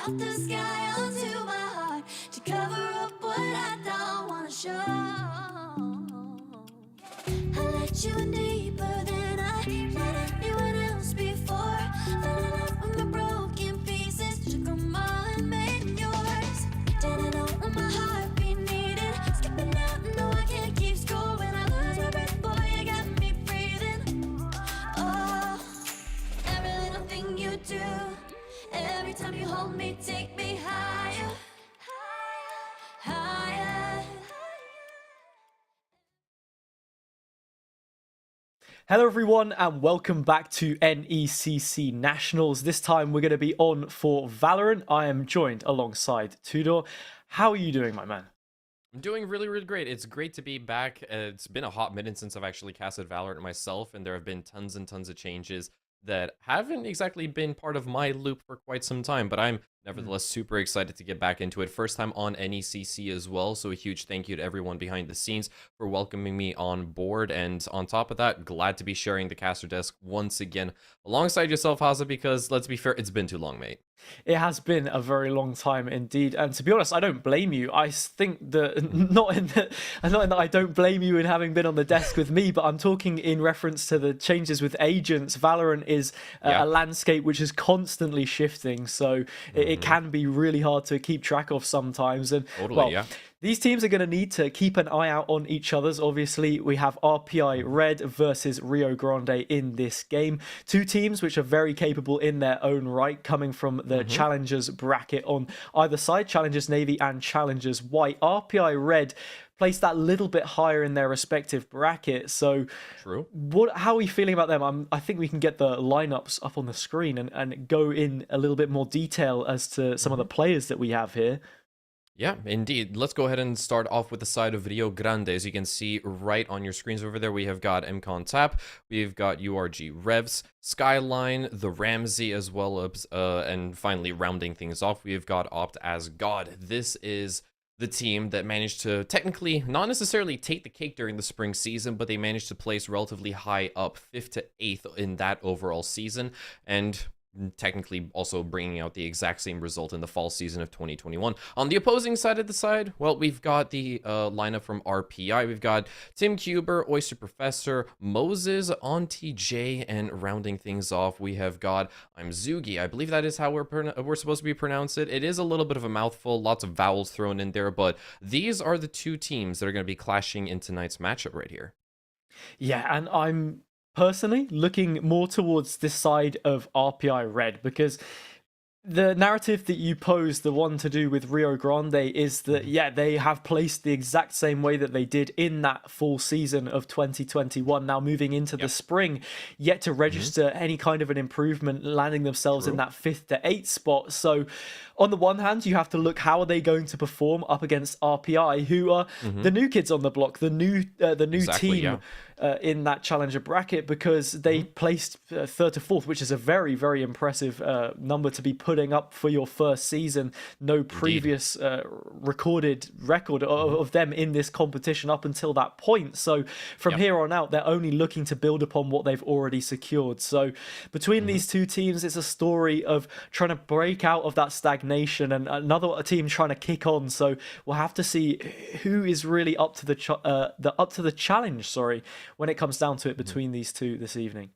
out the sky onto my heart to cover up what I don't wanna show. I let you in deeper than I let anyone else before. Fell in love with my broken pieces, took 'em all and made 'em yours. Didn't know what my heartbeat needed, skipping out, no I can't keep score. When I lose my breath, boy, you got me breathing. Oh, every little thing you do, every time you hold me, take me higher, higher. Hello everyone and welcome back to NECC Nationals. This time we're going to be on for Valorant. I am joined alongside Tudor. How are you doing, my man? I'm doing really great. It's great to be back. It's been a hot minute since I've actually casted Valorant myself, and there have been tons and tons of changes that haven't exactly been part of my loop for quite some time, but I'm nevertheless super excited to get back into it. First time on NECC as well, so a huge thank you to everyone behind the scenes for welcoming me on board. And on top of that, glad to be sharing the caster desk once again alongside yourself, Haza, because let's be fair, it's been too long, mate. It has been a very long time indeed, and to be honest, I don't blame you. I think that not in that I don't blame you in having been on the desk with me, but I'm talking in reference to the changes with agents. Valorant is a landscape which is constantly shifting, so it can be really hard to keep track of sometimes. And these teams are going to need to keep an eye out on each other's. Obviously, we have RPI Red versus Rio Grande in this game. Two teams which are very capable in their own right, coming from the Challengers bracket on either side, Challengers Navy and Challengers White. RPI Red placed that little bit higher in their respective bracket. So True. How are we feeling about them? I think we can get the lineups up on the screen and go in a little bit more detail as to some of the players that we have here. Yeah, indeed. Let's go ahead and start off with the side of Rio Grande. As you can see right on your screens over there, we have got MCon Tap, we've got URG Revs, Skyline, the Ramsey, as well as, and finally rounding things off, we've got Opt as God. This is the team that managed to technically not necessarily take the cake during the spring season, but they managed to place relatively high up, 5th to 8th in that overall season, and technically also bringing out the exact same result in the fall season of 2021. On the opposing side of the side, well, we've got the lineup from RPI. We've got Tim Cuber, Oyster Professor, Moses, Auntie J, and rounding things off, we have got I'm Zugi. I believe that is how we're supposed to be pronounced it. It is a little bit of a mouthful, lots of vowels thrown in there, but these are the two teams that are going to be clashing in tonight's matchup right here. Yeah, and I'm personally looking more towards this side of RPI Red, because the narrative that you pose, the one to do with Rio Grande, is that, yeah, they have placed the exact same way that they did in that full season of 2021, now moving into the spring, yet to register any kind of an improvement, landing themselves in that 5th to 8th spot. So on the one hand, you have to look, how are they going to perform up against RPI, who are the new kids on the block, the new team in that challenger bracket, because they placed 3rd to 4th, which is a very impressive number to be putting up for your first season. No previous recorded record of them in this competition up until that point. So from here on out, they're only looking to build upon what they've already secured. So between these two teams, it's a story of trying to break out of that stagnation, and another team trying to kick on. So we'll have to see who is really up to the challenge. Sorry, when it comes down to it between these two this evening.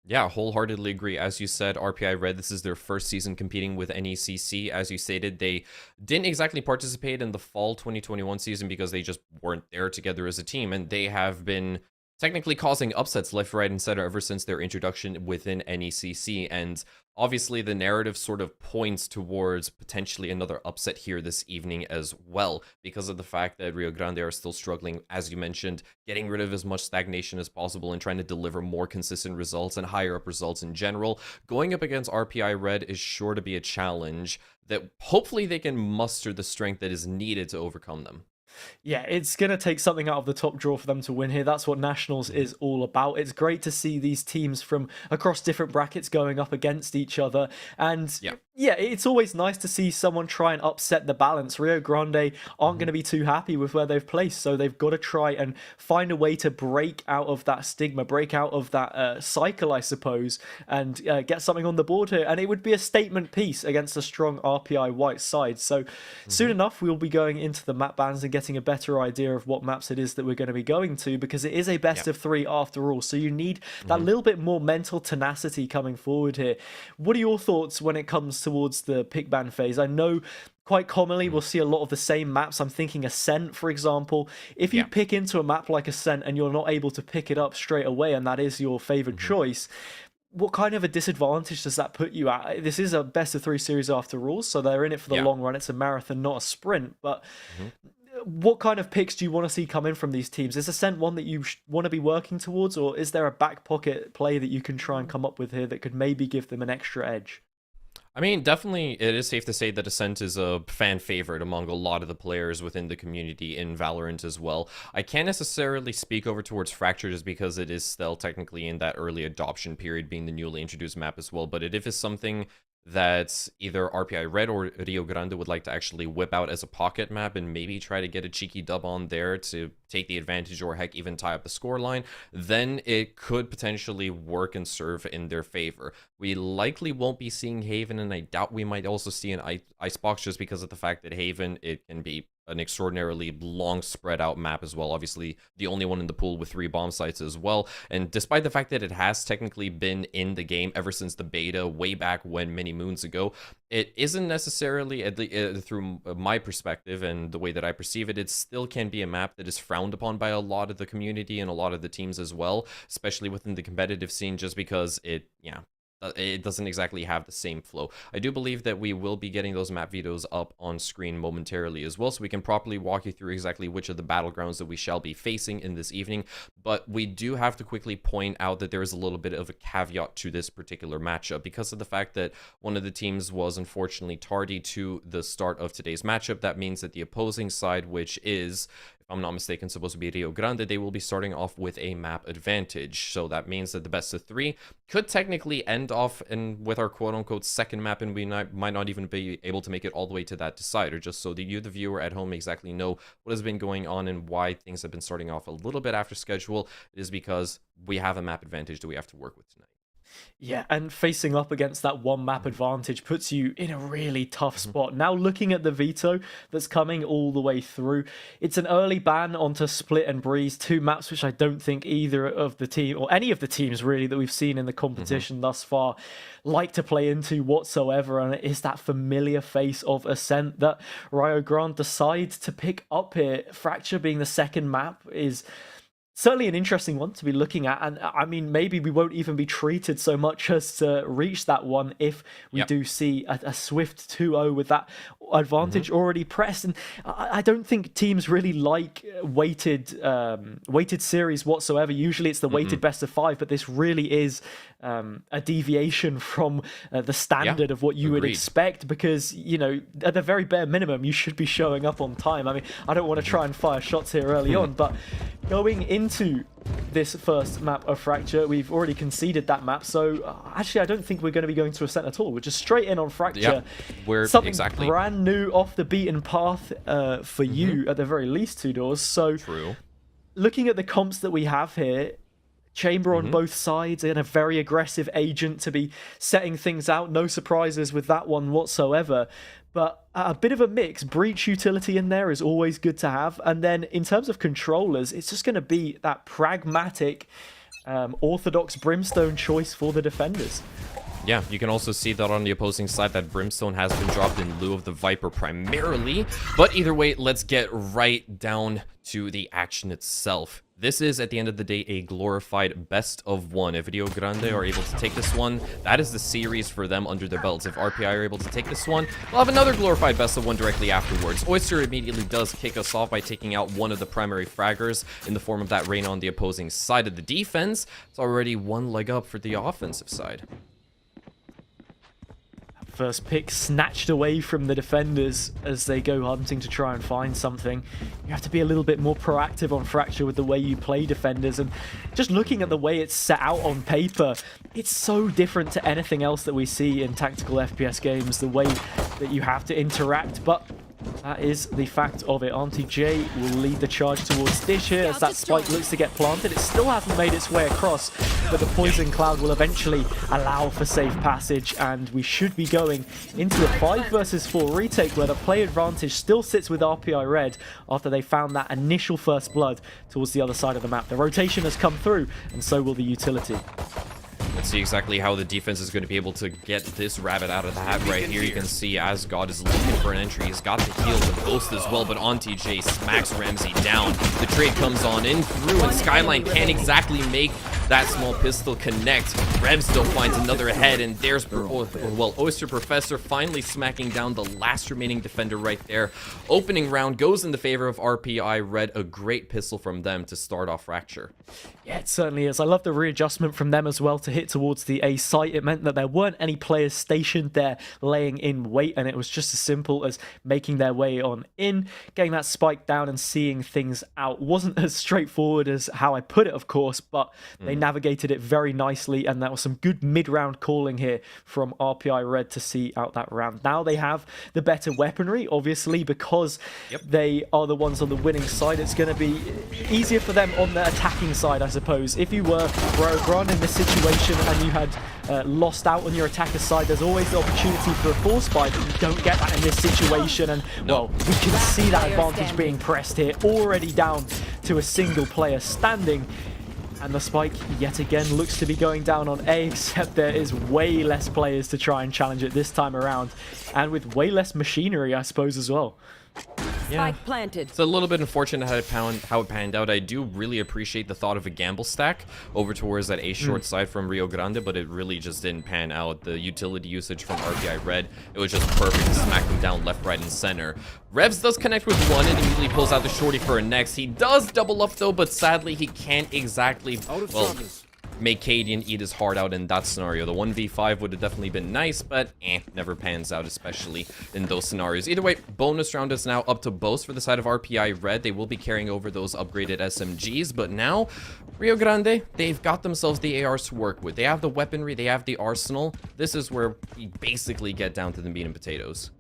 Yeah, wholeheartedly agree. As you said, RPI Red, this is their first season competing with NECC. As you stated, they didn't exactly participate in the fall 2021 season because they just weren't there together as a team, and they have been technically causing upsets left, right, and center ever since their introduction within NECC. And obviously the narrative sort of points towards potentially another upset here this evening as well, because of the fact that Rio Grande are still struggling, as you mentioned, getting rid of as much stagnation as possible and trying to deliver more consistent results and higher up results in general. Going up against RPI Red is sure to be a challenge that hopefully they can muster the strength that is needed to overcome them. Yeah, it's going to take something out of the top draw for them to win here. That's what Nationals is all about. It's great to see these teams from across different brackets going up against each other. And yeah, it's always nice to see someone try and upset the balance. Rio Grande aren't going to be too happy with where they've placed, so they've got to try and find a way to break out of that stigma, break out of that cycle, I suppose, and get something on the board here. And it would be a statement piece against a strong RPI white side. So soon enough, we'll be going into the map bans and getting a better idea of what maps it is that we're going to be going to, because it is a best of 3 after all. So you need that little bit more mental tenacity coming forward here. What are your thoughts when it comes towards the pick ban phase? I know quite commonly we'll see a lot of the same maps. I'm thinking Ascent, for example. If you pick into a map like Ascent and you're not able to pick it up straight away, and that is your favored choice, what kind of a disadvantage does that put you at? This is a best of 3 series after all, so they're in it for the long run. It's a marathon, not a sprint. But what kind of picks do you want to see come in from these teams? Is Ascent one that you want to be working towards, or is there a back pocket play that you can try and come up with here that could maybe give them an extra edge? I mean, definitely, it is safe to say that Ascent is a fan favorite among a lot of the players within the community in Valorant as well. I can't necessarily speak over towards Fracture just because it is still technically in that early adoption period, being the newly introduced map as well. But if it's something that either RPI Red or Rio Grande would like to actually whip out as a pocket map and maybe try to get a cheeky dub on there to take the advantage, or heck, even tie up the scoreline, then it could potentially work and serve in their favor. We likely won't be seeing Haven, and I doubt we might also see an Icebox just because of the fact that Haven, it can be an extraordinarily long spread out map as well. Obviously the only one in the pool with 3 bomb sites as well, and despite the fact that it has technically been in the game ever since the beta way back when many moons ago, it isn't necessarily, through my perspective and the way that I perceive it, it still can be a map that is frowned upon by a lot of the community and a lot of the teams as well, especially within the competitive scene, just because it doesn't exactly have the same flow. I do believe that we will be getting those map videos up on screen momentarily as well, so we can properly walk you through exactly which of the battlegrounds that we shall be facing in this evening. But we do have to quickly point out that there is a little bit of a caveat to this particular matchup because of the fact that one of the teams was unfortunately tardy to the start of today's matchup. That means that the opposing side, which is, if I'm not mistaken, supposed to be Rio Grande, they will be starting off with a map advantage. So that means that the best of 3 could technically end off with our quote-unquote second map, and we might not even be able to make it all the way to that decider, just so that you, the viewer at home, exactly know what has been going on and why things have been starting off a little bit after schedule. It is because we have a map advantage that we have to work with tonight. Yeah, and facing up against that one map advantage puts you in a really tough spot. Now looking at the veto that's coming all the way through, it's an early ban onto Split and Breeze, 2 maps which I don't think either of the team, or any of the teams really that we've seen in the competition thus far, like to play into whatsoever. And it is that familiar face of Ascent that Rio Grande decides to pick up here. Fracture being the second map is certainly an interesting one to be looking at, and I mean, maybe we won't even be treated so much as to reach that one if we do see a swift 2-0 with that advantage already pressed. And I don't think teams really like weighted series whatsoever. Usually it's the weighted best of 5, but this really is a deviation from the standard of what you would expect, because, you know, at the very bare minimum you should be showing up on time. I mean, I don't want to try and fire shots here early on, but going into this first map of Fracture, we've already conceded that map, so actually I don't think we're going to be going to Ascent at all. We're just straight in on Fracture. We're something brand new, off the beaten path for you at the very least, 2 doors. So looking at the comps that we have here, Chamber on both sides and a very aggressive Agent to be setting things out. No surprises with that one whatsoever. But a bit of a mix. Breach utility in there is always good to have. And then in terms of controllers, it's just going to be that pragmatic, orthodox Brimstone choice for the defenders. Yeah, you can also see that on the opposing side that Brimstone has been dropped in lieu of the Viper primarily. But either way, let's get right down to the action itself. This is, at the end of the day, a glorified best of 1. If Rio Grande are able to take this one, that is the series for them under their belts. If RPI are able to take this one, we'll have another glorified best of 1 directly afterwards. Oyster immediately does kick us off by taking out one of the primary fraggers in the form of that Reyna on the opposing side of the defense. It's already 1 leg up for the offensive side. First pick snatched away from the defenders as they go hunting to try and find something. You have to be a little bit more proactive on Fracture with the way you play defenders, and just looking at the way it's set out on paper, it's so different to anything else that we see in tactical FPS games, the way that you have to interact, but that is the fact of it. Auntie J will lead the charge towards Dish here as that spike looks to get planted. It still hasn't made its way across, but the poison cloud will eventually allow for safe passage, and we should be going into a 5 versus 4 retake where the play advantage still sits with RPI Red after they found that initial first blood towards the other side of the map. The rotation has come through, and so will the utility. Let's see exactly how the defense is going to be able to get this rabbit out of the hat right here. You can see as God is looking for an entry. He's got the heal with Ghost as well, but Auntie J smacks Ramsey down. The trade comes on in through, and Skyline can't exactly make that small pistol connect. Rev still finds another head, and there's, well, Oyster Professor finally smacking down the last remaining defender right there. Opening round goes in the favor of RPI Red. A great pistol from them to start off Fracture. Yeah, it certainly is. I love the readjustment from them as well to hit towards the A site. It meant that there weren't any players stationed there laying in wait, and it was just as simple as making their way on in, getting that spike down and seeing things out. Wasn't as straightforward as how I put it, of course, but they navigated it very nicely, and that was some good mid-round calling here from RPI Red to see out that round. Now they have the better weaponry, obviously, because they are the ones on the winning side. It's going to be easier for them on the attacking side, I suppose. If you were Rogron in this situation and you had lost out on your attacker side, there's always the opportunity for a force spike, but you don't get that in this situation, and well, we can see that advantage being pressed here, already down to a single player standing. And the spike, yet again, looks to be going down on A, except there is way less players to try and challenge it this time around. And with way less machinery, I suppose, as well. Yeah. Spike planted. It's a little bit unfortunate how it panned out. I do really appreciate the thought of a gamble stack over towards that A short side from Rio Grande, but it really just didn't pan out. The utility usage from RPI Red, it was just perfect to smack them down left, right, and center. Revs does connect with one and immediately pulls out the shorty for a next. He does double up though, but sadly he can't exactly, well, make Cadian eat his heart out in that scenario. The 1v5 would have definitely been nice, but never pans out, especially in those scenarios. Either way, bonus round is now up to both for the side of RPI Red. They will be carrying over those upgraded SMGs, but now Rio Grande, they've got themselves the ARs to work with. They have the weaponry, they have the arsenal. This is where we basically get down to the meat and potatoes.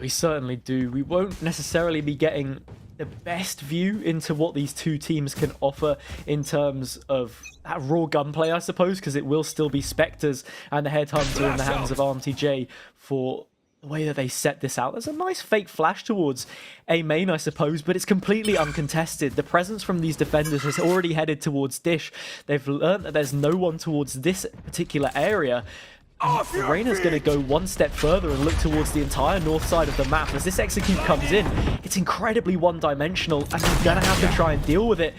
We certainly do. We won't necessarily be getting the best view into what these two teams can offer in terms of that raw gunplay, I suppose, because it will still be Spectres and the Headhunter in the hands of Auntie J for the way that they set this out. There's a nice fake flash towards A main, I suppose, but it's completely uncontested. The presence from these defenders has already headed towards Dish. They've learned that there's no one towards this particular area. Reina's going to go one step further and look towards the entire north side of the map. As this execute comes in, it's incredibly one-dimensional, and they're going to have to try and deal with it.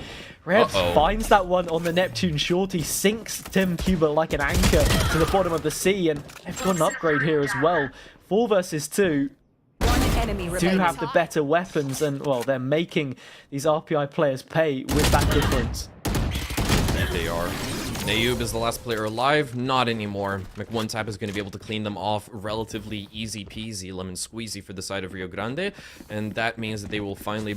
Revs finds that one on the Neptune shorty, sinks Tim Cuba like an anchor to the bottom of the sea, and they've got an upgrade here as well. 4 versus 2. One enemy Do have the better weapons, and, well, they're making these RPI players pay with that difference. There they are. Nayub is the last player alive. Not anymore. McOneTap is going to be able to clean them off relatively easy peasy, lemon squeezy for the side of Rio Grande, and that means that they will finally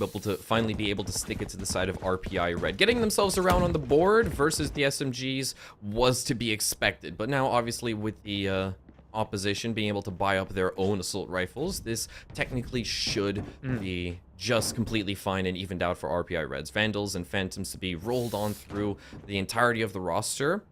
be able to stick it to the side of RPI Red. Getting themselves around on the board versus the SMGs was to be expected, but now obviously with the opposition being able to buy up their own assault rifles, this technically should be just completely fine and evened out for RPI Reds. Vandals and Phantoms to be rolled on through the entirety of the roster,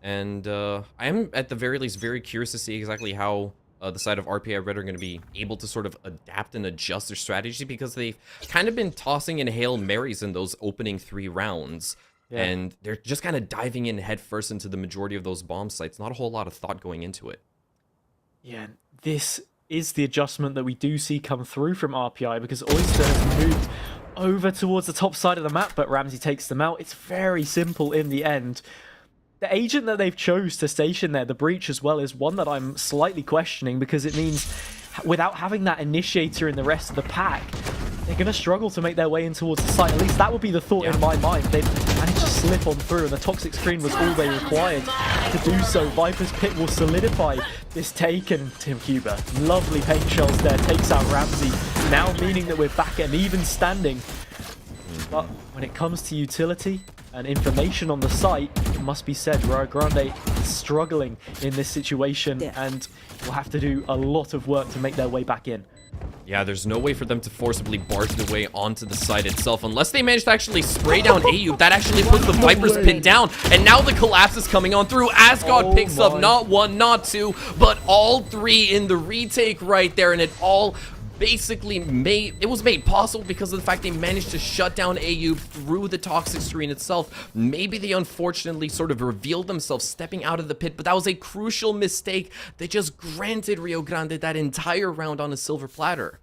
and I am at the very least very curious to see exactly how the side of RPI Red are going to be able to sort of adapt and adjust their strategy, because they've kind of been tossing in Hail Marys in those opening 3 rounds. And they're just kind of diving in head first into the majority of those bomb sites. Not a whole lot of thought going into it. Yeah, this is the adjustment that we do see come through from RPI, because Oyster has moved over towards the top side of the map, but Ramsey takes them out. It's very simple in the end. The agent that they've chose to station there, the Breach as well, is one that I'm slightly questioning, because it means without having that initiator in the rest of the pack, they're going to struggle to make their way in towards the site. At least that would be the thought in my mind. They've managed to slip on through, and the toxic screen was all they required to do so. Viper's Pit will solidify this take, and Tim Cuber, lovely paint shells there, takes out Ramsey, now meaning that we're back at an even standing. But when it comes to utility and information on the site, it must be said, Rio Grande is struggling in this situation and will have to do a lot of work to make their way back in. Yeah, there's no way for them to forcibly barge their way onto the site itself unless they manage to actually spray down Ayub. That actually puts the Viper's Pit down, and now the collapse is coming on through. Asgard picks up not one, not two, but all three in the retake right there, and it all basically was made possible because of the fact they managed to shut down Ayub through the toxic screen itself. Maybe they unfortunately sort of revealed themselves stepping out of the pit, but that was a crucial mistake that just granted Rio Grande that entire round on a silver platter.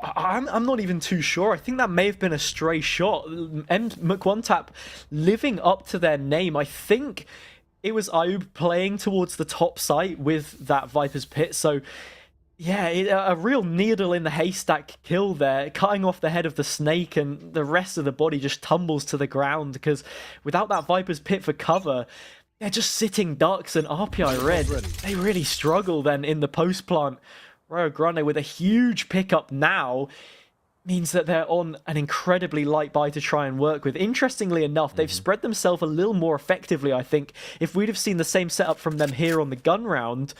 I'm not even too sure. I think that may have been a stray shot. And McOneTap living up to their name. I think it was Ayub playing towards the top site with that Viper's Pit, so yeah, a real needle in the haystack kill there, cutting off the head of the snake, and the rest of the body just tumbles to the ground because without that Viper's Pit for cover, they're just sitting ducks, and RPI Red, they really struggle then in the post plant. Rio Grande with a huge pickup now means that they're on an incredibly light buy to try and work with. Interestingly enough, they've spread themselves a little more effectively, I think. If we'd have seen the same setup from them here on the gun round,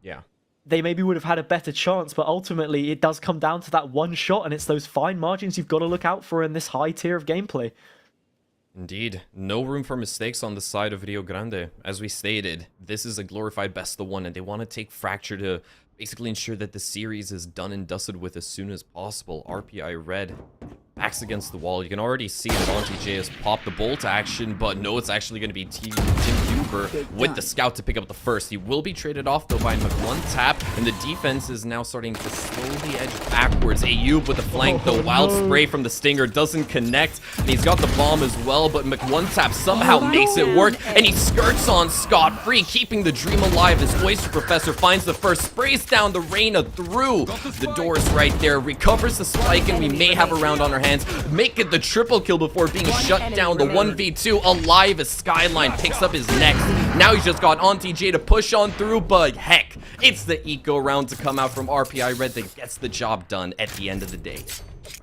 yeah, they maybe would have had a better chance, but ultimately it does come down to that one shot, and it's those fine margins you've got to look out for in this high tier of gameplay. Indeed. No room for mistakes on the side of Rio Grande. As we stated, this is a glorified best of one, and they want to take Fracture to basically ensure that the series is done and dusted with as soon as possible. RPI Red backs against the wall. You can already see Monty J has popped the bolt action, but no, it's actually going to be Tim Cuber with the scout to pick up the first. He will be traded off, though, by McOneTap, and the defense is now starting to slowly edge backwards. Ayub with the flank, though. Wild spray from the Stinger doesn't connect, and he's got the bomb as well, but McOneTap somehow makes it work, and he skirts on scot-free, keeping the dream alive as Oyster Professor finds the first, sprays down the Reyna through the doors right there, recovers the spike, and we may have a round on our hands. Make it the triple kill before being shut down. The 1v2 alive as Skyline picks up his next. Now he's just got Auntie J to push on through, but heck, it's the eco round to come out from RPI Red that gets the job done at the end of the day.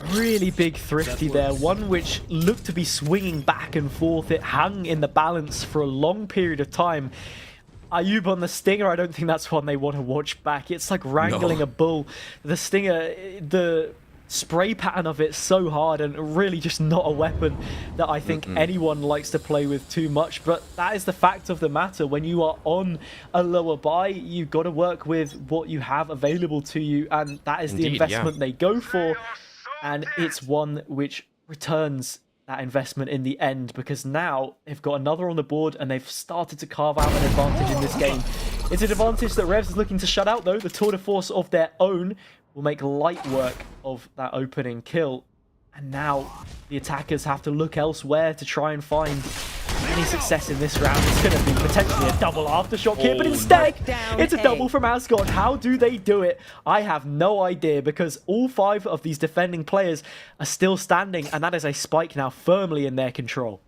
Really big thrifty there, one which looked to be swinging back and forth. It hung in the balance for a long period of time. Ayub on the Stinger, I don't think that's one they want to watch back. It's like wrangling a bull. The Stinger, the spray pattern of it so hard, and really just not a weapon that I think anyone likes to play with too much. But that is the fact of the matter. When you are on a lower buy, you've got to work with what you have available to you, and that is the investment they go for, and it's one which returns that investment in the end, because now they've got another on the board and they've started to carve out an advantage in this game. It's an advantage that Revs is looking to shut out, though. The tour de force of their own will make light work of that opening kill. And now the attackers have to look elsewhere to try and find any success in this round. It's going to be potentially a double aftershock here, but instead it's a double from Asgard. How do they do it? I have no idea, because all 5 of these defending players are still standing, and that is a spike now firmly in their control.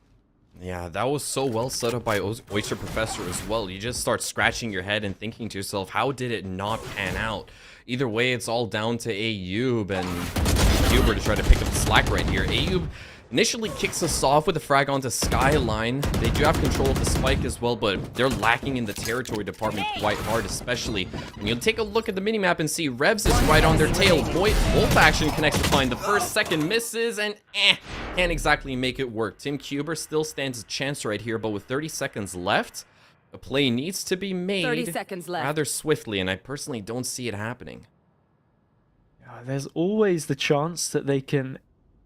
Yeah, that was so well set up by Oyster Professor as well. You just start scratching your head and thinking to yourself, how did it not pan out? Either way, it's all down to Ayub and Huber to try to pick up the slack right here. Ayub initially kicks us off with a frag onto Skyline. They do have control of the spike as well, but they're lacking in the territory department quite hard, especially when you take a look at the minimap and see Revs is right on their tail. Bolt action connects to find the first, second misses, and can't exactly make it work. Tim Cuber still stands a chance right here, but with 30 seconds left, a play needs to be made 30 seconds left. rather swiftly, and I personally don't see it happening. There's always the chance that they can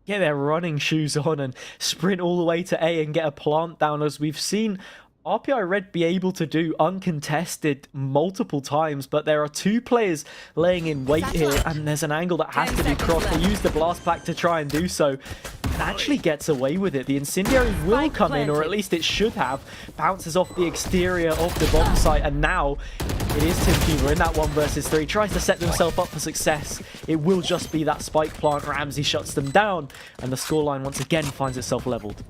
get their running shoes on and sprint all the way to A and get a plant down, as we've seen RPI Red be able to do uncontested multiple times, but there are 2 players laying in wait here, and there's an angle that has to be crossed. They use the blast pack to try and do so, and actually gets away with it. The incendiary will come in, or at least it should have. Bounces off the exterior of the bomb site, and now It is Tim Cuber in that 1 versus 3. Tries to set themselves up for success. It will just be that spike plant. Ramsey shuts them down, and the scoreline once again finds itself leveled.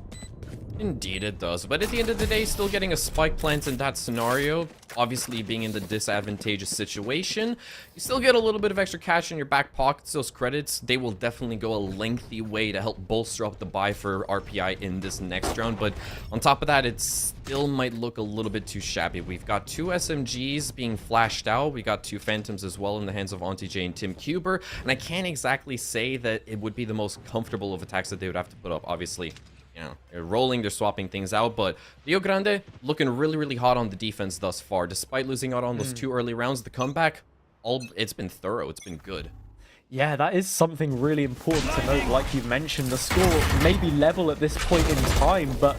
Indeed it does, but at the end of the day, still getting a spike plant in that scenario, obviously being in the disadvantageous situation, you still get a little bit of extra cash in your back pockets. Those credits, they will definitely go a lengthy way to help bolster up the buy for RPI in this next round, but on top of that, it still might look a little bit too shabby. We've got 2 SMGs being flashed out, we got 2 Phantoms as well in the hands of Auntie J and Tim Cuber, and I can't exactly say that it would be the most comfortable of attacks that they would have to put up, obviously. You know, they're rolling, they're swapping things out, but Rio Grande looking really, really hot on the defense thus far. Despite losing out on those 2 early rounds, the comeback, it's been thorough, it's been good. Yeah, that is something really important to note. Like you mentioned, the score may be level at this point in time, but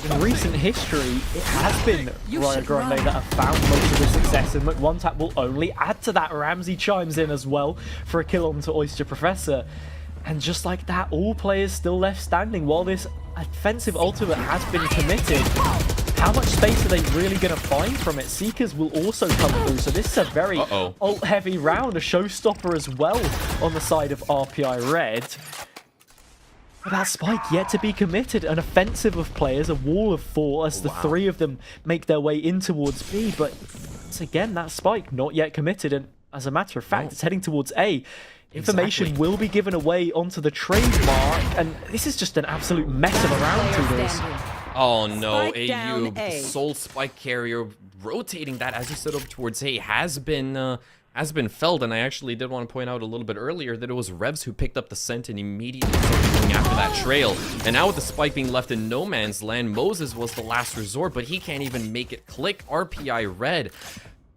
in recent history, it has been Rio Grande that have found most of the success, and McOneTap will only add to that. Ramsey chimes in as well for a kill onto Oyster Professor. And just like that, all players still left standing while this offensive ultimate has been committed. How much space are they really going to find from it? Seekers will also come through, so this is a very ult-heavy round, a showstopper as well on the side of RPI Red. But that spike yet to be committed. An offensive of players, a wall of 4 as the 3 of them make their way in towards B, but once again, that spike not yet committed, and as a matter of fact, it's heading towards A. Information will be given away onto the trademark, and this is just an absolute mess of a round to this. Oh no, Spike AU, sole spike carrier, rotating that as he stood up towards A has been felled, and I actually did want to point out a little bit earlier that it was Revs who picked up the scent and immediately started going after that trail. And now with the spike being left in no man's land, Moses was the last resort, but he can't even make it click. RPI Red,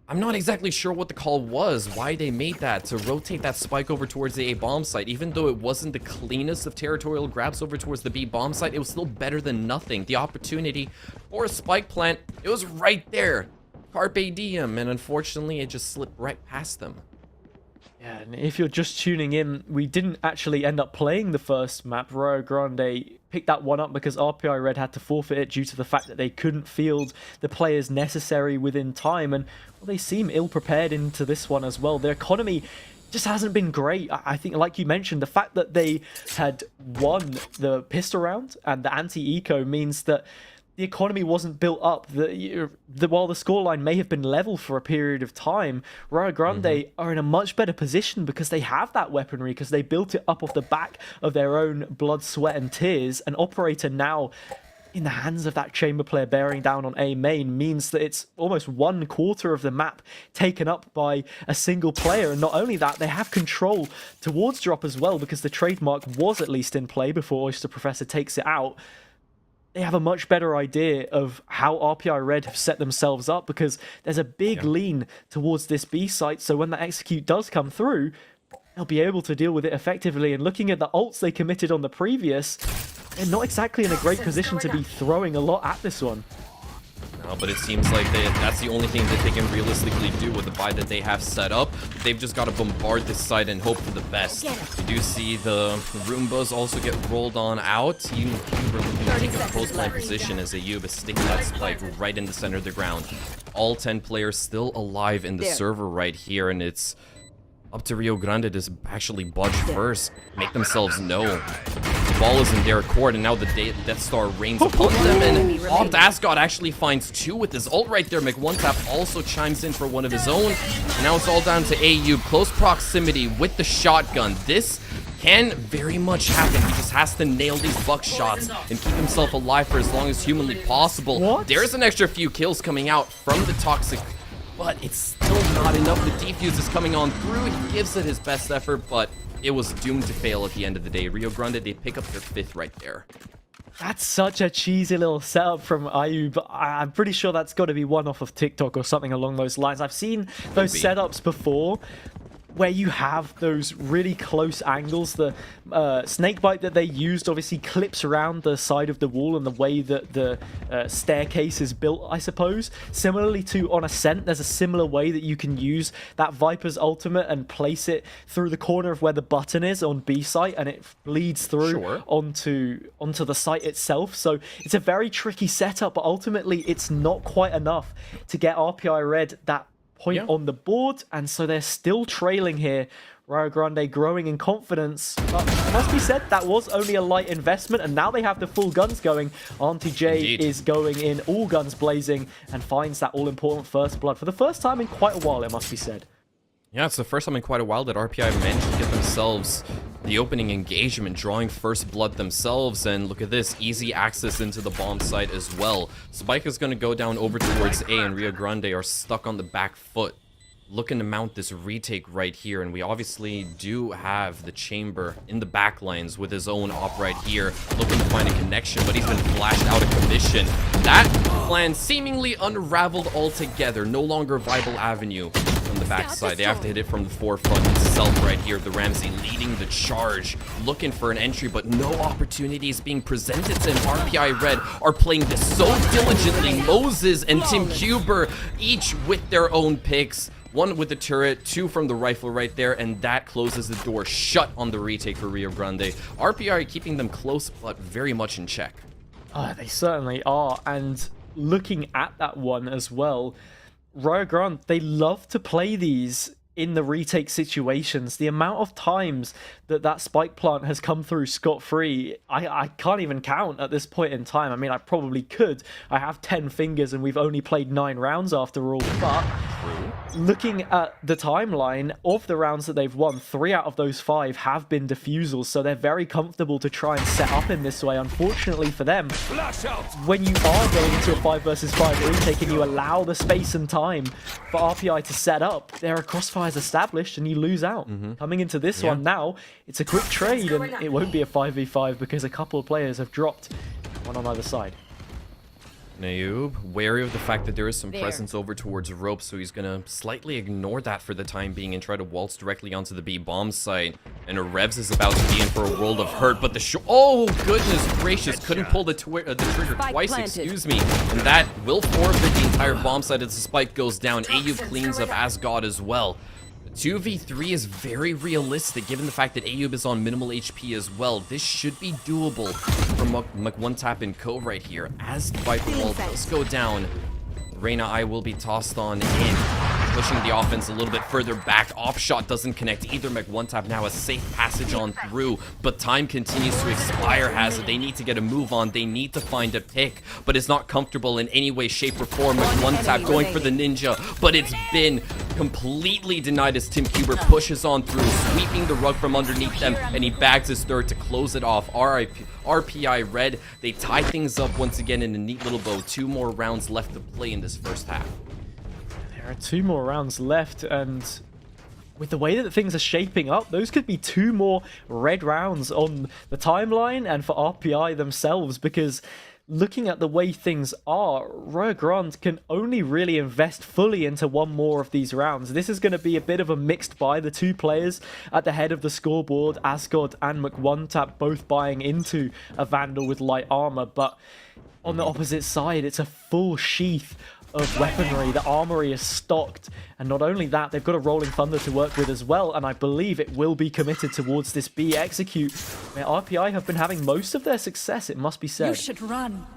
I'm not exactly sure what the call was, why they made that, to rotate that spike over towards the A bomb site. Even though it wasn't the cleanest of territorial grabs over towards the B bomb site, it was still better than nothing. The opportunity for a spike plant, it was right there. Carpe diem, and unfortunately it just slipped right past them. Yeah, and if you're just tuning in, we didn't actually end up playing the first map. Rio Grande picked that one up because RPI Red had to forfeit it due to the fact that they couldn't field the players necessary within time, and well, they seem ill-prepared into this one as well. Their economy just hasn't been great. I think, like you mentioned, the fact that they had won the pistol round and the anti-eco means that the economy wasn't built up. While the scoreline may have been level for a period of time, Rio Grande are in a much better position because they have that weaponry, because they built it up off the back of their own blood, sweat, and tears. An operator now in the hands of that chamber player bearing down on A main means that it's almost 1/4 of the map taken up by a single player. And not only that, they have control towards drop as well, because the trademark was at least in play before Oyster Professor takes it out. They have a much better idea of how RPI Red have set themselves up, because there's a big lean towards this B site, so when that execute does come through, they'll be able to deal with it effectively. And looking at the ults they committed on the previous, they're not exactly in a great position to be throwing a lot at this one. No, but it seems like that's the only thing that they can realistically do with the buy that they have set up. They've just got to bombard this site and hope for the best. We do see the Roombas also get rolled on out. You were looking to take a post-line position as Ayub is sticking that spike right in the center of the ground. All 10 players still alive in the server right here, and it's up to Rio Grande to actually budge first, make themselves known. The ball is in their court, and now the Death Star rains upon them, and Opt Ascot actually finds 2 with his ult right there. McOneTap also chimes in for one of his own, and now it's all down to AU. Close proximity with the shotgun. This can very much happen. He just has to nail these buckshots and keep himself alive for as long as humanly possible. There's an extra few kills coming out from the Toxic, but it's still not enough. The defuse is coming on through. He gives it his best effort, but it was doomed to fail at the end of the day. Rio Grande, they pick up their 5th right there. That's such a cheesy little setup from Ayub, but I'm pretty sure that's got to be one off of TikTok or something along those lines. I've seen those setups before, where you have those really close angles. The snakebite that they used obviously clips around the side of the wall and the way that the staircase is built, I suppose. Similarly to on Ascent, there's a similar way that you can use that Viper's ultimate and place it through the corner of where the button is on B site, and it bleeds through onto the site itself. So it's a very tricky setup, but ultimately it's not quite enough to get RPI Red that point on the board, and so they're still trailing here. Rio Grande growing in confidence, but it must be said that was only a light investment, and now they have the full guns going. Auntie J is going in all guns blazing and finds that all-important first blood for the first time in quite a while, it must be said. Yeah, it's the first time in quite a while that RPI managed to get themselves the opening engagement, drawing first blood themselves, and look at this, easy access into the bomb site as well. Spike is going to go down over towards A, and Rio Grande are stuck on the back foot, looking to mount this retake right here, and we obviously do have the chamber in the back lines with his own op right here, looking to find a connection, but he's been flashed out of commission. That plan seemingly unraveled altogether, no longer a viable avenue from the backside. They have to hit it from the forefront itself right here. The Ramsey leading the charge, looking for an entry, but no opportunities being presented to him. RPI Red are playing this so diligently. Moses and Tim Cuber, each with their own picks. One with the turret, two from the rifle right there, and that closes the door shut on the retake for Rio Grande. RPI keeping them close, but very much in check. They certainly are, and looking at that one as well, Rio Grande, they love to play these in the retake situations. The amount of times that spike plant has come through scot-free, I can't even count at this point in time. I mean, I probably could. I have 10 fingers and we've only played 9 rounds after all, but looking at the timeline of the rounds that they've won, 3 out of those 5 have been defusals, so they're very comfortable to try and set up in this way. Unfortunately for them, when you are going into a 5 versus 5 retake and you allow the space and time for RPI to set up, there are crossfires established and you lose out. Coming into this one now, it's a quick trade and it won't be a 5v5 because a couple of players have dropped, one on either side. Nayub, wary of the fact that there is some presence over towards rope, so he's gonna slightly ignore that for the time being and try to waltz directly onto the B bomb site. And Revs is about to be in for a world of hurt, but the oh goodness gracious, couldn't pull the trigger twice, excuse me, and that will forfeit the entire bomb site as the spike goes down. Ayub cleans up Asgard as well. 2v3 is very realistic given the fact that Ayub is on minimal HP as well. This should be doable for McOneTap and Co right here. As the Viper wall does go down, Reyna I will be tossed on in, pushing the offense a little bit further back. Op shot doesn't connect either. McOneTap now a safe passage on through, but time continues to expire. Hazard, they need to get a move on. They need to find a pick, but it's not comfortable in any way, shape, or form. McOneTap going for the ninja, but it's been completely denied as Tim Cuber pushes on through, sweeping the rug from underneath them, and he bags his third to close it off. RPI Red, they tie things up once again in a neat little bow. 2 more rounds left to play in this first half. There are 2 more rounds left, and with the way that things are shaping up, those could be 2 more red rounds on the timeline and for RPI themselves, because looking at the way things are, Rio Grande can only really invest fully into 1 more of these rounds. This is going to be a bit of a mixed buy. The 2 players at the head of the scoreboard, Asgard and McOneTap, both buying into a Vandal with light armor, but on the opposite side, it's a full sheath of weaponry. The armory is stocked, and not only that, they've got a Rolling Thunder to work with as well, and I believe it will be committed towards this B execute, where RPI have been having most of their success, it must be said. You should run.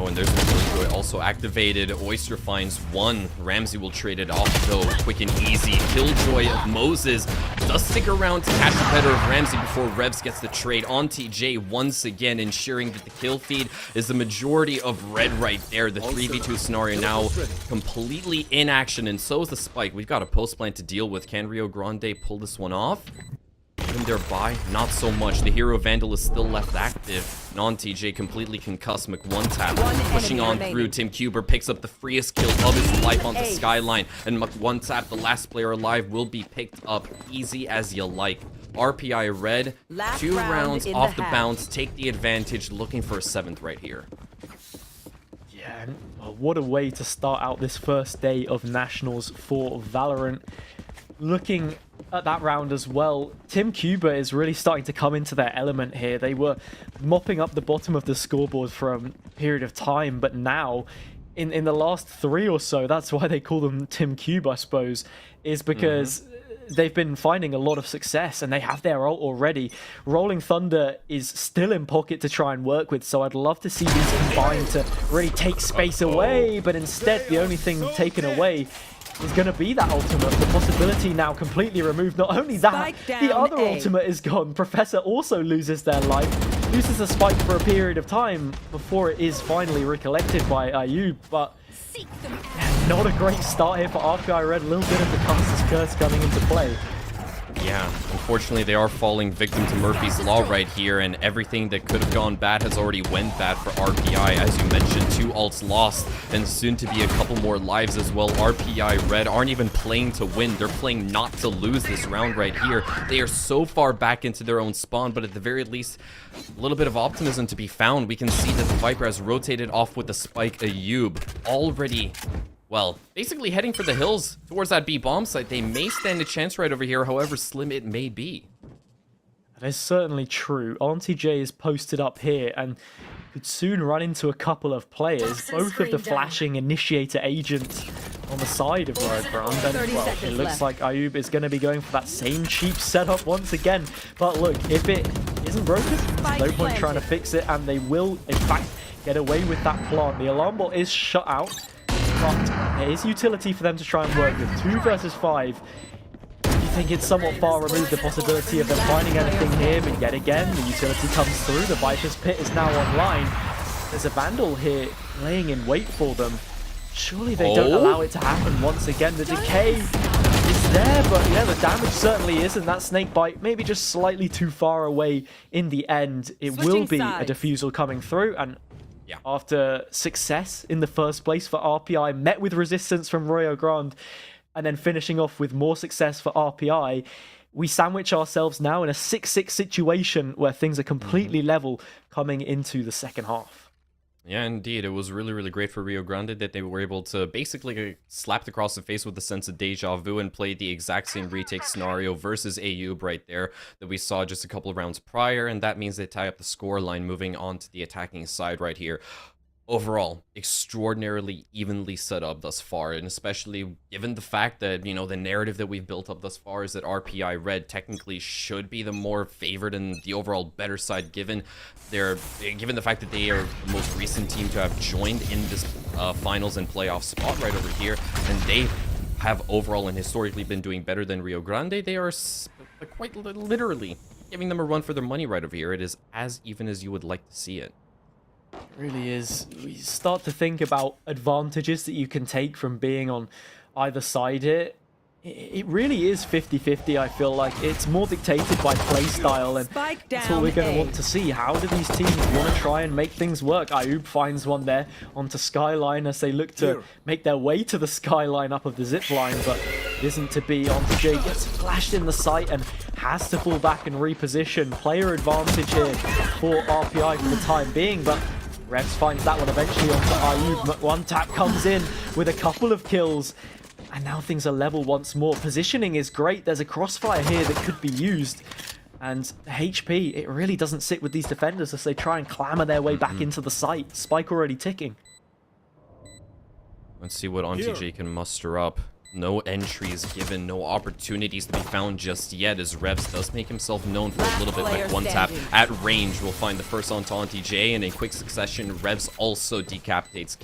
Oh, and there's the Killjoy also activated. Oyster finds 1. Ramsey will trade it off, though. Quick and easy. Killjoy of Moses does stick around to catch the better of Ramsey before Revs gets the trade on TJ once again, ensuring that the kill feed is the majority of red right there. The 3v2 scenario now completely in action, and so is the spike. We've got a post plant to deal with. Can Rio Grande pull this one off? In their buy, not so much. The Hero Vandal is still left active. Non-TJ completely concussed. McOneTap pushing on through. Tim Cuber picks up the freest kill of his life on the skyline, and McOneTap, the last player alive, will be picked up easy as you like. RPI Red, 2 rounds off the bounce, take the advantage, looking for a 7th right here. Yeah, what a way to start out this first day of Nationals for Valorant. Looking at that round as well, Tim Cuber is really starting to come into their element here. They were mopping up the bottom of the scoreboard for a period of time, but now, in the last 3 or so, that's why they call them Tim Cube, I suppose, is because they've been finding a lot of success, and they have their ult already. Rolling Thunder is still in pocket to try and work with, so I'd love to see these combine to really take space away, but instead the only thing taken away is going to be that ultimate. The possibility now completely removed. Not only that, the other ultimate is gone. Professor also loses their life, loses the spike for a period of time before it is finally recollected by Ayub, but not a great start here for RPI Red. A little bit of the Caster's Curse coming into play. Yeah, unfortunately they are falling victim to Murphy's Law right here, and everything that could have gone bad has already went bad for RPI. As you mentioned, 2 ults lost, and soon to be a couple more lives as well. RPI Red aren't even playing to win, they're playing not to lose this round right here. They are so far back into their own spawn, but at the very least, a little bit of optimism to be found. We can see that the Viper has rotated off with the spike. Ayub already... well, basically heading for the hills towards that B bomb site. They may stand a chance right over here, however slim it may be. That is certainly true. Auntie J is posted up here and could soon run into a couple of players. Both of the flashing initiator agents on the side of Road Brand. And, well, it looks like Ayub is going to be going for that same cheap setup once again. But look, if it isn't broken, there's no point trying to fix it. And they will, in fact, get away with that plant. The alarm bot is shut out. But there is utility for them to try and work with. 2 versus 5. You think it's somewhat far removed, the possibility of them finding anything here, but yet again, the utility comes through. The Viper's Pit is now online. There's a Vandal here laying in wait for them. Surely they don't allow it to happen once again. The decay is there, but yeah, the damage certainly isn't. That snake bite maybe just slightly too far away in the end. It will be a defusal coming through, and after success in the first place for RPI, met with resistance from Rio Grande, and then finishing off with more success for RPI, we sandwich ourselves now in a 6-6 situation where things are completely level coming into the second half. Yeah, indeed. It was really, really great for Rio Grande that they were able to basically get slapped across the face with a sense of deja vu and play the exact same retake scenario versus Ayub right there that we saw just a couple of rounds prior, and that means they tie up the score line moving on to the attacking side right here. Overall, extraordinarily evenly set up thus far, and especially given the fact that, you know, the narrative that we've built up thus far is that RPI Red technically should be the more favored and the overall better side, given the fact that they are the most recent team to have joined in this finals and playoff spot right over here, and they have overall and historically been doing better than Rio Grande. They are quite literally giving them a run for their money right over here. It is as even as you would like to see it. It really is. We start to think about advantages that you can take from being on either side here. It really is 50-50, I feel like. It's more dictated by playstyle, and that's what we're going to want to see. How do these teams want to try and make things work? Ayub finds one there onto Skyline as they look to make their way to the Skyline up of the zip line, but it isn't to be. Auntie J gets flashed in the sight and has to fall back and reposition. Player advantage here for RPI for the time being, but Revs finds that one eventually onto Ayub. One tap comes in with a couple of kills, and now things are level once more. Positioning is great. There's a crossfire here that could be used, and HP, it really doesn't sit with these defenders as they try and clamber their way back into the site. Spike already ticking. Let's see what Auntie J can muster up. No entries given, no opportunities to be found just yet, as Revs does make himself known for a little bit with one tap at range. We'll find the first onto Auntie J, and in quick succession, Revs also decapitates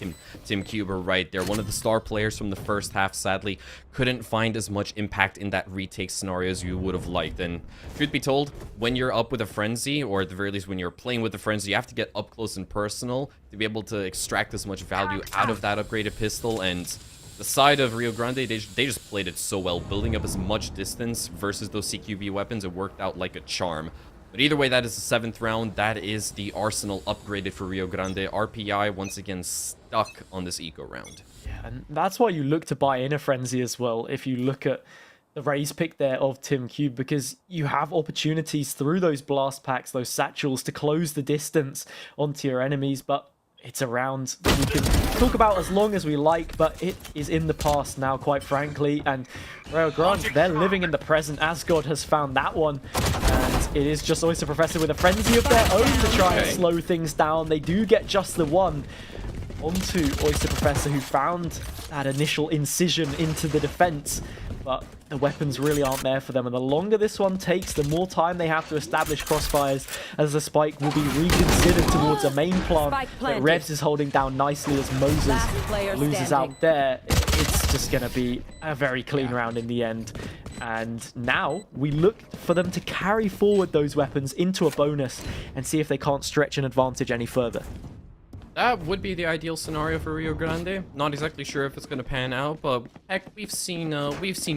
Tim Cuber right there. One of the star players from the first half, sadly, couldn't find as much impact in that retake scenario as you would have liked. And truth be told, when you're up with a Frenzy, or at the very least when you're playing with a Frenzy, you have to get up close and personal to be able to extract as much value out of that upgraded pistol. And the side of Rio Grande, they just played it so well, building up as much distance versus those CQB weapons. It worked out like a charm. But either way, that is the 7th round. That is the arsenal upgraded for Rio Grande. RPI once again stuck on this eco round. Yeah, and that's why you look to buy in a Frenzy as well, if you look at the raise pick there of Tim Cube, because you have opportunities through those blast packs, those satchels, to close the distance onto your enemies. But it's a round that we can talk about as long as we like, but it is in the past now, quite frankly. And Rio Grande, they're living in the present. Asgod has found that one, and it is just Oyster Professor with a Frenzy of their own to try and slow things down. They do get just the one onto Oyster Professor, who found that initial incision into the defense. but the weapons really aren't there for them. And the longer this one takes, the more time they have to establish crossfires, as the spike will be reconsidered towards a main plant. But Revs is holding down nicely as Moses loses out there. It's just going to be a very clean round in the end. And now we look for them to carry forward those weapons into a bonus and see if they can't stretch an advantage any further. That would be the ideal scenario for Rio Grande. Not exactly sure if it's going to pan out, but heck, we've seen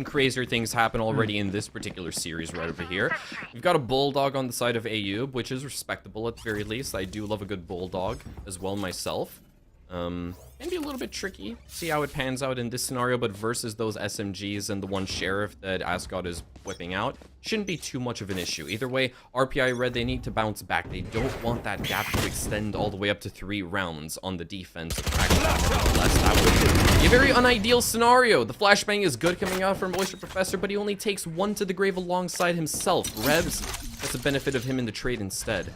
crazier things happen already in this particular series right over here. We've got a Bulldog on the side of Ayub, which is respectable at the very least. I do love a good Bulldog as well myself. Can be a little bit tricky, see how it pans out in this scenario, but versus those SMGs and the one Sheriff that Ascot is whipping out, shouldn't be too much of an issue. Either way, RPI Red, they need to bounce back. They don't want that gap to extend all the way up to 3 rounds on the defense. Nonetheless, that would be a very unideal scenario. The flashbang is good coming out from Oyster Professor, but he only takes 1 to the grave alongside himself. Revs gets the benefit of him in the trade instead.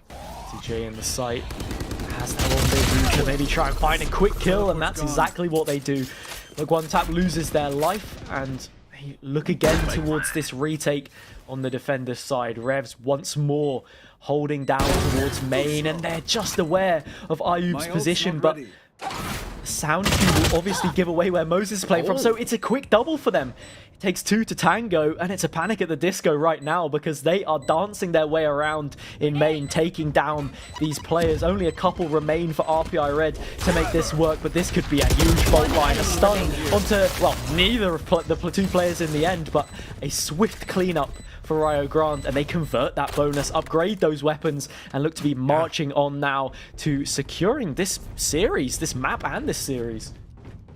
TJ in the site has that rendezvous to maybe try and find a quick kill, and that's exactly what they do. Look, one tap loses their life, and they look again towards this retake on the defender's side. Revs once more holding down towards main, and they're just aware of Ayub's position, but sound cue will obviously give away where Moses is playing from, so it's a quick double for them. It takes 2 to tango, and it's a panic at the disco right now because they are dancing their way around in main, taking down these players. Only a couple remain for RPI Red to make this work, but this could be a huge fault line. A stun onto, well, neither of the platoon players in the end, but a swift cleanup for Rio Grande, and they convert that bonus, upgrade those weapons, and look to be marching on now to securing this series, this map and this series.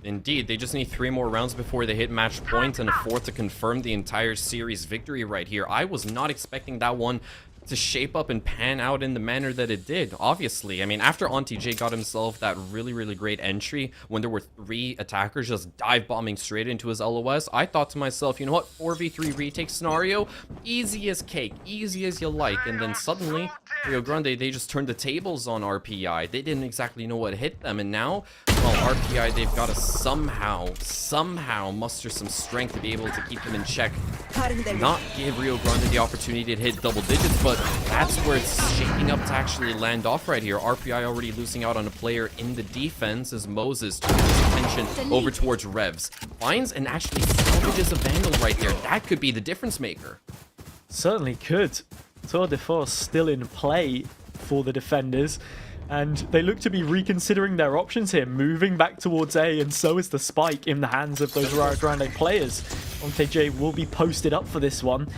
Indeed, they just need 3 more rounds before they hit match point and a 4th to confirm the entire series victory right here. I was not expecting that one to shape up and pan out in the manner that it did, obviously. I mean, after AuntyJ got himself that really great entry when there were 3 attackers just dive bombing straight into his LOS, I thought to myself, you know what, 4v3 retake scenario, easy as cake, easy as you like. And then suddenly, Rio Grande, they just turned the tables on RPI. They didn't exactly know what hit them, and now, well, RPI, they've got to somehow muster some strength to be able to keep them in check. Not give Rio Grande the opportunity to hit double digits, but that's where it's shaping up to actually land off right here. RPI already losing out on a player in the defense as Moses turns his attention over towards Revs. Finds and actually salvages a Vandal right there. That could be the difference maker. Certainly could. Tour de Force still in play for the defenders, and they look to be reconsidering their options here, moving back towards A, and so is the spike in the hands of those Rio Grande players. AuntyJ will be posted up for this one,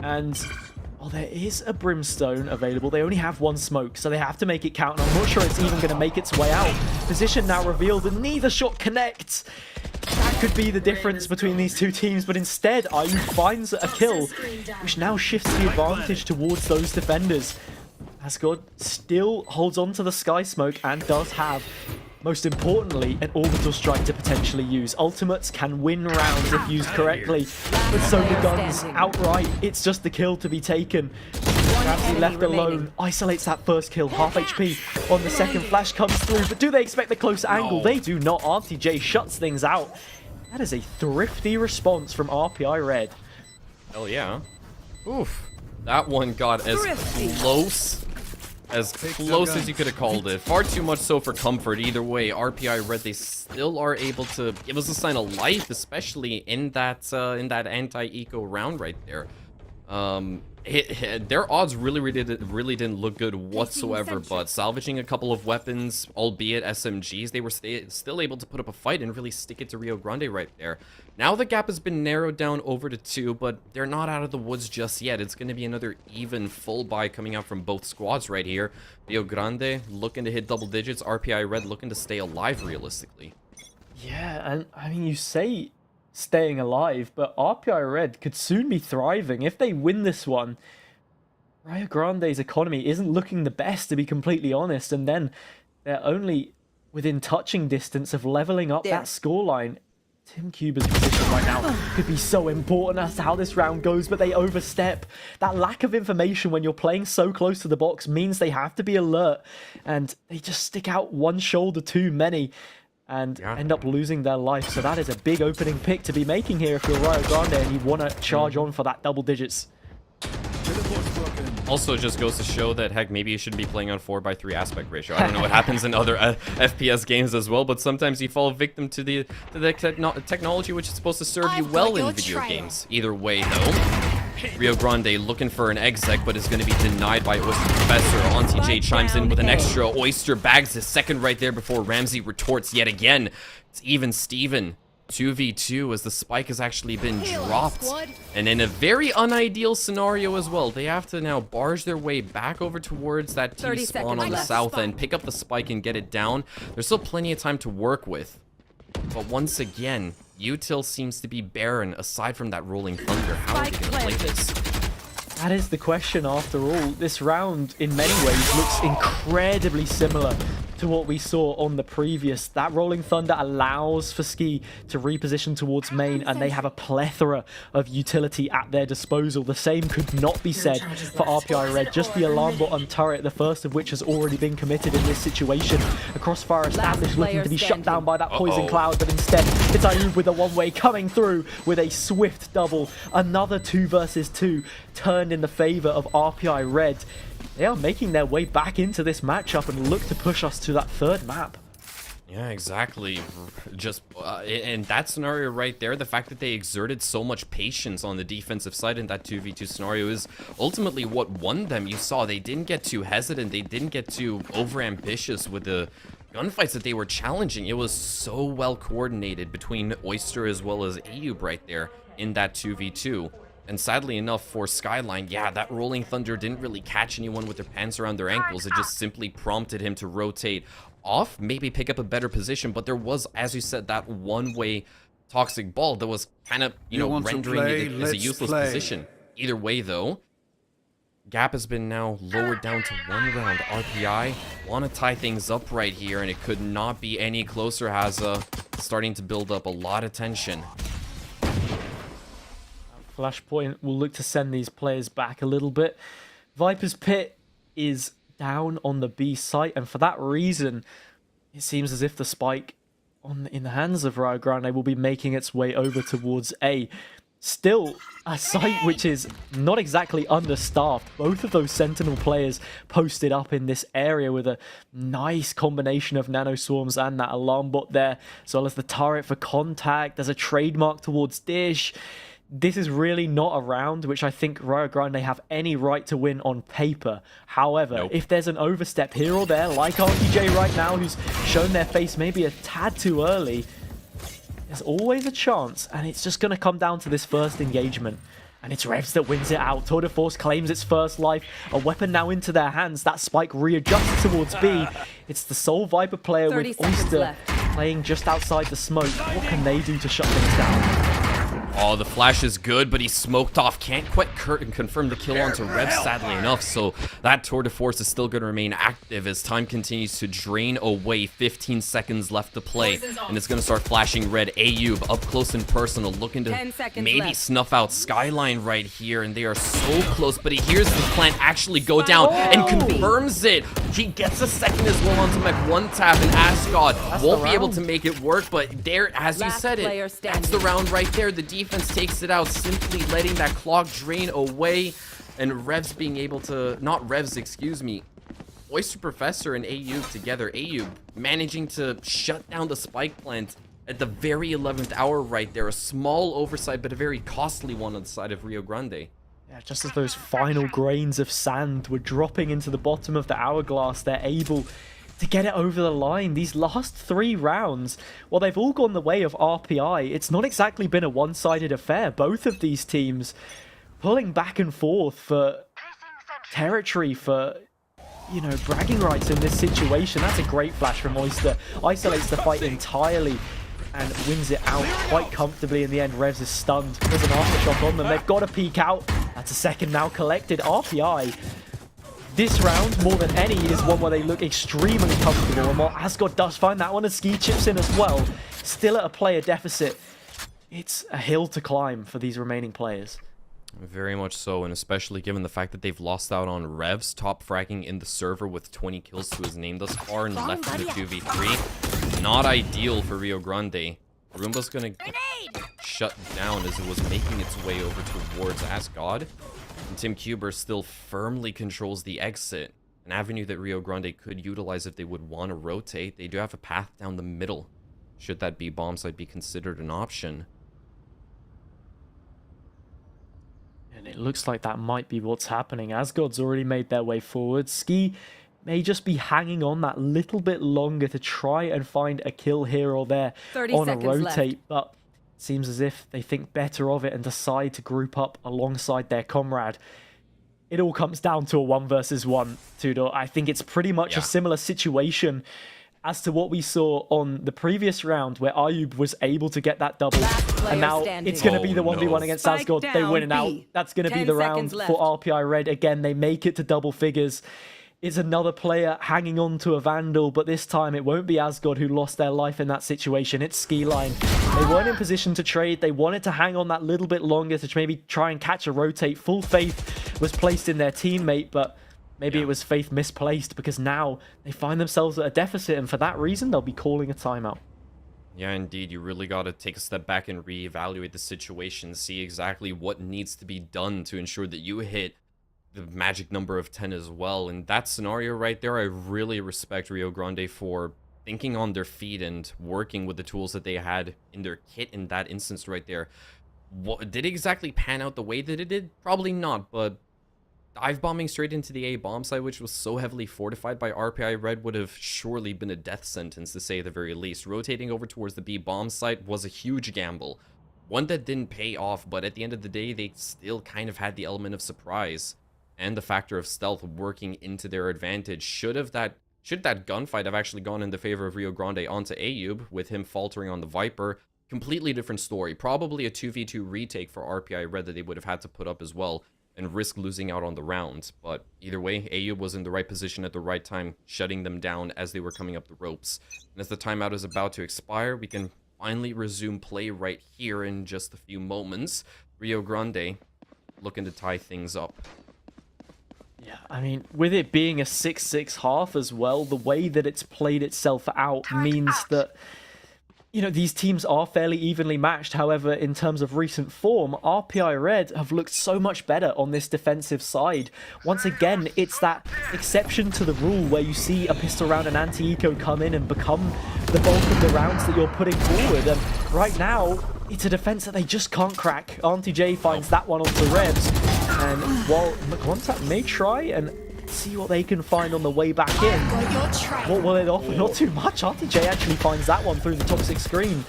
and well, there is a Brimstone available. They only have 1 smoke, so they have to make it count, and I'm not sure it's even going to make its way out. Position now revealed, and neither shot connects. That could be the difference between these 2 teams, but instead Ayub finds a kill, which now shifts the advantage towards those defenders. Asgard still holds on to the Sky Smoke and does have, most importantly, an orbital strike to potentially use. Ultimates can win rounds if used correctly, but so do guns outright. It's just the kill to be taken. Ramsey left alone, isolates that first kill, half HP on the second. Flash comes through, but do they expect the close angle? They do not. AuntyJ shuts things out. That is a thrifty response from RPI Red. Hell yeah. Oof. That one got as close as you could have called it. Far too much so for comfort. Either way, RPI Red, they still are able to give us a sign of life, especially in that anti-eco round right there. Their odds really didn't look good whatsoever, but salvaging a couple of weapons, albeit SMGs, they were still able to put up a fight and really stick it to Rio Grande right there. Now the gap has been narrowed down over to 2, but they're not out of the woods just yet. It's going to be another even full buy coming out from both squads right here. Rio Grande looking to hit double digits, RPI Red looking to stay alive realistically. Yeah, and I mean, you say staying alive, but RPI Red could soon be thriving. If they win this one, Rio Grande's economy isn't looking the best, to be completely honest, and then they're only within touching distance of leveling up that scoreline. Tim Cuba's position right now could be so important as to how this round goes, but they overstep. That lack of information when you're playing so close to the box means they have to be alert, and they just stick out one shoulder too many. and end up losing their life. So that is a big opening pick to be making here if you're Rio Grande and you want to charge on for that double digits. Also, just goes to show that, heck, maybe you shouldn't be playing on 4:3 aspect ratio. I don't know what happens in other FPS games as well, but sometimes you fall victim to the technology which is supposed to serve you well in video games. Either way, though, Rio Grande looking for an exec, but is going to be denied by Oyster Professor. Auntie J chimes in with an extra. Oyster bags his second right there before Ramsey retorts yet again. It's even Steven. 2v2 as the spike has actually been dropped, and in a very unideal scenario as well, they have to now barge their way back over towards that T spawn on the south end, pick up the spike and get it down. There's still plenty of time to work with, but once again, Util seems to be barren aside from that rolling thunder. How are they going to play this? That is the question after all. This round in many ways looks incredibly similar to what we saw on the previous. That Rolling Thunder allows for Ski to reposition towards main, and they have a plethora of utility at their disposal. The same could not be said for RPI Red. Just the alarm bot on turret, the first of which has already been committed in this situation. A crossfire established, looking to be shut down by that poison cloud, but instead it's Ayub with a one-way coming through with a swift double. Another 2 versus 2 turned in the favor of RPI Red. They are making their way back into this matchup and look to push us to that third map. Yeah, exactly. Just in that scenario right there, the fact that they exerted so much patience on the defensive side in that 2v2 scenario is ultimately what won them. You saw they didn't get too hesitant. They didn't get too overambitious with the gunfights that they were challenging. It was so well coordinated between Oyster as well as Ayub right there in that 2v2. And sadly enough for Skyline, yeah, that Rolling Thunder didn't really catch anyone with their pants around their ankles. It just simply prompted him to rotate off, maybe pick up a better position. But there was, as you said, that one-way toxic ball that was kind of, you know, rendering it as a useless position. Either way, though, gap has been now lowered down to 1 round. RPI want to tie things up right here, and it could not be any closer. Haza starting to build up a lot of tension. Flashpoint will look to send these players back a little bit. Viper's Pit is down on the B site, and for that reason, it seems as if the spike in the hands of Rio Grande will be making its way over towards A. Still, a site which is not exactly understaffed. Both of those Sentinel players posted up in this area with a nice combination of nano swarms and that alarm bot there, as well as the turret for contact. There's a trademark towards Dish. This is really not a round which I think Rio Grande have any right to win on paper. However, if there's an overstep here or there, like RTJ right now, who's shown their face maybe a tad too early, there's always a chance, and it's just going to come down to this first engagement. And it's Revs that wins it out. Tour de Force claims its first life. A weapon now into their hands. That spike readjusts towards B. It's the sole Viper player with Oyster playing just outside the smoke. What can they do to shut things down? Oh, the flash is good, but he's smoked off. Can't quite confirm the kill onto Rev, sadly enough. So that Tour de Force is still going to remain active as time continues to drain away. 15 seconds left to play, and it's going to start flashing red. Ayub up close and personal, looking to maybe snuff out Skyline right here, and they are so close. But he hears the plant actually go down and confirms it. He gets a second as well onto Mech. One tap, and Ascot won't be able to make it work. But there, as you said it, that's the round right there. The defense takes it out, simply letting that clock drain away, and Revs being able to, not Revs, excuse me, Oyster Professor and Ayub together. Ayub managing to shut down the spike plant at the very 11th hour right there. A small oversight, but a very costly one on the side of Rio Grande. Yeah, just as those final grains of sand were dropping into the bottom of the hourglass, they're able to get it over the line. These last 3 rounds, well, they've all gone the way of RPI. It's not exactly been a one-sided affair. Both of these teams pulling back and forth for territory, for, you know, bragging rights in this situation. That's a great flash from Oyster. Isolates the fight entirely and wins it out quite comfortably in the end. Revs is stunned. There's an aftershock on them. They've got to peek out. That's a second now collected. RPI, this round, more than any, is one where they look extremely comfortable. And while Asgard does find that one, as Ski chips in as well, still at a player deficit, it's a hill to climb for these remaining players. Very much so, and especially given the fact that they've lost out on Revs, top fragging in the server with 20 kills to his name thus far and left in the 2v3. not ideal for Rio Grande. Roomba's gonna shut down as it was making its way over towards Asgod. And Tim Cuber still firmly controls the exit. An avenue that Rio Grande could utilize if they would want to rotate. They do have a path down the middle. Should that be bomb site be considered an option? And it looks like that might be what's happening. Asgod's already made their way forward. Ski may just be hanging on that little bit longer to try and find a kill here or there 30 on a seconds rotate, left. but it seems as if they think better of it and decide to group up alongside their comrade. It all comes down to a 1 versus 1, Tudor. I think it's pretty much a similar situation as to what we saw on the previous round, where Ayub was able to get that double, and now it's going to be the 1v1 against Spike Asgod. They down win it out. B. That's going to be 10 the round seconds for left. RPI Red. Again, they make it to double figures. It's another player hanging on to a Vandal, but this time it won't be Asgod who lost their life in that situation. It's Skiline. They weren't in position to trade. They wanted to hang on that little bit longer to maybe try and catch a rotate. Full faith was placed in their teammate, but maybe it was faith misplaced, because now they find themselves at a deficit, and for that reason, they'll be calling a timeout. Yeah, indeed. You really got to take a step back and reevaluate the situation, see exactly what needs to be done to ensure that you hit the magic number of 10 as well. In that scenario right there, I really respect Rio Grande for thinking on their feet and working with the tools that they had in their kit in that instance right there. Did it exactly pan out the way that it did? Probably not, but dive bombing straight into the A bomb site, which was so heavily fortified by RPI Red, would have surely been a death sentence, to say the very least. Rotating over towards the B bomb site was a huge gamble. One that didn't pay off, but at the end of the day, they still kind of had the element of surprise and the factor of stealth working into their advantage. Should that gunfight have actually gone in the favor of Rio Grande onto Ayub, with him faltering on the Viper, completely different story. Probably a 2v2 retake for RPI Red that they would have had to put up as well, and risk losing out on the round. But either way, Ayub was in the right position at the right time, shutting them down as they were coming up the ropes. And as the timeout is about to expire, we can finally resume play right here in just a few moments. Rio Grande looking to tie things up. Yeah, I mean, with it being a 6-6 half as well, the way that it's played itself out means that, you know, these teams are fairly evenly matched. However, in terms of recent form, RPI Red have looked so much better on this defensive side. Once again, it's that exception to the rule where you see a pistol round and anti-eco come in and become the bulk of the rounds that you're putting forward. And right now, it's a defense that they just can't crack. Auntie J finds that one onto Revs. And while McContact may try and see what they can find on the way back in, what will it offer? Not too much. RTJ actually finds that one through the toxic screen.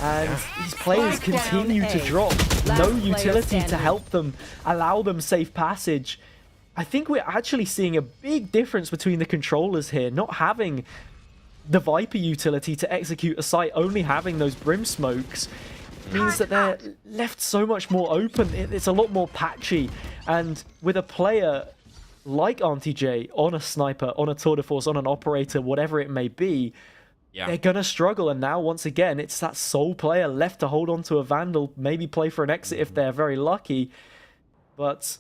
And these players continue to drop. No utility to help them, allow them safe passage. I think we're actually seeing a big difference between the controllers here, not having the Viper utility to execute a site, only having those Brim smokes. Means that they're left so much more open. It's a lot more patchy, and with a player like Auntie J on a sniper, on a tour de force, on an operator, whatever it may be, they're gonna struggle. And now once again, it's that sole player left to hold on to a Vandal, maybe play for an exit if they're very lucky. But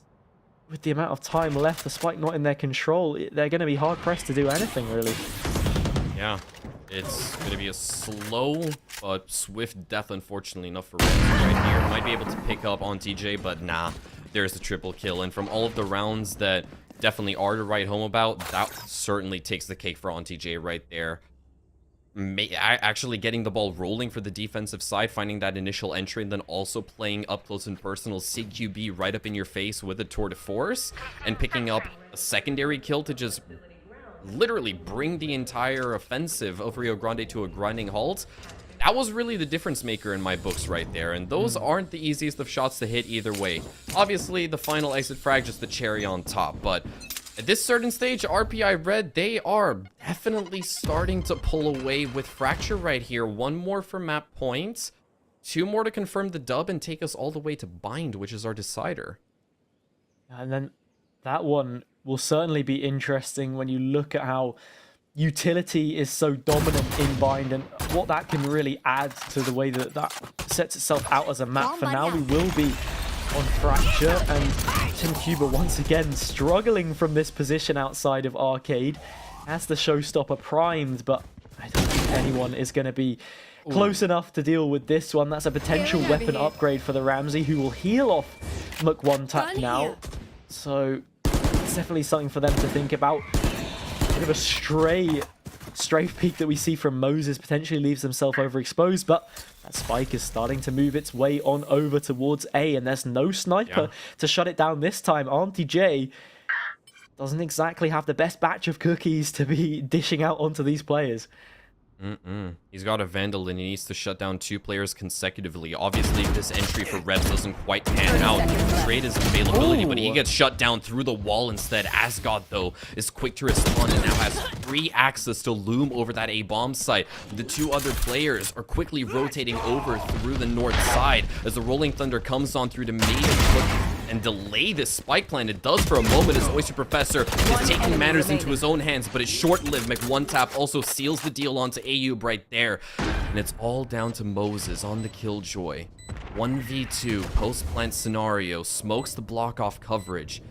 with the amount of time left, the spike not in their control, they're gonna be hard pressed to do anything really. Yeah. It's going to be a slow but swift death, unfortunately enough, for Reds right here. Might be able to pick up on TJ, but nah, there's the triple kill. And from all of the rounds that definitely are to write home about, that certainly takes the cake for Auntie J right there. Actually getting the ball rolling for the defensive side, finding that initial entry, and then also playing up close and personal CQB right up in your face with a tour de force, and picking up a secondary kill to just literally bring the entire offensive of Rio Grande to a grinding halt. That was really the difference maker in my books right there, and those aren't the easiest of shots to hit either way. Obviously, the final exit frag just the cherry on top, but at this certain stage, RPI Red, they are definitely starting to pull away with Fracture right here. One more for map points, 2 more to confirm the dub and take us all the way to Bind, which is our decider. And then that one will certainly be interesting when you look at how utility is so dominant in Bind and what that can really add to the way that that sets itself out as a map. For now, we will be on Fracture, and Tim Cuber once again struggling from this position outside of Arcade. Has the showstopper primed, but I don't think anyone is going to be close enough to deal with this one. That's a potential weapon upgrade for the Ramsey, who will heal off McOneTap now. So it's definitely something for them to think about. Bit of a strafe peek that we see from Moses potentially leaves himself overexposed, but that spike is starting to move its way on over towards A, and there's no sniper to shut it down this time. Auntie J doesn't exactly have the best batch of cookies to be dishing out onto these players. He's got a Vandal and he needs to shut down 2 players consecutively. Obviously, this entry for Revs doesn't quite pan out. He can trade his availability, but he gets shut down through the wall instead. Asgod, though, is quick to respond and now has free access to loom over that A-bomb site. The 2 other players are quickly rotating over through the north side as the Rolling Thunder comes on through to meet and delay this spike plan. It does for a moment as Oyster Professor is taking matters into his own hands, but it's short-lived. McOneTap also seals the deal onto Ayub right there. And it's all down to Moses on the Killjoy. 1v2 post-plant scenario, smokes the block off coverage.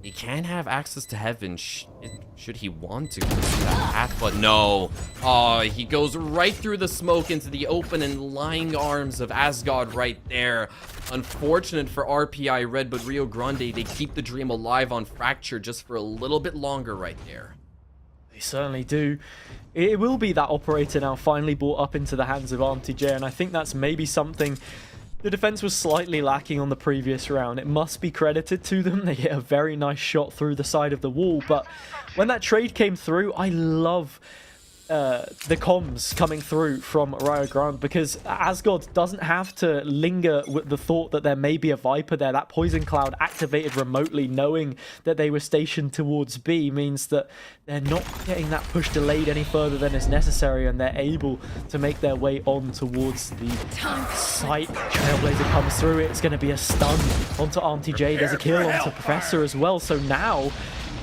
He can have access to heaven should he want to pursue that path, but no. Oh, he goes right through the smoke into the open and lying arms of Asgod right there. Unfortunate for RPI Red, but Rio Grande, they keep the dream alive on Fracture just for a little bit longer right there. They certainly do. It will be that operator now finally brought up into the hands of Auntie J, and I think that's maybe something the defense was slightly lacking on the previous round. It must be credited to them. They hit a very nice shot through the side of the wall, but when that trade came through, I love the comms coming through from Rio Grande, because Asgod doesn't have to linger with the thought that there may be a Viper there. That poison cloud activated remotely, knowing that they were stationed towards B, means that they're not getting that push delayed any further than is necessary, and they're able to make their way on towards the site. Trailblazer comes through. It's going to be a stun onto Auntie J. There's a kill onto Professor as well, so now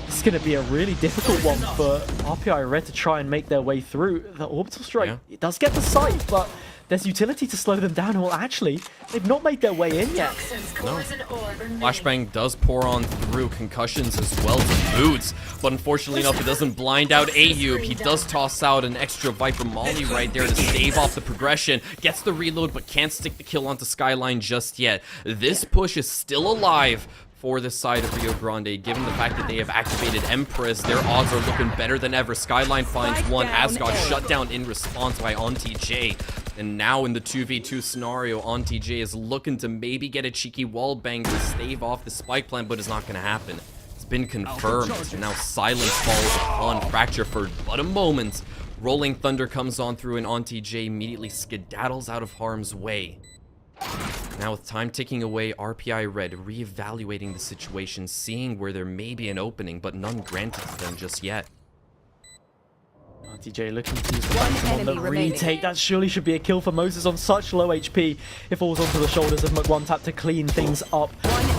it's going to be a really difficult one for RPI Red to try and make their way through. The Orbital Strike, it does get the site, but there's utility to slow them down. Well, actually, they've not made their way in yet. No. Flashbang does pour on through, concussions as well to Boots, but unfortunately enough, it doesn't blind out Ayub. He does toss out an extra Viper Molly right there to stave off the progression. Gets the reload, but can't stick the kill onto Skyline just yet. This push is still alive for the side of Rio Grande. Given the fact that they have activated Empress, their odds are looking better than ever. Skyline finds one. Asgod shut down in response by Auntie J. And now in the 2v2 scenario, Auntie J is looking to maybe get a cheeky wall bang to stave off the spike plan, but it's not going to happen. It's been confirmed. And now silence falls upon Fracture for but a moment. Rolling Thunder comes on through and Auntie J immediately skedaddles out of harm's way. Now with time ticking away, RPI Red reevaluating the situation, seeing where there may be an opening, but none granted to them just yet. Auntie J looking to use the Phantom on the retake. That surely should be a kill for Moses on such low HP. It falls onto the shoulders of McOneTap to clean things up.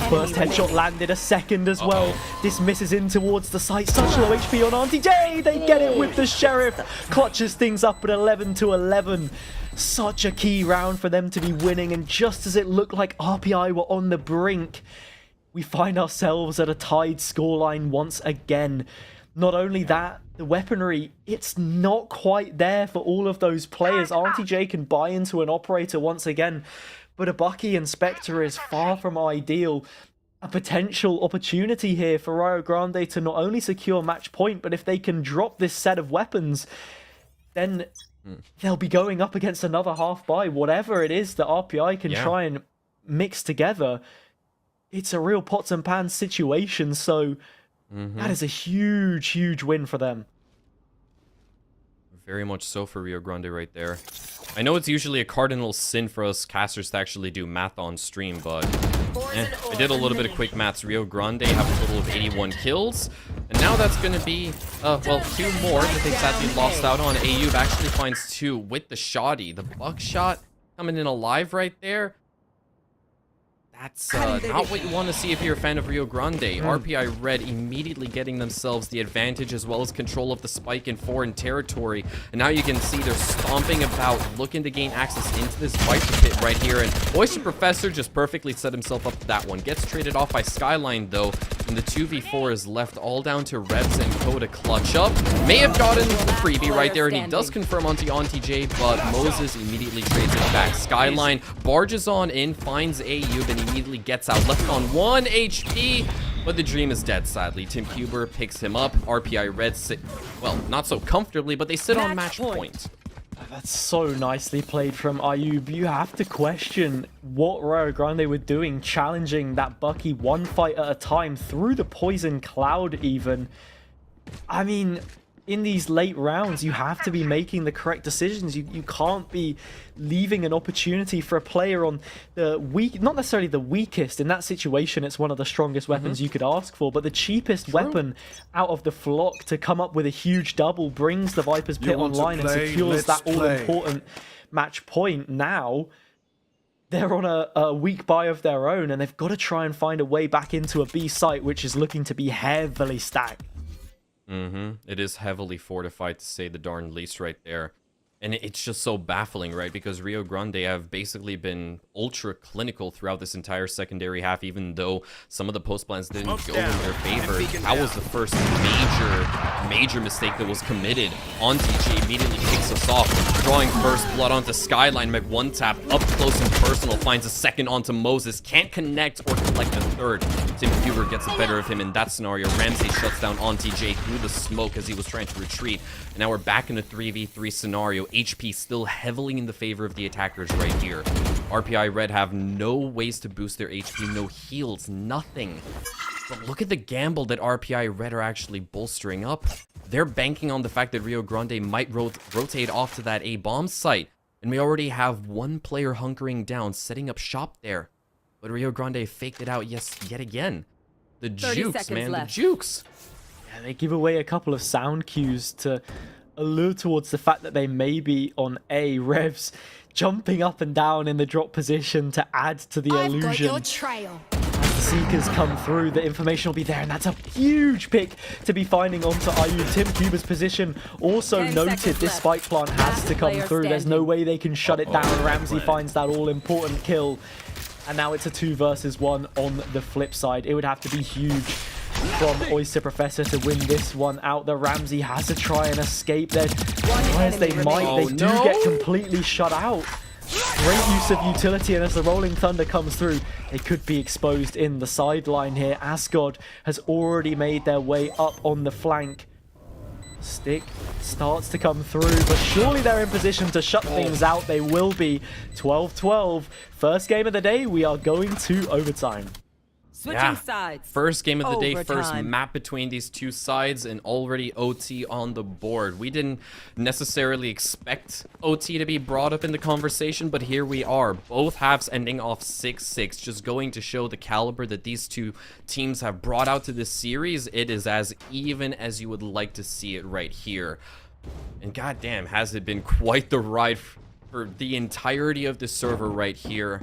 First headshot landed, a second as well. This misses in towards the site. Such low HP on Auntie J. They get it with the Sheriff. Clutches things up at 11-11. Such a key round for them to be winning, and just as it looked like RPI were on the brink, we find ourselves at a tied scoreline once again. Not only that, the weaponry, it's not quite there for all of those players. Auntie J can buy into an operator once again, but a Bucky and Spectre is far from ideal. A potential opportunity here for Rio Grande to not only secure match point, but if they can drop this set of weapons, then they'll be going up against another half buy. Whatever it is that RPI can try and mix together, it's a real pots and pans situation, so that is a huge, huge win for them. Very much so for Rio Grande right there. I know it's usually a cardinal sin for us casters to actually do math on stream, but I did a little bit of quick maths. Rio Grande have a total of 81 kills, and now that's going to be, well, 2 more that they sadly lost out on. Ayub actually finds 2 with the shoddy. The buckshot coming in alive right there. That's not what you want to see if you're a fan of Rio Grande. RPI Red immediately getting themselves the advantage as well as control of the spike in foreign territory. And now you can see they're stomping about, looking to gain access into this Viper pit right here. And Oyster Professor just perfectly set himself up for that one. Gets traded off by Skyline, though. And the 2v4 is left all down to Revs and Co to clutch up. May have gotten the freebie right there, and he does confirm onto Auntie J, but Moses immediately trades it back. Skyline barges on in, finds Ayub, and immediately gets out, left on 1 HP. But the dream is dead, sadly. Tim Huber picks him up. RPI Red sit, well, not so comfortably, but they sit on match point. That's so nicely played from Ayub. You have to question what Rio Grande were doing, challenging that Bucky one fight at a time through the poison cloud even. I mean, in these late rounds, you have to be making the correct decisions. You can't be leaving an opportunity for a player on the weak, not necessarily the weakest. In that situation, it's one of the strongest weapons you could ask for, but the cheapest weapon out of the flock to come up with a huge double brings the Viper's Pit online and secures that all-important match point. Now, they're on a weak buy of their own, and they've got to try and find a way back into a B site, which is looking to be heavily stacked. It is heavily fortified, to say the darn least right there. And it's just so baffling, right? Because Rio Grande have basically been ultra clinical throughout this entire secondary half, even though some of the post plans didn't go in their favor. That was the first major mistake that was committed. Auntie J immediately kicks us off, drawing first blood onto Skyline. Make one tap up close and personal, finds a second onto Moses, can't connect or collect a third. Tim Huber gets the better of him in that scenario. Ramsey shuts down Auntie J through the smoke as he was trying to retreat. And now we're back in a 3v3 scenario. HP still heavily in the favor of the attackers right here. RPI Red have no ways to boost their HP, no heals, nothing. But look at the gamble that RPI Red are actually bolstering up. They're banking on the fact that Rio Grande might rotate off to that A-bomb site. And we already have one player hunkering down, setting up shop there. But Rio Grande faked it out yet again. The jukes, man, the jukes. Yeah, they give away a couple of sound cues to allure towards the fact that they may be on A. Revs jumping up and down in the drop position to add to the illusion. I've got your trail. As the Seekers come through, the information will be there, and that's a huge pick to be finding onto Ayub. Tim Huber's position also noted this spike plant has to come through. There's no way they can shut it down. Ramsey finds that all-important kill. And now it's a 2 versus 1 on the flip side. It would have to be huge from Oyster Professor to win this one out. The Ramsey has to try and escape there. As they might, they do get completely shut out. Great use of utility, and as the Rolling Thunder comes through, they could be exposed in the sideline here. Asgard has already made their way up on the flank. Stick starts to come through, but surely they're in position to shut things out. They will be 12-12. First game of the day, we are going to overtime. Switching sides. First game of the day, Overtime. first map between these two sides, and already OT on the board. We didn't necessarily expect OT to be brought up in the conversation, but here we are. Both halves ending off 6-6, just going to show the caliber that these two teams have brought out to this series. It is as even as you would like to see it right here. And goddamn, has it been quite the ride for the entirety of the server right here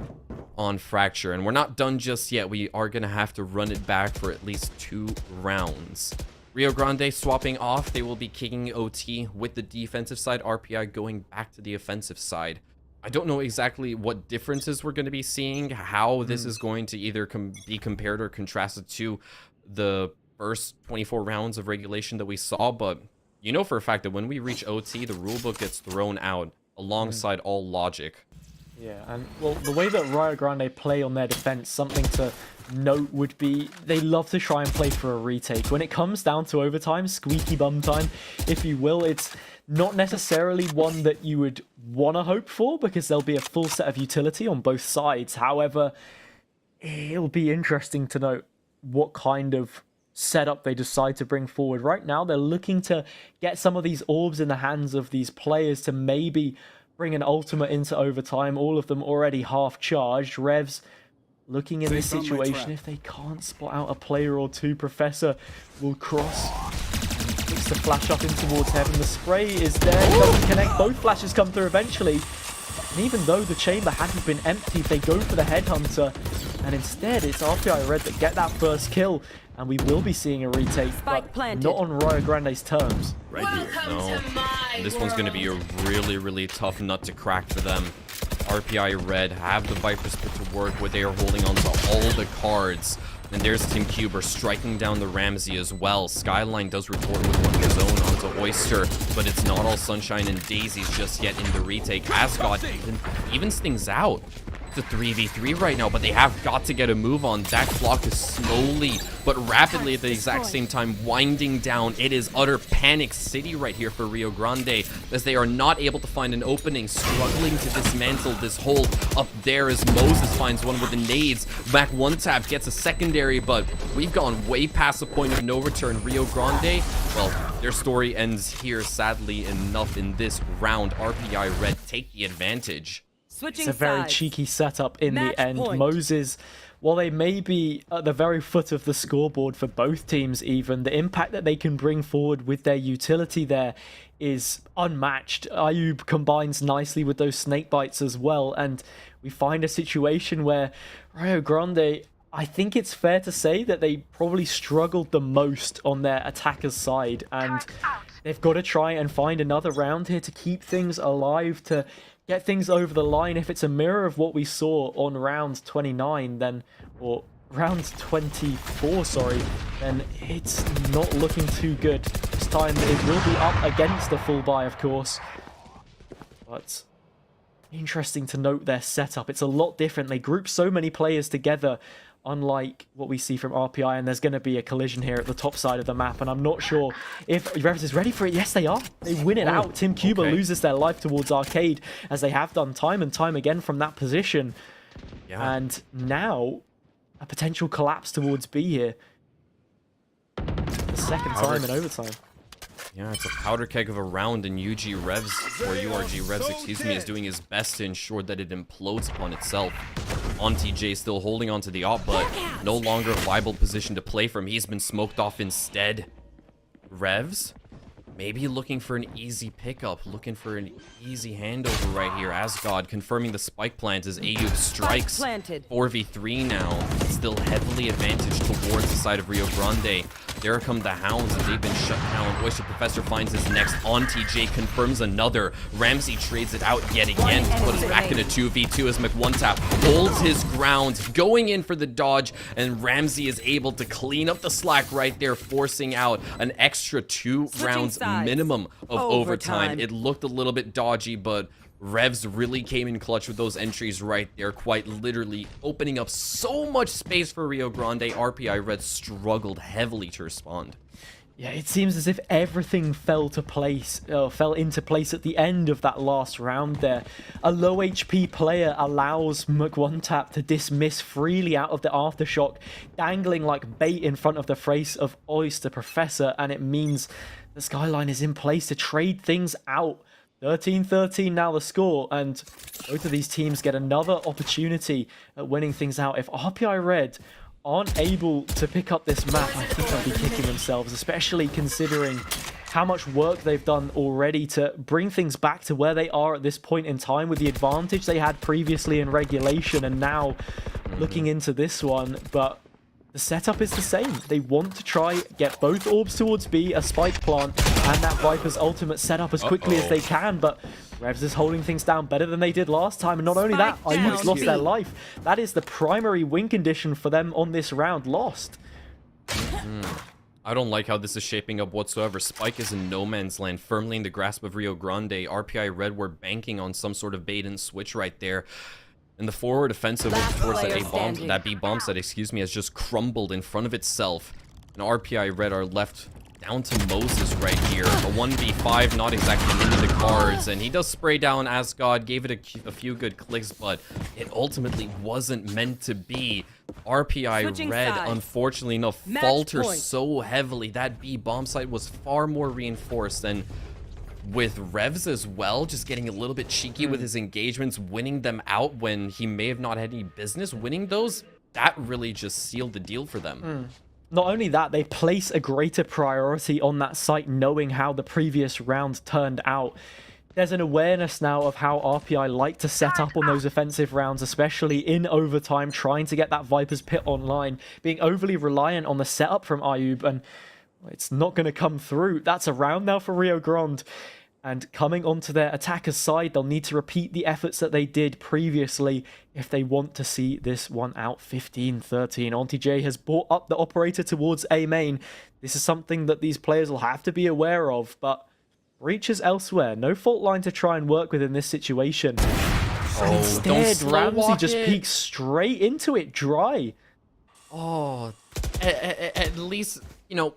on Fracture. And we're not done just yet. We are going to have to run it back for at least 2 rounds. Rio Grande swapping off. They will be kicking OT with the defensive side. RPI going back to the offensive side. I don't know exactly what differences we're going to be seeing, how this is going to either be compared or contrasted to the first 24 rounds of regulation that we saw, but you know for a fact that when we reach OT, the rulebook gets thrown out alongside all logic. Yeah, and well, the way that Rio Grande play on their defense, something to note would be they love to try and play for a retake. When it comes down to overtime, squeaky bum time, if you will, it's not necessarily one that you would want to hope for because there'll be a full set of utility on both sides. However, it'll be interesting to note what kind of setup they decide to bring forward. Right now, they're looking to get some of these orbs in the hands of these players to maybe bring an ultimate into overtime. All of them already half charged. Revs looking in this situation. If they can't spot out a player or two, Professor will cross. Looks to flash up in towards heaven. The spray is there. It doesn't connect. Both flashes come through eventually. And even though the chamber hadn't been emptied, they go for the headhunter. And instead, it's RPI Red that get that first kill. And we will be seeing a retake, but not on Rio Grande's terms. Right here. No. This one's going to be a really, really tough nut to crack for them. RPI Red have the Vipers put to work where they are holding on to all the cards. And there's Tim Cuber striking down the Ramsey as well. Skyline does retort with one of his own onto Oyster, but it's not all sunshine and daisies just yet in the retake. Asgod evens things out. It's a 3v3 right now, but they have got to get a move on. That clock is slowly but rapidly at the exact same time winding down. It is utter panic city right here for Rio Grande as they are not able to find an opening, struggling to dismantle this hold up there as Moses finds one with the nades. Back one tap gets a secondary, but we've gone way past the point of no return. Rio Grande, well, their story ends here, sadly enough, in this round. RPI Red take the advantage. It's a very cheeky setup in Match the end. point. Moses, while they may be at the very foot of the scoreboard for both teams even, the impact that they can bring forward with their utility there is unmatched. Ayub combines nicely with those snake bites as well, and we find a situation where Rio Grande, I think it's fair to say that they probably struggled the most on their attacker's side, and they've got to try and find another round here to keep things alive, to get things over the line. If it's a mirror of what we saw on round 29, then, or round 24, sorry, then it's not looking too good. This time it will be up against the full buy, of course. But interesting to note their setup. It's a lot different. They group so many players together, unlike what we see from RPI, and there's going to be a collision here at the top side of the map, and I'm not sure if Revs is ready for it. Yes, they are. They win it out. Tim Cuba loses their life towards Arcade, as they have done time and time again from that position. Yeah. And now, a potential collapse towards B here. The second time in overtime. Yeah, it's a powder keg of a round, and UG Revs, or URG Revs, excuse me, is doing his best to ensure that it implodes upon itself. Auntie J still holding on to the op, but no longer a viable position to play from. He's been smoked off instead. Revs, maybe looking for an easy pickup, looking for an easy handover right here. Asgod confirming the spike plant as Ayub strikes. 4v3 now. Still heavily advantaged towards the side of Rio Grande. There come the Hounds, and they've been shut down. Oyster Professor finds his next. Auntie J confirms another. Ramsey trades it out yet again to put us back in a 2v2 as McOneTap holds his ground, going in for the dodge, and Ramsey is able to clean up the slack right there, forcing out an extra 2 rounds minimum of overtime. It looked a little bit dodgy, but Revs really came in clutch with those entries right there, quite literally opening up so much space for Rio Grande. RPI Red struggled heavily to respond. Yeah, it seems as if everything fell into place at the end of that last round there. A low HP player allows McOneTap to dismiss freely out of the aftershock, dangling like bait in front of the face of Oyster Professor, and it means the Skyline is in place to trade things out. 13-13 now the score, and both of these teams get another opportunity at winning things out. If RPI Red aren't able to pick up this map, I think they'll be kicking themselves, especially considering how much work they've done already to bring things back to where they are at this point in time with the advantage they had previously in regulation and now looking into this one. But the setup is the same. They want to try get both orbs towards B, a spike plant, and that Viper's ultimate setup as quickly as they can, but Revs is holding things down better than they did last time, and not only that, Ayuk's lost their life. That is the primary win condition for them on this round, lost. I don't like how this is shaping up whatsoever. Spike is in no man's land, firmly in the grasp of Rio Grande. RPI Red were banking on some sort of bait and switch right there. And the forward offensive towards that B bomb set, excuse me, has just crumbled in front of itself. And RPI Red are left down to Moses right here. A 1v5, not exactly into the cards. And he does spray down Asgod, gave it a few good clicks, but it ultimately wasn't meant to be. RPI Red, unfortunately enough, falters so heavily. That B bomb site was far more reinforced than with Revs as well, just getting a little bit cheeky with his engagements, winning them out when he may have not had any business winning those. That really just sealed the deal for them. Not only that, they place a greater priority on that site knowing how the previous round turned out. There's an awareness now of how RPI like to set up on those offensive rounds, especially in overtime, trying to get that Viper's Pit online, being overly reliant on the setup from Ayub, and it's not going to come through. That's a round now for Rio Grande. And coming onto their attacker's side, they'll need to repeat the efforts that they did previously if they want to see this one out 15-13. AuntyJ has brought up the operator towards A main. This is something that these players will have to be aware of, but breaches elsewhere. No fault line to try and work with in this situation. And instead, Ramsey just peeks straight into it dry. Oh, at least, you know,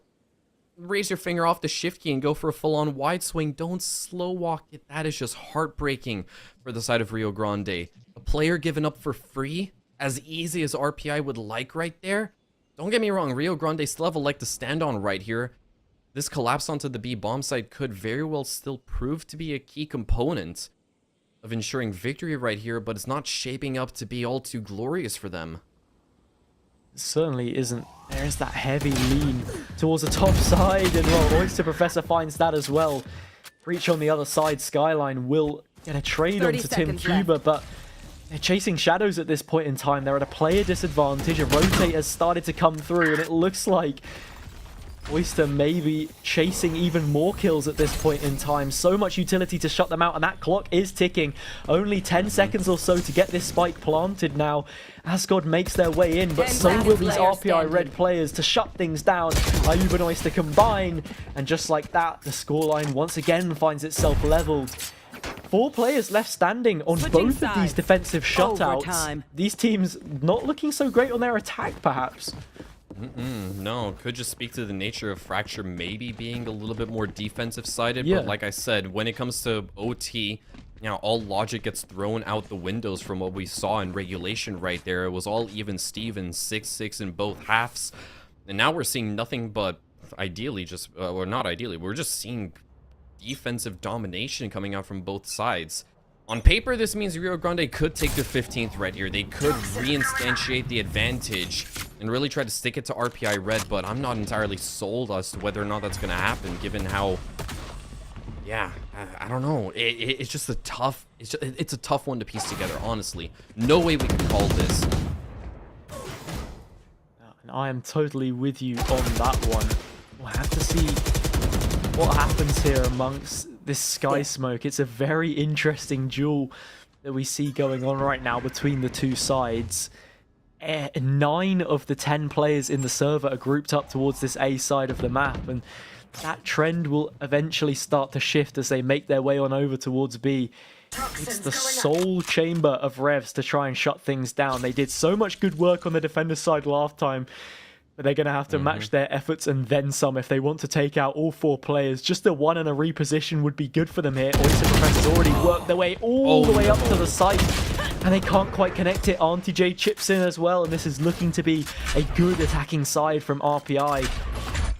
raise your finger off the shift key and go for a full-on wide swing. Don't slow walk it. That is just heartbreaking for the side of Rio Grande. A player given up for free, as easy as RPI would like right there. Don't get me wrong, Rio Grande still have a leg to stand on right here. This collapse onto the B bomb site could very well still prove to be a key component of ensuring victory right here, but it's not shaping up to be all too glorious for them. Certainly isn't. There's that heavy lean towards the top side, and well, Oyster Professor finds that as well. Breach on the other side, Skyline will get a trade onto Tim Cuba, but they're chasing shadows at this point in time. They're at a player disadvantage. A rotate has started to come through, and it looks like Oyster may be chasing even more kills at this point in time. So much utility to shut them out, and that clock is ticking. Only 10 seconds or so to get this spike planted now. Asgod makes their way in, but so will these RPI red players to shut things down. Ayub and Oyster combine, and just like that, the scoreline once again finds itself leveled. 4 players left standing on both of these defensive shutouts. These teams not looking so great on their attack, perhaps. No, could just speak to the nature of Fracture maybe being a little bit more defensive sided, Yeah. but like I said, when it comes to OT, you know, all logic gets thrown out the windows from what we saw in regulation right there. It was all even Steven, 6-6 in both halves, and now we're seeing nothing but ideally just, or not ideally, we're just seeing defensive domination coming out from both sides. On paper, this means Rio Grande could take their 15th red here. They could reinstantiate the advantage and really try to stick it to RPI red, but I'm not entirely sold as to whether or not that's going to happen, given how, yeah, I don't know. It's just a tough, it's a tough one to piece together, honestly. No way we can call this. And I am totally with you on that one. We'll have to see what happens here amongst this sky smoke. It's a very interesting duel that we see going on right now between the two sides. 9 of the 10 players in the server are grouped up towards this A side of the map, and that trend will eventually start to shift as they make their way on over towards B. It's the sole chamber of Revs to try and shut things down. They did so much good work on the defender's side last time, but they're going to have to match their efforts and then some if they want to take out all 4 players. Just a 1 and a reposition would be good for them here. Oyster Professor's already worked their way all the way up to the site, and they can't quite connect it. AuntyJ chips in as well, and this is looking to be a good attacking side from RPI.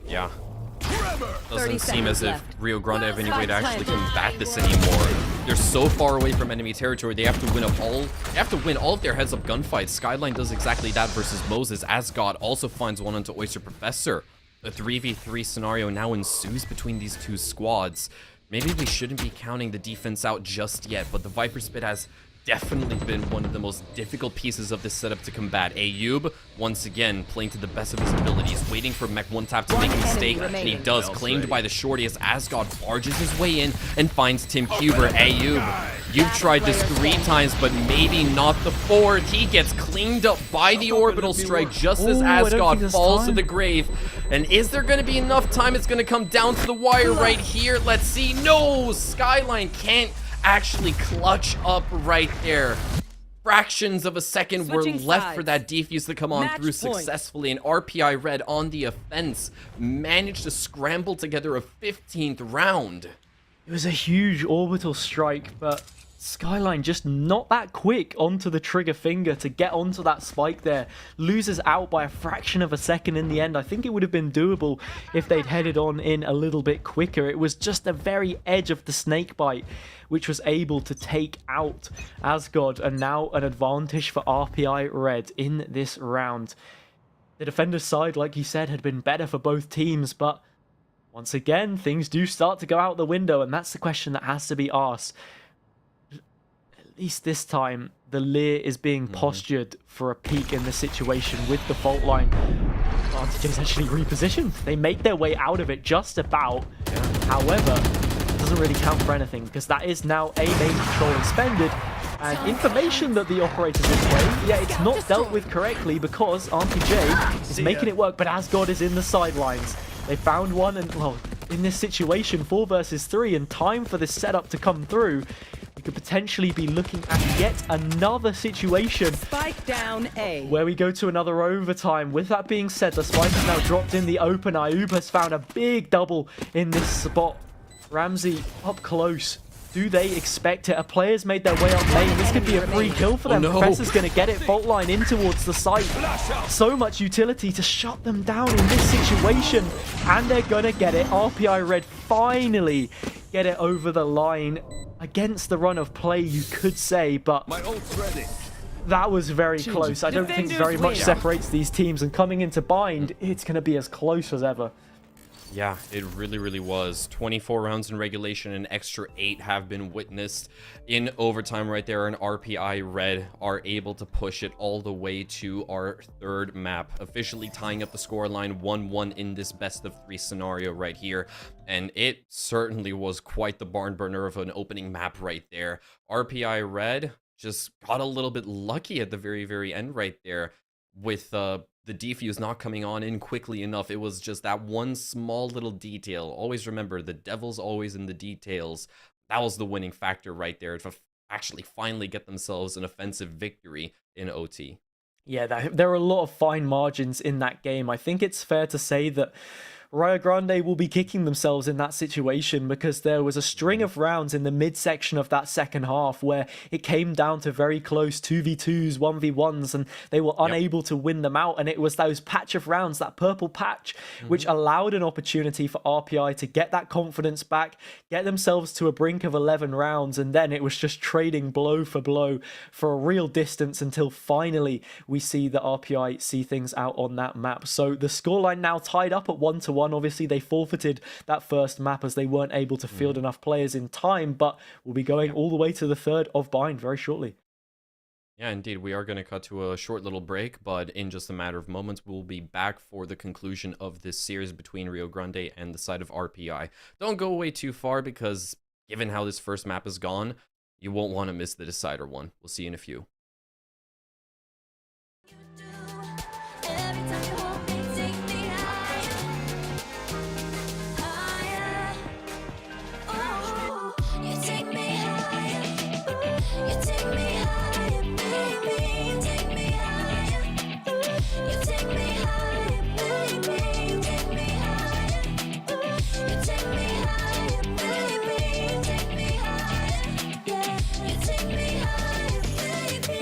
Yeah. Doesn't seem as if Rio Grande have any way to actually combat this anymore. They're so far away from enemy territory. They have to win all of their heads-up gunfights. Skyline does exactly that versus Moses. Asgod also finds one onto Oyster Professor. A 3v3 scenario now ensues between these two squads. Maybe we shouldn't be counting the defense out just yet, but the Viper Spit has definitely been one of the most difficult pieces of this setup to combat. Ayub, once again, playing to the best of his abilities, waiting for Mech 1 tap to make a mistake, and he does, claimed by the shorty as Asgod barges his way in and finds Tim Cuber. Ayub, you've tried this 3 times, but maybe not the 4th. He gets cleaned up by the orbital strike just as Asgod falls to the grave. And is there going to be enough time? It's going to come down to the wire right here. Let's see. No, Skyline can't actually clutch up right there. Fractions of a second were left for that defuse to come on through successfully, and RPI Red on the offense managed to scramble together a 15th round. It was a huge orbital strike, but Skyline just not that quick onto the trigger finger to get onto that spike there. Loses out by a fraction of a second in the end. I think it would have been doable if they'd headed on in a little bit quicker. It was just the very edge of the snake bite which was able to take out Asgod, and now an advantage for RPI Red in this round. The defender's side, like you said, had been better for both teams, but once again, things do start to go out the window, and that's the question that has to be asked. At least this time, the Lear is being postured for a peak in the situation with the fault line. AuntyJ is actually repositioned. They make their way out of it just about. However, the doesn't really count for anything because that is now a main control expended. And information that the operator's in play, yeah, it's not dealt with correctly because RPJ is making it work, but Asgard is in the sidelines. They found one, and well, in this situation, 4 versus 3, and time for this setup to come through, we could potentially be looking at yet another situation Spike down A. where we go to another overtime. With that being said, the spike is now dropped in the open. Ayub has found a big double in this spot. Ramsey up close. Do they expect it? A player's made their way up main. This could be a free kill for them. no. Professor's going to get it. Fault line in towards the site. So much utility to shut them down in this situation. And they're going to get it. RPI Red finally get it over the line. Against the run of play, you could say, but that was very close. I don't think very much separates these teams. And coming into bind, it's going to be as close as ever. Yeah, it really was. 24 rounds in regulation, an extra 8 have been witnessed in overtime right there, and RPI Red are able to push it all the way to our third map, officially tying up the scoreline 1-1 in this best of 3 scenario right here. And it certainly was quite the barn burner of an opening map right there. RPI Red just got a little bit lucky at the very end right there with the defuse not coming on in quickly enough. It was just that one small little detail. Always remember, the devil's always in the details. That was the winning factor right there to actually finally get themselves an offensive victory in OT. Yeah, there are a lot of fine margins in that game. I think it's fair to say that Rio Grande will be kicking themselves in that situation because there was a string of rounds in the midsection of that second half where it came down to very close 2v2s, 1v1s, and they were unable to win them out. And it was those patch of rounds, that purple patch, which allowed an opportunity for RPI to get that confidence back, get themselves to a brink of 11 rounds, and then it was just trading blow for blow for a real distance until finally we see the RPI see things out on that map. So the scoreline now tied up at 1-1. Obviously, they forfeited that first map as they weren't able to field enough players in time, but we'll be going all the way to the third of bind very shortly. Yeah, indeed. We are going to cut to a short little break, but in just a matter of moments, we'll be back for the conclusion of this series between Rio Grande and the side of RPI. Don't go away too far because given how this first map is gone, you won't want to miss the decider one. We'll see you in a few. Every time you hold me, take me higher, higher. Oh, you take me higher. You take me higher, baby. You take me higher. You take me higher, baby. You take me higher. You take me higher, baby. You take me higher. Yeah, you take me higher, baby.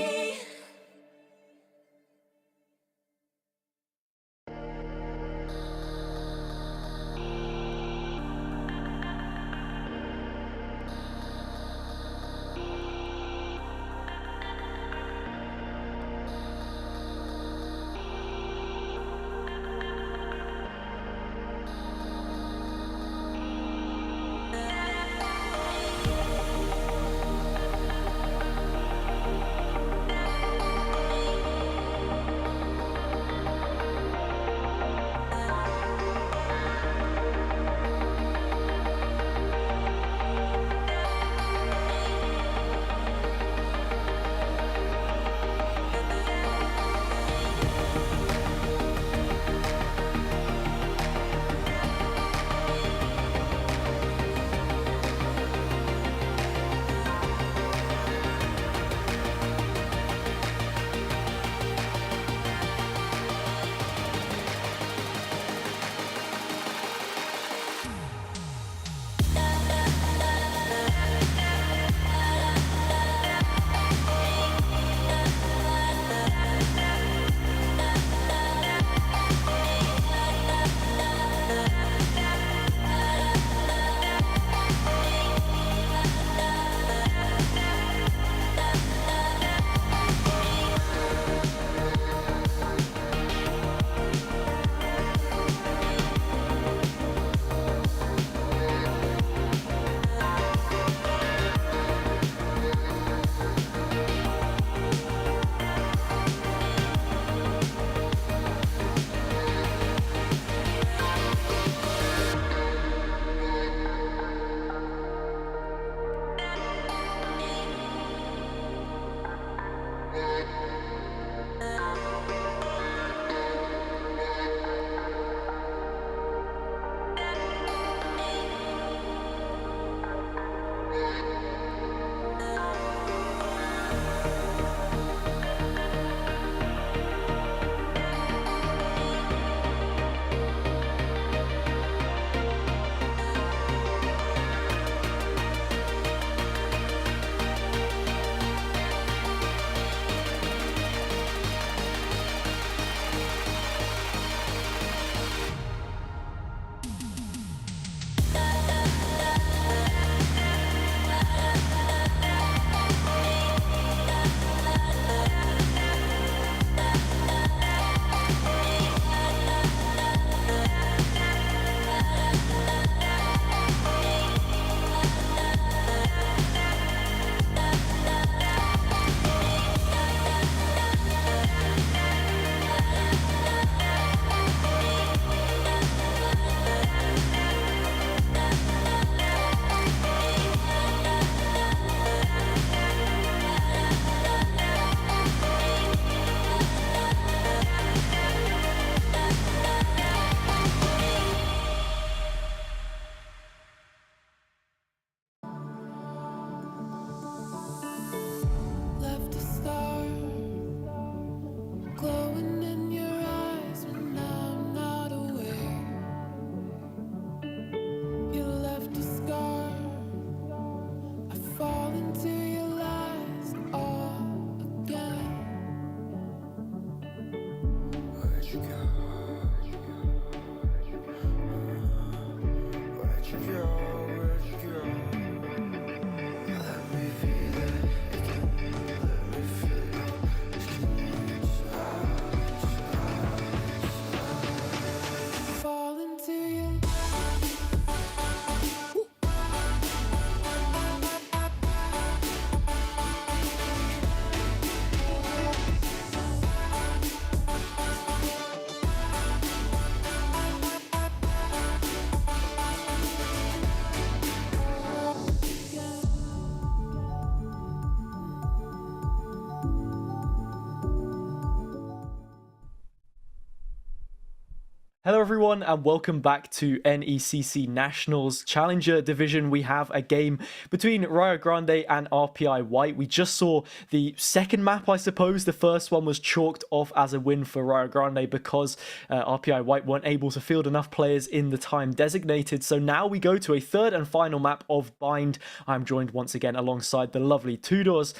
Hello everyone and welcome back to NECC Nationals Challenger Division. We have a game between Rio Grande and RPI White. We just saw the second map, I suppose. The first one was chalked off as a win for Rio Grande because RPI White weren't able to field enough players in the time designated. So now we go to a third and final map of Bind. I'm joined once again alongside the lovely Tudors.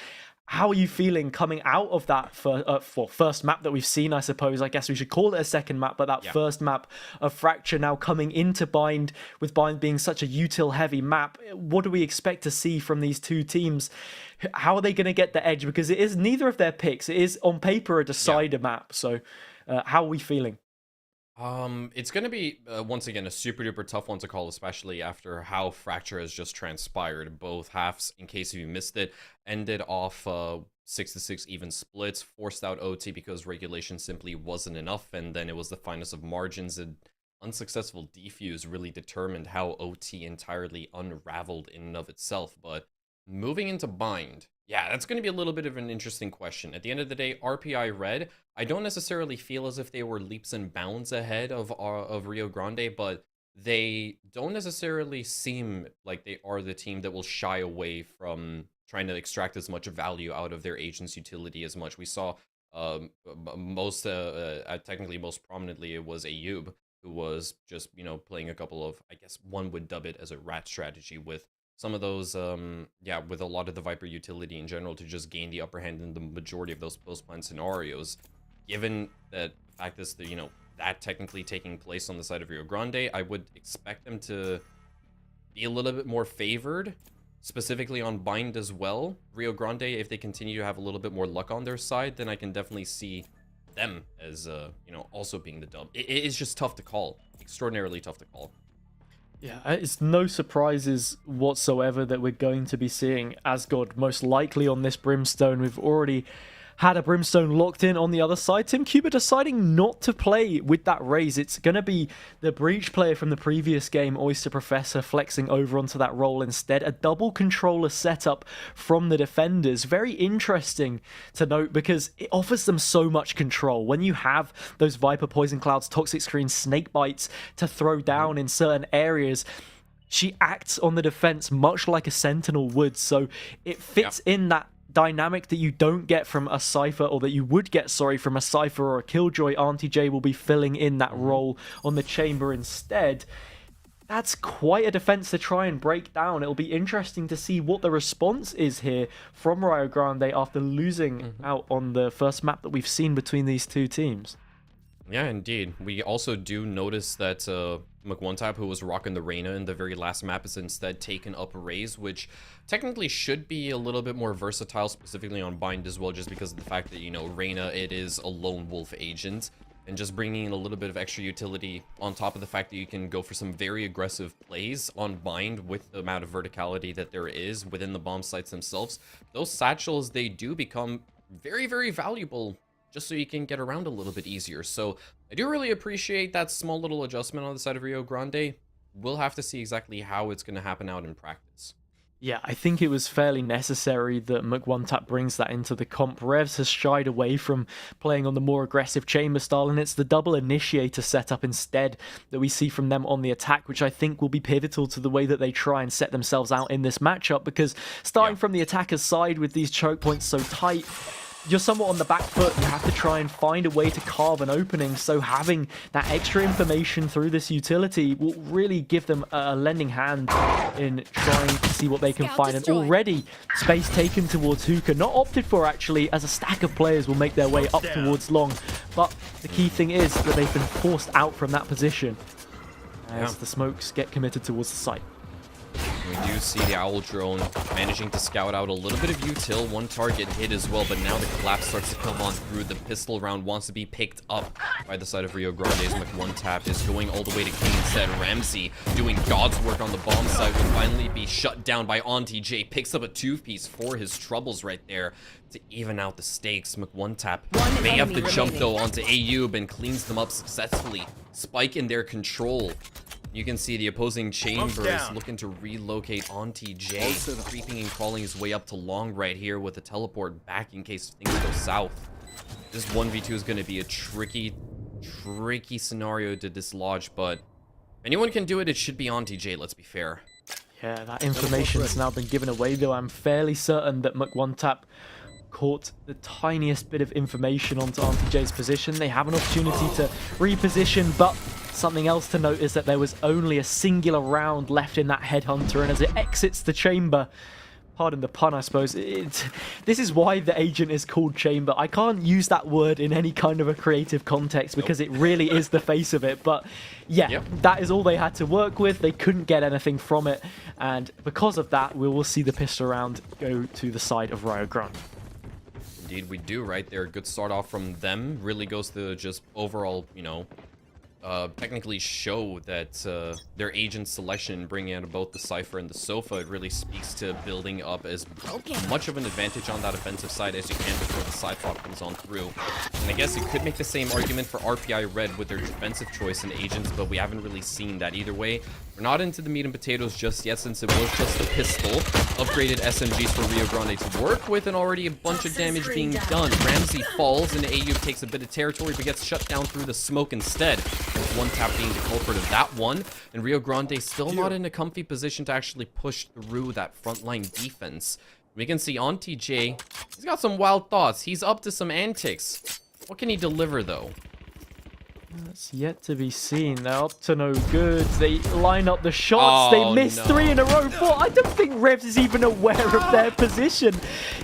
How are you feeling coming out of that first map that we've seen, I suppose? I guess we should call it a second map, but that first map of Fracture now coming into Bind, with Bind being such a util-heavy map. What do we expect to see from these two teams? How are they going to get the edge? Because it is neither of their picks. It is, on paper, a decider map. So how are we feeling? It's going to be, once again, a super duper tough one to call, especially after how Fracture has just transpired. Both halves, in case you missed it, ended off 6-6 even splits, forced out OT because regulation simply wasn't enough, and then it was the finest of margins, and unsuccessful defuse really determined how OT entirely unraveled in and of itself. But moving into Bind, yeah, that's going to be a little bit of an interesting question. At the end of the day, RPI Red, I don't necessarily feel as if they were leaps and bounds ahead of Rio Grande, but they don't necessarily seem like they are the team that will shy away from trying to extract as much value out of their agent's utility as much. We saw technically most prominently, it was Ayub, who was just, playing a couple of, I guess one would dub it as a rat strategy with some of those, with a lot of the Viper utility in general to just gain the upper hand in the majority of those post-plan scenarios. Given that the fact is that, that technically taking place on the side of Rio Grande, I would expect them to be a little bit more favored, specifically on Bind as well. Rio Grande, if they continue to have a little bit more luck on their side, then I can definitely see them as, also being the dub. It is just tough to call. Extraordinarily tough to call. Yeah, it's no surprises whatsoever that we're going to be seeing Asgard most likely on this Brimstone. We've already had a Brimstone locked in on the other side. Tim Cuba deciding not to play with that raise. It's going to be the Breach player from the previous game, Oyster Professor, flexing over onto that role instead. A double controller setup from the defenders. Very interesting to note because it offers them so much control. When you have those Viper Poison Clouds, Toxic Screens, Snake Bites to throw down in certain areas, she acts on the defense much like a Sentinel would. So it fits in that dynamic that you don't get from a Cypher, or that you would get, from a Cypher or a Killjoy. Auntie J will be filling in that role on the Chamber instead. That's quite a defense to try and break down. It'll be interesting to see what the response is here from Rio Grande after losing out on the first map that we've seen between these two teams. Yeah, indeed. We also do notice that McOneTap, who was rocking the Reyna in the very last map, is instead taken up a raise, which technically should be a little bit more versatile, specifically on Bind as well, just because of the fact that, Reyna, it is a lone wolf agent, and just bringing in a little bit of extra utility on top of the fact that you can go for some very aggressive plays on Bind with the amount of verticality that there is within the bomb sites themselves. Those satchels, they do become very, very valuable just so you can get around a little bit easier. So I do really appreciate that small little adjustment on the side of Rio Grande. We'll have to see exactly how it's going to happen out in practice. Yeah, I think it was fairly necessary that McOneTap brings that into the comp. Revs has shied away from playing on the more aggressive chamber style, and it's the double initiator setup instead that we see from them on the attack, which I think will be pivotal to the way that they try and set themselves out in this matchup, because starting from the attacker's side with these choke points so tight, you're somewhat on the back foot. You have to try and find a way to carve an opening, so having that extra information through this utility will really give them a lending hand in trying to see what they can find. And already space taken towards Hookah, not opted for actually, as a stack of players will make their way up towards Long, but the key thing is that they've been forced out from that position as the smokes get committed towards the site. We do see the Owl Drone managing to scout out a little bit of util, one target hit as well, but now the collapse starts to come on through. The pistol round wants to be picked up by the side of Rio Grande as McOneTap is going all the way to King instead. Ramsey doing God's work on the bomb site will finally be shut down by Auntie J. Picks up a two-piece for his troubles right there to even out the stakes. McOneTap may have to jump though onto Ayub and cleans them up successfully. Spike in their control. You can see the opposing chamber is looking to relocate Auntie J, creeping and crawling his way up to Long right here with a teleport back in case things go south. This 1v2 is going to be a tricky tricky scenario to dislodge, but anyone can do it. It should be NTJ, let's be fair. Yeah, that information's now been given away, though. I'm fairly certain that McOneTap caught the tiniest bit of information onto NTJ's position. They have an opportunity to reposition, but something else to note is that there was only a singular round left in that Headhunter, and as it exits the chamber, pardon the pun, I suppose, this is why the agent is called Chamber. I can't use that word in any kind of a creative context because it really is the face of it. But yeah, that is all they had to work with. They couldn't get anything from it. And because of that, we will see the pistol round go to the side of Rio Grande. Indeed, we do right there. Good start off from them. Really goes to just overall, you know, technically show that their agent selection, bringing out both the Cypher and the Sofa, it really speaks to building up as much of an advantage on that offensive side as you can before the side swap comes on through. And I guess you could make the same argument for RPI Red with their defensive choice in agents, but we haven't really seen that either way. We're not into the meat and potatoes just yet, since it was just a pistol. Upgraded SMGs for Rio Grande to work with, and already a bunch of damage being done. Ramsey falls, and AU takes a bit of territory, but gets shut down through the smoke instead. One-tap being the culprit of that one, and Rio Grande still not in a comfy position to actually push through that frontline defense. We can see NTJ, he's got some wild thoughts. He's up to some antics. What can he deliver, though? That's yet to be seen. They're up to no good. They line up the shots. They missed 3 in a row. 4. I don't think Revs is even aware of their position.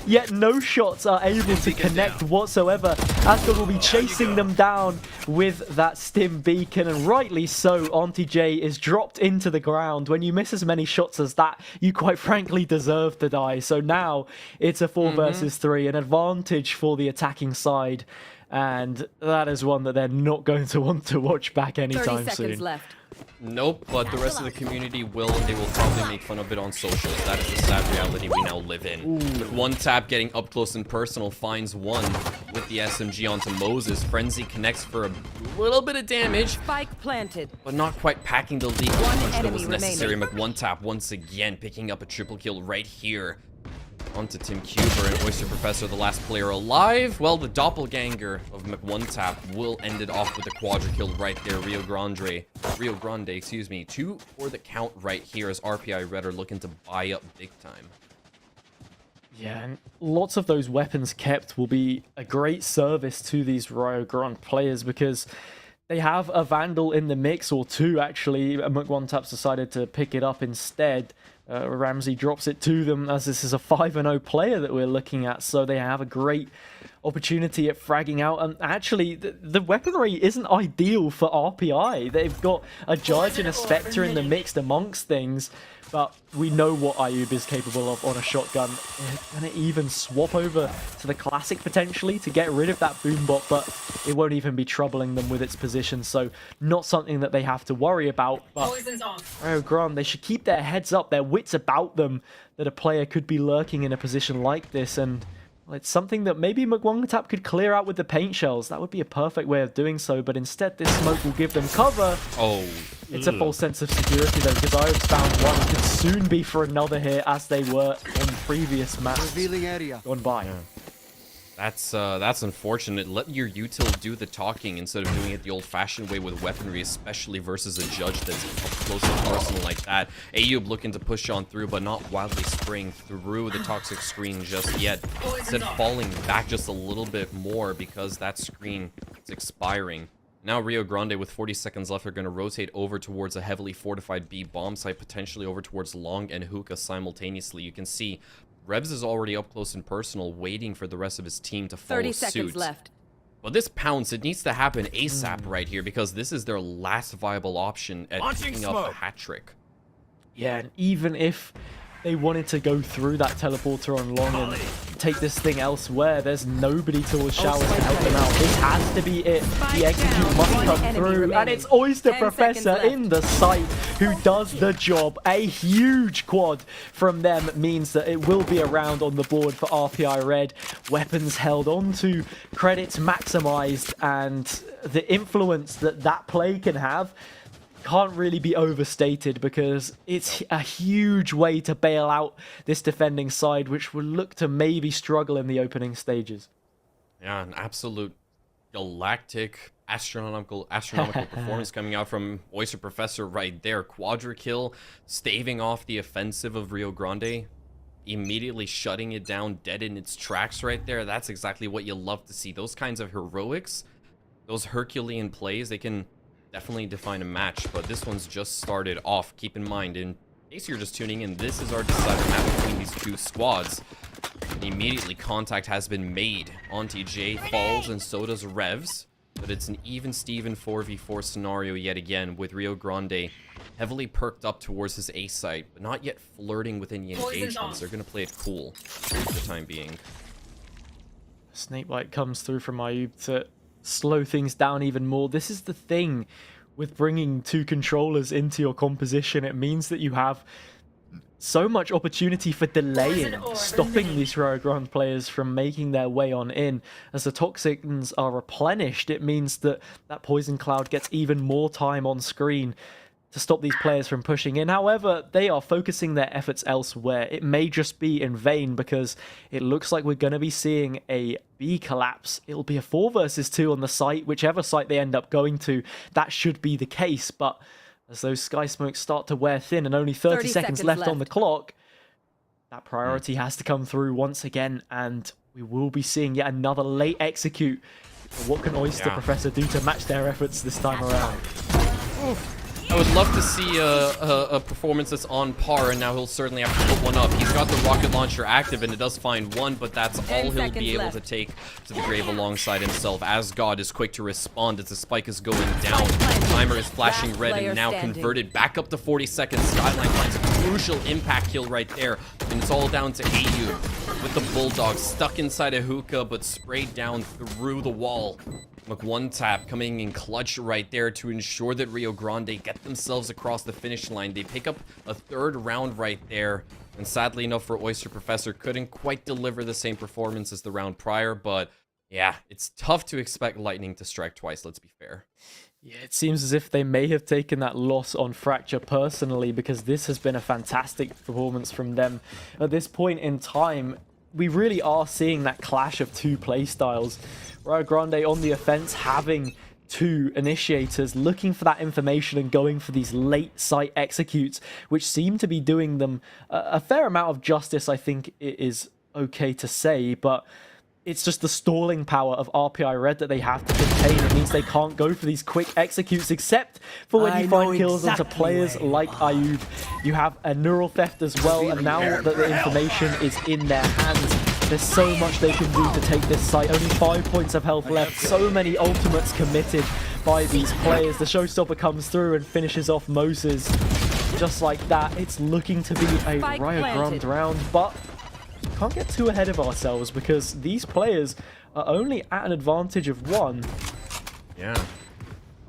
Yet no shots are able to connect whatsoever. Asgard will be chasing them down with that stim beacon, and rightly so. NTJ is dropped into the ground. When you miss as many shots as that, you quite frankly deserve to die. So now it's a 4 versus 3, an advantage for the attacking side. And that is one that they're not going to want to watch back anytime 30 seconds soon. left. Nope, but the rest of the community will, and they will probably make fun of it on socials. That is the sad reality we now live in. With one tap getting up close and personal, finds one with the SMG onto Moses. Frenzy connects for a little bit of damage, Spike planted. but not quite packing the lethal One punch that enemy was necessary. remaining. One tap once again, picking up a triple kill right here. Onto Tim Cuber and Oyster Professor, the last player alive. Well, the doppelganger of McOneTap will end it off with a quadra kill right there. Rio Grande, excuse me. 2 for the count right here as RPI Red are looking to buy up big time. Yeah, and lots of those weapons kept will be a great service to these Rio Grande players because they have a Vandal in the mix, or 2 actually. McOneTap's decided to pick it up instead. Ramsey drops it to them as this is a 5-0 player that we're looking at, so they have a great opportunity at fragging out. And actually, the weaponry isn't ideal for RPI. They've got a Judge and a Spectre in the mix amongst things, but we know what Ayub is capable of on a shotgun. They're going to even swap over to the Classic potentially to get rid of that Boombot, but it won't even be troubling them with its position, so not something that they have to worry about. But Rio Grande, they should keep their heads up, their wits about them, that a player could be lurking in a position like this, and well, it's something that maybe McOneTap could clear out with the paint shells. That would be a perfect way of doing so, but instead this smoke will give them cover. Oh, it's a false sense of security though, because Ayub's found one and could soon be for another here as they were on previous maps gone by. Yeah. That's unfortunate. Let your util do the talking instead of doing it the old-fashioned way with weaponry, especially versus a judge that's up close and personal like that. Ayub looking to push on through, but not wildly spraying through the toxic screen just yet. Instead falling back just a little bit more because that screen is expiring. Now Rio Grande, with 40 seconds left, are going to rotate over towards a heavily fortified B bomb site, potentially over towards Long and Hookah simultaneously. You can see Revs is already up close and personal, waiting for the rest of his team to follow 30 suit. seconds left. But this pounce, it needs to happen ASAP right here, because this is their last viable option at picking up a hat trick. Yeah, and even if they wanted to go through that teleporter on Long and take this thing elsewhere, there's nobody towards Showers to help them out. This has to be it. The execute must come through, and it's Oyster Professor in the site who does the job. A huge quad from them means that it will be a round on the board for RPI Red. Weapons held on to, credits maximized, and the influence that that play can have can't really be overstated, because it's a huge way to bail out this defending side, which will look to maybe struggle in the opening stages. Yeah, an absolute galactic astronomical performance coming out from Oyster Professor right there. Quadra kill, staving off the offensive of Rio Grande, immediately shutting it down dead in its tracks right there. That's exactly what you love to see. Those kinds of heroics, those Herculean plays, they can definitely define a match, but this one's just started off. Keep in mind, in case you're just tuning in, this is our decider map between these two squads. And immediately contact has been made. Auntie J falls and so does Revs, but it's an even Steven 4v4 scenario yet again, with Rio Grande heavily perked up towards his A site, but not yet flirting with any engagements. They're going to play it cool for the time being. Snakebite comes through from Ayub to slow things down even more. This is the thing with bringing two controllers into your composition. It means that you have so much opportunity for delaying, stopping these Rio Grande players from making their way on in. As the toxins are replenished, it means that that poison cloud gets even more time on screen to stop these players from pushing in. However, they are focusing their efforts elsewhere. It may just be in vain, because it looks like we're going to be seeing a B collapse. It'll be a 4 versus 2 on the site, whichever site they end up going to. That should be the case, but as those sky smokes start to wear thin and only 30 seconds left on the clock, that priority has to come through once again, and we will be seeing yet another late execute. What can Oyster Professor do to match their efforts this time around? Oof. I would love to see a performance that's on par, and now he'll certainly have to put one up. He's got the rocket launcher active, and it does find one, but that's all he'll be able to take to the grave alongside himself. As God is quick to respond as the spike is going down. Timer is flashing red and now converted back up to 40 seconds. Skyline finds a crucial impact kill right there, and it's all down to AU with the Bulldog stuck inside a hookah, but sprayed down through the wall. Look, one tap coming in clutch right there to ensure that Rio Grande get themselves across the finish line. They pick up a third round right there, and sadly enough for Oyster Professor, couldn't quite deliver the same performance as the round prior, but yeah, it's tough to expect Lightning to strike twice, let's be fair. Yeah, it seems as if they may have taken that loss on Fracture personally, because this has been a fantastic performance from them. At this point in time, we really are seeing that clash of two playstyles. Rio Grande on the offense, having two initiators, looking for that information and going for these late site executes, which seem to be doing them a fair amount of justice, I think it is okay to say, but it's just the stalling power of RPI Red that they have to contain. It means they can't go for these quick executes, except for when you find kills onto players like Ayub. You have a neural theft as well, and now that the information is in their hands, there's so much they can do to take this site. Only 5 points of health left. So many ultimates committed by these players. The showstopper comes through and finishes off Moses. Just like that, it's looking to be a Rio Grande round, but can't get too ahead of ourselves, because these players are only at an advantage of 1. Yeah.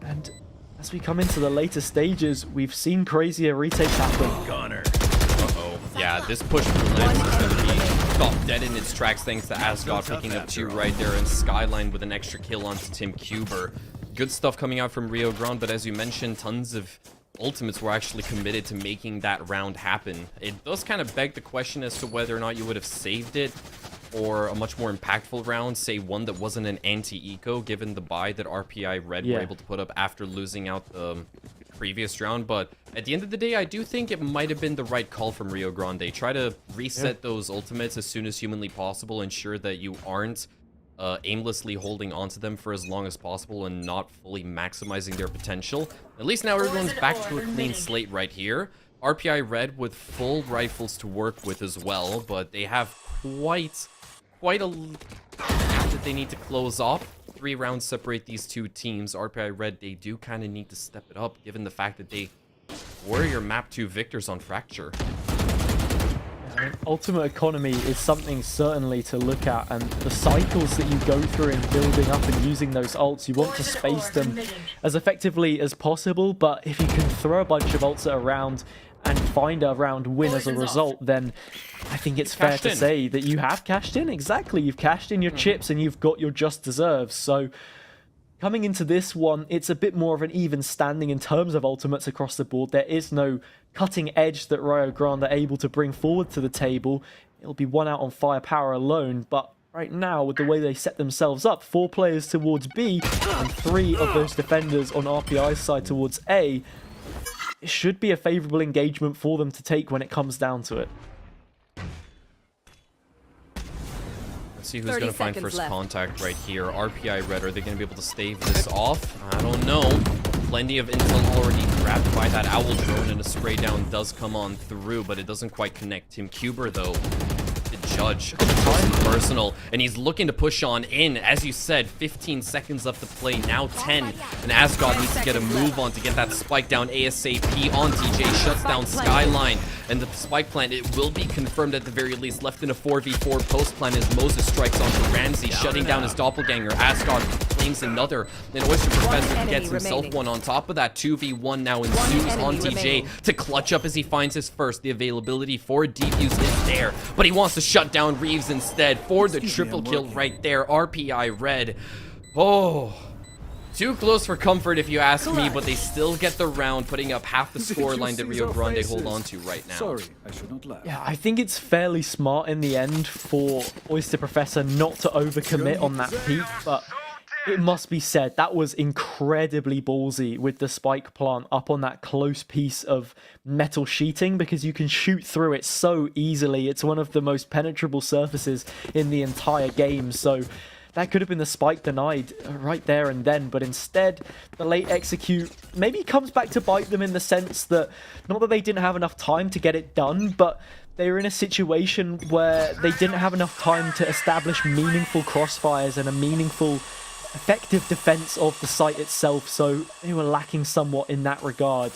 And as we come into the later stages, we've seen crazier retakes happen. Uh-oh. Yeah, this push from Lens is going to be stopped dead in its tracks thanks to Asgard picking up 2 right there, and Skyline with an extra kill onto Tim Cuber. Good stuff coming out from Rio Grande, but as you mentioned, tons of ultimates were actually committed to making that round happen. It does kind of beg the question as to whether or not you would have saved it or a much more impactful round, say one that wasn't an anti-eco, given the buy that RPI Red were able to put up after losing out the previous round. But at the end of the day, I do think it might have been the right call from Rio Grande. Try to reset those ultimates as soon as humanly possible, ensure that you aren't aimlessly holding onto them for as long as possible and not fully maximizing their potential. At least now everyone's back to a clean slate right here. RPI Red with full rifles to work with as well, but they have quite a gap that they need to close off. 3 rounds separate these two teams. RPI Red, they do kind of need to step it up, given the fact that they were your map 2 victors on Fracture. Ultimate economy is something certainly to look at, and the cycles that you go through in building up and using those ults, you want to space them as effectively as possible, but if you can throw a bunch of ults around and find a round win as a result, then I think it's fair to say that you have cashed in. Exactly, you've cashed in your chips and you've got your just deserves. So coming into this one, it's a bit more of an even standing in terms of ultimates across the board. There is no cutting edge that Rio Grande are able to bring forward to the table. It'll be 1 out on firepower alone, but right now, with the way they set themselves up, 4 players towards B and 3 of those defenders on RPI's side towards A, it should be a favorable engagement for them to take when it comes down to it. Let's see who's going to find first contact right here. RPI Red, are they going to be able to stave this off? I don't know. Plenty of intel already grabbed by that owl drone, and a spray down does come on through, but it doesn't quite connect. Tim Kuber, though, Judge, personal, and he's looking to push on in. As you said, 15 seconds left to play, now 10, and Asgard needs to get a move on to get that spike down ASAP on TJ, shuts down Skyline, and the spike plant, it will be confirmed at the very least. Left in a 4v4 post plan as Moses strikes onto Ramsey, shutting down his doppelganger. Asgard claims another, and Oyster Professor gets himself one on top of that. 2v1 now ensues on TJ to clutch up as he finds his first. The availability for defuse is there, but he wants to shut down Reeves instead for the triple kill right there. RPI Red. Oh, too close for comfort if you ask me, but they still get the round, putting up half the score line that Rio Grande hold on to right now. Sorry, I should not laugh. Yeah, I think it's fairly smart in the end for Oyster Professor not to overcommit on that peak, but it must be said, that was incredibly ballsy with the spike plant up on that close piece of metal sheeting, because you can shoot through it so easily. It's one of the most penetrable surfaces in the entire game, so that could have been the spike denied right there and then, but instead, the late execute maybe comes back to bite them in the sense that, not that they didn't have enough time to get it done, but they were in a situation where they didn't have enough time to establish meaningful crossfires and a meaningful effective defense of the site itself, so they were lacking somewhat in that regard.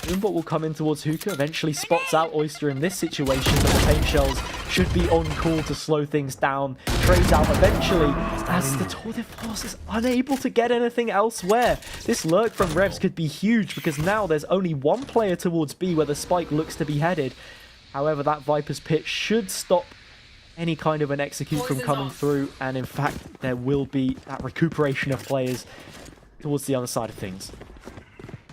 Moombot will come in towards Hookah, eventually spots out Oyster in this situation, but the paint shells should be on call to slow things down. Trades out eventually as the Tour de Force is unable to get anything elsewhere. This lurk from Revs could be huge, because now there's only 1 player towards B where the spike looks to be headed. However, that Viper's Pit should stop any kind of an execute from coming through, and in fact there will be that recuperation of players towards the other side of things.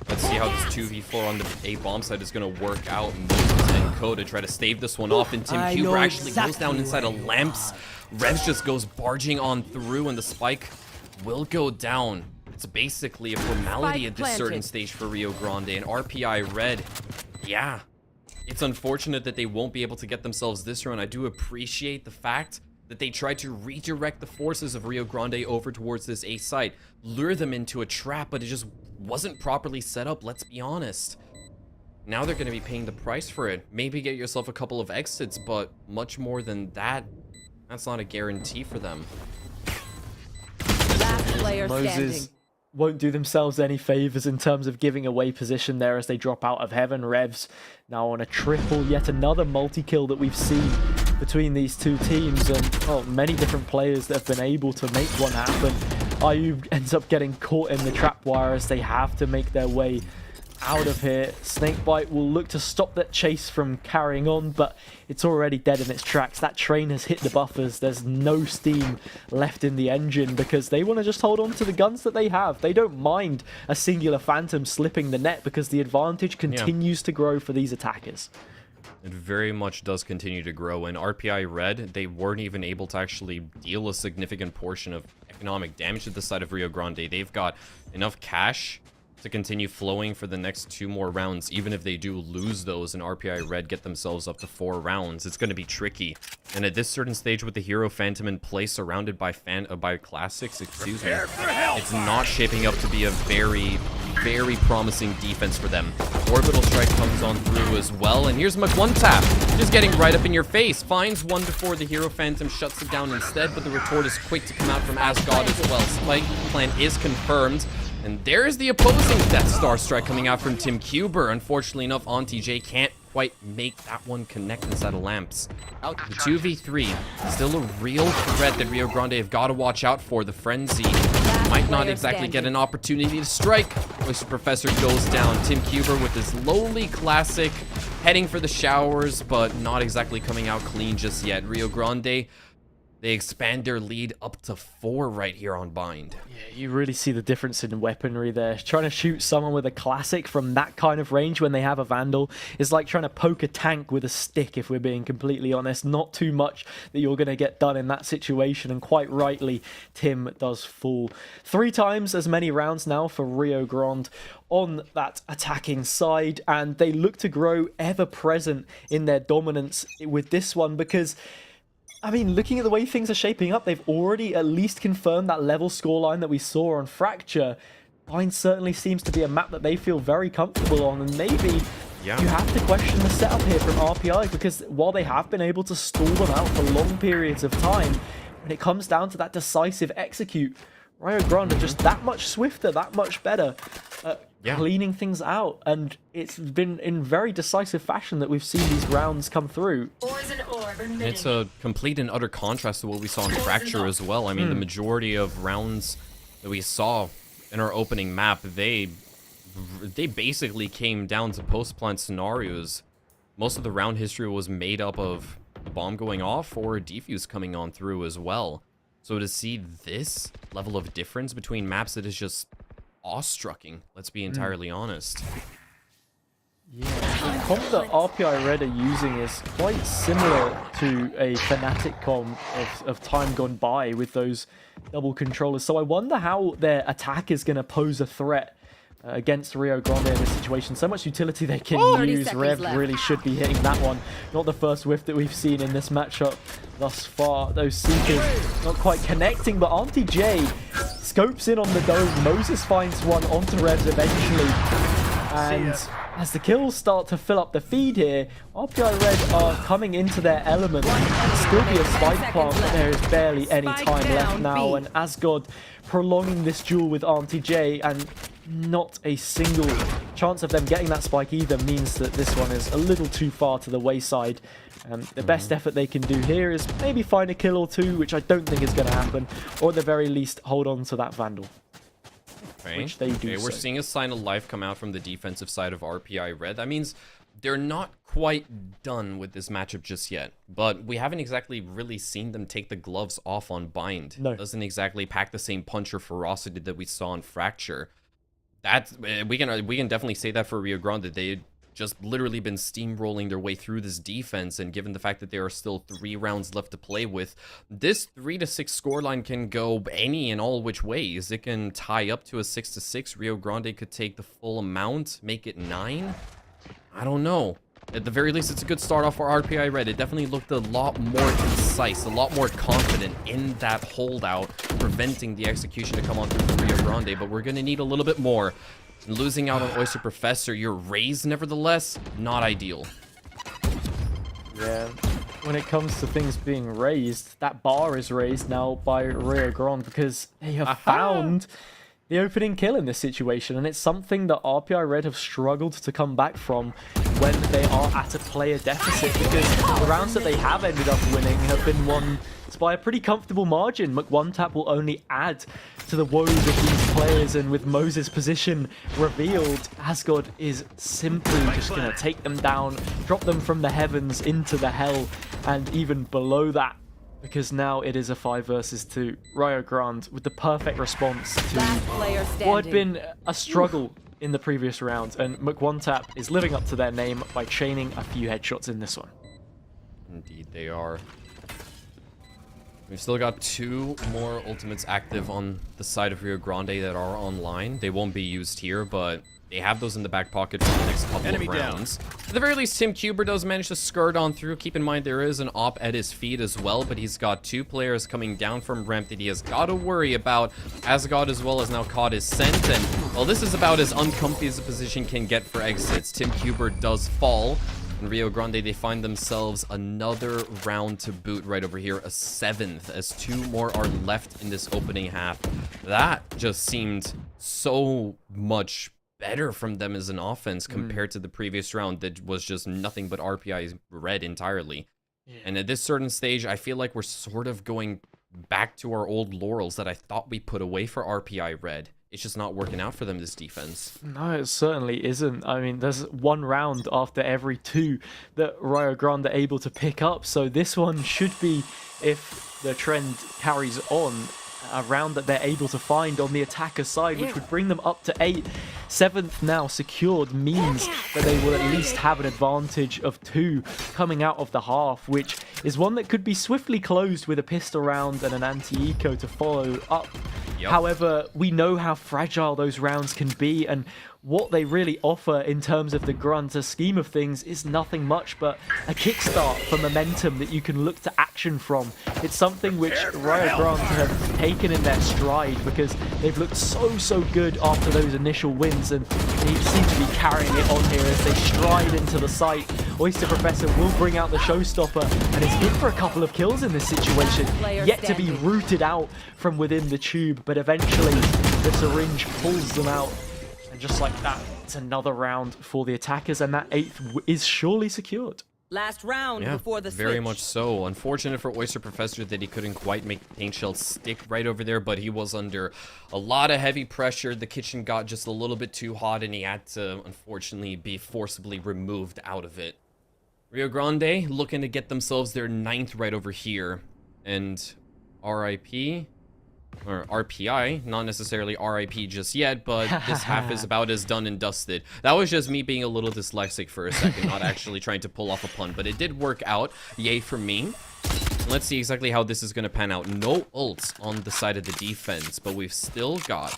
Let's see how this 2v4 on the A bomb side is going to work out. Moses and Co to try to stave this one off, and Tim Kuber actually goes down inside of Lamps. Revs just goes barging on through, and the spike will go down. It's basically a formality at this certain stage for Rio Grande, and RPI Red, yeah. It's unfortunate that they won't be able to get themselves this run. I do appreciate the fact that they tried to redirect the forces of Rio Grande over towards this A site, lure them into a trap, but it just wasn't properly set up, let's be honest. Now they're going to be paying the price for it. Maybe get yourself a couple of exits, but much more than that, that's not a guarantee for them. Last player Moses standing. won't do themselves any favors in terms of giving away position there as they drop out of heaven. Revs now on a triple, yet another multi-kill that we've seen between these two teams, and many different players that have been able to make one happen. Ayub ends up getting caught in the trap wire as they have to make their way out of here. Snakebite will look to stop that chase from carrying on, but it's already dead in its tracks. That train has hit the buffers. There's no steam left in the engine because they want to just hold on to the guns that they have. They don't mind a singular Phantom slipping the net because the advantage continues to grow for these attackers. It very much does continue to grow. In RPI Red, they weren't even able to actually deal a significant portion of economic damage to the side of Rio Grande. They've got enough cash to continue flowing for the next 2 more rounds. Even if they do lose those and RPI Red get themselves up to 4 rounds, it's going to be tricky. And at this certain stage with the Hero Phantom in place, surrounded by classics, excuse me, it's not shaping up to be a very, very promising defense for them. Orbital Strike comes on through as well, and here's McOne-Tap, just getting right up in your face. Finds one before the Hero Phantom shuts it down instead, but the retort is quick to come out from Asgard as well. Spike plan is confirmed. And there's the opposing Death Star strike coming out from Tim Kuber. Unfortunately enough, Auntie J can't quite make that one connect inside of Lamps. The 2v3, still a real threat that Rio Grande have got to watch out for. The Frenzy might not exactly get an opportunity to strike. Oyster Professor goes down. Tim Kuber with his lowly classic, heading for the showers, but not exactly coming out clean just yet. Rio Grande They expand their lead up to 4 right here on Bind. Yeah, you really see the difference in weaponry there. Trying to shoot someone with a classic from that kind of range when they have a Vandal is like trying to poke a tank with a stick, if we're being completely honest. Not too much that you're going to get done in that situation, and quite rightly, Tim does fall. 3 times as many rounds now for Rio Grande on that attacking side, and they look to grow ever present in their dominance with this one because, I mean, looking at the way things are shaping up, they've already at least confirmed that level scoreline that we saw on Fracture. Bind certainly seems to be a map that they feel very comfortable on, and maybe you have to question the setup here from RPI, because while they have been able to stall them out for long periods of time, when it comes down to that decisive execute, Rio Grande are just that much swifter, that much better at cleaning things out, and it's been in very decisive fashion that we've seen these rounds come through. It's a complete and utter contrast to what we saw in Fracture as well. I mean, the majority of rounds that we saw in our opening map, they basically came down to post-plant scenarios. Most of the round history was made up of a bomb going off or a defuse coming on through as well. So to see this level of difference between maps, it is just awe-strucking, let's be entirely honest. Yeah, the comp that RPI Red are using is quite similar to a Fnatic comp of time gone by with those double controllers. So I wonder how their attack is going to pose a threat against Rio Grande in this situation. So much utility they can use. Rev really should be hitting that one. Not the first whiff that we've seen in this matchup thus far. Those Seekers not quite connecting, but Auntie J scopes in on the dome. Moses finds one onto Revs eventually. And as the kills start to fill up the feed here, RPI Red are coming into their element. It'll still be a spike plant, but there is barely any time left now. And Asgod prolonging this duel with Auntie J, and not a single chance of them getting that spike either means that this one is a little too far to the wayside. The best effort they can do here is maybe find a kill or two, which I don't think is going to happen, or at the very least hold on to that Vandal. Okay. Which they do. We're seeing a sign of life come out from the defensive side of RPI Red. That means they're not quite done with this matchup just yet, but we haven't exactly really seen them take the gloves off on Bind. No. Doesn't exactly pack the same punch or ferocity that we saw in Fracture. That's we can definitely say that for Rio Grande. They just literally been steamrolling their way through this defense, and given the fact that there are still 3 rounds left to play with, this 3-6 scoreline can go any and all which ways. It can tie up to a 6-6. Rio Grande could take the full amount, make it 9. I don't know. At the very least, it's a good start off for RPI Red. It definitely looked a lot more concise, a lot more confident in that holdout, preventing the execution to come on through for Rio Grande, but we're going to need a little bit more. And losing out on Oyster Professor, your raise, nevertheless, not ideal. Yeah, when it comes to things being raised, that bar is raised now by Rio Grande because they have found the opening kill in this situation, and it's something that RPI Red have struggled to come back from when they are at a player deficit, because the rounds that they have ended up winning have been won by a pretty comfortable margin. McOneTap will only add to the woes of these players, and with Moses' position revealed, Asgod is simply just going to take them down, drop them from the heavens into the hell, and even below that, because now it is a 5 versus 2. Rio Grande with the perfect response to what had been a struggle in the previous round, and McOneTap is living up to their name by chaining a few headshots in this one. Indeed, they are. We've still got 2 more ultimates active on the side of Rio Grande that are online. They won't be used here, but they have those in the back pocket for the next couple of rounds. At the very least, Tim Cuber does manage to skirt on through. Keep in mind, there is an op at his feet as well, but he's got 2 players coming down from ramp that he has got to worry about. Asgod as well has now caught his scent, and, well, this is about as uncomfy as a position can get for exits. Tim Cuber does fall. In Rio Grande, they find themselves another round to boot right over here, a 7th, as 2 more are left in this opening half. That just seemed so much better from them as an offense compared to the previous round that was just nothing but RPI Red entirely. Yeah. And at this certain stage, I feel like we're sort of going back to our old laurels that I thought we put away for RPI Red. It's just not working out for them, this defense. No, it certainly isn't. I mean, there's 1 round after every 2 that Rio Grande are able to pick up, so this one should be, if the trend carries on, a round that they're able to find on the attacker side, which would bring them up to 8. 7th now secured means that they will at least have an advantage of 2 coming out of the half, which is one that could be swiftly closed with a pistol round and an anti-eco to follow up. However, we know how fragile those rounds can be, and what they really offer in terms of the Grunter scheme of things is nothing much but a kickstart for momentum that you can look to action from. It's something which Riot Grant have taken in their stride because they've looked so good after those initial wins, and they seem to be carrying it on here as they stride into the site. Oyster Professor will bring out the showstopper and is good for a couple of kills in this situation, yet to be rooted out from within the tube, but eventually the syringe pulls them out. And just like that, it's another round for the attackers, and that 8th is surely secured. Last round before the very switch. much so. Unfortunate for Oyster Professor that he couldn't quite make the paint shell stick right over there, but he was under a lot of heavy pressure. The kitchen got just a little bit too hot, and he had to, unfortunately, be forcibly removed out of it. Rio Grande looking to get themselves their 9th right over here. And RIP... or RPI, not necessarily RIP just yet, but this half is about as done and dusted. That was just me being a little dyslexic for a second, not actually trying to pull off a pun, but it did work out. Yay for me. Let's see exactly how this is going to pan out. No ults on the side of the defense, but we've still got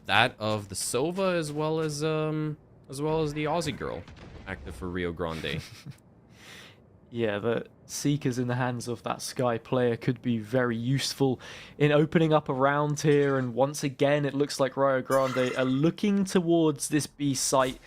that of the Sova as well as the Aussie girl active for Rio Grande. Yeah, the Seekers in the hands of that Sky player could be very useful in opening up a round here, and once again it looks like Rio Grande are looking towards this B site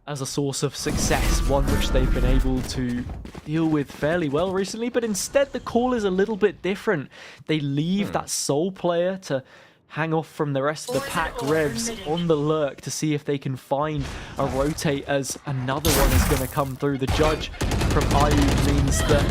as a source of success, one which they've been able to deal with fairly well recently, but instead the call is a little bit different. They leave that Soul player to hang off from the rest of the pack. Revs on the lurk to see if they can find a rotate, as another one is going to come through. The judge from Ayub means that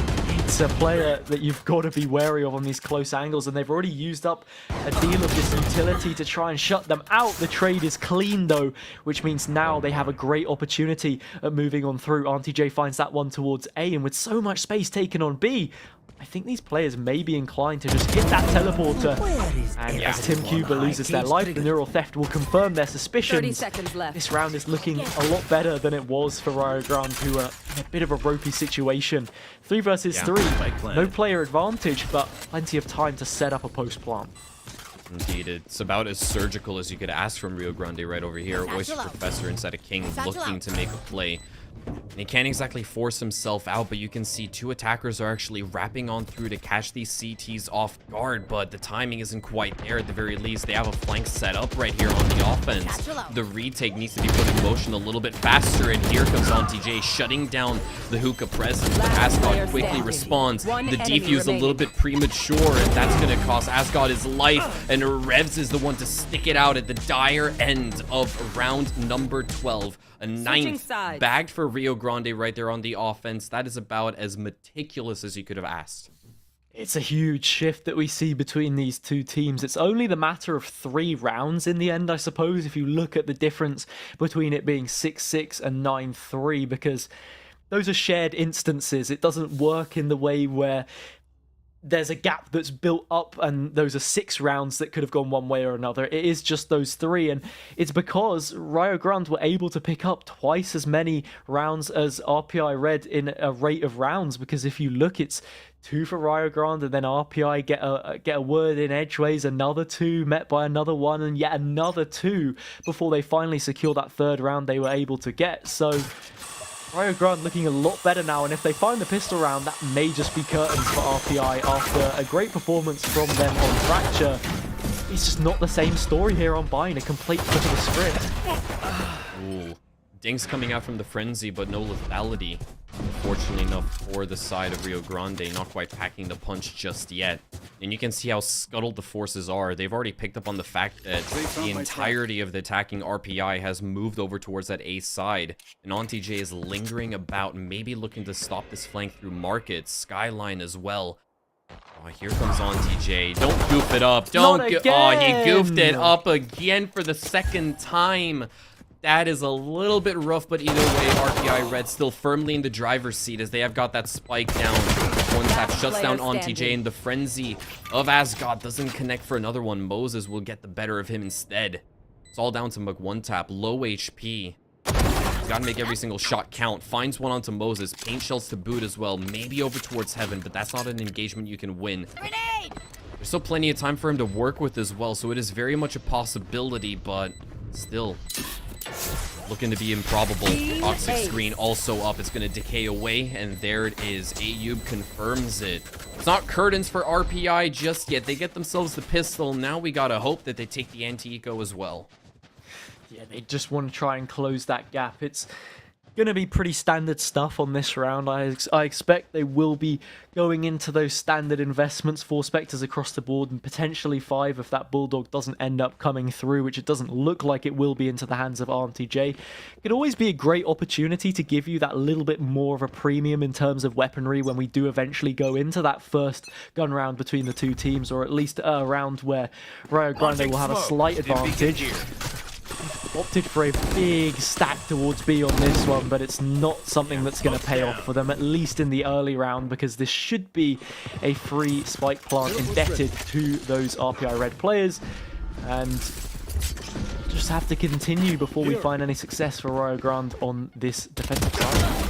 it's a player that you've got to be wary of on these close angles, and they've already used up a deal of this utility to try and shut them out. The trade is clean though, which means now they have a great opportunity at moving on through. Auntie J finds that one towards A, and with so much space taken on B, I think these players may be inclined to just hit that teleporter. And as Tim Cuba loses their life, the neural theft will confirm their 30 suspicions. seconds left. This round is looking a lot better than it was for Rio Grande, who are in a bit of a ropey situation. 3 versus 3, no player advantage, but plenty of time to set up a post plant. Indeed, it's about as surgical as you could ask from Rio Grande right over here. Satchel Oyster out. Professor inside a King Satchel looking out. to make a play. And he can't exactly force himself out, but you can see 2 attackers are actually wrapping on through to catch these CTs off guard, but the timing isn't quite there at the very least. They have a flank set up right here on the offense. Satchel out. The retake needs to be put in motion a little bit faster, and here comes Auntie J shutting down the hookah presence. But Last player Asgard quickly standing. responds. One The enemy defuse a little remaining. bit premature, and that's going to cost Asgard his life, and Revs is the one to stick it out at the dire end of round number 12. A 9th sides. bagged for Rio Grande right there on the offense. That is about as meticulous as you could have asked. It's a huge shift that we see between these two teams. It's only the matter of 3 rounds in the end, I suppose, if you look at the difference between it being 6-6 and 9-3, because those are shared instances. It doesn't work in the way where there's a gap that's built up and those are 6 rounds that could have gone one way or another. It is just those 3, and it's because Rio Grande were able to pick up twice as many rounds as RPI Red in a rate of rounds, because if you look, it's 2 for Rio Grande, and then RPI get a word in edgeways, another 2 met by another 1, and yet another 2 before they finally secure that 3rd round they were able to get. So Rio Grande looking a lot better now, and if they find the pistol round, that may just be curtains for RPI after a great performance from them on Fracture. It's just not the same story here on Buying, a complete flip of the script. Ooh. Dings coming out from the Frenzy, but no lethality. Fortunately enough for the side of Rio Grande, not quite packing the punch just yet. And you can see how scuttled the forces are. They've already picked up on the fact that the entirety of the attacking RPI has moved over towards that A side. And Auntie J is lingering about, maybe looking to stop this flank through Market. Skyline as well. Oh, here comes Auntie J. Don't goof it up. Don't Not Oh, he goofed it again. up again for the 2nd time. That is a little bit rough, but either way, RPI Red still firmly in the driver's seat as they have got that spike down. One tap shuts down on TJ, and the frenzy of Asgard doesn't connect for another one. Moses will get the better of him instead. It's all down to Mug one tap, low HP. He's got to make every single shot count. Finds one onto Moses. Paint shells to boot as well. Maybe over towards Heaven, but that's not an engagement you can win. Grenade! There's still plenty of time for him to work with as well, so it is very much a possibility, but still looking to be improbable. Toxic screen also up. It's going to decay away, and there it is. Ayub confirms it. It's not curtains for RPI just yet. They get themselves the pistol. Now we got to hope that they take the anti-eco as well. Yeah, they just want to try and close that gap. It's going to be pretty standard stuff on this round. I expect they will be going into those standard investments, 4 Spectres across the board, and potentially 5 if that Bulldog doesn't end up coming through, which it doesn't look like it will be into the hands of RMTJ. It could always be a great opportunity to give you that little bit more of a premium in terms of weaponry when we do eventually go into that first gun round between the two teams, or at least a round where Rio Grande will have a slight advantage. Opted for a big stack towards B on this one, but it's not something that's going to pay off for them, at least in the early round, because this should be a free spike plant indebted to those RPI Red players, and just have to continue before we find any success for Rio Grande on this defensive side.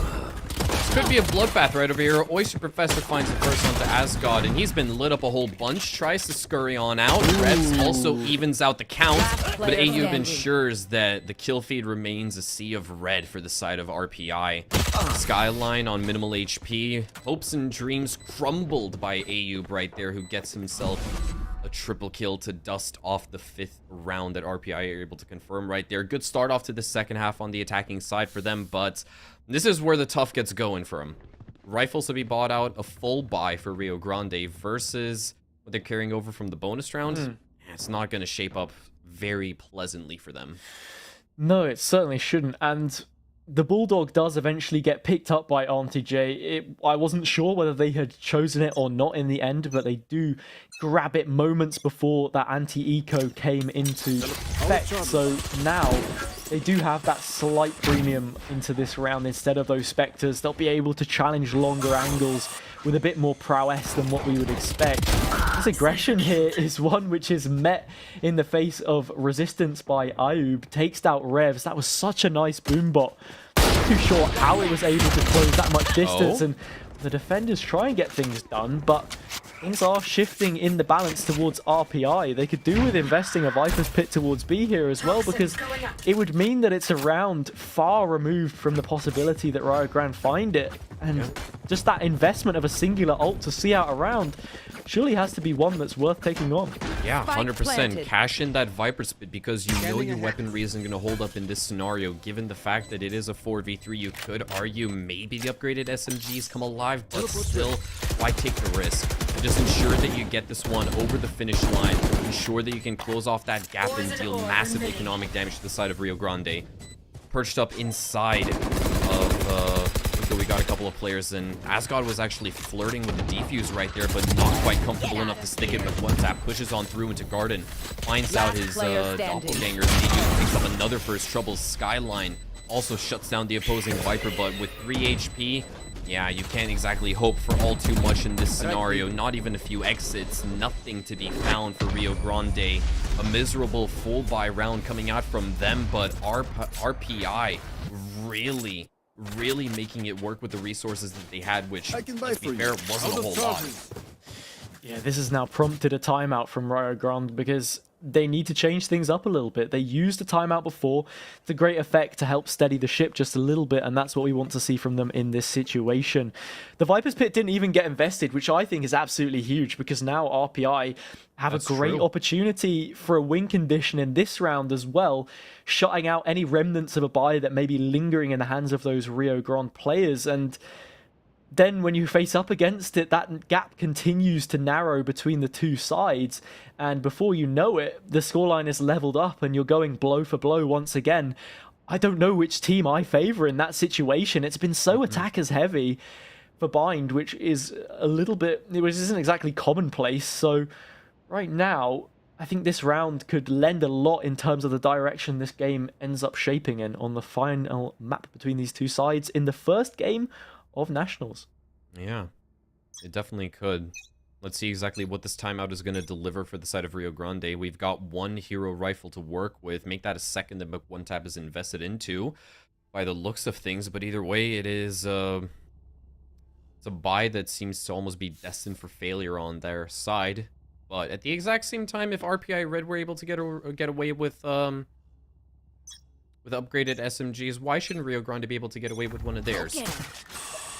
Could be a bloodbath right over here. Oyster Professor finds the first onto Asgard, and he's been lit up a whole bunch. Tries to scurry on out. Revs also evens out the count, but Ayub ensures that the kill feed remains a sea of red for the side of RPI. Skyline on minimal HP. Hopes and dreams crumbled by Ayub right there, who gets himself a triple kill to dust off the 5th round that RPI are able to confirm right there. Good start off to the second half on the attacking side for them, but this is where the tough gets going for them. Rifles to be bought out, a full buy for Rio Grande versus what they're carrying over from the bonus round. It's not going to shape up very pleasantly for them. No, it certainly shouldn't, and the Bulldog does eventually get picked up by RMTJ. I wasn't sure whether they had chosen it or not in the end, but they do grab it moments before that anti-eco came into effect. So now they do have that slight premium into this round. Instead of those Spectres, they'll be able to challenge longer angles with a bit more prowess than what we would expect. This aggression here is one which is met in the face of resistance by Ayub. Takes out Revs. That was such a nice boom bot. Not too sure how it was able to close that much distance, and the defenders try and get things done, but things are shifting in the balance towards RPI. They could do with investing a Viper's Pit towards B here as well, because it would mean that it's a round far removed from the possibility that Rio Grande find it. And just that investment of a singular ult to see out a round surely has to be one that's worth taking on. Yeah, 100%. Cash in that Viper's Pit because you know your weaponry isn't going to hold up in this scenario. Given the fact that it is a 4v3, you could argue maybe the upgraded SMGs come alive, but still, why take the risk? Just ensure that you get this one over the finish line. Ensure that you can close off that gap and deal massive economic damage to the side of Rio Grande. Perched up inside of we got a couple of players, and Asgard was actually flirting with the defuse right there, but not quite comfortable enough to stick it with one tap. Pushes on through into Garden. Finds out his doppelganger. Picks up another for his troubles. Skyline also shuts down the opposing Viper, but with 3 HP, yeah, you can't exactly hope for all too much in this scenario. Not even a few exits. Nothing to be found for Rio Grande. A miserable full buy round coming out from them, but RPI really making it work with the resources that they had, which, let's be fair, wasn't a whole lot. Yeah, this has now prompted a timeout from Rio Grande because they need to change things up a little bit. They used a timeout before to great effect to help steady the ship just a little bit, and that's what we want to see from them in this situation. The Viper's Pit didn't even get invested, which I think is absolutely huge, because now RPI have a great opportunity for a win condition in this round as well, shutting out any remnants of a buy that may be lingering in the hands of those Rio Grande players. And then when you face up against it, that gap continues to narrow between the two sides, and before you know it, the scoreline is leveled up and you're going blow for blow once again. I don't know which team I favor in that situation. It's been so attackers heavy for Bind, which is a little bit, which isn't exactly commonplace. So right now, I think this round could lend a lot in terms of the direction this game ends up shaping in on the final map between these two sides in the first game of Nationals. Yeah, it definitely could. Let's see exactly what this timeout is going to deliver for the side of Rio Grande. We've got one hero rifle to work with. Make that a second that One Tap is invested into by the looks of things. But either way, it is it's a buy that seems to almost be destined for failure on their side. But at the exact same time, if RPI Red were able to get away with upgraded SMGs, why shouldn't Rio Grande be able to get away with one of theirs? Okay.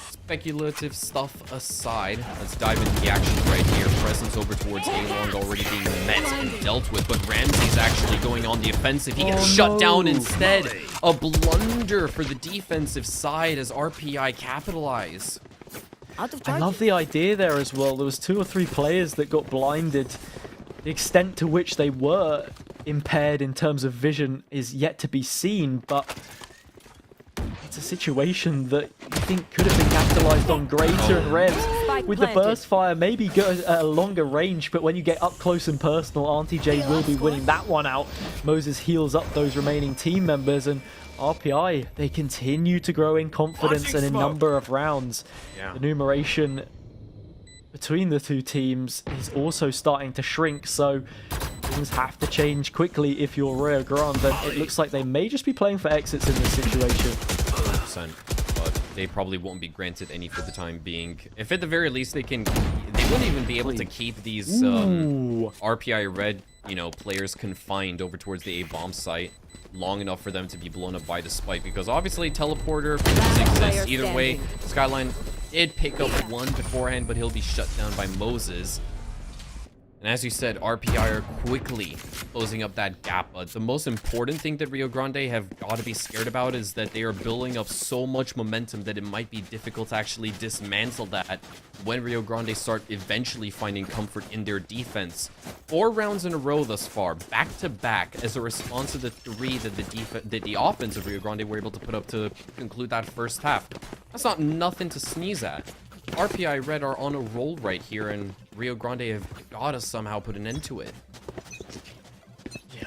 Speculative stuff aside, let's dive into the action right here. Presence over towards A-Long already being met and dealt with, but Ramsey's actually going on the offensive. He gets shut down instead. A blunder for the defensive side as RPI capitalize. Out of I target. love the idea there as well. There was 2 or 3 players that got blinded. The extent to which they were impaired in terms of vision is yet to be seen, but it's a situation that you think could have been capitalized on greater and Revs. Spike With the planted. burst fire, maybe go at a longer range, but when you get up close and personal, Auntie J will be winning that one out. Moses heals up those remaining team members, and RPI, they continue to grow in confidence and in number of rounds. Yeah. The numeration between the two teams is also starting to shrink, so things have to change quickly if you're Rio Grande, and it looks like they may just be playing for exits in this situation. 100%, but they probably won't be granted any for the time being. If at the very least they wouldn't even be able to keep these Ooh. RPI Red, players confined over towards the A-bomb site long enough for them to be blown up by the spike, because obviously teleporter exists either way. Skyline did pick up one beforehand, but he'll be shut down by Moses. And as you said, RPI are quickly closing up that gap. But the most important thing that Rio Grande have got to be scared about is that they are building up so much momentum that it might be difficult to actually dismantle that when Rio Grande start eventually finding comfort in their defense. 4 rounds in a row thus far, back to back, as a response to the 3 that the offense of Rio Grande were able to put up to conclude that first half. That's not nothing to sneeze at. RPI Red are on a roll right here, and Rio Grande have got to somehow put an end to it.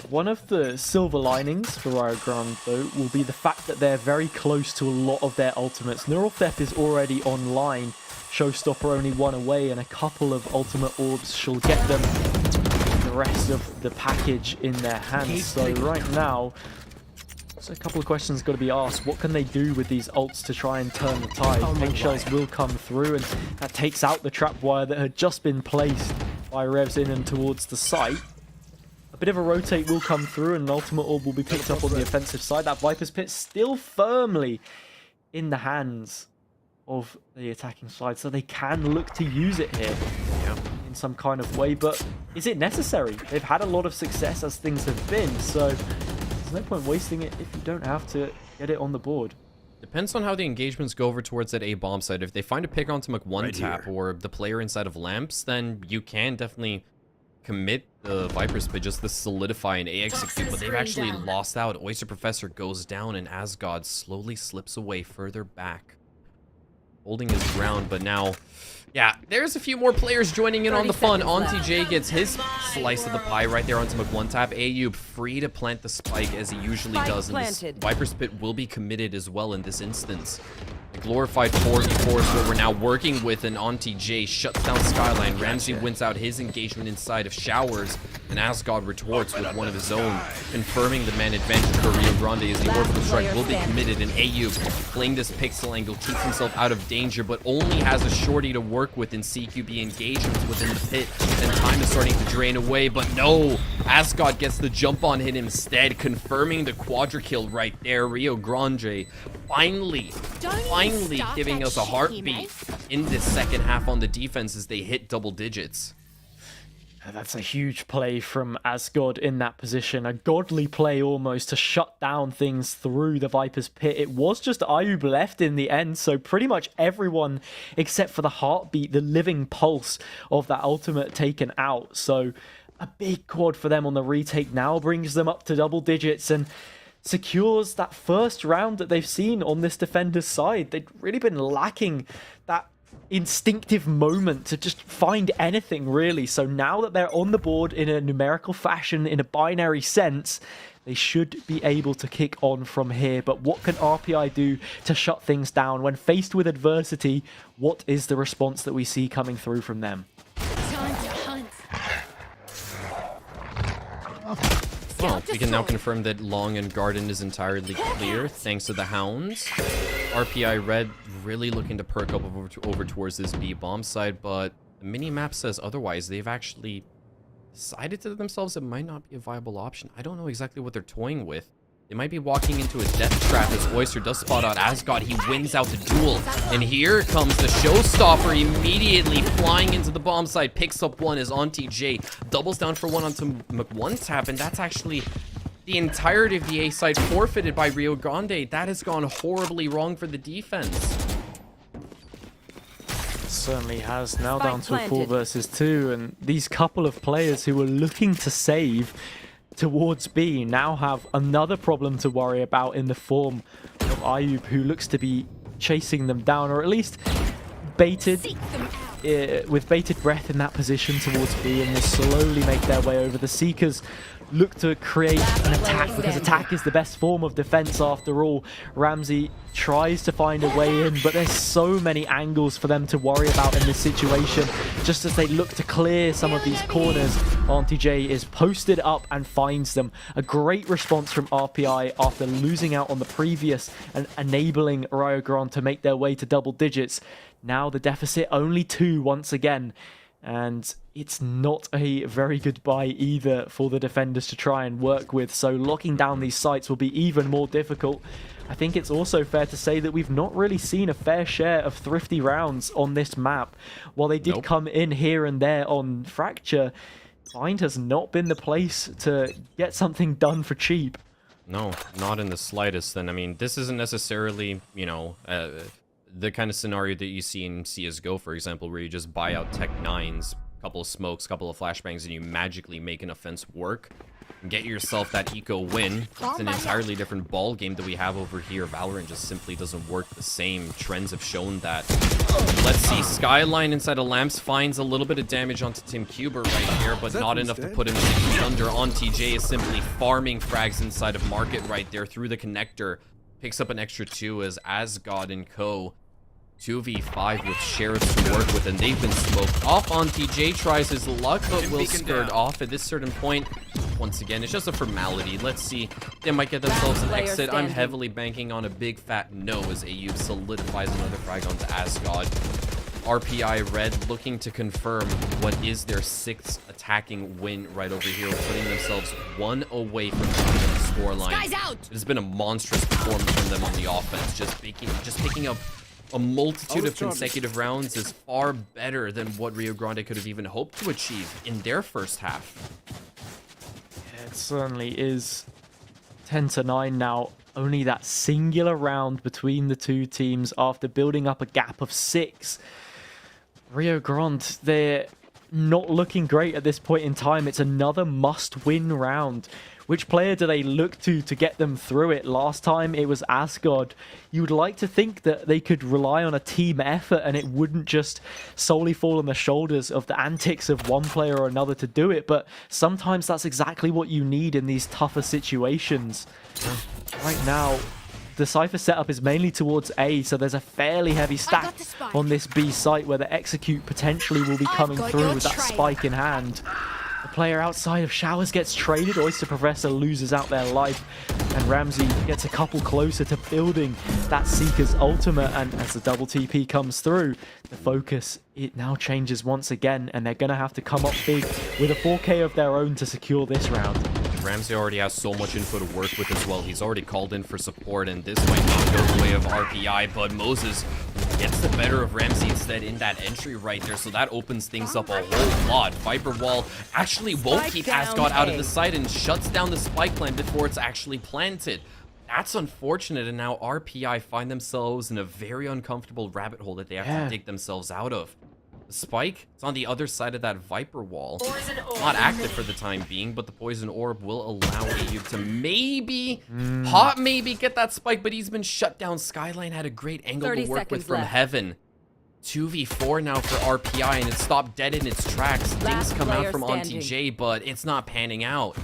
One of the silver linings for Rio Grande, though, will be the fact that they're very close to a lot of their ultimates. Neural Theft is already online, Showstopper only 1 away, and a couple of ultimate orbs shall get them the rest of the package in their hands. So right now, so a couple of questions got to be asked. What can they do with these ults to try and turn the tide? Pink shells will come through, and that takes out the trap wire that had just been placed by Revs in and towards the site. A bit of a rotate will come through, and an ultimate orb will be picked up on the offensive side. That Viper's Pit still firmly in the hands of the attacking side, so they can look to use it here in some kind of way. But is it necessary? They've had a lot of success as things have been, so there's no point wasting it if you don't have to get it on the board. Depends on how the engagements go over towards that A-bomb side. If they find a pick onto One Tap or the player inside of Lamps, then you can definitely commit the Viper's Pit just to solidify and A-execute, but they've actually lost out. Oyster Professor goes down, and Asgod slowly slips away further back, holding his ground, but now... Yeah, there's a few more players joining in on the fun. Auntie J gets his slice of the pie right there onto One Tap. Ayub free to plant the spike as he usually does, and this Viper's Pit will be committed as well in this instance. The glorified 4v4 is what we're now working with, and Auntie J shuts down Skyline. Ramsey wins out his engagement inside of Showers, and Asgod retorts with one of his own, confirming the man advantage for Rio Grande as the orbital strike will be committed, and Ayub, playing this pixel angle, keeps himself out of danger, but only has a shorty to work with in CQB engagements within the pit, and time is starting to drain away, but no! Asgod gets the jump on hit instead, confirming the quadra kill right there. Rio Grande finally giving us a heartbeat in this second half on the defense as they hit double digits. That's a huge play from Asgod in that position. A godly play almost to shut down things through the Viper's Pit. It was just Ayub left in the end, so pretty much everyone except for the heartbeat, the living pulse of that ultimate taken out. So a big quad for them on the retake now brings them up to double digits and secures that first round that they've seen on this defender's side. They'd really been lacking that instinctive moment to just find anything, really. So now that they're on the board in a numerical fashion, in a binary sense, they should be able to kick on from here. But what can RPI do to shut things down? When faced with adversity, what is the response that we see coming through from them? Time to hunt. Well, we can now confirm that Long and Garden is entirely clear thanks to the Hounds. RPI Red really looking to perk up over towards this B bomb side, but the mini-map says otherwise. They've actually decided to themselves it might not be a viable option. I don't know exactly what they're toying with. They might be walking into a death trap as Oyster does spot out Asgod. He wins out the duel. And here comes the showstopper immediately flying into the bomb site. Picks up one as Auntie J doubles down for one onto McOneTap. And that's actually the entirety of the A side forfeited by Rio Grande. That has gone horribly wrong for the defense. Certainly has. Now down to a planted. 4 versus 2. And these couple of players who were looking to save towards B now have another problem to worry about in the form of Ayub, who looks to be chasing them down, or at least baited with bated breath in that position towards B, and will slowly make their way over. The Seekers look to create an attack, because attack is the best form of defense after all. Ramsey tries to find a way in, but there's so many angles for them to worry about in this situation. Just as they look to clear some of these corners, Auntie J is posted up and finds them. A great response from RPI after losing out on the previous and enabling Rio Grande to make their way to double digits. Now the deficit only 2 once again. And it's not a very good buy either for the defenders to try and work with. So locking down these sites will be even more difficult. I think it's also fair to say that we've not really seen a fair share of thrifty rounds on this map. While they did come in here and there on Fracture, Find has not been the place to get something done for cheap. No, not in the slightest. And I mean, this isn't necessarily, you know, the kind of scenario that you see in CSGO, for example, where you just buy out Tech 9s, couple of smokes, couple of flashbangs, and you magically make an offense work. Get yourself that eco win. It's an entirely different ball game that we have over here. Valorant just simply doesn't work the same. Trends have shown that. Let's see. Skyline inside of Lamps finds a little bit of damage onto Tim Cuber right here, but not enough to put him under. On TJ is simply farming frags inside of Market right there through the connector. Picks up an extra 2 as Asgod and Co. 2v5 with Sheriffs to work with, and they've been smoked off. On TJ tries his luck, but will skirt off at this certain point. Once again, it's just a formality. Let's see. They might get themselves an exit. I'm heavily banking on a big fat no as Ayub solidifies another frag onto Asgod. RPI Red looking to confirm what is their 6th attacking win right over here, putting themselves 1 away from the scoreline. It has been a monstrous performance from them on the offense. Just picking up a multitude of consecutive rounds is far better than what Rio Grande could have even hoped to achieve in their first half. Yeah, it certainly is. 10-9 now. Only that singular round between the two teams after building up a gap of 6. Rio Grande, they're not looking great at this point in time. It's another must-win round. Which player do they look to get them through it? Last time it was Asgod. You would like to think that they could rely on a team effort and it wouldn't just solely fall on the shoulders of the antics of one player or another to do it, but sometimes that's exactly what you need in these tougher situations. Right now, the Cypher setup is mainly towards A, so there's a fairly heavy stack on this B site where the Execute potentially will be coming through with that spike in hand. The player outside of Showers gets traded. Oyster Professor loses out their life, and Ramsey gets a couple closer to building that Seeker's ultimate. And as the double TP comes through, the focus, it now changes once again, and they're going to have to come up big with a 4K of their own to secure this round. Ramsey already has so much info to work with as well. He's already called in for support, and this might not go the way of RPI, but Moses gets the better of Ramsey instead in that entry right there, so that opens things up a whole lot. Viper Wall actually won't keep Asgod out of the site and shuts down the spike plant before it's actually planted. That's unfortunate, and now RPI find themselves in a very uncomfortable rabbit hole that they have to dig themselves out of. The spike, it's on the other side of that Viper Wall. Not active for the time being, but the Poison Orb will allow Ayub to maybe, maybe get that spike, but he's been shut down. Skyline had a great angle to work with from Heaven. 2v4 now for RPI, and it stopped dead in its tracks. Things Last come out player from standing. Auntie J, but it's not panning out.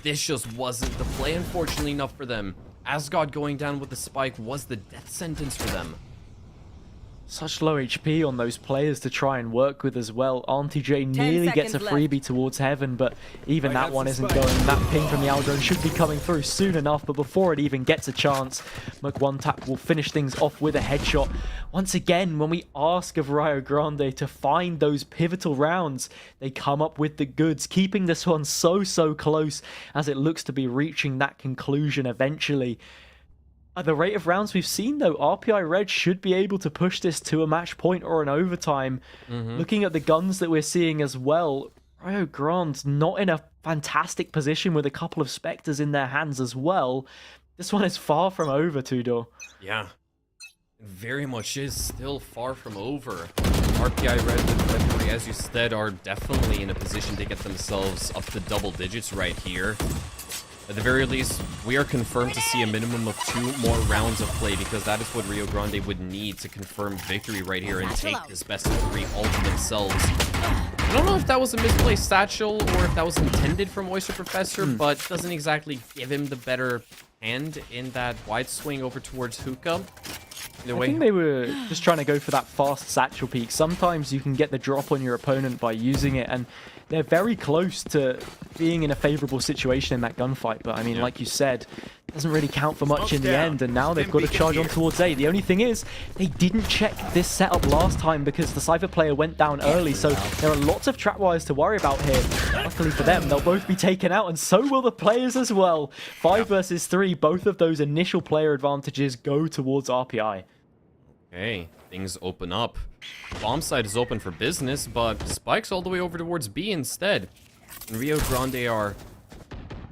This just wasn't the play, unfortunately enough for them. Asgard going down with the spike was the death sentence for them. Such low HP on those players to try and work with as well. Auntie J nearly gets a seconds freebie towards heaven, but even that one isn't going. That ping from the Aldrone should be coming through soon enough, but before it even gets a chance, One-Tap will finish things off with a headshot. Once again, when we ask of Rio Grande to find those pivotal rounds, they come up with the goods, keeping this one so close as it looks to be reaching that conclusion eventually. At the rate of rounds we've seen, though, RPI Red should be able to push this to a match point or an overtime. Looking at the guns that we're seeing as well, Rio Grande's not in a fantastic position with a couple of Spectres in their hands as well. This one is far from over, Tudor. Yeah, it very much is still far from over. RPI Red and February, as you said, are definitely in a position to get themselves up to double digits right here. At the very least, we are confirmed to see a minimum of 2 more rounds of play, because that is what Rio Grande would need to confirm victory right here and take this best of 3 all to themselves. I don't know if that was a misplaced satchel or if that was intended from Oyster Professor, but doesn't exactly give him the better hand in that wide swing over towards Hookah. I think they were just trying to go for that fast satchel peek. Sometimes you can get the drop on your opponent by using it, and they're very close to being in a favorable situation in that gunfight. But I mean, like you said, it doesn't really count for much in the end, and now they've got to charge on towards A. The only thing is, they didn't check this setup last time because the Cypher player went down early, so there are lots of trap wires to worry about here. Luckily for them, they'll both be taken out, and so will the players as well. 5 versus 3, both of those initial player advantages go towards RPI. Okay, things open up. Bomb side is open for business, but Spike's all the way over towards B instead. And Rio Grande are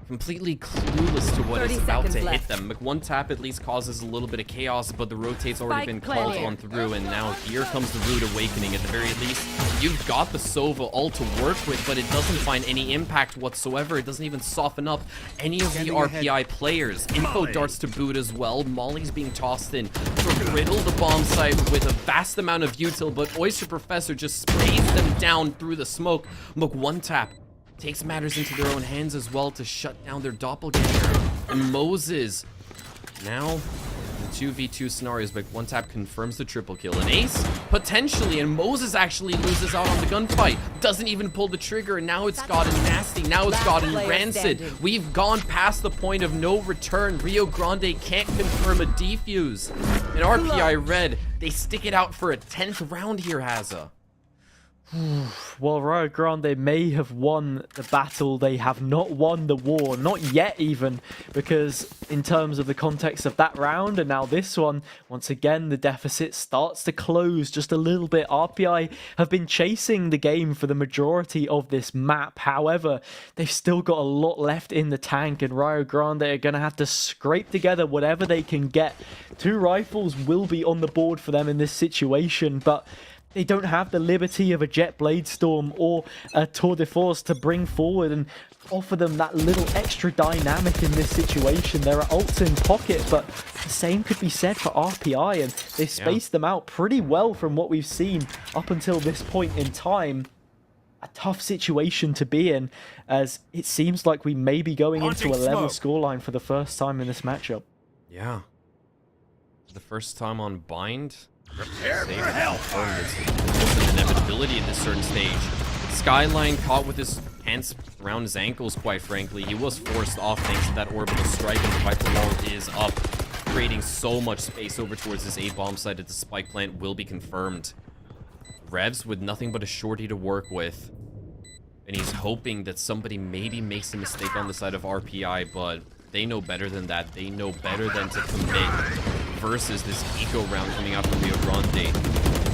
completely clueless to what is about to hit them. One-Tap at least causes a little bit of chaos, but the rotate's already been called on through, and now here comes the Rude Awakening. At the very least, you've got the Sova all to work with, but it doesn't find any impact whatsoever. It doesn't even soften up any of the RPI players. Info darts to boot as well. Molly's being tossed in to riddle the bomb site with a vast amount of util, but Oyster Professor just sprays them down through the smoke. One-Tap takes matters into their own hands as well to shut down their doppelganger. And Moses, now the 2v2 scenarios, but One-Tap confirms the triple kill. An ace, potentially, and Moses actually loses out on the gunfight. Doesn't even pull the trigger, and now it's gotten nasty. Now it's gotten rancid. We've gone past the point of no return. Rio Grande can't confirm a defuse. And RPI Red, they stick it out for a 10th round here, Haza. Well, Rio Grande may have won the battle, they have not won the war, not yet even, because in terms of the context of that round and now this one, once again the deficit starts to close just a little bit. RPI have been chasing the game for the majority of this map, however, they've still got a lot left in the tank, and Rio Grande are going to have to scrape together whatever they can get. 2 rifles will be on the board for them in this situation, but they don't have the liberty of a Jet Blade Storm or a Tour de Force to bring forward and offer them that little extra dynamic in this situation. There are ults in pocket, but the same could be said for RPI, and they've spaced them out pretty well from what we've seen up until this point in time. A tough situation to be in, as it seems like we may be going into a level scoreline for the first time in this matchup. Yeah. The first time on Bind. Prepare for hell! It's an inevitability at this certain stage. Skyline caught with his hands around his ankles, quite frankly. He was forced off thanks to that orbital strike, and the Viper Wall is up, creating so much space over towards this A-bomb site at the spike plant will be confirmed. Revs with nothing but a shorty to work with. And he's hoping that somebody maybe makes a mistake on the side of RPI, but they know better than that. They know better than to commit versus this eco round coming out from Rio Grande.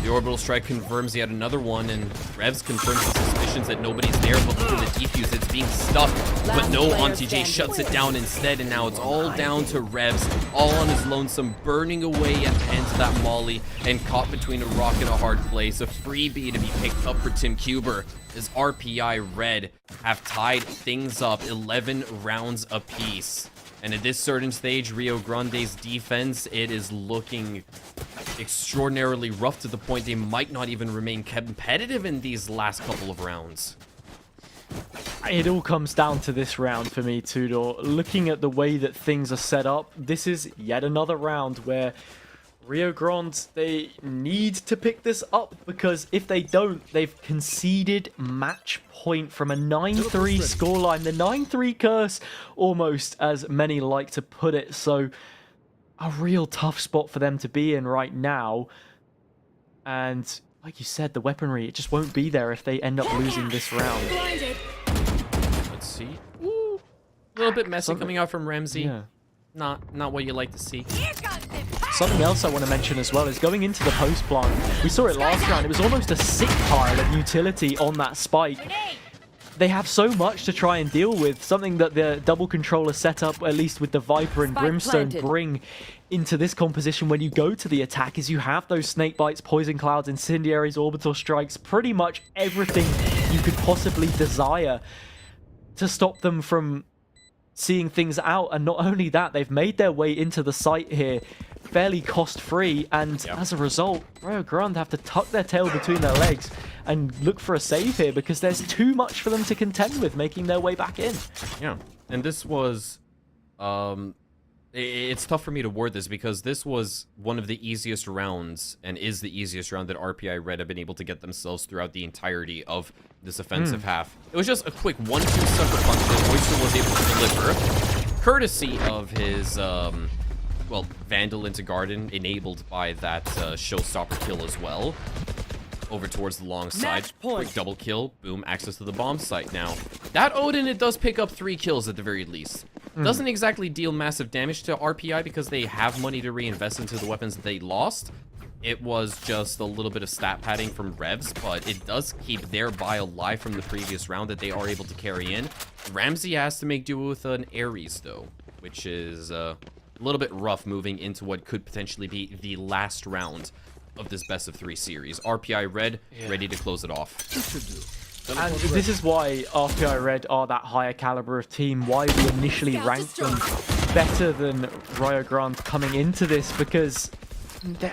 The orbital strike confirms yet another one, and Revs confirms his suspicions that nobody's there, but look at the defuse, it's being stuck. But no, Auntie J shuts it down instead, and now it's all down to Revs, all on his lonesome, burning away at the hands of that Molly, and caught between a rock and a hard place. A freebie to be picked up for Tim Kuber, as RPI Red have tied things up 11 rounds apiece. And at this certain stage, Rio Grande's defense, it is looking extraordinarily rough to the point they might not even remain competitive in these last couple of rounds. It all comes down to this round for me, Tudor. Looking at the way that things are set up, this is yet another round where Rio Grande, they need to pick this up, because if they don't, they've conceded match point from a 9-3 scoreline. The 9-3 curse, almost, as many like to put it. So a real tough spot for them to be in right now. And like you said, the weaponry, it just won't be there if they end up losing this round. Let's see. Ooh, a little bit messy coming out from Ramsey. Yeah. Not what you like to see. Something else I want to mention as well is going into the post plant. We saw it last round. It was almost a sick pile of utility on that spike. They have so much to try and deal with. Something that the double controller setup, at least with the Viper and Brimstone, bring into this composition when you go to the attack is you have those snake bites, poison clouds, incendiaries, orbital strikes, pretty much everything you could possibly desire to stop them from seeing things out. And not only that, they've made their way into the site here fairly cost-free, and as a result, Rio Grande have to tuck their tail between their legs and look for a save here, because there's too much for them to contend with making their way back in. Yeah, and this was it's tough for me to word this, because this was one of the easiest rounds, and is the easiest round that RPI Red have been able to get themselves throughout the entirety of this offensive half. It was just a quick 1-2 sucker punch that Oyster was able to deliver, courtesy of his well, Vandal into Garden, enabled by that showstopper kill as well. Over towards the long side. Quick double kill. Boom. Access to the bomb site now. That Odin, it does pick up 3 kills at the very least. Doesn't exactly deal massive damage to RPI because they have money to reinvest into the weapons that they lost. It was just a little bit of stat padding from Revs, but it does keep their buy alive from the previous round that they are able to carry in. Ramsey has to make do with an Ares, though, which is a little bit rough moving into what could potentially be the last round of this best of 3 series. RPI Red ready to close it off. And this is why RPI Red are that higher caliber of team, why we initially ranked them better than Rio Grande coming into this, because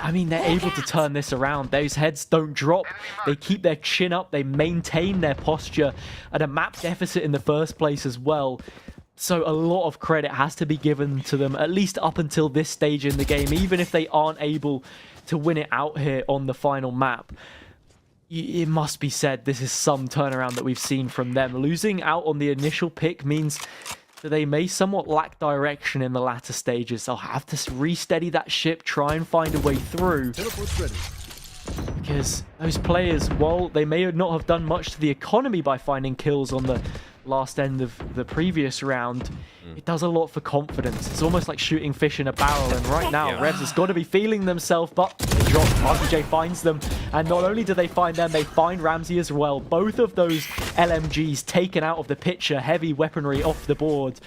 I mean, they're able to turn this around. Those heads don't drop. They keep their chin up. They maintain their posture at a map deficit in the first place as well. So a lot of credit has to be given to them, at least up until this stage in the game, even if they aren't able to win it out here on the final map. It must be said, this is some turnaround that we've seen from them. Losing out on the initial pick means that they may somewhat lack direction in the latter stages. They'll have to re-steady that ship, try and find a way through. Because those players, while they may not have done much to the economy by finding kills on the last end of the previous round, it does a lot for confidence. It's almost like shooting fish in a barrel, and right now Revs has got to be feeling themselves, but they drop. RPJ finds them, and not only do they find them, they find Ramsey as well. Both of those LMGs taken out of the picture, heavy weaponry off the board,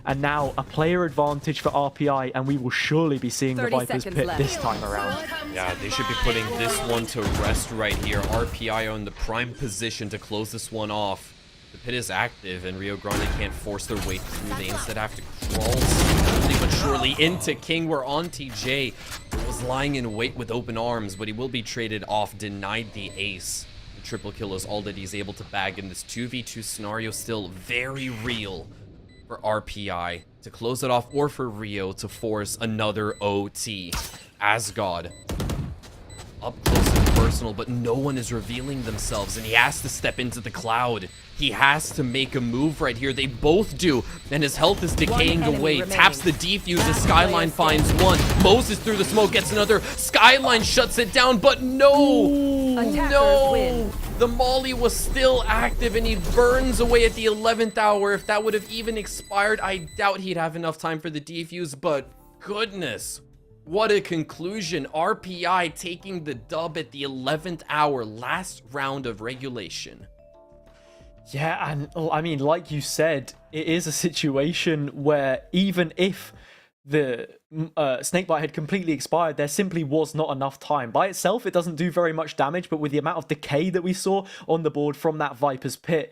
and now a player advantage for RPI, and we will surely be seeing the Viper's pit this time around. Yeah, they should be putting this one to rest right here. RPI on the prime position to close this one off. The pit is active, and Rio Grande can't force their way through. They instead have to crawl slowly but surely into King, where TJ was lying in wait with open arms, but he will be traded off, denied the ace. The triple kill is all that he's able to bag in this 2v2 scenario, still very real for RPI to close it off, or for Rio to force another OT. Asgod up close and personal, but no one is revealing themselves, and he has to step into the cloud. He has to make a move right here. They both do, and his health is decaying away. Taps the defuse as Skyline finds one. Moses through the smoke gets another. Skyline shuts it down, but no! No! The Molly was still active, and he burns away at the 11th hour. If that would have even expired, I doubt he'd have enough time for the defuse, but goodness. What a conclusion. RPI taking the dub at the 11th hour, last round of regulation. Yeah, and I mean, like you said, it is a situation where even if the snakebite had completely expired, there simply was not enough time. By itself, it doesn't do very much damage, but with the amount of decay that we saw on the board from that Viper's pit,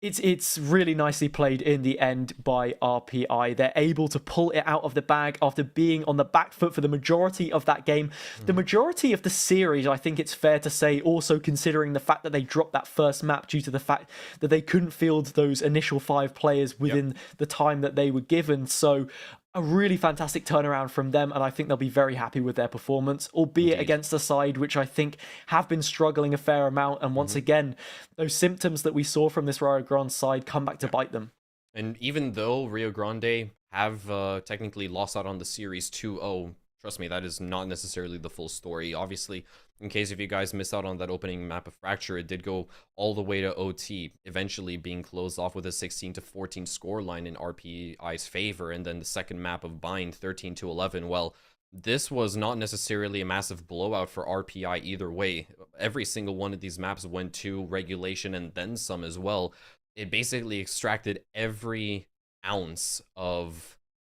It's really nicely played in the end by RPI. They're able to pull it out of the bag after being on the back foot for the majority of that game. The majority of the series, I think it's fair to say, also considering the fact that they dropped that first map due to the fact that they couldn't field those initial 5 players within the time that they were given. So a really fantastic turnaround from them, and I think they'll be very happy with their performance, albeit against a side which I think have been struggling a fair amount. And once again, those symptoms that we saw from this Rio Grande side come back to bite them. And even though Rio Grande have technically lost out on the series 2-0, trust me, that is not necessarily the full story. Obviously, in case if you guys missed out on that opening map of Fracture, it did go all the way to OT, eventually being closed off with a 16-14 scoreline in RPI's favor, and then the second map of Bind, 13-11. Well, this was not necessarily a massive blowout for RPI either way. Every single one of these maps went to regulation and then some as well. It basically extracted every ounce of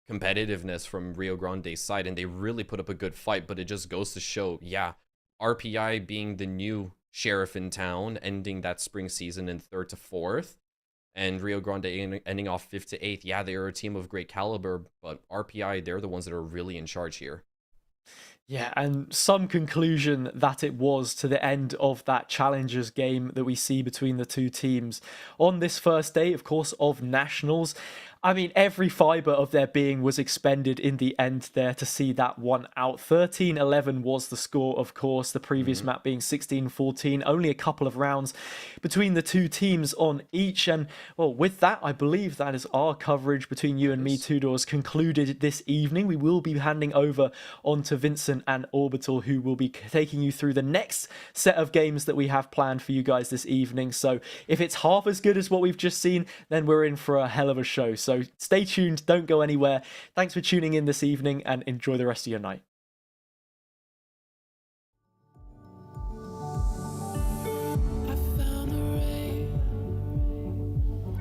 competitiveness from Rio Grande's side, and they really put up a good fight. But it just goes to show, yeah, RPI being the new sheriff in town, ending that spring season in 3rd to 4th, and Rio Grande ending off 5th to 8th. Yeah, they are a team of great caliber, but RPI, they're the ones that are really in charge here. Yeah, and some conclusion that it was to the end of that Challengers game that we see between the two teams on this first day, of course, of Nationals. I mean, every fibre of their being was expended in the end there to see that one out. 13-11 was the score, of course, the previous map being 16-14. Only a couple of rounds between the two teams on each. And, well, with that, I believe that is our coverage between you and me, Tudors, concluded this evening. We will be handing over on to Vincent and Orbital, who will be taking you through the next set of games that we have planned for you guys this evening. So if it's half as good as what we've just seen, then we're in for a hell of a show. So stay tuned, don't go anywhere. Thanks for tuning in this evening and enjoy the rest of your night. I found the rain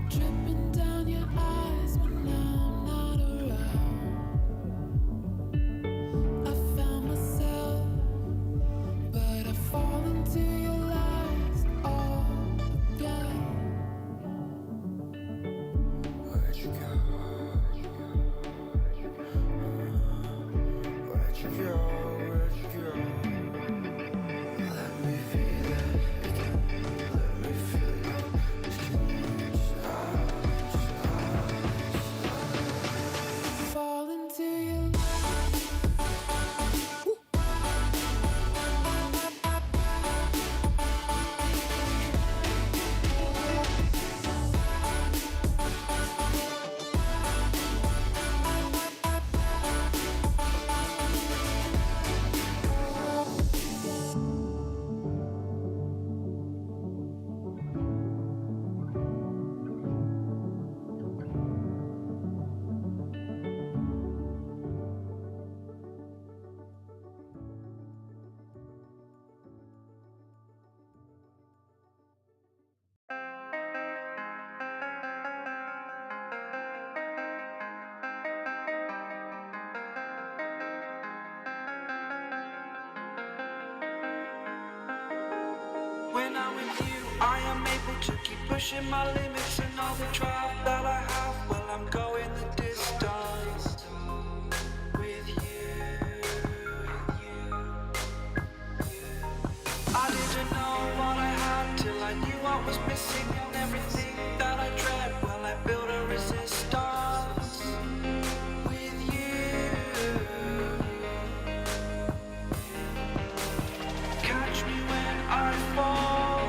dripping down your eyes when I'm not around. I found myself, but I fall into your lies all again. Where'd you go? Where'd you go? Where'd you go? Let me feel it. Let me feel it. Fall into your When I'm with you, I am able to keep pushing my limits, and all the drive that I have, well, I'm going the distance with you. I didn't know what I had till I knew what was missing, and everything that I dread, well, I built a resistance with you. Catch me when I fall,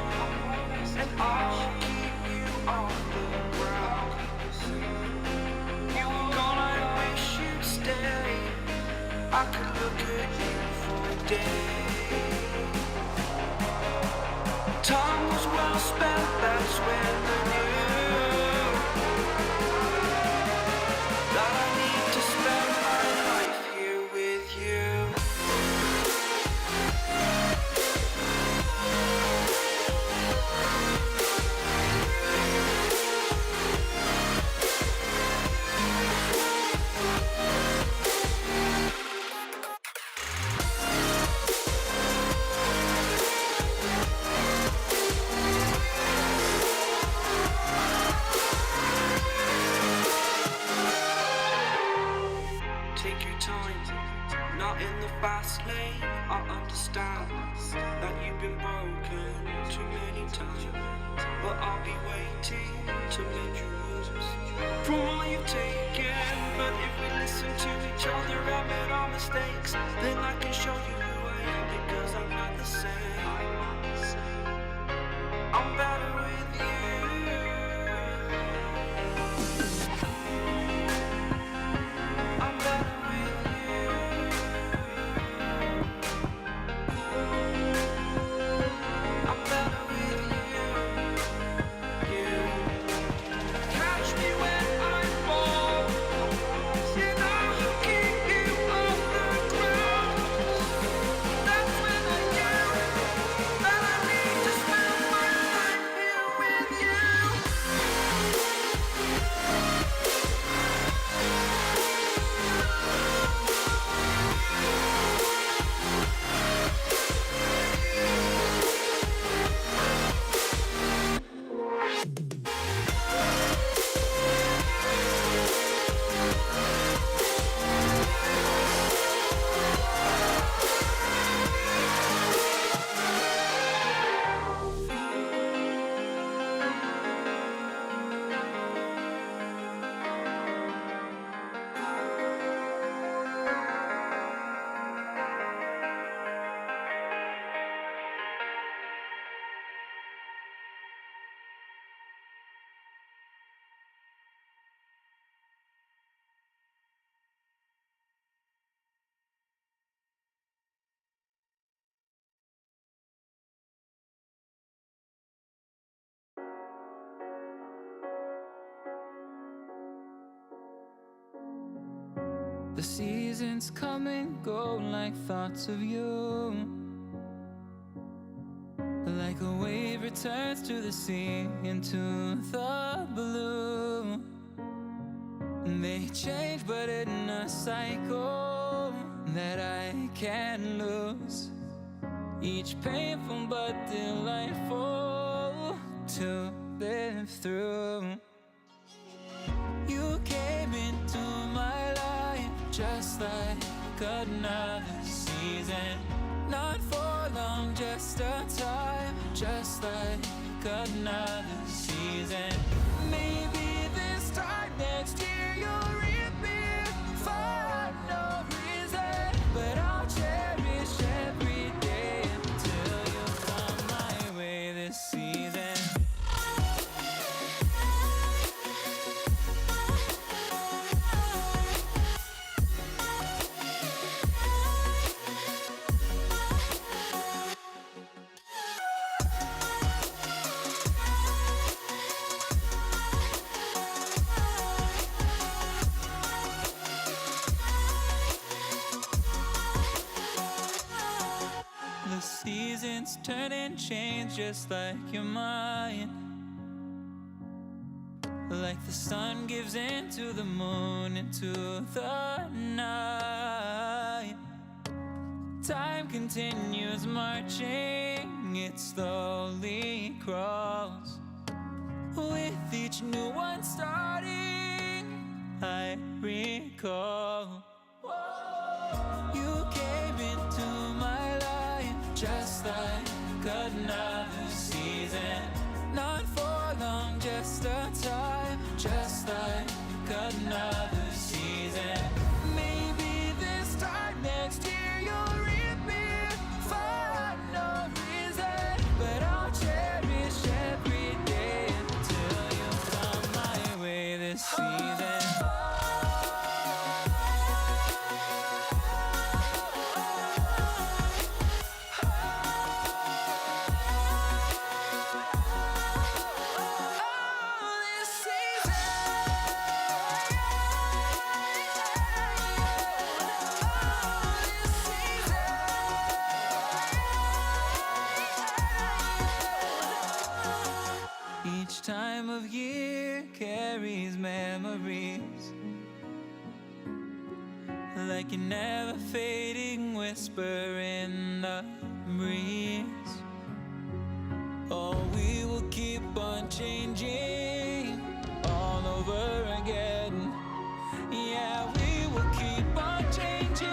and I'll keep you on the ground. You were gone, I wish you'd stay. I could look at you for days. Time was well spent, that's when I knew that I need to spend my life here with you. fast lane. I understand that you've been broken too many times, but I'll be waiting to mend your wounds from all you've taken. But if we listen to each other, admit our mistakes, then I can show you who I am, because I'm not the same. I'm better with you. I'm better with you. I'm better with you. Catch me when I fall. You know who keep you off the ground. That's when I knew that I need to spend my life here with you. The seasons come and go like thoughts of you. Like a wave returns to the sea, into the blue. They change but in a cycle that I can't lose. Each painful but delightful to live through. You came into my life just like another season. Not for long, just a time, just like another season. Maybe this time next year you'll reappear for no reason, but I'll cherish every day until you come my way this season. The seasons turn and change just like your mind. Like the sun gives into the moon, into the night. Time continues marching, it slowly crawls. With each new one starting, I recall. You came into my life just like another season. Not for long, just a time, just like another season. Maybe this time next year you'll reappear for no reason, but I'll cherish every day until you come my way this season. Each time of year carries memories, like a never fading whisper in the breeze. Oh, we will keep on changing all over again. Yeah, we will keep on changing.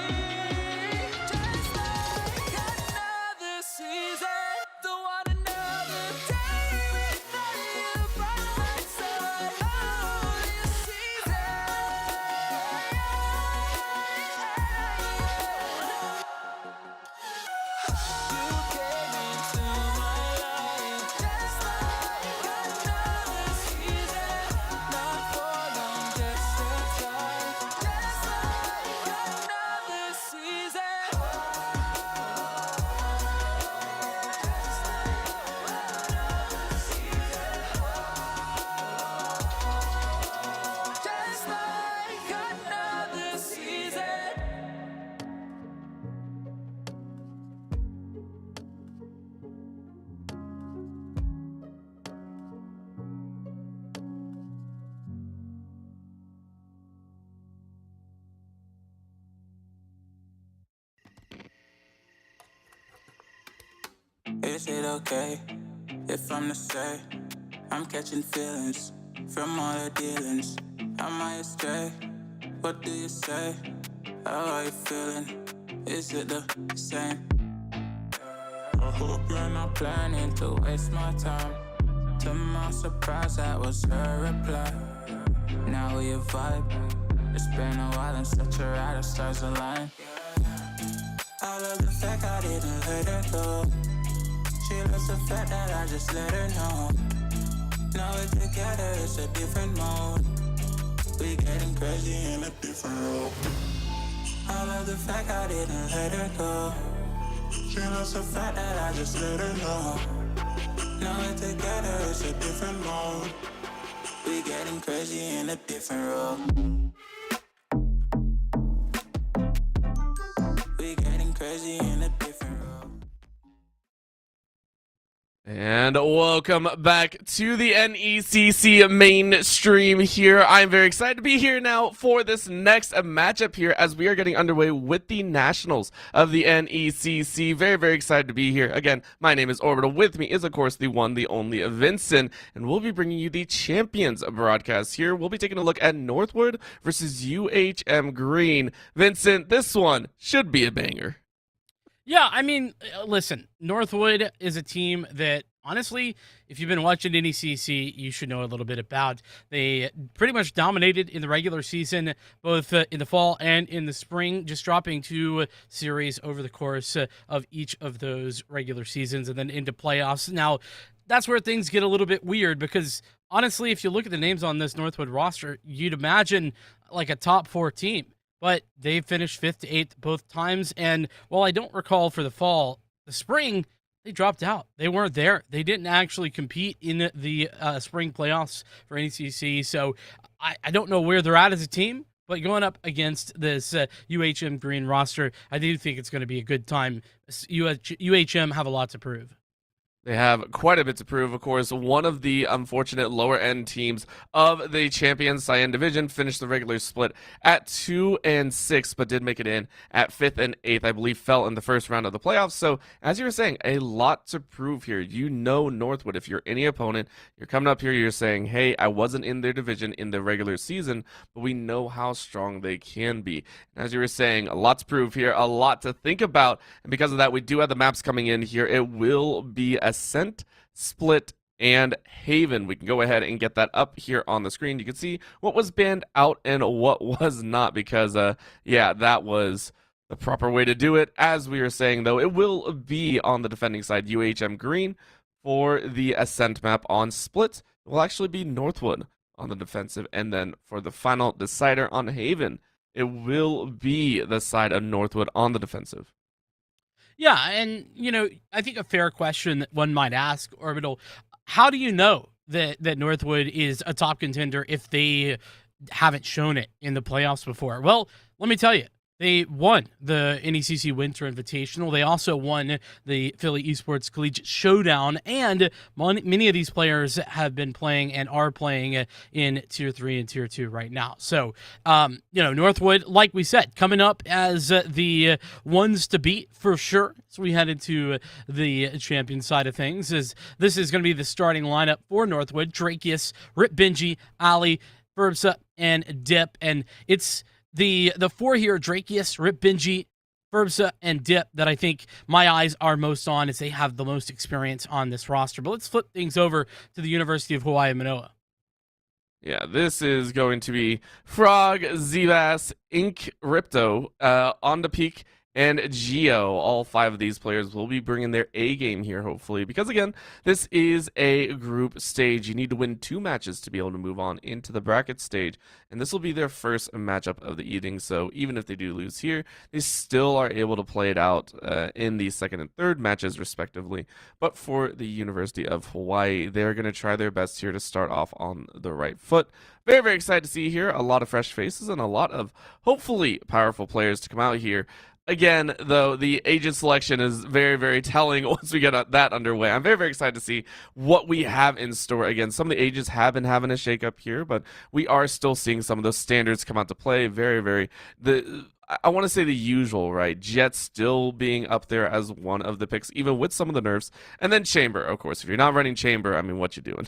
Is it okay if I'm to say I'm catching feelings from all the dealings? Am I astray? What do you say? How are you feeling? Is it the same? I hope you're not planning to waste my time. To my surprise, that was her reply. Now we vibe. It's been a while and such a ride, the stars align. I love the fact I didn't let her go. She loves the fact that I just let her know. Now we're together, it's a different mode. We getting crazy in a different role. I love the fact I didn't let her go. She loves the fact that I just let her know. Now we're together, it's a different mode. We getting crazy in a different role. We getting crazy in a different role. And welcome back to the NECC mainstream here. I'm very excited to be here now for this next matchup here as we are getting underway with the Nationals of the NECC. Very, very excited to be here. Again, my name is Orbital. With me is, of course, the one, the only Vincent, and we'll be bringing you the Champions broadcast here. We'll be taking a look at Northwood versus UHM Green. Vincent, this one should be a banger. Yeah, I mean, listen, Northwood is a team that, honestly, if you've been watching NECC, you should know a little bit about. They pretty much dominated in the regular season, both in the fall and in the spring, just dropping 2 series over the course of each of those regular seasons and then into playoffs. Now, that's where things get a little bit weird because, honestly, if you look at the names on this Northwood roster, you'd imagine like a top 4 team. But they finished 5th to 8th both times. And while I don't recall for the fall, the spring, they dropped out. They weren't there. They didn't actually compete in the spring playoffs for NECC. So I don't know where they're at as a team. But going up against this UHM Green roster, I do think it's going to be a good time. UHM have a lot to prove. They have quite a bit to prove, of course. One of the unfortunate lower-end teams of the Champions Cyan Division finished the regular split at 2-6, but did make it in at 5th and 8th. I believe fell in the first round of the playoffs. So, as you were saying, a lot to prove here. You know Northwood. If you're any opponent, you're coming up here, you're saying, hey, I wasn't in their division in the regular season, but we know how strong they can be. And as you were saying, a lot to prove here, a lot to think about. And because of that, we do have the maps coming in here. It will be Ascent, Split, and Haven. We can go ahead and get that up here on the screen. You can see what was banned out and what was not because, yeah, that was the proper way to do it. As we were saying, though, it will be on the defending side, UHM Green. For the Ascent map on Split, it will actually be Northwood on the defensive. And then for the final decider on Haven, it will be the side of Northwood on the defensive. Yeah, and, you know, I think a fair question that one might ask, Orbital, how do you know that Northwood is a top contender if they haven't shown it in the playoffs before? Well, let me tell you, they won the NECC Winter Invitational. They also won the Philly Esports Collegiate Showdown, and many of these players have been playing and are playing in Tier 3 and Tier 2 right now. So, you know, Northwood, like we said, coming up as the ones to beat for sure. So we head into the champion side of things. This is going to be the starting lineup for Northwood: Drakius, Rip Benji, Ali, Furbsa, and Dip. And it's the 4 here, Drakius, Rip Benji, Furbsa, and Dip, that I think my eyes are most on as they have the most experience on this roster. But let's flip things over to the University of Hawaii Manoa. Yeah, this is going to be Frog, Zebas, Ink, Ripto, On the Peak, and Geo. All 5 of these players will be bringing their A game here, hopefully, because again, this is a group stage. You need to win 2 matches to be able to move on into the bracket stage, and this will be their first matchup of the evening. So even if they do lose here, they still are able to play it out in the second and third matches, respectively. But for the University of Hawaii, they're going to try their best here to start off on the right foot. Very, very excited to see here a lot of fresh faces and a lot of hopefully powerful players to come out here. Again, though, the agent selection is very, very telling once we get that underway. I'm very, very excited to see what we have in store. Again, some of the agents have been having a shakeup here, but we are still seeing some of those standards come out to play. Very, very... I want to say the usual, right? Jet still being up there as one of the picks, even with some of the nerfs. And then Chamber, of course. If you're not running Chamber, I mean, what you doing?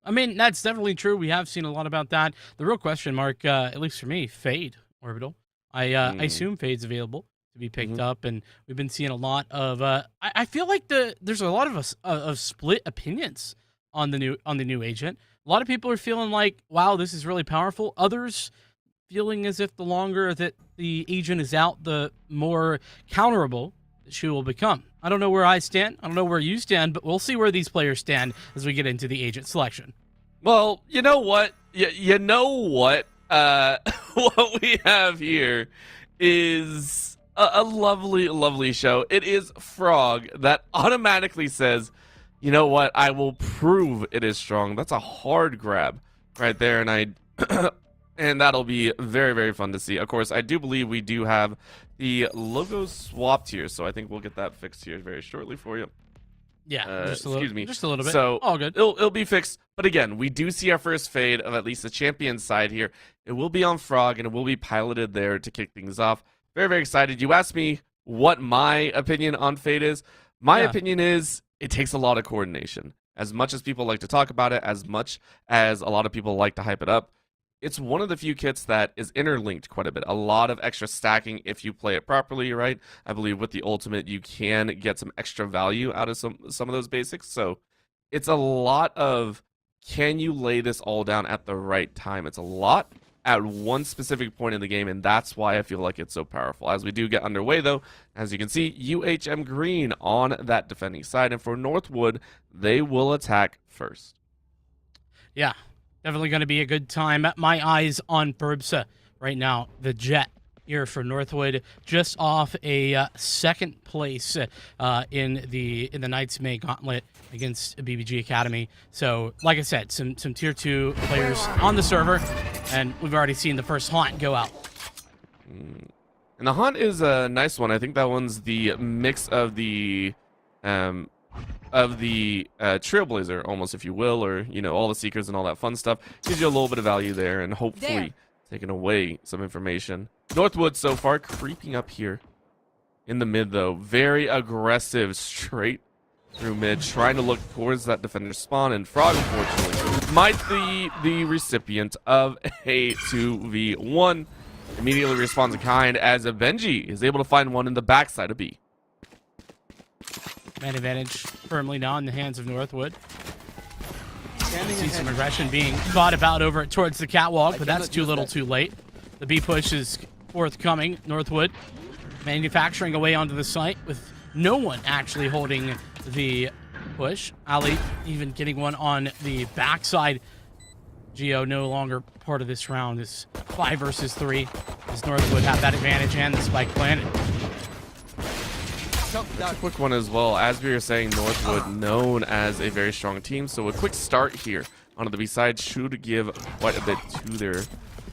I mean, that's definitely true. We have seen a lot about that. The real question mark, at least for me, Fade Orbital. I assume Fade's available to be picked up, and we've been seeing a lot of. I feel like there's a lot of split opinions on the new agent. A lot of people are feeling like, wow, this is really powerful. Others feeling as if the longer that the agent is out, the more counterable she will become. I don't know where I stand. I don't know where you stand, but we'll see where these players stand as we get into the agent selection. Well, you know what? You know what? What we have here is a lovely, lovely show. It is Frog that automatically says, you know what? I will prove it is strong. That's a hard grab right there, and and that'll be very, very fun to see. Of course, I do believe we do have the logo swapped here, so I think we'll get that fixed here very shortly for you. Yeah, just a little bit. So all good. It'll be fixed. But again, we do see our first fade of at least the champion side here. It will be on Frog, and it will be piloted there to kick things off. Very, very excited. You asked me what my opinion on fade is. My opinion is it takes a lot of coordination. As much as people like to talk about it, as much as a lot of people like to hype it up, it's one of the few kits that is interlinked quite a bit. A lot of extra stacking if you play it properly, right? I believe with the ultimate, you can get some extra value out of some of those basics. So it's a lot of, can you lay this all down at the right time? It's a lot at one specific point in the game, and that's why I feel like it's so powerful. As we do get underway, though, as you can see, UHM Green on that defending side, and for Northwood, they will attack first. Yeah. Definitely going to be a good time. My eyes on Burbsa right now. The Jet here for Northwood, just off a second place in the Knights May Gauntlet against BBG Academy. So, like I said, some tier 2 players on the server, and we've already seen the first haunt go out. And the haunt is a nice one. I think that one's the mix of the Trailblazer, almost, if you will, or, you know, all the Seekers and all that fun stuff. Gives you a little bit of value there, and hopefully taking away some information. Northwood so far creeping up here in the mid, though. Very aggressive, straight through mid, trying to look towards that defender spawn, and Frog, unfortunately, might be the recipient of a 2v1. Immediately responds in kind as a Benji is able to find one in the backside of B. Man advantage firmly now in the hands of Northwood. See some aggression being thought about over towards the catwalk, but that's too little too late. The B push is forthcoming. Northwood manufacturing away onto the site with no one actually holding the push. Ali even getting one on the backside. Geo no longer part of this round. Is 5 versus 3 as Northwood have that advantage and the spike planted. That's a quick one as well. As we were saying, Northwood known as a very strong team, so a quick start here onto the B side should give quite a bit to their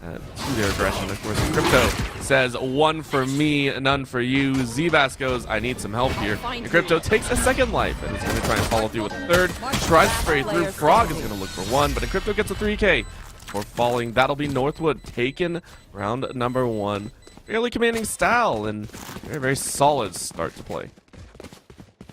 aggression. Of course, Crypto says, one for me, none for you. Zbass goes, I need some help here. And Crypto takes a second life and is going to try and follow through with a third. Tries to spray through. Frog is going to look for one, but Crypto gets a 3K for falling. That'll be Northwood taken round number 1. Fairly commanding style and very, very solid start to play.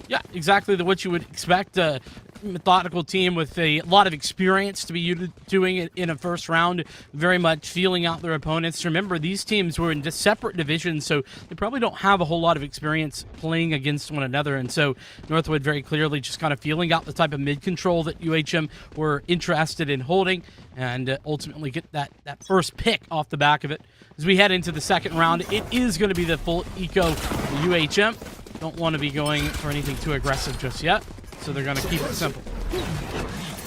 Yeah, exactly what you would expect. A methodical team with a lot of experience to be doing it in a first round, very much feeling out their opponents. Remember, these teams were in separate divisions, so they probably don't have a whole lot of experience playing against one another. And so Northwood very clearly just kind of feeling out the type of mid-control that UHM were interested in holding and ultimately get that first pick off the back of it. As we head into the second round, it is going to be the full eco UHM. Don't want to be going for anything too aggressive just yet, so they're going to keep it simple.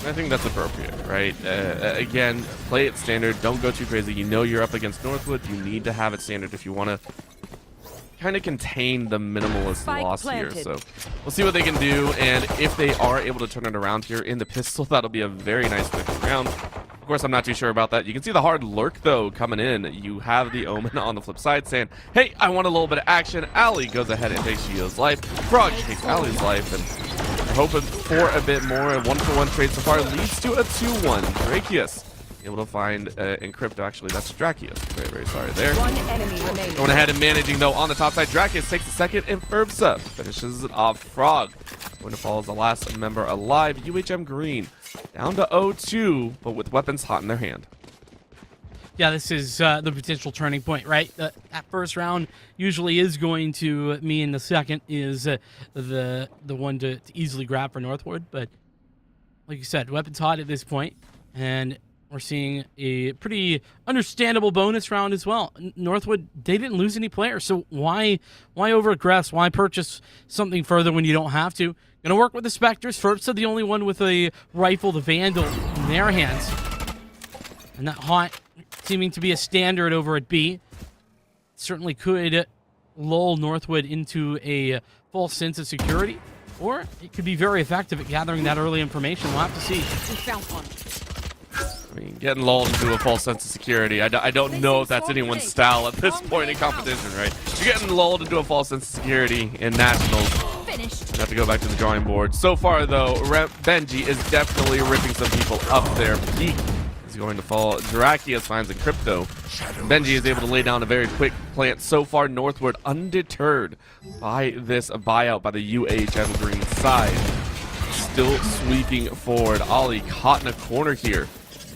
I think that's appropriate, right? Again, play it standard. Don't go too crazy. You know you're up against Northwood. You need to have it standard if you want to kind of contain the minimalist loss here. So we'll see what they can do, and if they are able to turn it around here in the pistol, that'll be a very nice quick round. Of course, I'm not too sure about that. You can see the hard lurk, though, coming in. You have the Omen on the flip side saying, hey, I want a little bit of action. Ali goes ahead and takes Gio's life. Frog takes Ali's life, and hoping for a bit more. A 1-for-1 trade so far leads to a 2-1. Drakius able to find Encrypto. Actually, that's Drakius. Very, very sorry there. One enemy remaining. Going ahead and managing, though, on the top side. Drakius takes a second, and Furbsa finishes it off. Frog going to fall as the last member alive. UHM Green down to 0-2, but with weapons hot in their hand. Yeah, this is the potential turning point, right? That first round usually is going to mean the second is the one to easily grab for Northwood. But like you said, weapons hot at this point, and we're seeing a pretty understandable bonus round as well. Northwood, they didn't lose any players, so why over-aggress? Why purchase something further when you don't have to? Gonna work with the Spectres. First, the only one with a rifle, the Vandal, in their hands. And that hot seeming to be a standard over at B. Certainly could lull Northwood into a false sense of security, or it could be very effective at gathering that early information. We'll have to see. We found one. I mean, getting lulled into a false sense of security. I don't know if that's anyone's style at this point in competition, right? You're getting lulled into a false sense of security in Nationals. Finished. You have to go back to the drawing board. So far, though, Benji is definitely ripping some people up there. Peak is going to fall. Drakius finds a Crypto. Benji is able to lay down a very quick plant. So far, Northwood undeterred by this buyout by the UHM Green side. Still sweeping forward. Ollie caught in a corner here.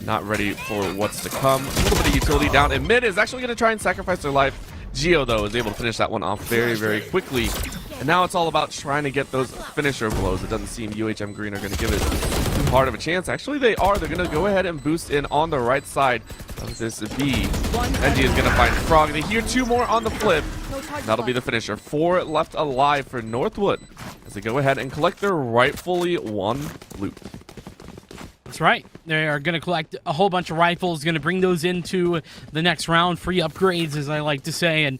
Not ready for what's to come. A little bit of utility down. And mid is actually going to try and sacrifice their life. Geo, though, is able to finish that one off very, very quickly. And now it's all about trying to get those finisher blows. It doesn't seem UHM Green are going to give it too hard of a chance. Actually, they are. They're going to go ahead and boost in on the right side of this B. Benji is going to find Frog. They hear two more on the flip. That'll be the finisher. 4 left alive for Northwood as they go ahead and collect their rightfully won loot. That's right. They are going to collect a whole bunch of rifles, going to bring those into the next round. Free upgrades, as I like to say. And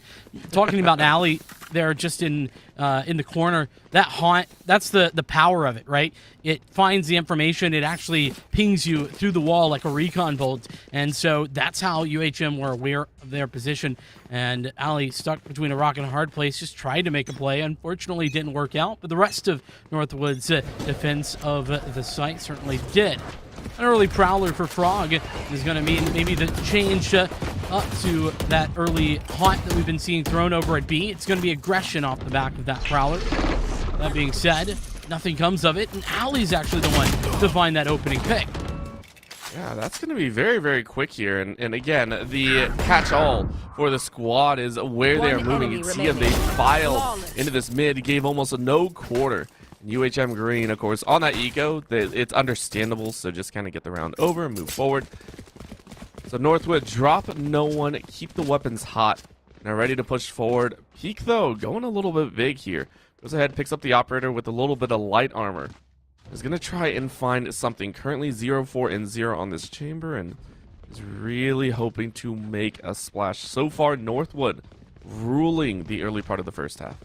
talking about Alley there just in the corner, that haunt, that's the power of it, right? It finds the information. It actually pings you through the wall like a recon bolt. And so that's how UHM were aware of their position. And Alley, stuck between a rock and a hard place, just tried to make a play. Unfortunately, didn't work out. But the rest of Northwood's defense of the site certainly did. An early Prowler for Frog is going to mean maybe the change up to that early haunt that we've been seeing thrown over at B. It's going to be aggression off the back of that Prowler. That being said, nothing comes of it, and Alley's actually the one to find that opening pick. Yeah, that's going to be very, very quick here. And again, the catch-all for the squad is where they are moving. You can see them, they filed into this mid, gave almost no quarter. UHM Green, of course, on that eco, it's understandable, so just kind of get the round over and move forward. So Northwood, drop no one, keep the weapons hot. Now ready to push forward. Peak, though, going a little bit big here. Goes ahead, picks up the operator with a little bit of light armor. Is going to try and find something. Currently 0-4 and 0 on this chamber, and is really hoping to make a splash. So far, Northwood ruling the early part of the first half.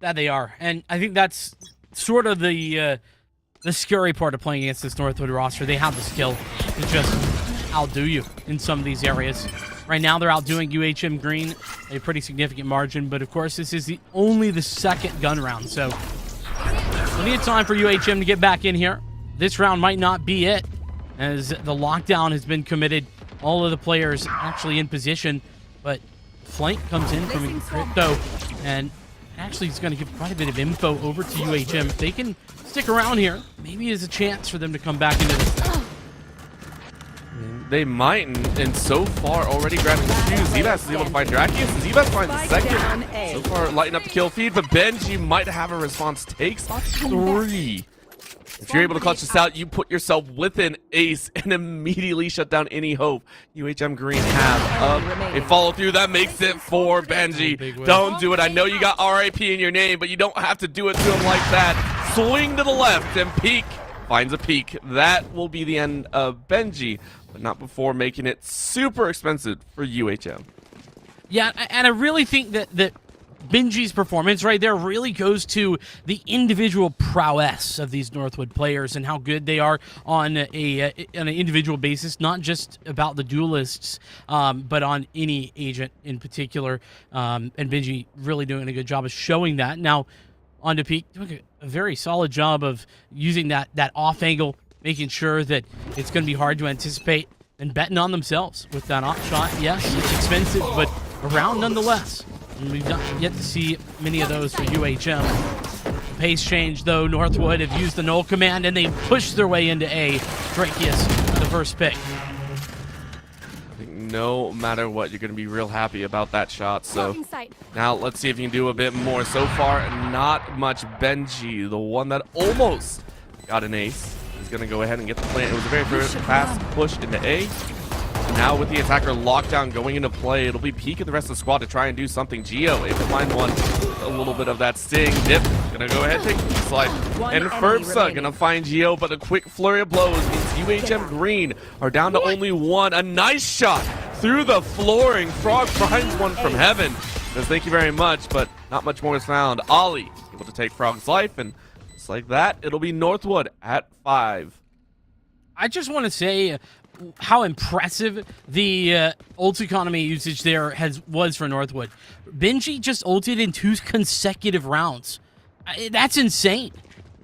That they are, and I think that's sort of the scary part of playing against this Northwood roster. They have the skill to just outdo you in some of these areas. Right now, they're outdoing UHM Green a pretty significant margin, but of course, this is only the second gun round, so plenty of time for UHM to get back in here. This round might not be it, as the lockdown has been committed. All of the players actually in position, but flank comes in from Crypto, and actually he's going to give quite a bit of info over to UHM. If they can stick around here, maybe there's a chance for them to come back into this. They might, and so far already grabbing the shoes. Zebas is able to find Drakius, and Zebas finds the second. So far lighting up the kill feed, but Benji might have a response. Takes 3. If you're able to clutch this out, you put yourself with an ace and immediately shut down any hope UHM Green have of a follow through. That makes it for Benji. Don't do it. I know you got RIP in your name, but you don't have to do it to him like that. Swing to the left and peek. Finds a peek. That will be the end of Benji, but not before making it super expensive for UHM. Yeah, and I really think that Benji's performance right there really goes to the individual prowess of these Northwood players and how good they are on an individual basis, not just about the duelists, but on any agent in particular. And Benji really doing a good job of showing that. Now, on to Peak, doing a very solid job of using that off angle making sure that it's going to be hard to anticipate and betting on themselves with that op shot. Yes, it's expensive, but a round nonetheless. And we've not yet to see many of those for UHM. Pace change, though. Northwood have used the null command, and they pushed their way into A. Drakius, the first pick. I think no matter what, you're going to be real happy about that shot. So now let's see if you can do a bit more. So far, not much. Benji, the one that almost got an ace, is going to go ahead and get the plant. It was a very fast push into A. Now with the attacker lockdown going into play, it'll be Peek and the rest of the squad to try and do something. Geo able to find one, a little bit of that sting. Dip gonna go ahead and take the slide. And Ferbsa gonna find Geo, but a quick flurry of blows means UHM Green are down to only one. A nice shot through the flooring. Frog finds one from heaven. Says thank you very much, but not much more is found. Ollie able to take Frog's life, and just like that, it'll be Northwood at 5. I just want to say how impressive the ult economy usage there was for Northwood. Benji just ulted in 2 consecutive rounds. That's insane.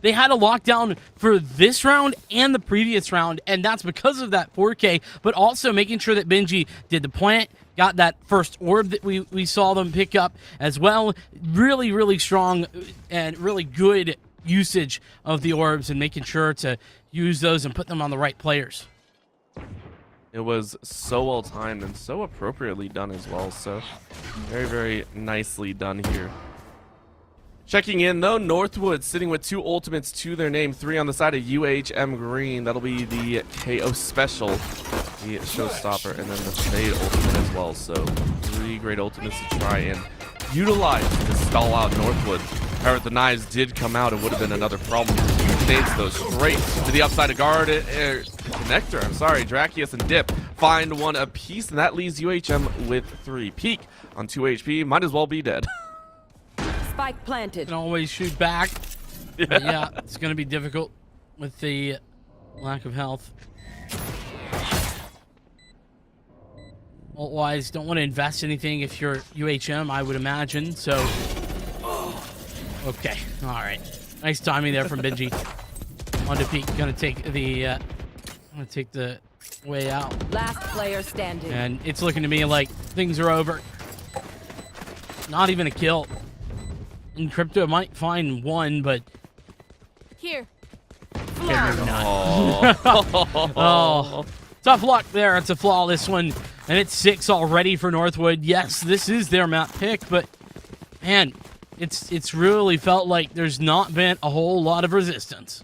They had a lockdown for this round and the previous round, and that's because of that 4K, but also making sure that Benji did the plant, got that first orb that we saw them pick up as well. Really, really strong and really good usage of the orbs and making sure to use those and put them on the right players. It was so well timed and so appropriately done as well. So very, very nicely done here. Checking in though, Northwood sitting with 2 ultimates to their name, 3 on the side of UHM Green. That'll be the KO special, the showstopper, and then the fade ultimate as well. So 3 great ultimates to try and utilize to stall out Northwood. However, the knives did come out, it would have been another problem. Huge nades though, straight to the upside of guard. Connector, I'm sorry, Drakius and Dip find one apiece, and that leaves UHM with 3. Peek on 2 HP, might as well be dead. Spike planted. Can always shoot back. But yeah, it's going to be difficult with the lack of health. Ult-wise, don't want to invest anything if you're UHM, I would imagine, so... Okay, alright. Nice timing there from Benji. On to Peek, gonna take the way out. Last player standing. And it's looking to me like things are over. Not even a kill. And Crypto might find one, but... Here. Okay, maybe not. Oh, tough luck there. It's a flawless one. And it's 6 already for Northwood. Yes, this is their map pick, but man, it's really felt like there's not been a whole lot of resistance.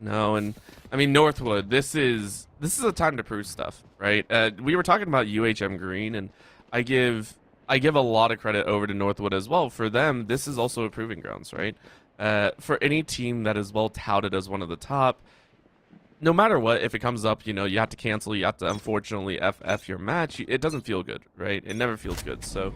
No, and I mean Northwood, this is a time to prove stuff, right? We were talking about UHM Green, and I give a lot of credit over to Northwood as well. For them, this is also a proving grounds, right? For any team that is well touted as one of the top, no matter what, if it comes up, you know, you have to cancel, you have to unfortunately FF your match, it doesn't feel good, right? It never feels good. So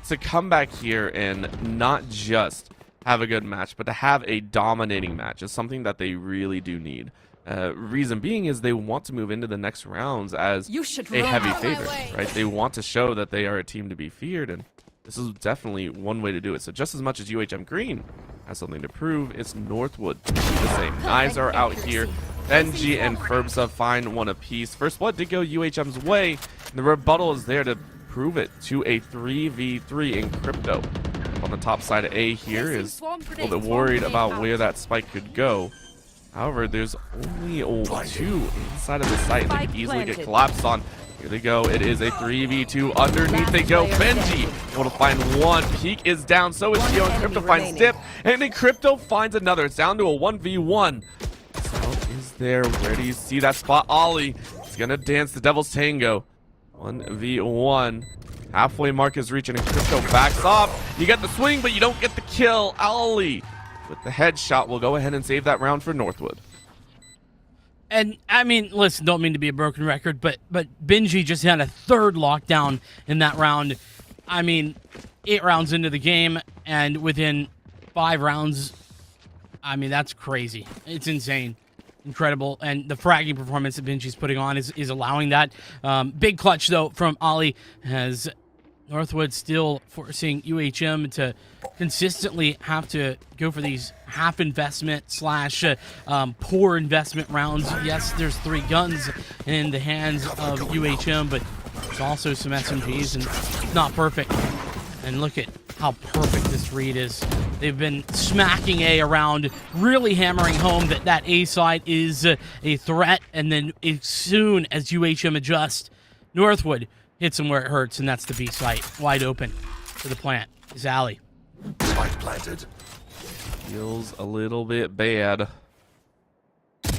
to come back here and not just have a good match, but to have a dominating match is something that they really do need. Reason being is they want to move into the next rounds as a heavy favorite, right? They want to show that they are a team to be feared, and this is definitely one way to do it. So just as much as UHM Green has something to prove, it's Northwood to do the same. Knives are out here. Benji and Ferbsa find one apiece. First blood did go UHM's way, and the rebuttal is there to prove it to a 3v3 in Crypto. On the top side of A here is a little bit worried about where that spike could go. However, there's only 2 inside of the site. They can easily get collapsed on. Here they go. It is a 3v2. Underneath they go. Benji able to find one. Peek is down. So is Geo, and Crypto finds Dip. And then Crypto finds another. It's down to a 1v1. So is there. Where do you see that spot? Ollie is going to dance the Devil's Tango. 1v1. Halfway mark is reaching, and Crypto backs off. You get the swing, but you don't get the kill. Ollie with the headshot will go ahead and save that round for Northwood. And I mean, listen, don't mean to be a broken record, but Benji just had a 3rd lockdown in that round. I mean, 8 rounds into the game, and within 5 rounds, I mean, that's crazy. It's insane. Incredible. And the fragging performance that Benji's putting on is allowing that. Big clutch, though, from Ollie has Northwood still forcing UHM to consistently have to go for these half investment / poor investment rounds. Yes, there's 3 guns in the hands of UHM, but there's also some SMGs, and it's not perfect. And look at how perfect this read is. They've been smacking A around, really hammering home that A side is a threat, and then as soon as UHM adjusts, Northwood hits him where it hurts, and that's the B site, wide open to the plant. Is Alley. Spike planted. Feels a little bit bad. They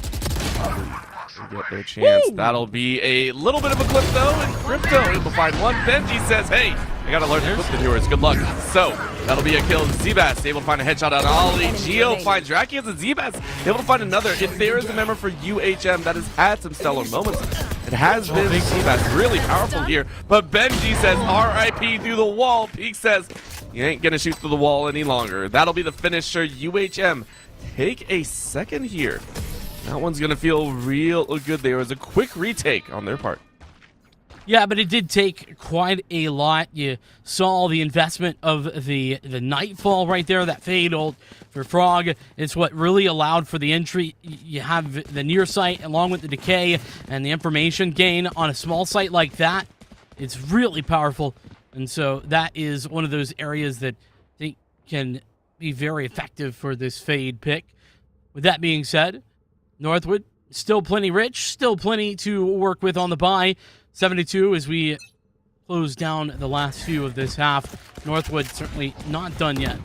get their chance. That'll be a little bit of a clip though, and Crypto able to find one. Benji says, hey, I gotta learn to clip the viewers. Good luck. So, that'll be a kill. Zebas able to find a headshot on Ollie. Geo finds Drakius, and Zebas able to find another. If there is a member for UHM that has had some stellar moments, it has been Zebas. Really powerful here. But Benji says, RIP through the wall. Peak says, you ain't gonna shoot through the wall any longer. That'll be the finisher. UHM take a second here. That one's gonna feel real good. There was a quick retake on their part. Yeah, but it did take quite a lot. You saw the investment of the Nightfall right there, that fade ult for Frog. It's what really allowed for the entry. You have the near sight along with the decay and the information gain on a small site like that. It's really powerful. And so that is one of those areas that I think can be very effective for this fade pick. With that being said, Northwood still plenty rich, still plenty to work with on the buy. 72 as we close down the last few of this half. Northwood certainly not done yet.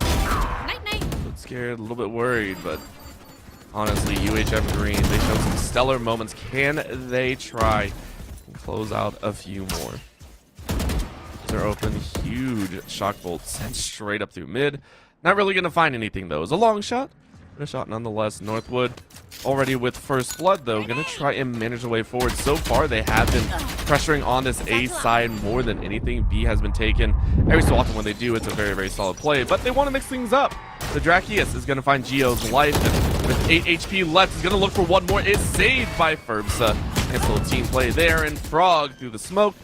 Night-night. A bit scared, a little bit worried, but honestly, UHM Green, they showed some stellar moments. Can they try and close out a few more? They're open, huge shock bolt sent straight up through mid. Not really going to find anything though. It's a long shot. A shot nonetheless. Northwood already with first blood though, gonna try and manage the way forward. So far they have been pressuring on this A side more than anything. B has been taken. Every so often when they do, it's a very, very solid play, but they want to mix things up. The Drakius is gonna find Geo's life, and with 8 HP left is gonna look for one more. It's saved by Ferbsa. Nice little team play there, and Frog through the smoke.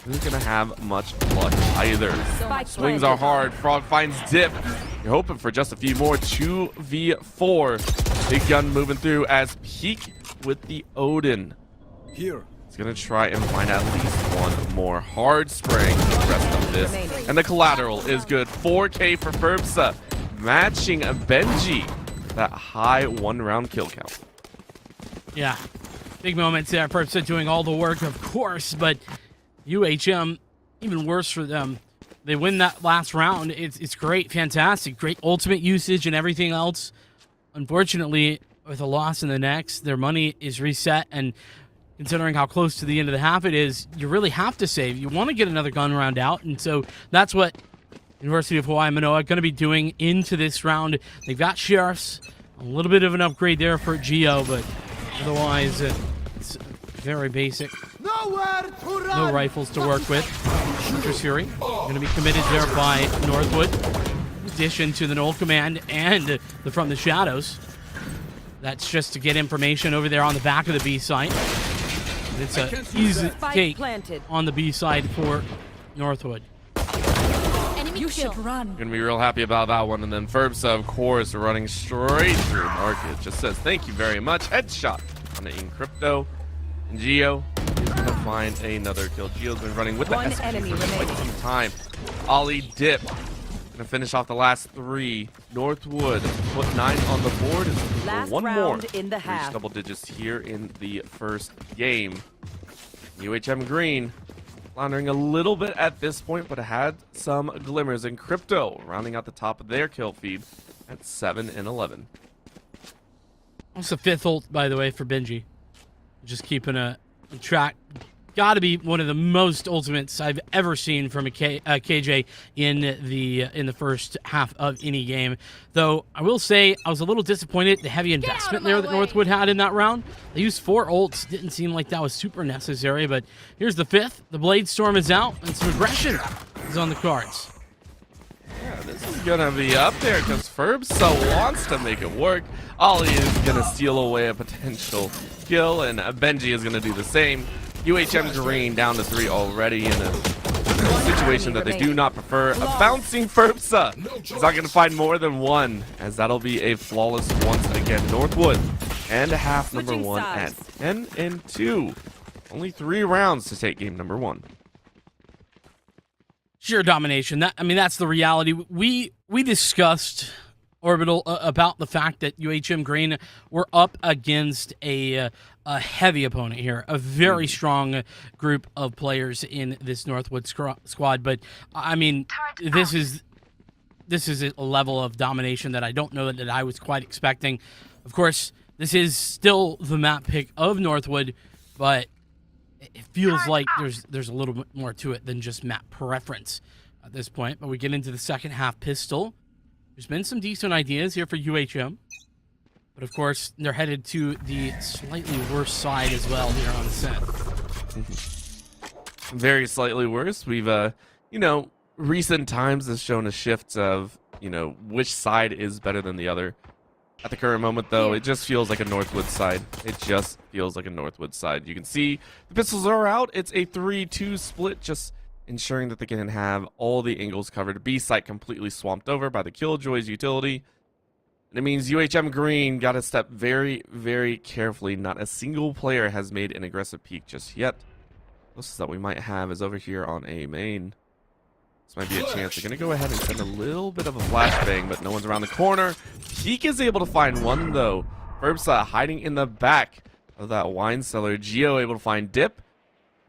Who's gonna have much luck either? Swings are hard. Frog finds Dip. You're hoping for just a few more. 2v4. Big gun moving through as Peak with the Odin. Here. He's gonna try and find at least one more. Hard spraying the rest of this. And the collateral is good. 4K for Ferbsa. Matching a Benji. That high 1-round kill count. Yeah, big moments there. Ferbsa doing all the work, of course, but UHM, even worse for them. They win that last round. It's great, fantastic, great ultimate usage and everything else. Unfortunately, with a loss in the next, their money is reset, and considering how close to the end of the half it is, you really have to save. You want to get another gun round out, and so that's what University of Hawaii Manoa going to be doing into this round. They've got Sheriffs, a little bit of an upgrade there for Geo, but otherwise it's very basic. No rifles to work with. Hunter's Fury going to be committed there by Northwood. In addition to the Null Command and the From the Shadows. That's just to get information over there on the back of the B site. It's an easy take on the B side for Northwood. You should run. Gonna be real happy about that one. And then Ferbsa, of course, running straight through Market. Just says, thank you very much. Headshot on the Crypto. And Geo is gonna find another kill. Geo's been running with the SMG for quite some time. Ollie Dip gonna finish off the last 3. Northwood put 9 on the board. Is looking for one more. Reach double digits here in the first game. UHM Green floundering a little bit at this point, but had some glimmers. And Crypto rounding out the top of their kill feed at 7 and 11. That's the 5th ult, by the way, for Benji. Just keeping a track. Got to be one of the most ultimates I've ever seen from a KJ in the first half of any game. Though I will say I was a little disappointed the heavy investment there that Northwood had in that round. They used 4 ults. Didn't seem like that was super necessary. But here's the 5th. The Blade Storm is out, and some aggression is on the cards. Yeah, this is gonna be up there because Ferbsa wants to make it work. Ollie is gonna steal away a potential kill, and Benji is gonna do the same. UHM Green down to 3 already in a situation that they do not prefer. A bouncing Ferbsa is not going to find more than one, as that'll be a flawless once again. Northwood and half number Switching 1 sides. at 10-2. Only 3 rounds to take game number 1. Sheer domination. That's the reality. We discussed, Orbital, about the fact that UHM Green were up against a heavy opponent here, a very strong group of players in this Northwood squad. But I mean, this is a level of domination that I don't know that I was quite expecting. Of course, this is still the map pick of Northwood, but it feels like there's a little bit more to it than just map preference at this point. But we get into the second half pistol. There's been some decent ideas here for UHM. But of course, they're headed to the slightly worse side as well here on the set. Very slightly worse. We've, recent times has shown a shift of, which side is better than the other. At the current moment, though, it just feels like a Northwood side. It just feels like a Northwood side. You can see the pistols are out. It's a 3-2 split, just ensuring that they can have all the angles covered. B site completely swamped over by the Killjoy's utility. And it means UHM Green got to step very, very carefully. Not a single player has made an aggressive peek just yet. Closest that we might have is over here on A main. This might be a chance. They're going to go ahead and send a little bit of a flashbang, but no one's around the corner. Peek is able to find one, though. Ferbsa hiding in the back of that wine cellar. Geo able to find Dip.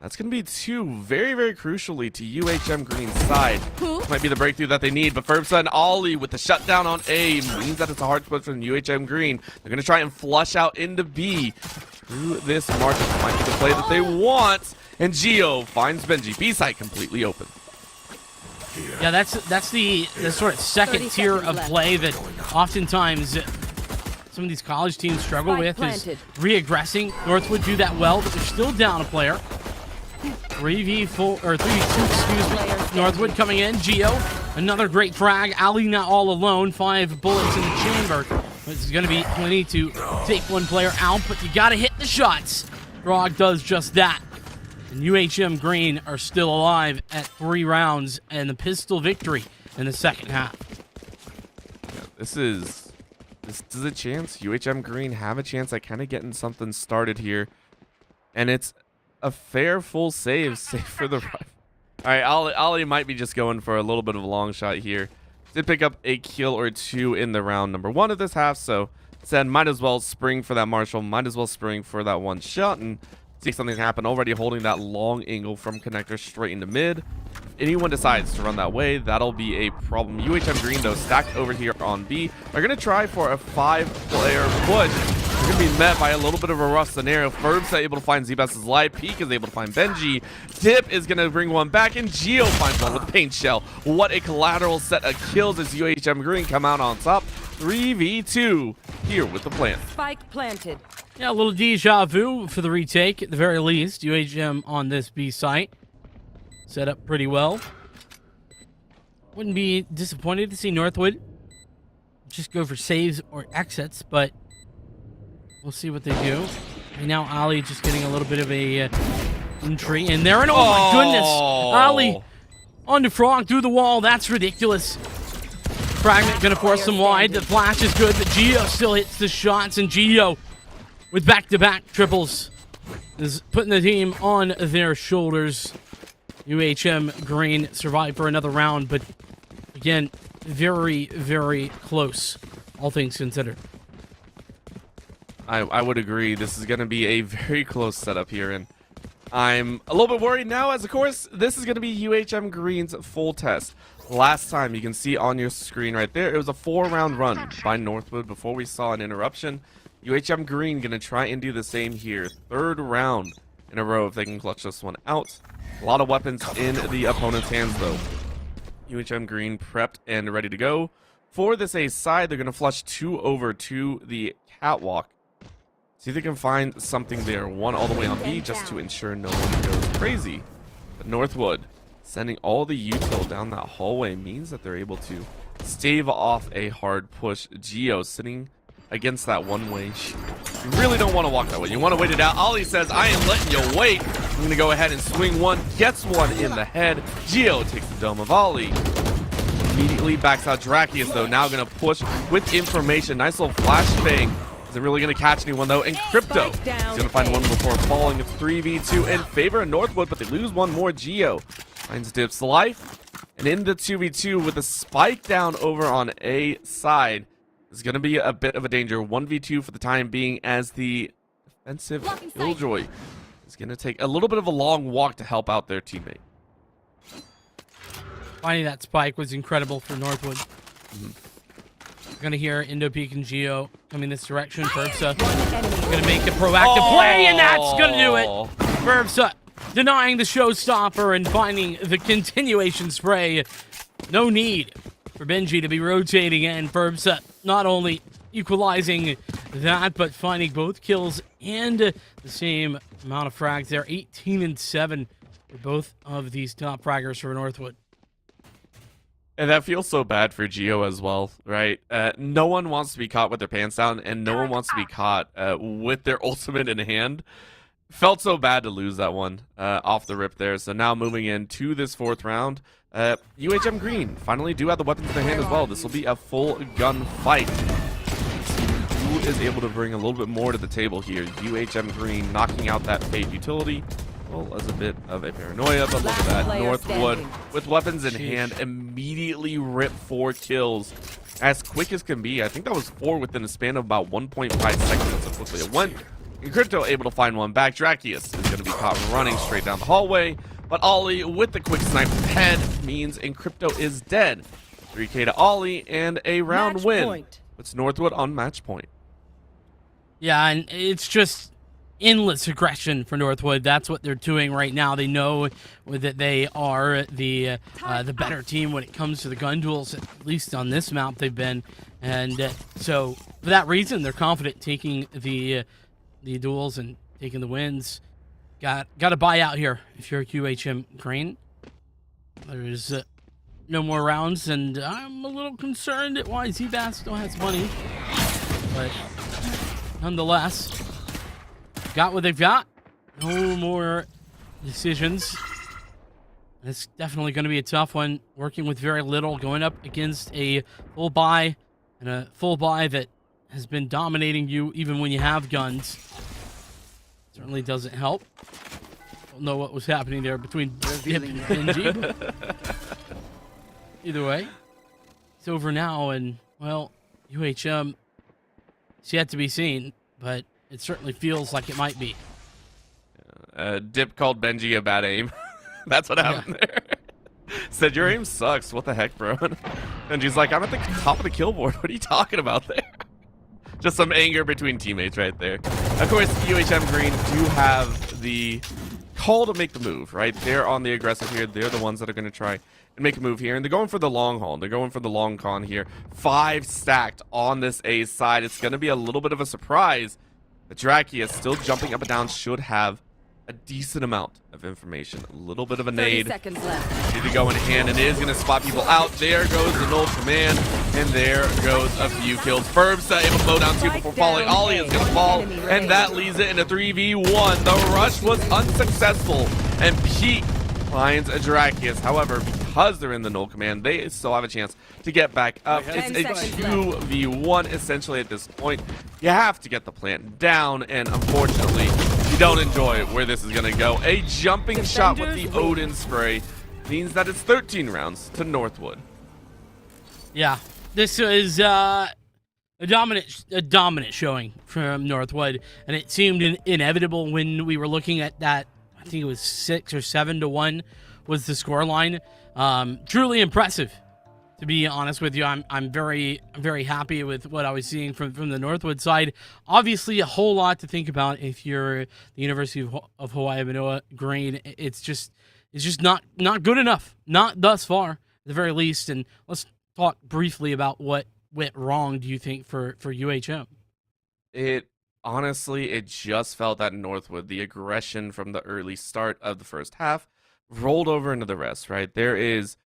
That's going to be 2 very, very crucially to UHM Green's side. This might be the breakthrough that they need, but Ferbsa and Ollie with the shutdown on A means that it's a hard split from UHM Green. They're going to try and flush out into B through this market. Might be the play that they want, and Geo finds Benji. B site completely open. Yeah, that's the sort of second tier of play that oftentimes some of these college teams struggle with, is re-aggressing. Northwood do that well, but they're still down a player. 3v4 or 3v2, excuse me. Northwood coming in. Geo, another great frag. Ali not all alone. 5 bullets in the chamber. It's going to be plenty to take one player out, but you got to hit the shots. Grog does just that. And UHM Green are still alive at 3 rounds and the pistol victory in the second half. Yeah, this is a chance. UHM Green have a chance at kind of getting something started here. And it's a fair full save for the rifle. All right, Ollie might be just going for a little bit of a long shot here. Did pick up a kill or 2 in the round number 1 of this half, so said might as well spring for that Marshall, might as well spring for that one shot and see something happen. Already holding that long angle from connector straight into mid. If anyone decides to run that way, that'll be a problem. UHM Green, though, stacked over here on B. They're going to try for a 5-player push. They're going to be met by a little bit of a rough scenario. Ferbsa able to find Z-Best's life. Peek is able to find Benji. Dip is going to bring one back, and Geo finds one with Paint Shell. What a collateral set of kills as UHM Green come out on top. 3v2 here with the plant. Spike planted. Yeah, a little deja vu for the retake at the very least. UHM on this B site. Set up pretty well. Wouldn't be disappointed to see Northwood just go for saves or exits, but we'll see what they do. Right now, Ali just getting a little bit of a entry in there. And oh my goodness! Ali on the frog through the wall. That's ridiculous. Fragment gonna force them wide. The flash is good, but Geo still hits the shots, and Geo with back-to-back triples is putting the team on their shoulders. UHM Green survived for another round, but again, very, very close, all things considered. I would agree. This is going to be a very close setup here, and I'm a little bit worried now, as of course, this is going to be UHM Green's full test. Last time, you can see on your screen right there, it was a 4-round run by Northwood before we saw an interruption. UHM Green going to try and do the same here. 3rd round in a row if they can clutch this one out. A lot of weapons in the opponent's hands, though. UHM Green prepped and ready to go. For this A side, they're going to flush 2 over to the catwalk. See if they can find something there. 1 all the way on B just to ensure no one goes crazy. But Northwood sending all the util down that hallway means that they're able to stave off a hard push. Geo sitting against that one-way. You really don't want to walk that way. You want to wait it out. Ollie says, I ain't letting you wait. I'm going to go ahead and swing one, gets one in the head. Geo takes the dome of Ollie. Immediately backs out Drakius, though. Now going to push with information. Nice little flashbang. Isn't really going to catch anyone, though. And Crypto is going to find one before falling. It's 3v2 in favor of Northwood, but they lose one more. Geo finds Dip's life. And in the 2v2 with a spike down over on A side, is going to be a bit of a danger. 1v2 for the time being, as the defensive Killjoy is going to take a little bit of a long walk to help out their teammate. Finding that spike was incredible for Northwood. We're going to hear Indopeak and Geo coming this direction. Burbsa going to make a proactive play, and that's going to do it. Burbsa denying the showstopper and finding the continuation spray. No need for Benji to be rotating, and Burbsa not only equalizing that, but finding both kills and the same amount of frags there. 18 and 7 for both of these top fraggers for Northwood. And that feels so bad for Geo as well, right? No one wants to be caught with their pants down, and no one wants to be caught with their ultimate in hand. Felt so bad to lose that one off the rip there. So now moving into this 4th round, UHM Green finally do have the weapons in their hand as well. This will be a full gun fight. Who is able to bring a little bit more to the table here? UHM Green knocking out that Fade utility. Well, as a bit of a paranoia, but look at that. Northwood, with weapons in hand, immediately rip 4 kills as quick as can be. I think that was 4 within a span of about 1.5 seconds. That's how quickly it went. And Crypto able to find one back. Drakius is going to be caught running straight down the hallway, but Ollie with the quick snipe to the head means Encrypto is dead. 3k to Ollie and a round win. It's Northwood on match point. Yeah, and it's just endless aggression for Northwood. That's what they're doing right now. They know that they are the better team when it comes to the gun duels, at least on this map they've been. And so for that reason, they're confident taking the duels and taking the wins. Got to buy out here if you're QHM Green. There's no more rounds, and I'm a little concerned at why Z-Bass still has money. But nonetheless, got what they've got. No more decisions. It's definitely going to be a tough one, working with very little, going up against a full buy, and a full buy that has been dominating you even when you have guns. Certainly doesn't help. Don't know what was happening there between Dip and Benji, but either way, it's over now, and, well, UHM, it's yet to be seen, but it certainly feels like it might be. Dip called Benji a bad aim. That's what happened there. Said, your aim sucks. What the heck, bro? Benji's like, I'm at the top of the kill board. What are you talking about there? Just some anger between teammates right there. Of course, UHM Green do have the call to make the move, right? They're on the aggressive here. They're the ones that are going to try and make a move here. And they're going for the long haul. They're going for the long con here. 5 stacked on this A side. It's going to be a little bit of a surprise. But Drakius still jumping up and down, should have a decent amount of information. A little bit of a nade. 30 seconds left. Need to go in hand, and it is going to spot people out. There goes the null command, and there goes a few kills. Burbsa able to blow down 2 before falling. Ollie is going to fall, and that leads it in a 3v1. The rush was unsuccessful, and Pete finds a Drakius. However, because they're in the null command, they still have a chance to get back up. It's a 2v1 essentially at this point. You have to get the plant down, and unfortunately, you don't enjoy where this is going to go. A jumping shot with the Odin spray means that it's 13 rounds to Northwood. Yeah, this is a dominant showing from Northwood, and it seemed inevitable when we were looking at that. I think it was 6 or 7 to 1 was the scoreline. Truly impressive, to be honest with you. I'm very happy with what I was seeing from the Northwood side. Obviously, a whole lot to think about if you're the University of Hawaii Manoa Green. It's just not good enough, not thus far at the very least. And let's talk briefly about what went wrong. Do you think for UHM? Honestly, it just felt that Northwood, the aggression from the early start of the first half, rolled over into the rest, right? There is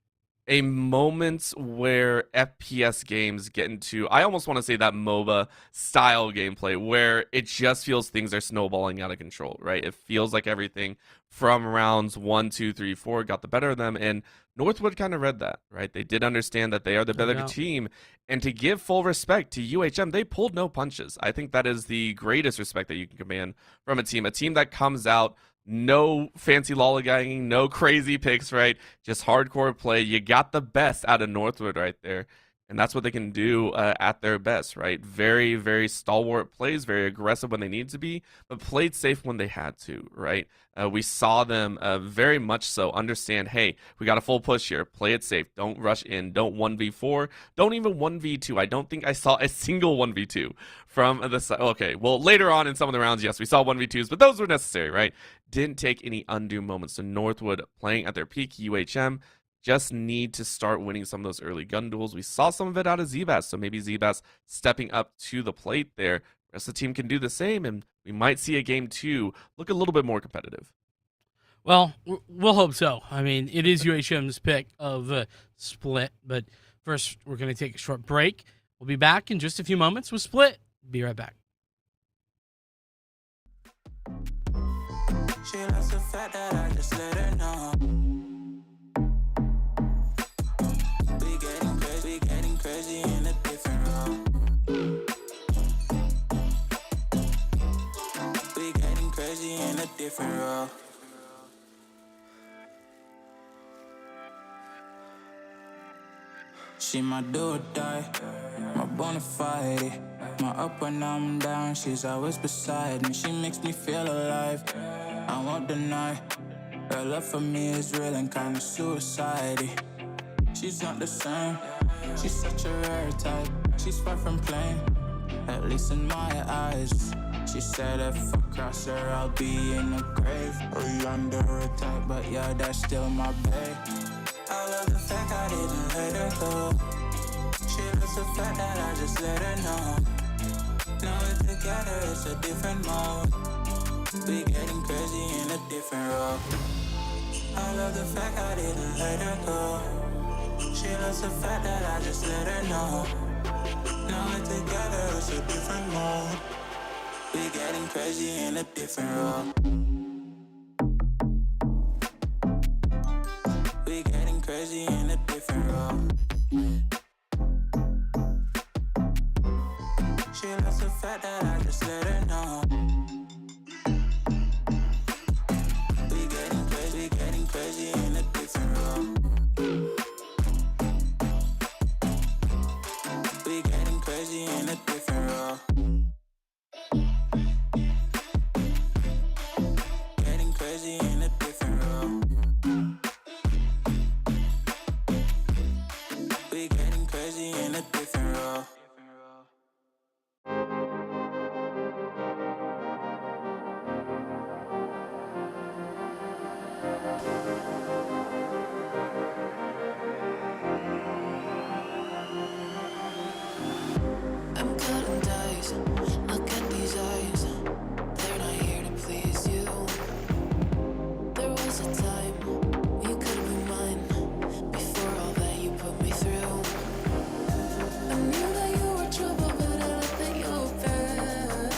a moment where FPS games get into, I almost want to say that MOBA style gameplay, where it just feels things are snowballing out of control, right? It feels like everything from rounds 1, 2, 3, 4 got the better of them, and Northwood kind of read that, right? They did understand that they are the better doubt. team, and to give full respect to UHM, they pulled no punches. I think that is the greatest respect that you can command from a team that comes out, no fancy lollygagging, no crazy picks, right? Just hardcore play. You got the best out of Northwood right there. And that's what they can do at their best, right? Very, very stalwart plays, very aggressive when they need to be, but played safe when they had to, right? We saw them very much so understand, hey, we got a full push here. Play it safe. Don't rush in. Don't 1v4. Don't even 1v2. I don't think I saw a single 1v2 from the side. Okay, well, later on in some of the rounds, yes, we saw 1v2s, but those were necessary, right? Didn't take any undue moments. So Northwood playing at their peak, UHM just need to start winning some of those early gun duels. We saw some of it out of Zbaz, so maybe Zbaz stepping up to the plate there. The rest of the team can do the same, and we might see a game 2 look a little bit more competitive. Well, we'll hope so. I mean, it is UHM's pick of Split, but first we're going to take a short break. We'll be back in just a few moments with Split. Be right back. She loves the fact that I just let her know. We getting crazy in a different role. We getting crazy in a different role. She my do or die, my bona fide. My up when I'm down, she's always beside me. She makes me feel alive, I won't deny. Her love for me is real and kinda suicide-y. She's not the same, she's such a rare type. She's far from plain, at least in my eyes. She said if I cross her, I'll be in the grave or under attack, but yeah, that's still my bae. I love the fact I didn't let her go. She loves the fact that I just let her know. Now we're together, it's a different mode. We getting crazy in a different role. I love the fact I didn't let her go. She loves the fact that I just let her know. Now we're together, it's a different mode. We getting crazy in a different role. We getting crazy in a different role. She loves the fact that I just let her know. We getting crazy in a different role. We getting crazy in a different role. Getting crazy in a different role. We getting crazy in a different role. I'm cutting dice. Look at these eyes. They're not here to please you. There was a time you could be mine before all that you put me through. I knew that you were trouble, but I let that you were bad.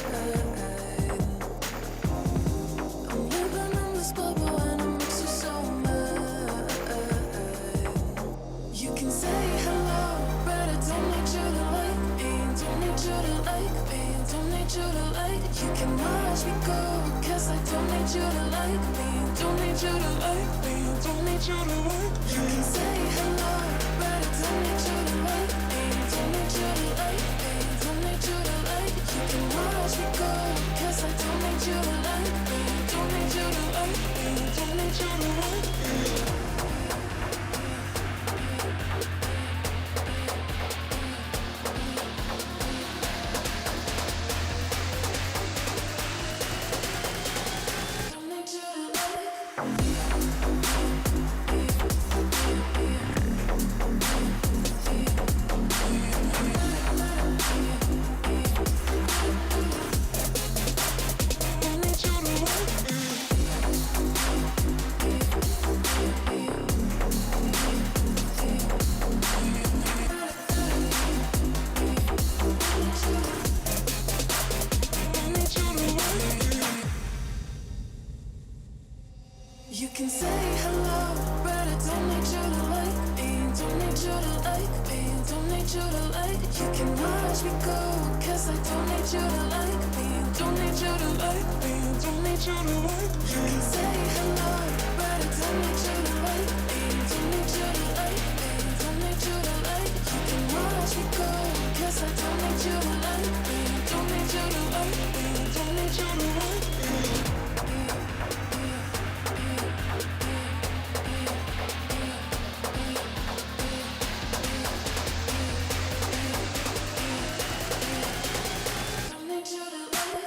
I'm living in this bubble and it makes you so mad. You can say hello, but I don't need you to like me. Don't need you to like me. Don't need you to like. You can watch me go, 'cause I don't need you to like me. Don't need you to like me. Don't need you to like. You can say hello, but I don't need you to like me. Don't need you to like me. Don't need you to like. You can watch me go, 'cause I don't need you to like me. Don't need you to like me. Don't need you to like me. Don't need you to like. need you to like. You can watch me go, 'cause I don't need you to like me. Don't need you to like me. Don't need you to like me. You can say hello, but I don't need you to like me. Don't need you to like me. Don't need you to like. You can watch me go, 'cause I don't need you to like me. Don't need you to like me. Don't need you to like me. Don't need you to like. Don't need you to like.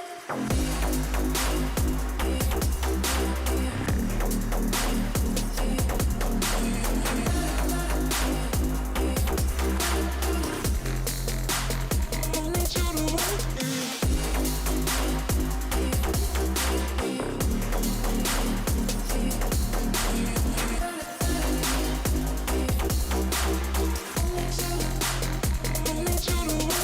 Don't need you to like.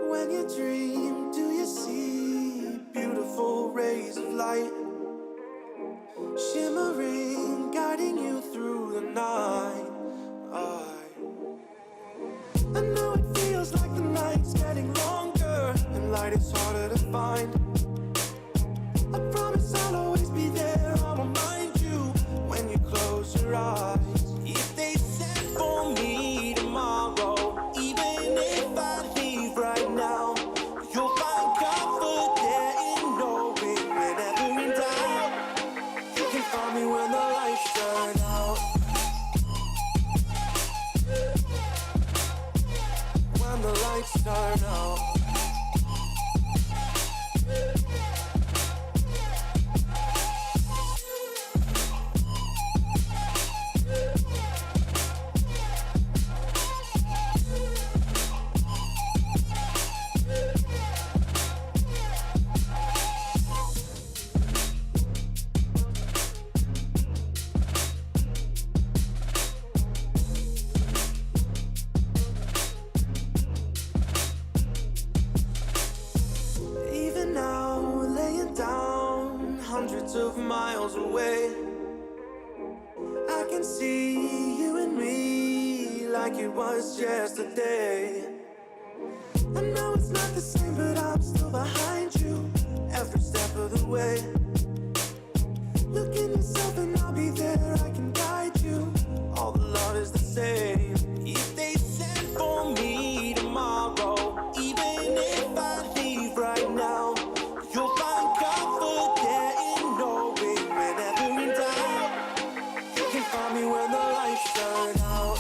When you dream, do you see beautiful rays of light shimmering, guiding you through the night? I know it feels like the night's getting longer and light is harder to find. I promise I'll always be there. I'll remind you when you close your eyes. If they send for me tomorrow, even if I leave right now, you'll find comfort there in knowing whenever in doubt, you can find me when the lights turn out. When the lights turn out. Even now, laying down hundreds of miles away, I can see you and me like it was yesterday. I know it's not the same, but I'm still behind you every step of the way. Look in yourself and I'll be there, I can guide you. All the love is the same. If they send for me tomorrow, even if I leave right now, you'll find comfort there in knowing whenever in doubt, you can find me when the lights turn out.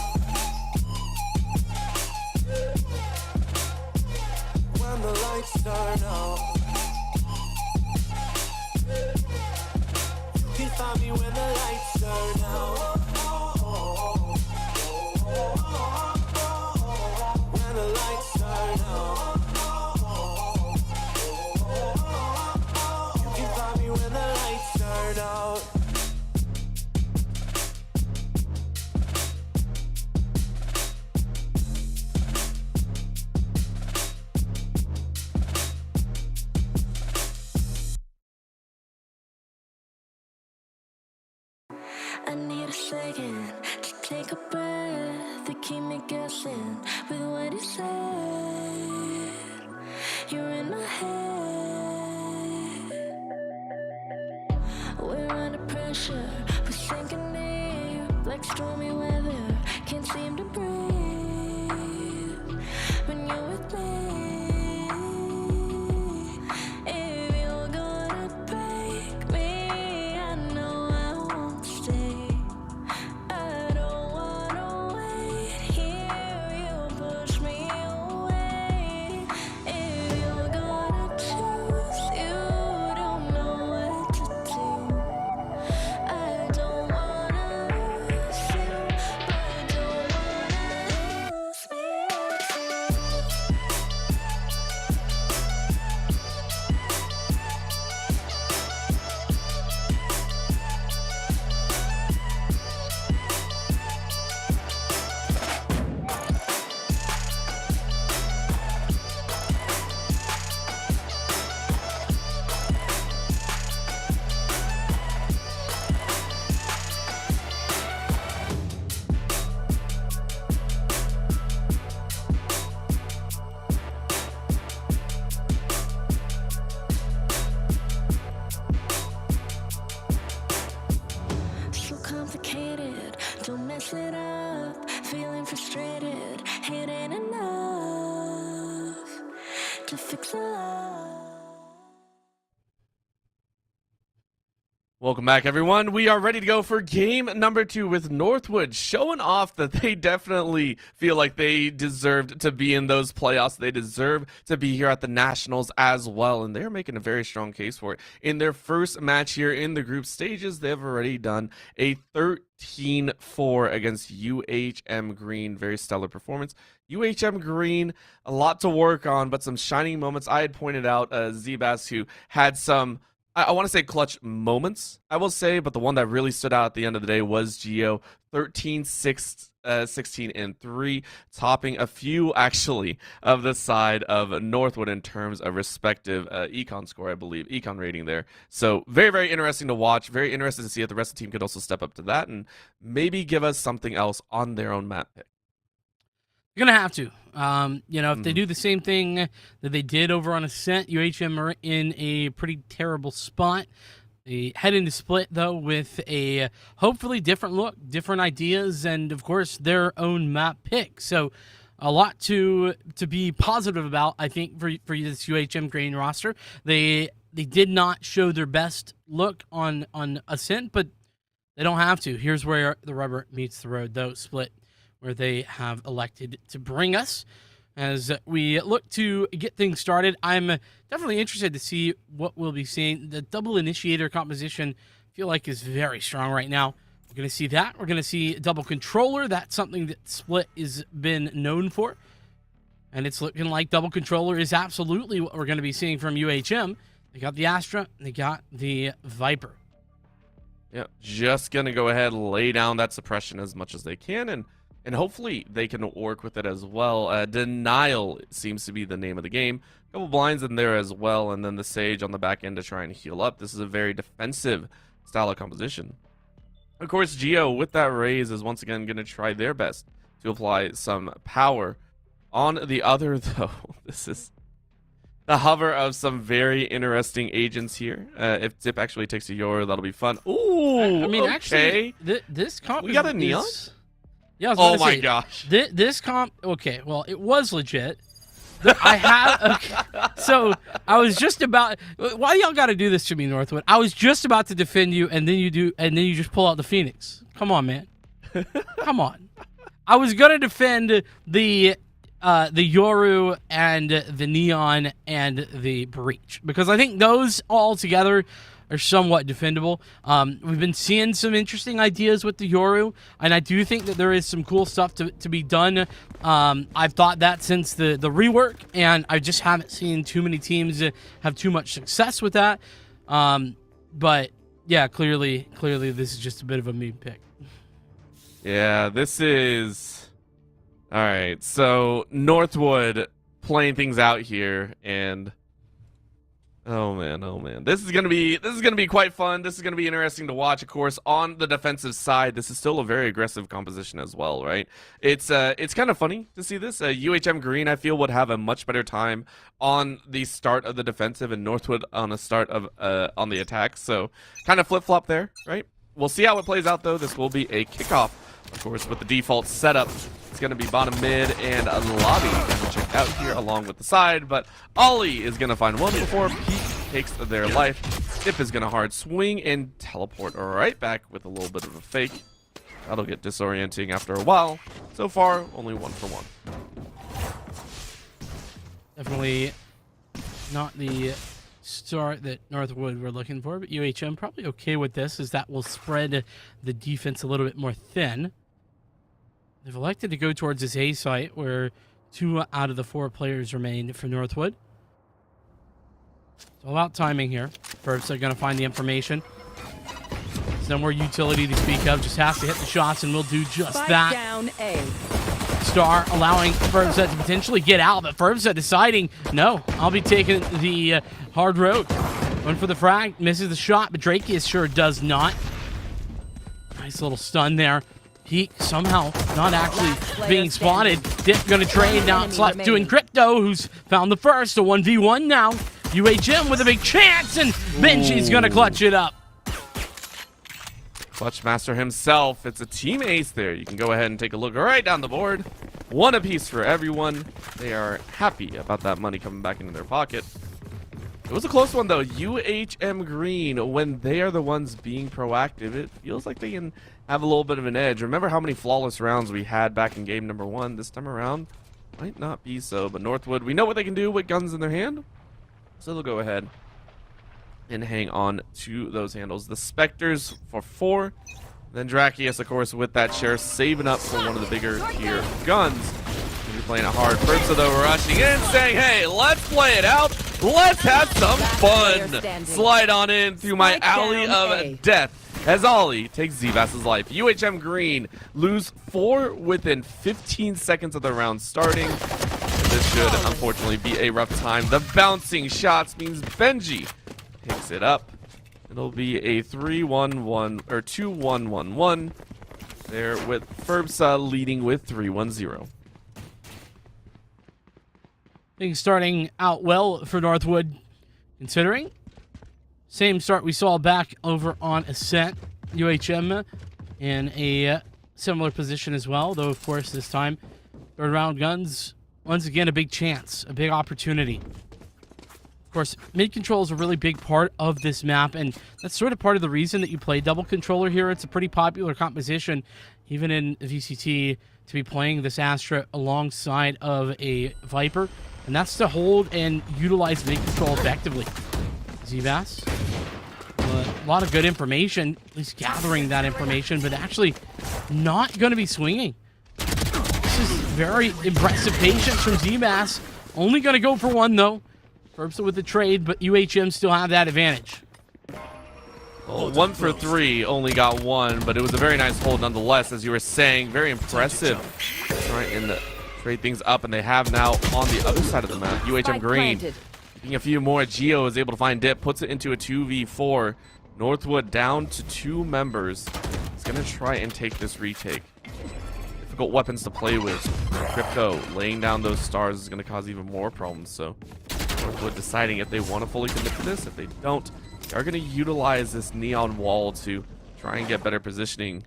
When the lights turn out, you can find me when the lights turn out. When the lights turn out, you can find me when the lights turn out. I need a second to take a breath, to keep me guessing with what you said. You're in my head. We're under pressure, we're sinking deep like stormy weather. Can't seem to breathe when you're with me. If you're gonna break me, I know I won't stay. I don't wanna wait here to fix a lie. Welcome back, everyone. We are ready to go for game number 2 with Northwood showing off that they definitely feel like they deserved to be in those playoffs. They deserve to be here at the Nationals as well, and they're making a very strong case for it. In their first match here in the group stages, they've already done a 13-4 against UHM Green. Very stellar performance. UHM Green, a lot to work on, but some shining moments. I had pointed out Zebas, who had some, I want to say clutch moments, I will say, but the one that really stood out at the end of the day was Geo. 13, 6, 16, and 3, topping a few, actually, of the side of Northwood in terms of respective econ score, I believe, econ rating there. So very, very interesting to watch. Very interested to see if the rest of the team could also step up to that and maybe give us something else on their own map pick. You're gonna have to. If they do the same thing that they did over on Ascent, UHM are in a pretty terrible spot. They head into Split, though, with a hopefully different look, different ideas, and, of course, their own map pick. So a lot to be positive about, I think, for this UHM Green roster. They did not show their best look on Ascent, but they don't have to. Here's where the rubber meets the road, though, Split, where they have elected to bring us. As we look to get things started, I'm definitely interested to see what we'll be seeing. The double initiator composition, I feel like, is very strong right now. We're going to see that. We're going to see double controller. That's something that Split has been known for. And it's looking like double controller is absolutely what we're going to be seeing from UHM. They got the Astra, and they got the Viper. Yeah, just going to go ahead and lay down that suppression as much as they can, and hopefully they can work with it as well. Denial seems to be the name of the game. A couple blinds in there as well, and then the Sage on the back end to try and heal up. This is a very defensive style of composition. Of course, Geo, with that raise, is once again going to try their best to apply some power. On the other, though, this is the hover of some very interesting agents here. If Zip actually takes a Yoru, that'll be fun. Ooh, I mean, okay. actually, this comp We got a Neon? Yeah, oh my gosh. This comp, okay, well, it was legit. I have, okay, so I was just about, why y'all got to do this to me, Northwood? I was just about to defend you, and then you just pull out the Phoenix. Come on, man. Come on. I was going to defend the Yoru and the Neon and the Breach, because I think those all together are somewhat defendable. We've been seeing some interesting ideas with the Yoru, and I do think that there is some cool stuff to be done. I've thought that since the rework, and I just haven't seen too many teams have too much success with that. But yeah, clearly this is just a bit of a meme pick. Yeah, this is... All right, so Northwood playing things out here, and oh man, this is gonna be quite fun. This is gonna be interesting to watch. Of course, on the defensive side, this is still a very aggressive composition as well, right? It's kind of funny to see this. UHM Green, I feel, would have a much better time on the start of the defensive, and Northwood on the start of on the attack. So kind of flip flop there, right? We'll see how it plays out, though. This will be a kickoff, of course, with the default setup. It's going to be bottom mid and a lobby going to check out here along with the side, but Ollie is going to find one before Peak takes their life. Dip is going to hard swing and teleport right back with a little bit of a fake. That'll get disorienting after a while. So far, only 1 for 1. Definitely not the start that Northwood were looking for, but UHM probably okay with this, as that will spread the defense a little bit more thin. They've elected to go towards this A site, where 2 out of the 4 players remain for Northwood. It's all about timing here. First, they're going to find the information. There's no more utility to speak of. Just has to hit the shots, and we'll do just Spike that. down A. Star allowing Firmset to potentially get out, but Firmset deciding, no, I'll be taking the hard road. One for the frag, misses the shot, but Drakeus sure does not. Nice little stun there. He somehow not actually being spotted. Dip gonna trade. Now it's left to Encrypto, who's found the first. A 1v1 now. UHM with a big chance, and Benji's gonna clutch it up. Clutch Master himself. It's a team ace there. You can go ahead and take a look right down the board. One apiece for everyone. They are happy about that money coming back into their pocket. It was a close one, though. UHM Green, when they are the ones being proactive, it feels like they can have a little bit of an edge. Remember how many flawless rounds we had back in game number 1? This time around, might not be so. But Northwood, we know what they can do with guns in their hand. So they'll go ahead and hang on to those handles. The Spectres for 4. Then Drakius, of course, with that share, saving up for one of the bigger tier guns. He's playing it hard. First, though, rushing in, saying, hey, let's play it out. Let's have some fun. Slide on in through my alley of death as Ollie takes Zvass's life. UHM Green lose 4 within 15 seconds of the round starting. This should, unfortunately, be a rough time. The bouncing shots means Benji picks it up. It'll be a 3-1-1 or 2-1-1-1 there with Ferbsa leading with 3-1-0. Things starting out well for Northwood, considering. Same start we saw back over on Ascent. UHM in a similar position as well, though, of course, this time, third round guns, once again, a big chance, a big opportunity. Of course, mid-control is a really big part of this map, and that's sort of part of the reason that you play double controller here. It's a pretty popular composition, even in VCT, to be playing this Astra alongside of a Viper, and that's to hold and utilize mid-control effectively. Zvass, a lot of good information, at least gathering that information, but actually not going to be swinging. This is very impressive patience from Zvass. Only going to go for 1, though. Ferbsa with the trade, but UHM still have that advantage. Well, 1 for 3, only got 1, but it was a very nice hold nonetheless, as you were saying. Very impressive. Trying to trade things up, and they have now on the other side of the map. UHM Green picking a few more. Geo is able to find Dip, puts it into a 2v4. Northwood down to 2 members. He's going to try and take this retake. Difficult weapons to play with. Crypto laying down those stars is going to cause even more problems, so Northwood deciding if they want to fully commit to this. If they don't, they are going to utilize this neon wall to try and get better positioning.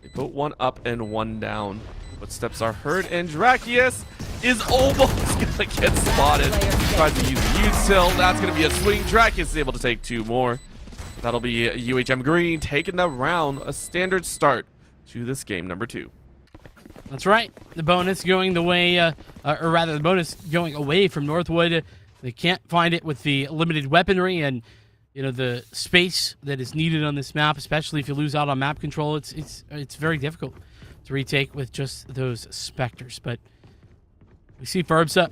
They put 1 up and 1 down. Footsteps are heard, and Drakius is almost going to get spotted. Tries to use the util. That's going to be a swing. Drakius is able to take 2 more. That'll be UHM Green taking the round. A standard start to this game number 2. That's right. The bonus going the way, or rather the bonus going away from Northwood. They can't find it with the limited weaponry and, you know, the space that is needed on this map, especially if you lose out on map control. It's very difficult to retake with just those Spectres. But we see Ferbsa,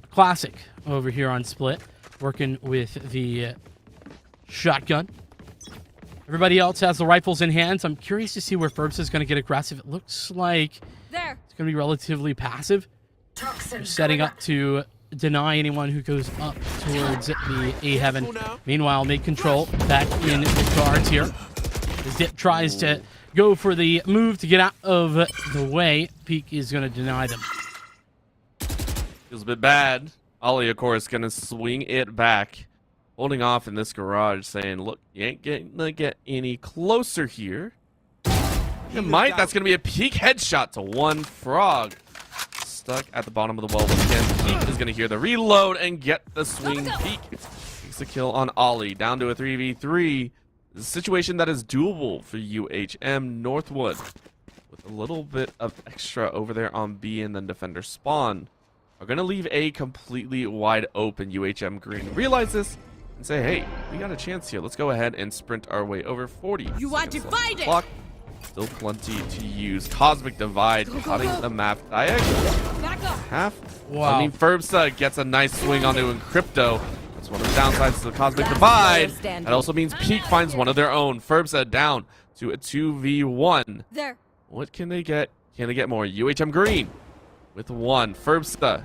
classic over here on Split, working with the shotgun. Everybody else has the rifles in hand, so I'm curious to see where Ferbsa is going to get aggressive. It looks like it's going to be relatively passive. They're setting up to deny anyone who goes up towards the A-Heaven. Meanwhile, mid-control back in the guards here. As Dip tries to go for the move to get out of the way, Peak is going to deny them. Feels a bit bad. Ollie, of course, going to swing it back. Holding off in this garage, saying, look, you ain't gonna get any closer here. You might. That's going to be a Peak headshot to 1 frog. Stuck at the bottom of the well once again. Peak is going to hear the reload and get the swing. Peak takes a kill on Ollie. Down to a 3v3. This is a situation that is doable for UHM. Northwood with a little bit of extra over there on B, and then defender spawn are going to leave A completely wide open. UHM Green realize this and say, hey, we got a chance here. Let's go ahead and sprint our way over. 40 You are divided. clock. Still plenty to use. Cosmic Divide, cutting the map diagonal. Half. Wow. I mean, Ferbsa gets a nice swing onto Encrypto. That's one of the downsides to the Cosmic Divide. That also means Peak finds one of their own. Ferbsa down to a 2v1. There. What can they get? Can they get more? UHM Green with 1. Ferbsa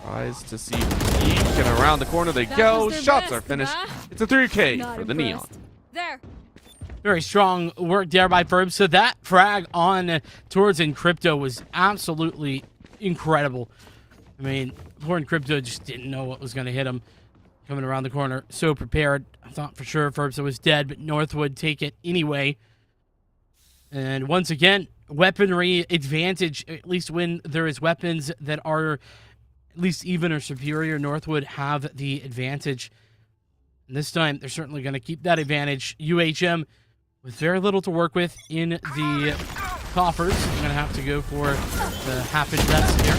tries to see Peak, and around the corner they go. Shots are finished. It's a 3K for the Neon. There. Very strong work there by Ferbsa. That frag on towards Encrypto was absolutely incredible. I mean, poor Encrypto just didn't know what was going to hit him. Coming around the corner, so prepared. I thought for sure Ferbsa was dead, but Northwood take it anyway. And once again, weaponry advantage, at least when there is weapons that are at least even or superior. Northwood have the advantage. And this time, they're certainly going to keep that advantage. UHM, with very little to work with in the coffers, I'm going to have to go for the half-inch vest here.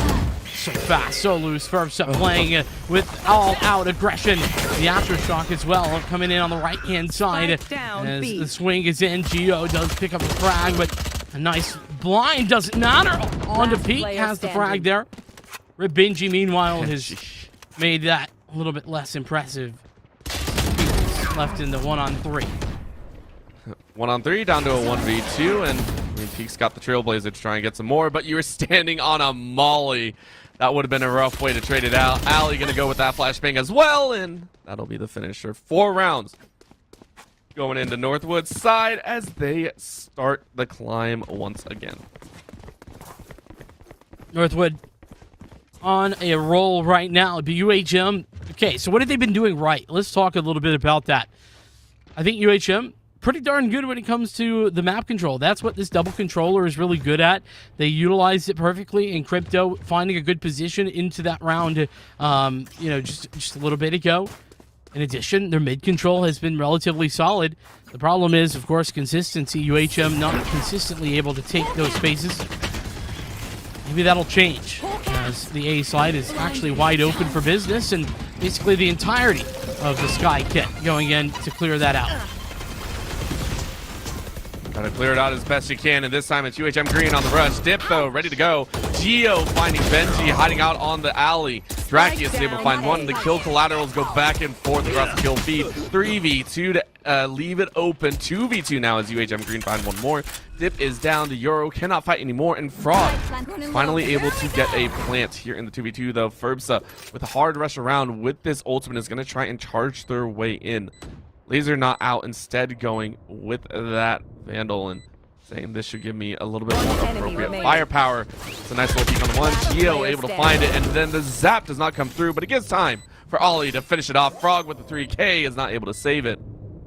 So fast, so loose. Ferbsa playing with all-out aggression. The aftershock as well, coming in on the right-hand side. As the swing is in, Geo does pick up a frag, but a nice blind doesn't matter. On to Pete, has the frag there. Ribinji, meanwhile, has made that a little bit less impressive. Pete's left in the 1-on-3. 1-on-3 down to a 1v2, and I mean, Peak's got the Trailblazer to try and get some more, but you were standing on a molly. That would have been a rough way to trade it out. Ali gonna go with that flashbang as well, and that'll be the finisher. 4 rounds going into Northwood's side as they start the climb once again. Northwood on a roll right now. The UHM. Okay, so what have they been doing right? Let's talk a little bit about that. I think UHM pretty darn good when it comes to the map control. That's what this double controller is really good at. They utilized it perfectly in Crypto, finding a good position into that round, just a little bit ago. In addition, their mid control has been relatively solid. The problem is, of course, consistency. UHM not consistently able to take those spaces. Maybe that'll change as the A side is actually wide open for business, and basically the entirety of the Sky kit going in to clear that out. Gotta clear it out as best you can, and this time it's UHM Green on the rush. Dip, though, ready to go. Geo finding Benji, hiding out on the alley. Drakius is able to find one. The kill collaterals go back and forth across the kill feed. 3v2 to leave it open. 2v2 now as UHM Green find one more. Dip is down to Euro, cannot fight anymore, and Frog finally able to get a plant here in the 2v2, though. Ferbsa with a hard rush around with this ultimate is going to try and charge their way in. Laser not out, instead going with that Vandal and saying this should give me a little bit more appropriate firepower. It's a nice little peek on the one. Geo able to find it, and then the zap does not come through, but it gives time for Ollie to finish it off. Frog with the 3K is not able to save it.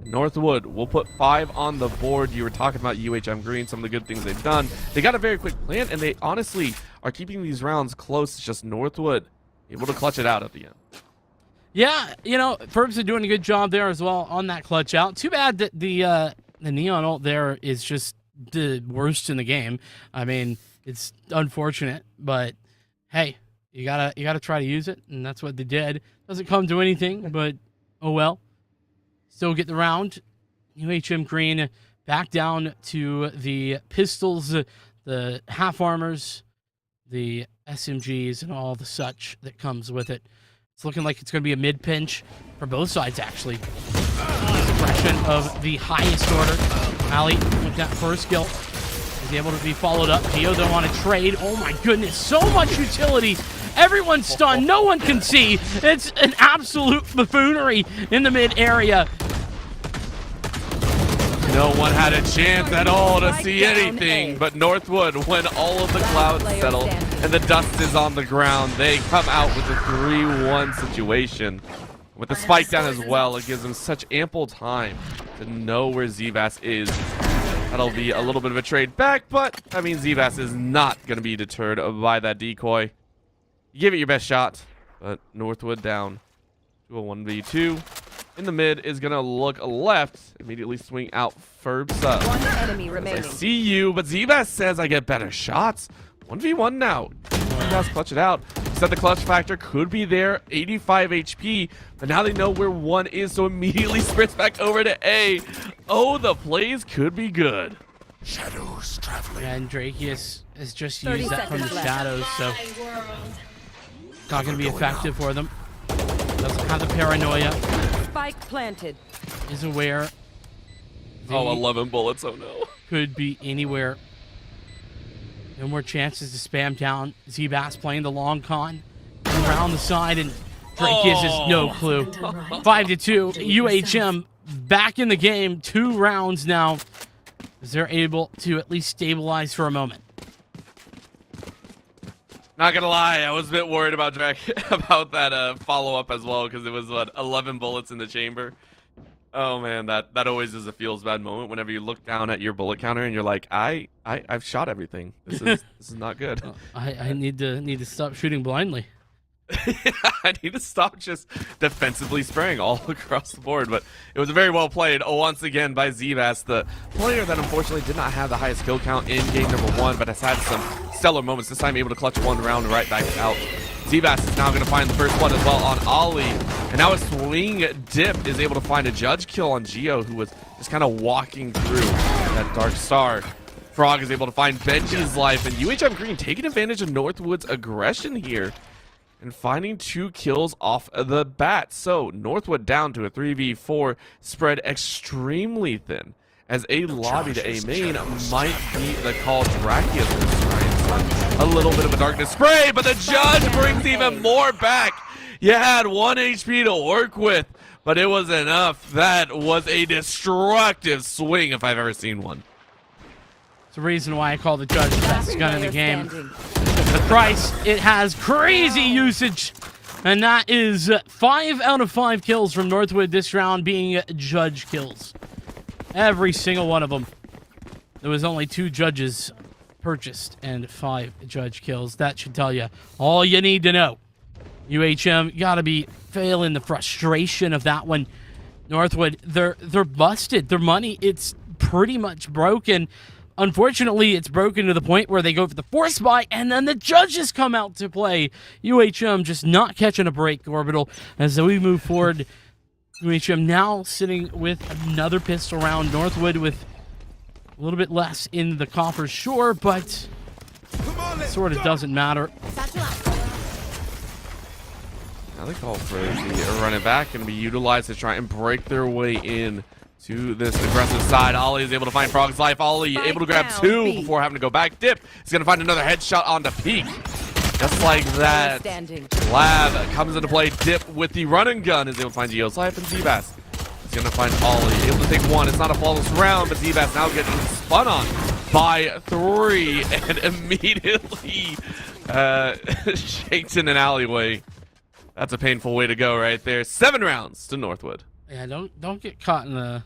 Northwood will put 5 on the board. You were talking about UHM Green, some of the good things they've done. They got a very quick plan, and they honestly are keeping these rounds close. It's just Northwood able to clutch it out at the end. Yeah, Ferbs are doing a good job there as well on that clutch out. Too bad that the Neon ult there is just the worst in the game. I mean, it's unfortunate, but hey, you gotta try to use it, and that's what they did. Doesn't come to anything, but oh well. Still get the round. UHM Green back down to the pistols, the half armors, the SMGs, and all the such that comes with it. It's looking like it's going to be a mid-pinch for both sides, actually. Suppression of the highest order. Ali with that first kill is able to be followed up. Geo don't want to trade. Oh my goodness, so much utility. Everyone's stunned. No one can see. It's an absolute buffoonery in the mid area. No one had a chance at all to see anything, but Northwood, when all of the clouds settle and the dust is on the ground, they come out with a 3-1 situation. With the spike down as well, it gives them such ample time to know where Zbass is. That'll be a little bit of a trade back, but, I mean, Zbass is not going to be deterred by that decoy. You give it your best shot, but Northwood down to a 1v2. In the mid is going to look left, immediately swing out Ferbsa. One enemy remaining. I see you, but Zbass says I get better shots. 1v1 now. Zbass clutch it out. Said the clutch factor could be there, 85 HP, but now they know where one is, so immediately sprints back over to A. Oh, the plays could be good. Shadows traveling. And Drakius has just used that from the shadows, so not going to be effective for them. Doesn't have the paranoia. Spike planted. Is aware. Oh, 11 bullets, oh no. Could be anywhere. No more chances to spam down. Zbass playing the long con around the side, and Drakius has no clue. 5-2. UHM back in the game. 2 rounds now, as they're able to at least stabilize for a moment. Not gonna lie, I was a bit worried about that follow-up as well, because it was, 11 bullets in the chamber. Oh man, that always is a feels bad moment whenever you look down at your bullet counter and you're like, I've shot everything. This is not good. I need to stop shooting blindly. I need to stop just defensively spraying all across the board, but it was very well played once again by Zbass, the player that unfortunately did not have the highest kill count in game number 1, but has had some stellar moments, this time able to clutch one round right back out. Zbass is now going to find the first one as well on Ollie, and now a swing dip is able to find a judge kill on Geo, who was just kind of walking through that Dark Star. Frog is able to find Benji's life, and UHM Green taking advantage of Northwood's aggression here and finding 2 kills off of the bat. So Northwood down to a 3v4, spread extremely thin, as a lobby to A main might be the call. Drakius a little bit of a darkness spray, but the judge brings even more back. You had 1 HP to work with, but it was enough. That was a destructive swing if I've ever seen one. It's the reason why I call the judge the best gun in the game. The price, it has crazy usage, and that is 5 out of 5 kills from Northwood this round being judge kills. Every single one of them. There was only 2 judges purchased and 5 judge kills. That should tell you all you need to know. UHM gotta be feeling the frustration of that one. Northwood, they're busted. Their money, it's pretty much broken. Unfortunately, it's broken to the point where they go for the force buy, and then the judges come out to play. UHM just not catching a break, Orbital. As we move forward, UHM now sitting with another pistol round. Northwood with a little bit less in the coffers, sure, but it sort of doesn't matter. Now they call for the running back, going to be utilized to try and break their way in to this aggressive side. Ollie is able to find Frog's life. Ollie able to grab 2 before having to go back. Dip is going to find another headshot onto Peak. Just like that, Lab comes into play. Dip with the run and gun is able to find Geo's life, and Zbass is going to find Ollie. Able to take 1. It's not a flawless round, but Zbass now getting spun on by 3 and immediately shakes in an alleyway. That's a painful way to go right there. 7 rounds to Northwood. Yeah, don't get caught in the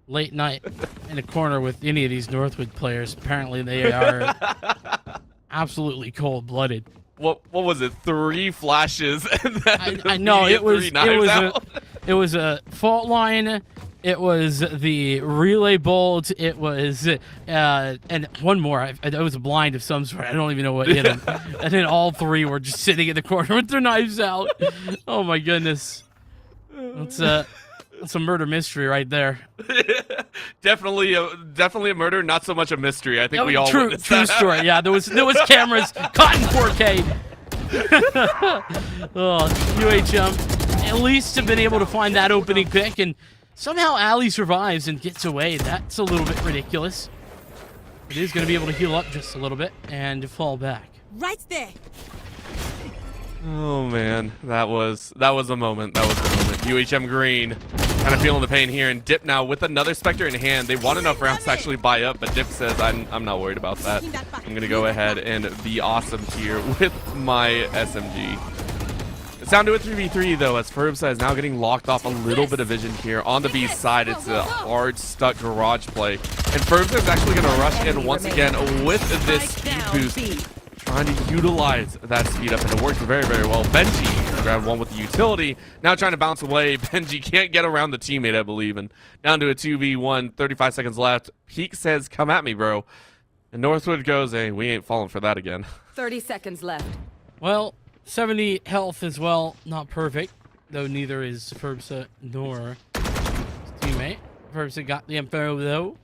late night in a corner with any of these Northwood players. Apparently they are absolutely cold-blooded. What was it? 3 flashes and then I know it was out? It was a fault line. It was the relay bolt. It was and one more. It was a blind of some sort. I don't even know what hit him. And then all 3 were just sitting in the corner with their knives out. Oh my goodness. That's a murder mystery right there. definitely a murder, not so much a mystery. I think we all true witnessed that. story. Yeah, there was cameras caught in 4K. Oh, UHM at least have been able to find that opening pick, and somehow Ali survives and gets away. That's a little bit ridiculous. It is going to be able to heal up just a little bit and fall back. Right there. Oh man, that was a moment. That was a moment. UHM Green kind of feeling the pain here, and Dip now with another Spectre in hand. They want enough rounds to actually buy up, but Dip says, I'm not worried about that. I'm gonna go ahead and be awesome here with my SMG. It's down to a 3v3 though, as Ferbsa is now getting locked off a little bit of vision here. On the B side, it's a hard stuck garage play, and Ferbsa is actually gonna rush in once again with this speed boost, trying to utilize that speed up, and it worked very, very well. Benji grabbed 1 with the utility, now trying to bounce away. Benji can't get around the teammate, I believe, and down to a 2v1, 35 seconds left. Peak says, come at me, bro. And Northwood goes, hey, we ain't falling for that again. 30 seconds left. Well, 70 health as well, not perfect, though neither is Ferbsa nor his teammate. Ferbsa got the info though.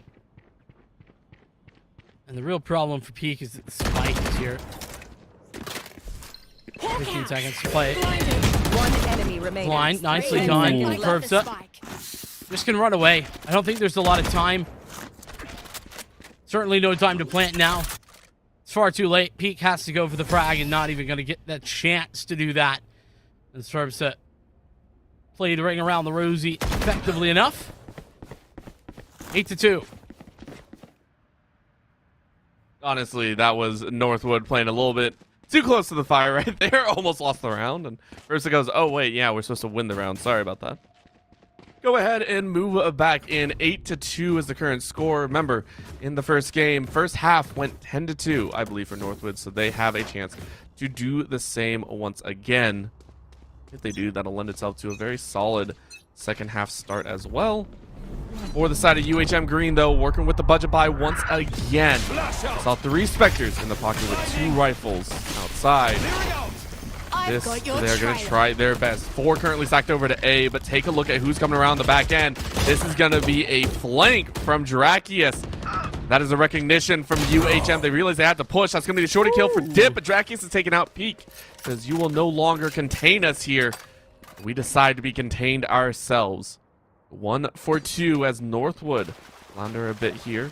And the real problem for Peak is that the spike is here. 15 seconds to play it. 1 enemy remaining. Blind, nicely done. Ooh. Ferbsa just can run away. I don't think there's a lot of time. Certainly no time to plant now. It's far too late. Peak has to go for the frag and not even going to get that chance to do that. And Ferbsa played the ring around the rosy effectively enough. 8-2. Honestly, that was Northwood playing a little bit too close to the fire right there. Almost lost the round, and Ferbsa goes, oh wait, yeah, we're supposed to win the round. Sorry about that. go ahead and move back in. 8-2 is the current score. Remember, in the first game, first half went 10-2, I believe, for Northwood, so they have a chance to do the same once again. If they do, that'll lend itself to a very solid second half start as well. For the side of UHM Green, though, working with the budget buy once again. Saw 3 Spectres in the pocket with 2 rifles outside. They're going to try their best. 4 currently stacked over to A, but take a look at who's coming around the back end. This is going to be a flank from Drakius. That is a recognition from UHM. They realize they had to push. That's going to be the shorty kill for Dip, but Drakius is taking out Peak. Says, you will no longer contain us here. We decide to be contained ourselves. 1 for 2 as Northwood flounder a bit here.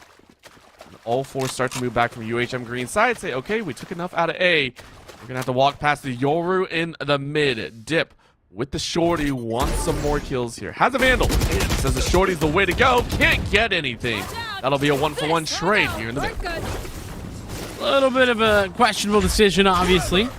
And all 4 start to move back from UHM Green side. Say, okay, we took enough out of A. We're going to have to walk past the Yoru in the mid. Dip with the shorty wants some more kills here. Has a Vandal. Says the shorty's the way to go. Can't get anything. That'll be a 1-for-1 trade here in the mid. A little bit of a questionable decision, obviously.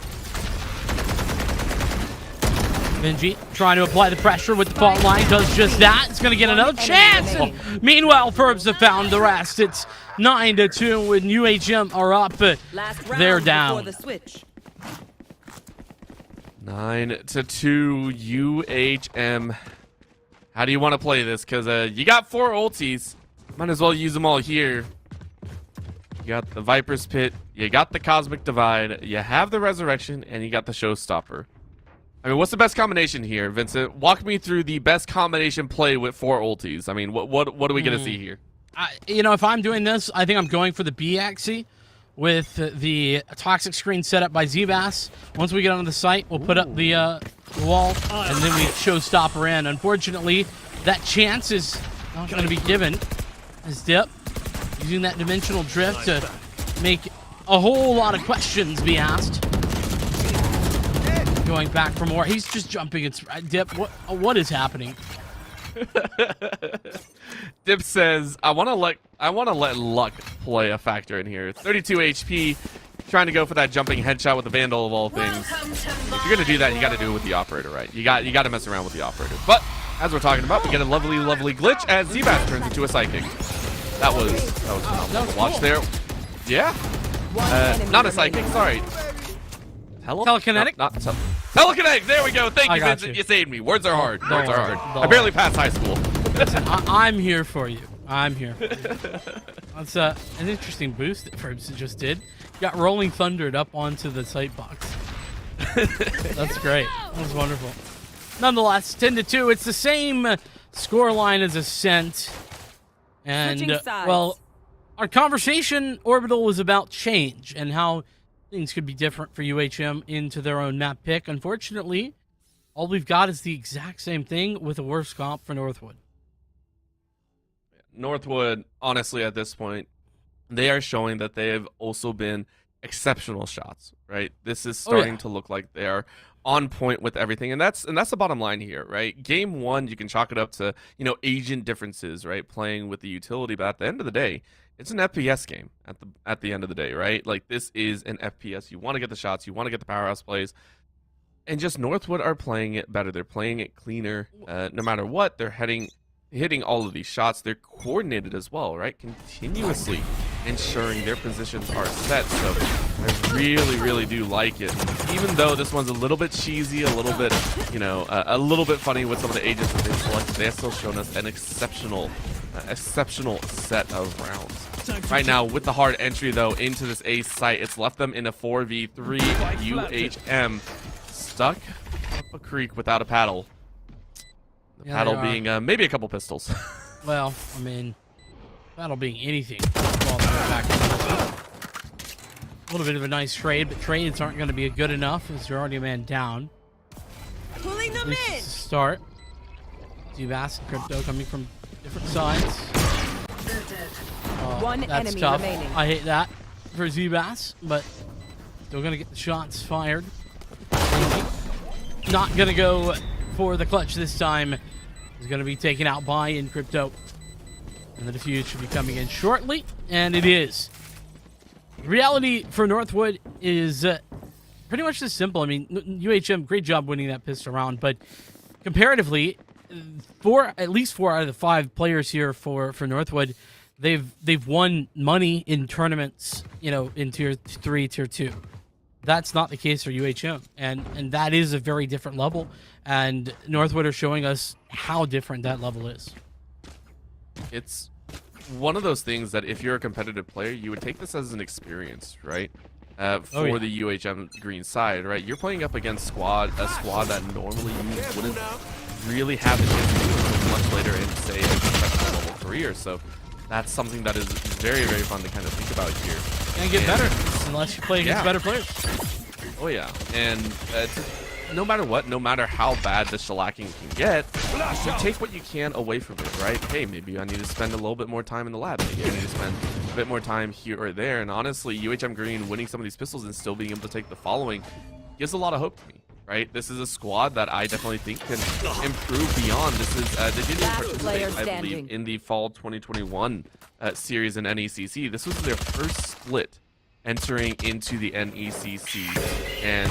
Benji trying to apply the pressure with the fault line, does just that. It's going to get another chance. And meanwhile, Perbs have found the rest. It's 9-2 when UHM are up. They're down. 9-2 UHM. How do you want to play this? Because you got 4 ultis. Might as well use them all here. You got the Viper's Pit. You got the Cosmic Divide. You have the Resurrection. And you got the Showstopper. I mean, what's the best combination here, Vincent? Walk me through the best combination play with 4 ultis. I mean, what are we going to see here? You know, if I'm doing this, I think I'm going for the BXC with the toxic screen set up by Zbass. Once we get onto the site, we'll put up the wall, and then we Showstopper in. Unfortunately, that chance is not going to be given as Dip using that dimensional drift to make a whole lot of questions be asked. Going back for more. He's just jumping. It's Dip. What is happening? Dip says, I want to let luck play a factor in here. 32 HP, trying to go for that jumping headshot with the Vandal of all things. If you're gonna do that, you got to do it with the operator, right? You got to mess around with the operator. But as we're talking about, we get a lovely glitch as Zbass turns into a psychic. That was phenomenal. Watch there. Yeah. Not a psychic. Sorry. Telekinetic? No, not telekinetic. There we go. Thank you, Vincent. You saved me. Words are hard. Words are hard. I barely passed high school. Listen, I'm here for you. I'm here for you. That's an interesting boost that Ferbs just did. Got Rolling Thundered up onto the sight box. That's great. That was wonderful. Nonetheless, 10-2. It's the same score line as Ascent. And, well, our conversation, Orbital, was about change and how things could be different for UHM into their own map pick. Unfortunately, all we've got is the exact same thing with a worse comp for Northwood. Northwood, honestly, at this point, they are showing that they have also been exceptional shots, right? This is starting to look like they are on point with everything, and that's the bottom line here, right? Game 1, you can chalk it up to, agent differences, right? Playing with the utility, but at the end of the day, it's an FPS game at the end of the day, right? Like, this is an FPS. You want to get the shots, you want to get the powerhouse plays, and just Northwood are playing it better. They're playing it cleaner. No matter what, they're hitting all of these shots. They're coordinated as well, right? Continuously ensuring their positions are set. So I really do like it. Even though this one's a little bit cheesy, a little bit, a little bit funny with some of the agents that they selected, they have still shown us an exceptional set of rounds. Right now, with the hard entry, though, into this A site, it's left them in a 4v3. UHM stuck up a creek without a paddle. The paddle being maybe a couple pistols. Well, I mean, paddle being anything. A little bit of a nice trade, but trades aren't going to be good enough as you're already a man down. Pulling them in. Start. Zbass and Crypto coming from different sides. One that's enemy tough. remaining. I hate that for Zbass, but still going to get the shots fired. Not going to go for the clutch this time. Is going to be taken out by Crypto. And the defuse should be coming in shortly, and it is. The reality for Northwood is pretty much this simple. I mean, UHM, great job winning that pistol round, but comparatively, at least 4 out of the 5 players here for Northwood, they've won money in tournaments, in tier 3, tier 2. That's not the case for UHM, and that is a very different level, and Northwood are showing us how different that level is. It's one of those things that if you're a competitive player, you would take this as an experience, right? For the UHM green side, right? You're playing up against a squad that normally you wouldn't really have the chance to do until much later in, say, a professional level career. So that's something that is very, very fun to kind of think about here. And get better unless you play against better players. Oh yeah, and no matter what, no matter how bad the shellacking can get, you take what you can away from it, right? Hey, maybe I need to spend a little bit more time in the lab. Maybe I need to spend a bit more time here or there. And honestly, UHM Green winning some of these pistols and still being able to take the following gives a lot of hope to me, right? This is a squad that I definitely think can improve beyond. This is they didn't even participate, I believe, in the fall 2021 series in NECC. This was their first split entering into the NECC, and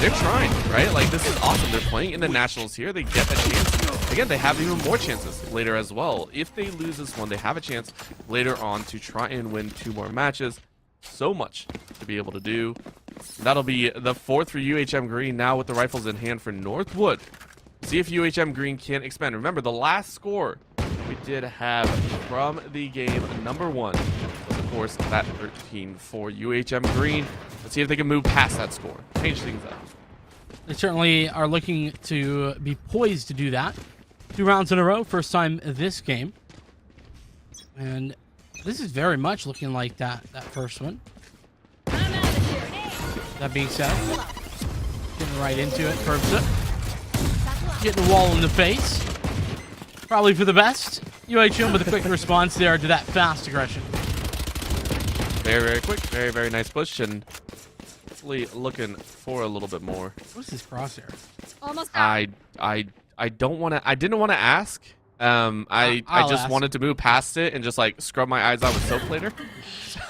they're trying, right? Like, this is awesome. They're playing in the nationals here. They get a chance. Again, they have even more chances later as well. If they lose this one, they have a chance later on to try and win 2 more matches. So much to be able to do. That'll be the 4th for UHM Green now with the rifles in hand for Northwood. See if UHM Green can expand. Remember, the last score we did have from the game number 1 was, of course, that 13 for UHM Green. Let's see if they can move past that score, change things up. They certainly are looking to be poised to do that. 2 rounds in a row, first time this game. And this is very much looking like that first one. That being said, getting right into it, Curbsa. Getting a wall in the face. Probably for the best. UHM with a quick response there to that fast aggression. Very, very quick. Very, very nice push, and hopefully looking for a little bit more. What's this crosshair? Almost I don't want to. I didn't want to ask. I just ask. wanted to move past it and just like scrub my eyes out with soap later.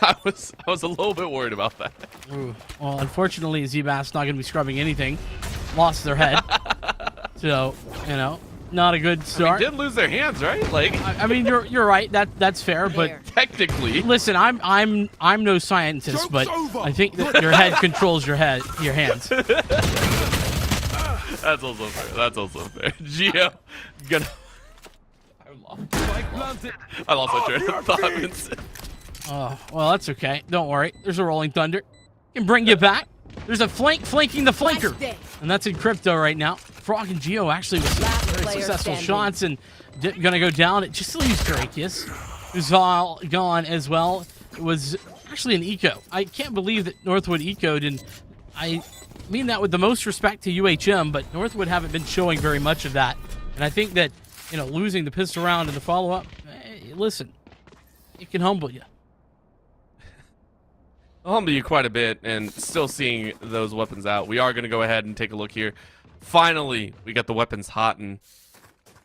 I was a little bit worried about that. Ooh. Well, unfortunately, Zbass not going to be scrubbing anything. Lost their head. So, not a good start. They did lose their hands, right? Like, I mean, you're right. That's fair, but technically, listen, I'm no scientist, but I think that your head controls your hands. That's also fair. That's also fair. Gio, gonna. I lost my train of thought. Oh, well, that's okay. Don't worry. There's a Rolling Thunder. Can bring you back. There's a flanking the flanker. And that's in crypto right now. Frog and Geo actually with some very successful shots and gonna go down. It just leaves Drakius, who's all gone as well. It was actually an eco. I can't believe that Northwood ecoed, and I mean that with the most respect to UHM, but Northwood haven't been showing very much of that. And I think that, losing the pistol round in the follow-up, hey, listen, it can humble you. I'll humble you quite a bit, and still seeing those weapons out. We are going to go ahead and take a look here. Finally, we got the weapons hot, and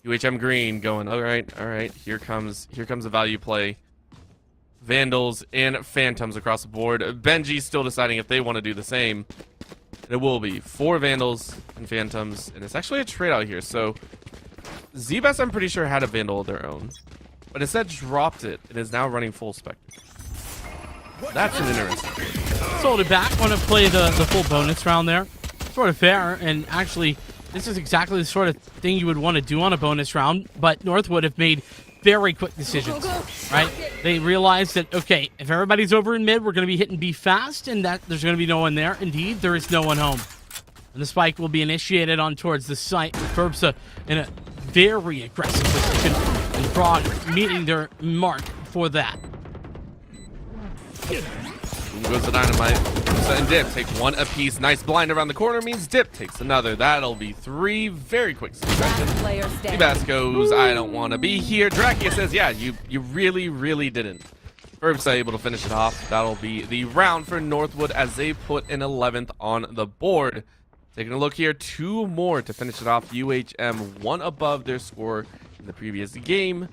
UHM Green going, all right, here comes a value play. Vandals and Phantoms across the board. Benji's still deciding if they want to do the same. It will be 4 Vandals and Phantoms, and it's actually a trade out here. So Zbass, I'm pretty sure, had a Vandal of their own, but instead dropped it and is now running full Spectre. That's an interesting. Sold it back. Want to play the full bonus round there. Sort of fair, and actually, this is exactly the sort of thing you would want to do on a bonus round, but Northwood have made very quick decisions, right? They realized that, okay, if everybody's over in mid, we're going to be hitting B fast, and that there's going to be no one there. Indeed, there is no one home. And the spike will be initiated on towards the site with Curbsa in a very aggressive position, and Frog meeting their mark for that. Boom goes the dynamite. And Dip takes 1 apiece. Nice blind around the corner means Dip takes another. That'll be 3 very quick succession. Zbass goes, I don't want to be here. Drakia says, yeah, you really, really didn't. Curbsa able to finish it off. That'll be the round for Northwood as they put an 11th on the board. Taking a look here, 2 more to finish it off. UHM 1 above their score in the previous game.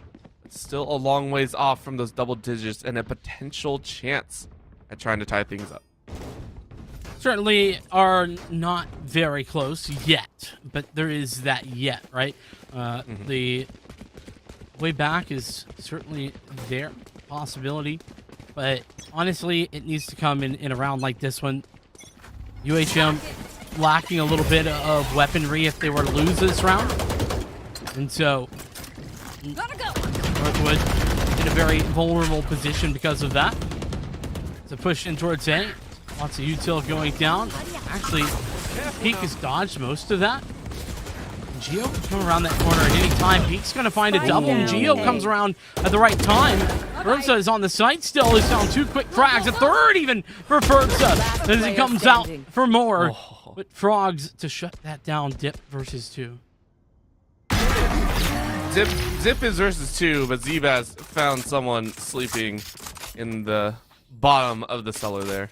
Still a long ways off from those double digits and a potential chance at trying to tie things up. certainly are not very close yet, but there is that yet, right? The way back is certainly there, possibility, but honestly, it needs to come in a round like this one. UHM lacking a little bit of weaponry if they were to lose this round, and so Northwood in a very vulnerable position because of that. It's a push in towards A. Lots of util going down. Actually, Peak has dodged most of that. Geo can come around that corner at any time. Peak's going to find a double, and Geo comes around at the right time. Fermsa is on the site still. He's down 2 quick frags. A third even for Fermsa as he comes out for more. But Frogs to shut that down. Dip versus 2. Dip is versus 2, but Zebas found someone sleeping in the bottom of the cellar there.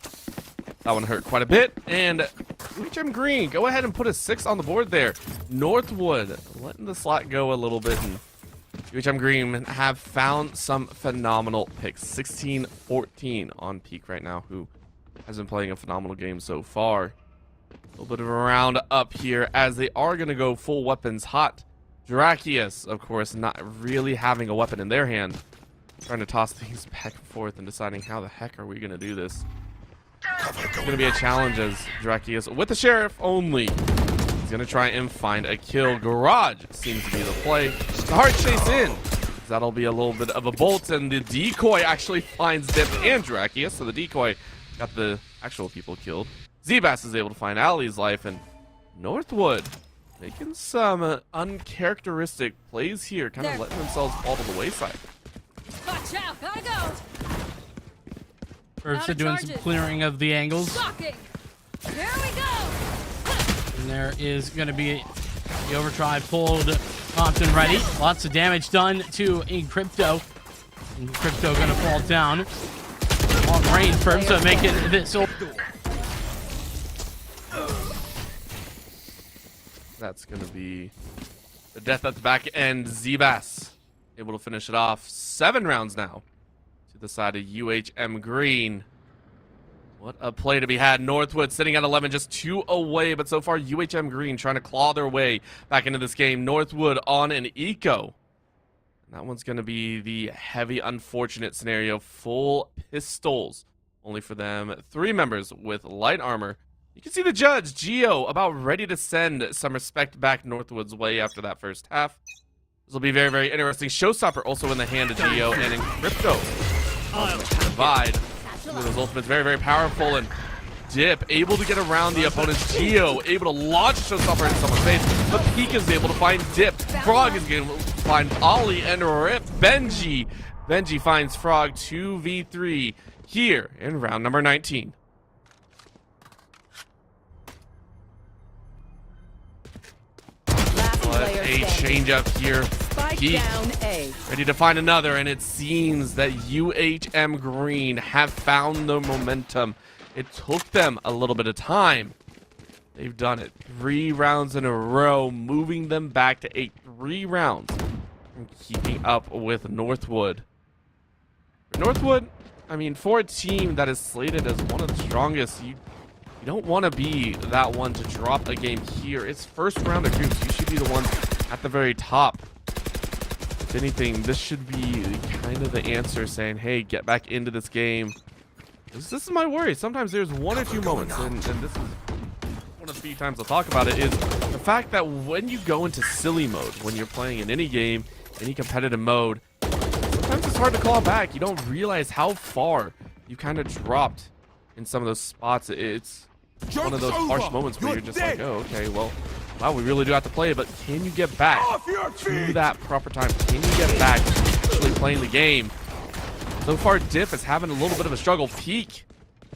That one hurt quite a bit. And UHM Green, go ahead and put a 6 on the board there. Northwood letting the slot go a little bit. And UHM Green have found some phenomenal picks. 16-14 on Peak right now, who has been playing a phenomenal game so far. A little bit of a round up here as they are going to go full weapons hot. Drakius, of course, not really having a weapon in their hand. Trying to toss things back and forth and deciding how the heck are we going to do this. It's going to be a challenge as Drakius, with the Sheriff only, he's going to try and find a kill. Garage seems to be the play. The hard chase in. That'll be a little bit of a bolt, and the decoy actually finds Dip and Drakius, so the decoy got the actual people killed. Zebas is able to find Ali's life, and Northwood making some uncharacteristic plays here, kind of letting themselves fall to the wayside. Watch out, gotta go. Fermsa doing some clearing of the angles. Here we go. And there is going to be the overdrive pulled. Compton ready. Lots of damage done to Encrypto. Encrypto going to fall down. Long range. Fermsa making this. That's going to be the death at the back end. Zebas able to finish it off. 7 rounds now to the side of UHM Green. What a play to be had. Northwood sitting at 11, just 2 away, but so far UHM Green trying to claw their way back into this game. Northwood on an eco. And that one's going to be the heavy, unfortunate scenario. Full pistols, only for them. 3 members with light armor. You can see the judge, Geo, about ready to send some respect back Northwood's way after that first half. This will be very, very interesting. Showstopper also in the hand of Geo, and Encrypto provide. His ultimate's very, very powerful, and Dip able to get around the opponent's Geo, able to launch Showstopper into someone's face, but Peak is able to find Dip. Frog is able to find Ollie and Rip. Benji finds Frog 2v3 here in round number 19. What a change up here. Peak ready to find another, and it seems that UHM Green have found the momentum. It took them a little bit of time. They've done it 3 rounds in a row, moving them back to 3 rounds and keeping up with Northwood. Northwood, I mean, for a team that is slated as one of the strongest, you don't want to be that one to drop a game here. It's first round of groups. You should be the one at the very top. If anything, this should be kind of the answer, saying, hey, get back into this game. This is my worry. Sometimes there's 1 or 2 moments, and this is one of the few times I'll talk about it, is the fact that when you go into silly mode, when you're playing in any game, any competitive mode, sometimes it's hard to claw back. You don't realize how far you kind of dropped in some of those spots. It's one of those harsh moments where you're just like, oh, okay, well, wow, we really do have to play, but can you get back to that proper time? Can you get back to actually playing the game? So far, Dip is having a little bit of a struggle. Peak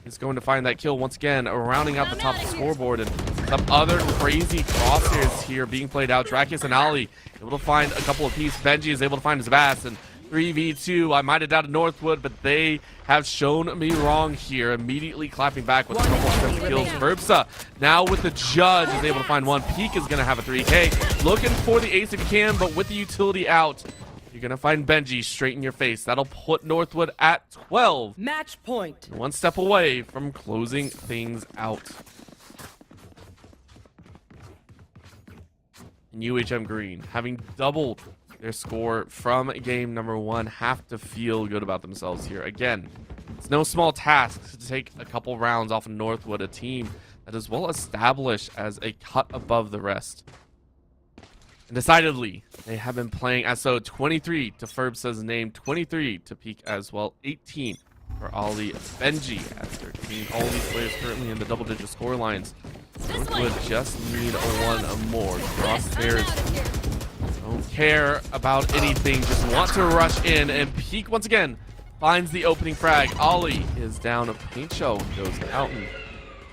is going to find that kill once again, rounding out the top of the scoreboard, and some other crazy crosshairs here being played out. Drakius and Ali able to find a couple of pieces. Benji is able to find his Bass, and 3v2. I might have doubted Northwood, but they have shown me wrong here. Immediately clapping back with a couple of kills. Fermsa now with the judge is able to find 1. Peak is going to have a 3K. Looking for the ace if you can, but with the utility out, you're gonna find Benji straight in your face. That'll put Northwood at 12. Match point. One step away from closing things out. And UHM Green, having doubled their score from game number 1, have to feel good about themselves here. Again, it's no small task to take a couple rounds off of Northwood, a team that is well established as a cut above the rest. And decidedly, they have been playing as so. 23 to Ferbsa's name, 23 to Peak as well, 18 for Ollie, Benji as their team. All these players currently in the double-digit score lines. Northwood just need one more. Crosshairs don't care about anything, just want to rush in, and Peak once again finds the opening frag. Ollie is down, a paint shell goes out, and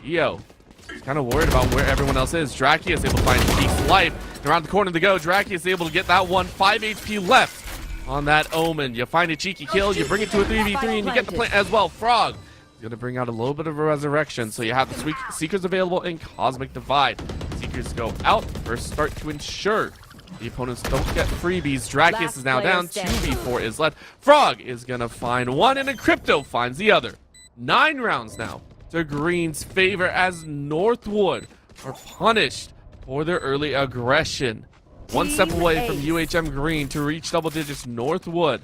Dio is kind of worried about where everyone else is. Draki is able to find Peak's life. Around the corner to go. Draki is able to get that one. 5 HP left on that Omen. You find a cheeky kill, you bring it to a 3v3, and you get the plant as well. Frog is going to bring out a little bit of a resurrection, so you have the Seekers available in Cosmic Divide. Seekers go out. First start to ensure the opponents don't get freebies. Drakius is now down. 2v4 is left. Frog is going to find one, and then Crypto finds the other. 9 rounds now to Green's favor as Northwood are punished for their early aggression. One step away from UHM Green to reach double digits. Northwood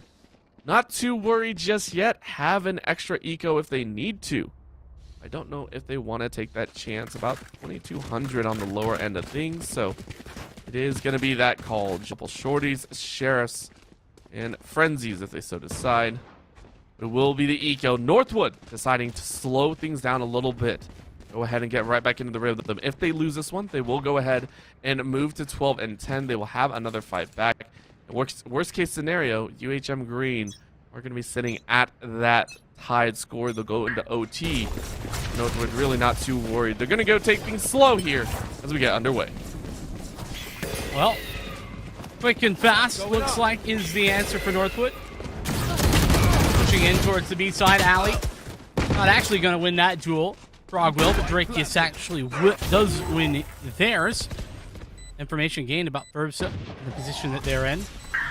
not too worried just yet. Have an extra eco if they need to. I don't know if they want to take that chance. About 2200 on the lower end of things, so it is going to be that call. Couple shorties, sheriffs, and frenzies if they so decide. It will be the eco. Northwood deciding to slow things down a little bit. Go ahead and get right back into the rhythm. If they lose this one, they will go ahead and move to 12 and 10. They will have another fight back. Worst case scenario, UHM Green are going to be sitting at that tied score. They'll go into OT. Northwood really not too worried. They're going to go take things slow here as we get underway. Well, quick and fast looks like is the answer for Northwood. Pushing in towards the B side alley. Not actually going to win that duel. Frog will, but Drakius actually does win theirs. Information gained about Ferbsa and the position that they're in.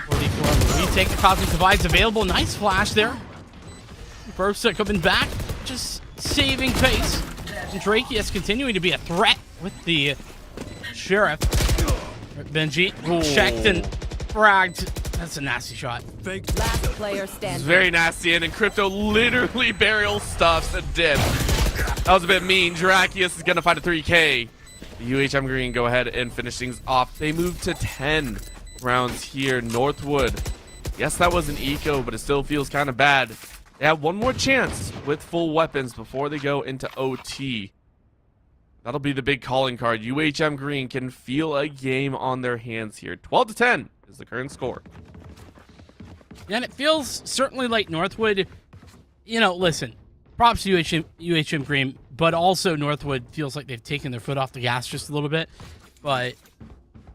44 on the retake. The Cosmic Divide's available. Nice flash there. Ferbsa coming back, just saving pace. And Drakius continuing to be a threat with the Sheriff. Benji checked and fragged. That's a nasty shot. Last player standing. It's very nasty, and then Crypto literally burial stuffs a dip. That was a bit mean. Drakius is going to find a 3K. The UHM Green go ahead and finish things off. They move to 10 rounds here. Northwood. Yes, that was an eco, but it still feels kind of bad. They have one more chance with full weapons before they go into OT. That'll be the big calling card. UHM Green can feel a game on their hands here. 12 to 10 is the current score. And it feels certainly like Northwood, you know, listen, props to UHM Green, but also Northwood feels like they've taken their foot off the gas just a little bit. But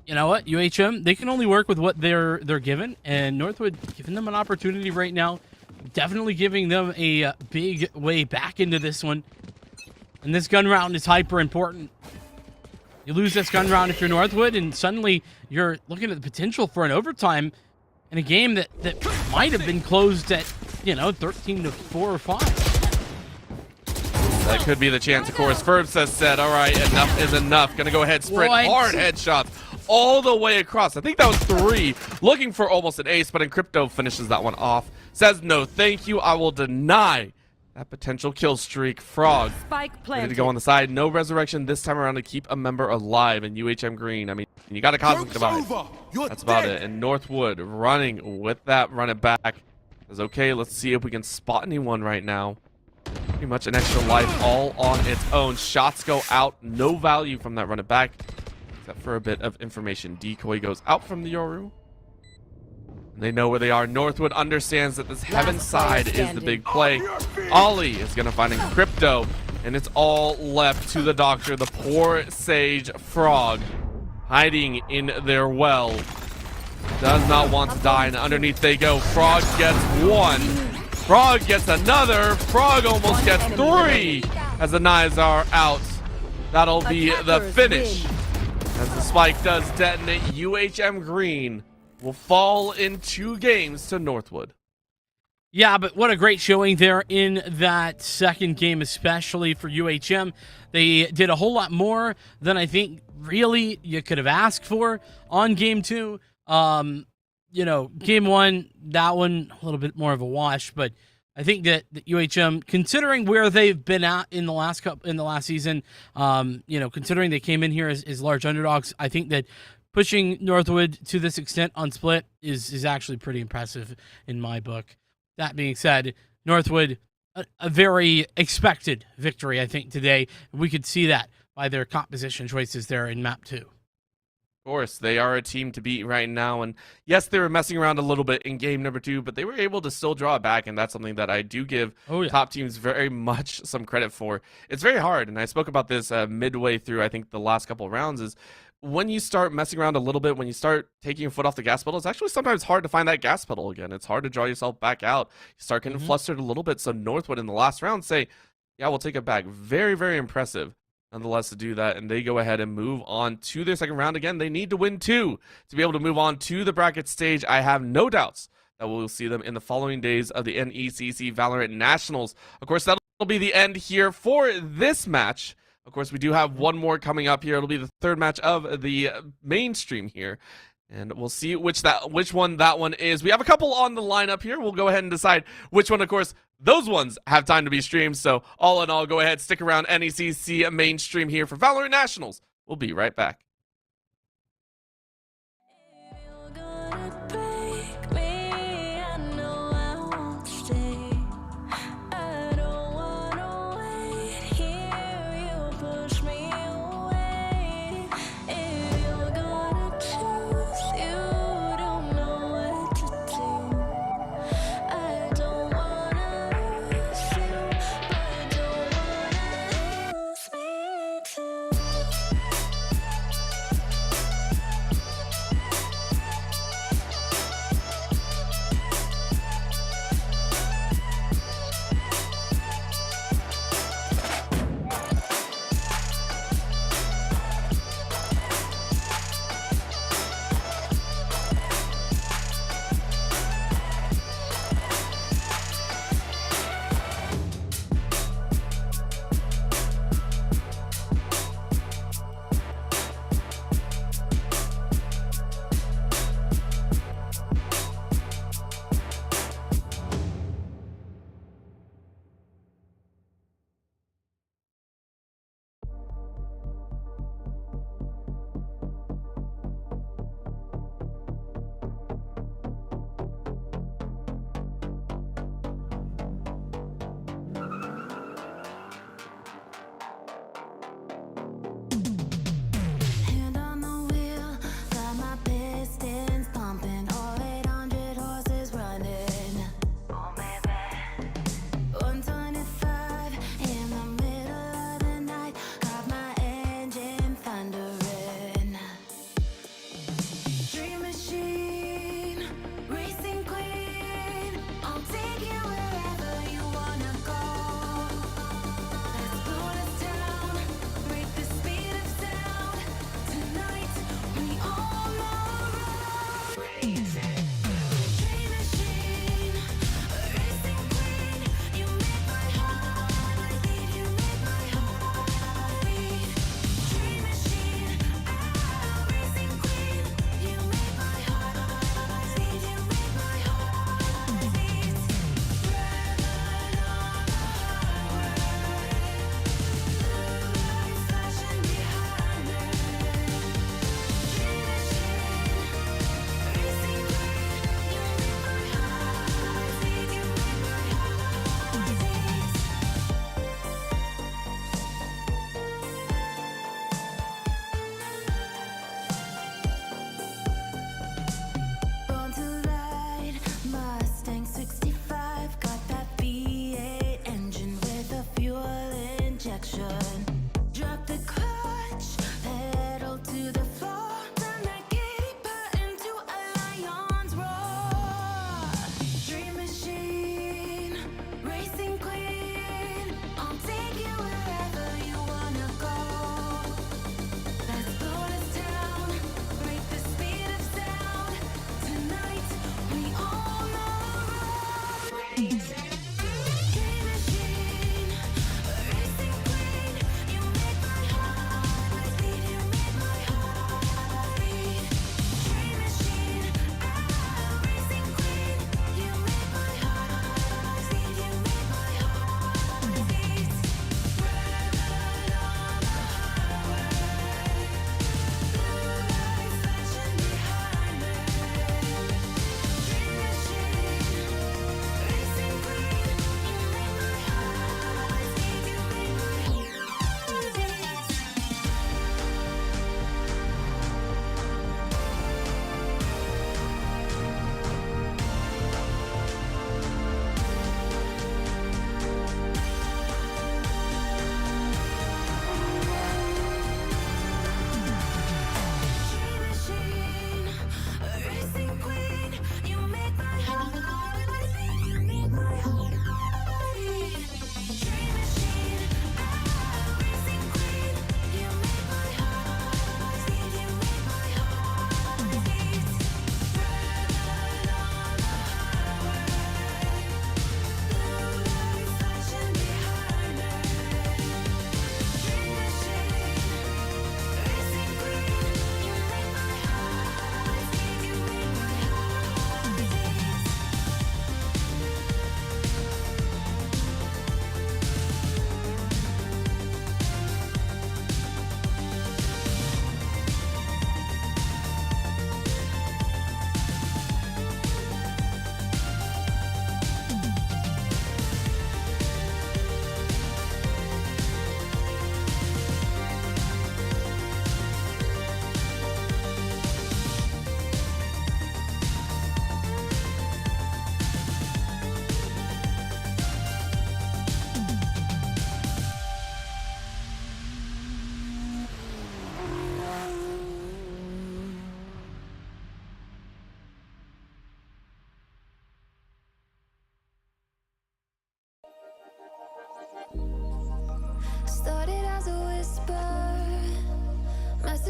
you know what? UHM, they can only work with what they're given, and Northwood giving them an opportunity right now, definitely giving them a big way back into this one. And this gun round is hyper important. You lose this gun round if you're Northwood, and suddenly you're looking at the potential for an overtime in a game that might have been closed at, you know, 13 to 4 or 5. That could be the chance, of course. Ferbsa said, all right, enough is enough. Gonna go ahead, sprint hard headshots all the way across. I think that was 3. Looking for almost an ace, but Crypto finishes that one off. Says, no, thank you. I will deny that potential kill streak. Frog Spike planted. ready to go on the side. No resurrection this time around to keep a member alive. And UHM Green, I mean, you got a Cosmic Divide. That's about it. And Northwood running with that, run it back. Says, okay, let's see if we can spot anyone right now. Pretty much an extra life all on its own. Shots go out. No value from that run it back, except for a bit of information. Decoy goes out from the Yoru. And they know where they are. Northwood understands that this heaven side is the big play. Ollie is going to find Crypto, and it's all left to the doctor. The poor Sage Frog hiding in their well. Does not want to die, and underneath they go. Frog gets 1. Frog gets another. Frog almost gets 3 as the knives are out. That'll be the finish as the spike does detonate. UHM Green will fall in 2 games to Northwood. Yeah, but what a great showing there in that second game, especially for UHM. They did a whole lot more than I think really you could have asked for on game 2. Game 1, that one a little bit more of a wash, but I think that UHM, considering where they've been at in the last season, considering they came in here as large underdogs, I think that pushing Northwood to this extent on split is actually pretty impressive in my book. That being said, Northwood, a very expected victory, I think, today. We could see that by their composition choices there in map 2. Of course, they are a team to beat right now, and yes, they were messing around a little bit in game number 2, but they were able to still draw it back, and that's something that I do give top teams very much some credit for. It's very hard, and I spoke about this midway through, I think, the last couple of rounds, is when you start messing around a little bit, when you start taking your foot off the gas pedal, it's actually sometimes hard to find that gas pedal again. It's hard to draw yourself back out. You start getting flustered a little bit, so Northwood in the last round say, yeah, we'll take it back. Very, very impressive nonetheless to do that, and they go ahead and move on to their second round. Again, they need to win 2 to be able to move on to the bracket stage. I have no doubts that we'll see them in the following days of the NECC Valorant Nationals. Of course, that'll be the end here for this match. Of course, we do have one more coming up here. It'll be the third match of the mainstream here, and we'll see which one that one is. We have a couple on the lineup here. We'll go ahead and decide which one. Of course, those ones have time to be streamed, so all in all, go ahead, stick around. NECC mainstream here for Valorant Nationals. We'll be right back. You're gonna break me, I know I won't stay. I don't wanna wait here, you push me away. If you're gonna choose, you don't know what to do. I don't wanna lose you, but don't wanna lose me too.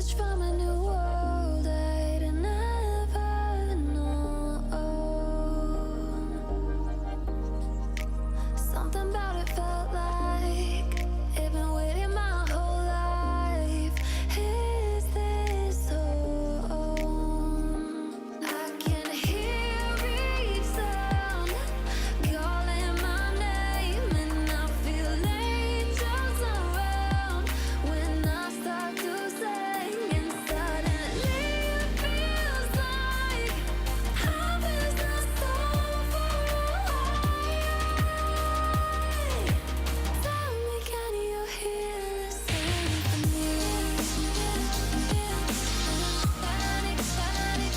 message from a new world I'd never known. Something about it felt like it'd been waiting my whole life. Is this home? I can hear each sound calling my name, and I feel angels around when I start to sing. And suddenly it feels like heaven's not so far away. Tell me, can you hear the symphony? Panic, panic,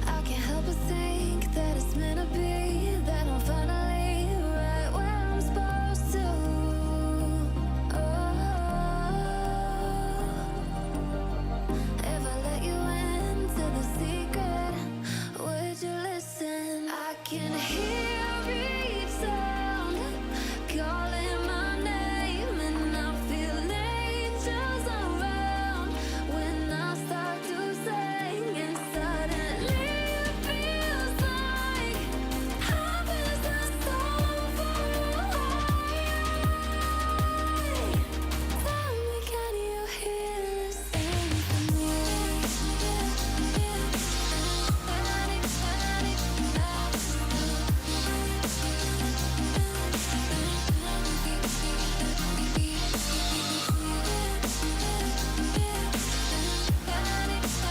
I can't help but think that it's meant to be, that I'm finally right where I'm supposed to. If I let you into the secret, would you listen? I can hear each sound calling my name, and I feel angels around when I start to sing. And suddenly it feels like heaven's not so far away. Tell me, can you hear the symphony? Panic,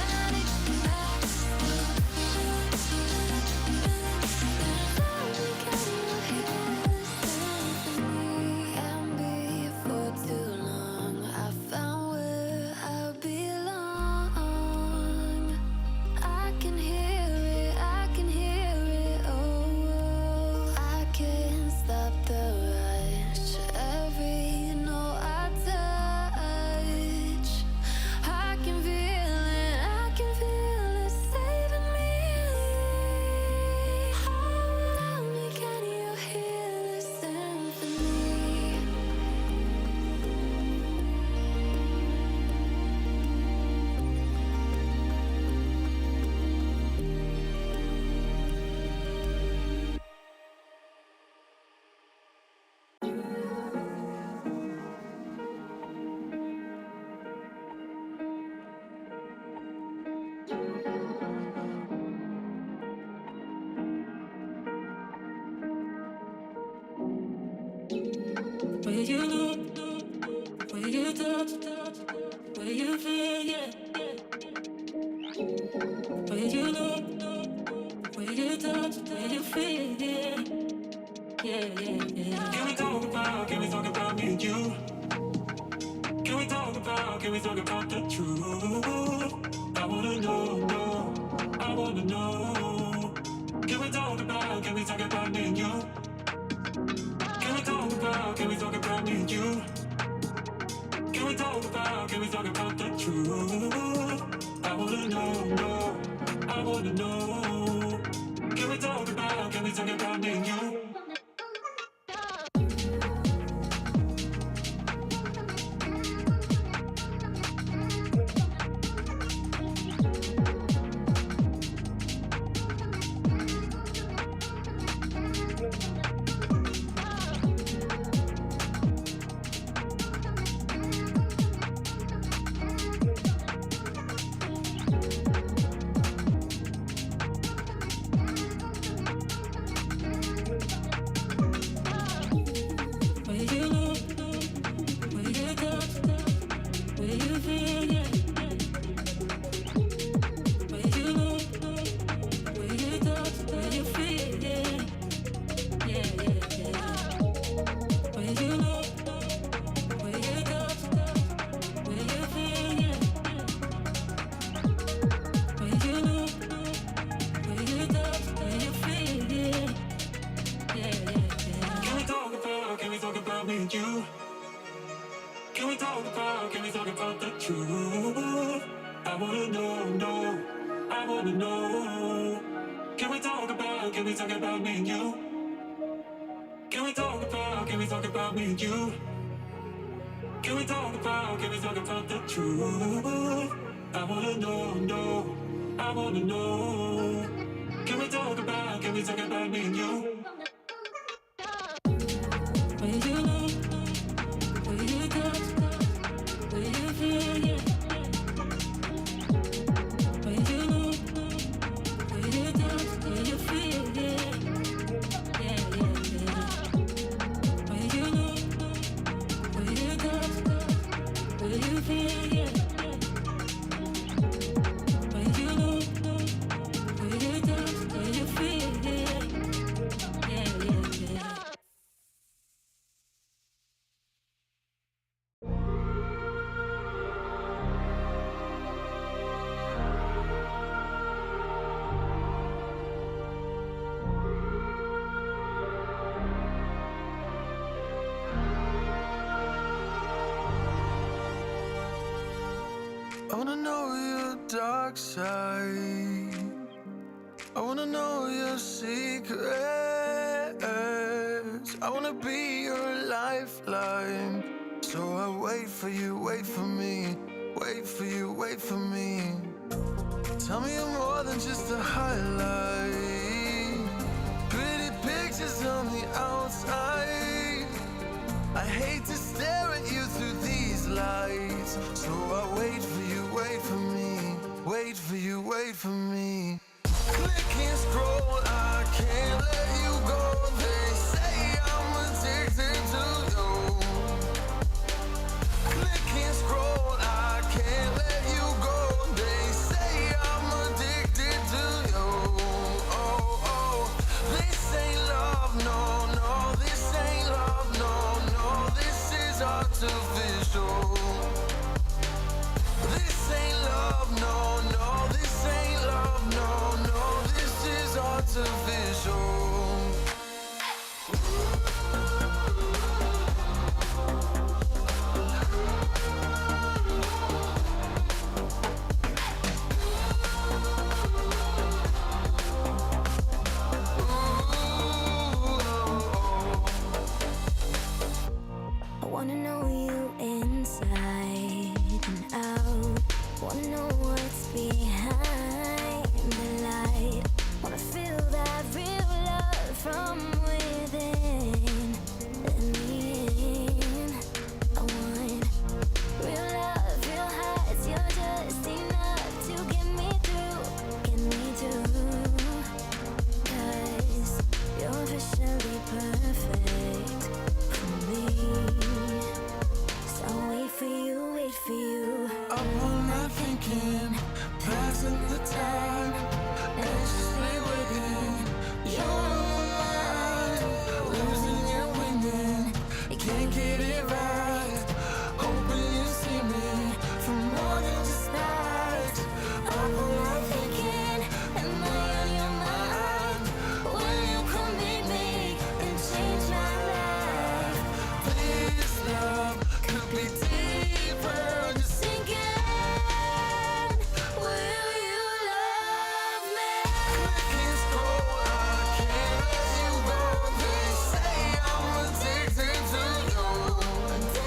panic, and before too long I found where I belong. I can hear it, I can hear it, oh, I can't stop the rush. Every note I touch, I can feel it saving me. Tell me, can you hear the symphony? Where you look, where you touch, where you feel, yeah. Where you look, where you touch, where you feel, yeah. Yeah, yeah, yeah. Can we talk about me and you? Can we talk about the truth? I wanna know, I wanna know. Can we talk about me and you? Can we talk about me and you? Can we talk about the truth? I wanna know, I wanna know. Can we talk about me and you? Can we talk about the truth? I wanna know, no, I wanna know. Can we talk about me and you? Can we talk about me and you? Can we talk about the truth? I wanna know, no, I wanna know. Can we talk about me and you? Will you know? Will you touch? Will you feel? Yeah. Will you know? Will you touch? Will you feel? Yeah. Yeah, yeah, yeah. Will you know? Will you touch? Will you feel? Yeah. Will you know? Will you touch? Will you feel? Yeah. Yeah, yeah, yeah. I wanna know your dark side. I wanna know your secrets. I wanna be your lifeline. So I wait for you, wait for me. Wait for you, wait for me. Tell me you're more than just a highlight. Pretty pictures on the outside. I hate to stare at you through these lights. So I wait for you, wait for me. Wait for you, wait for me. Click and scroll, I can't let you go. They say I'm addicted to you. Click and scroll, I can't let you go. They say I'm addicted to you. Oh, oh, this ain't love, no, no. This ain't love, no, no. This is artificial. This ain't love, no, no. This ain't love, no, no. This is artificial. I wanna know you inside and out. Wanna know what's behind the light. Wanna feel that real love from within. Let me in. I want real love, real hearts. You're just enough to get me through, get me through. 'Cause you're officially perfect for me. So wait for you, wait for you. Up all night thinking, passing the time, anxiously waiting. You're on my mind, losing and winning. You can't get it right. Hoping you see me for more than just nights. Up all night thinking, am I on your mind? Will you come meet me and change my life? This love could be deeper. Just Thinking, will you love me? click and scroll, I can't let you go. They say I'm addicted to you.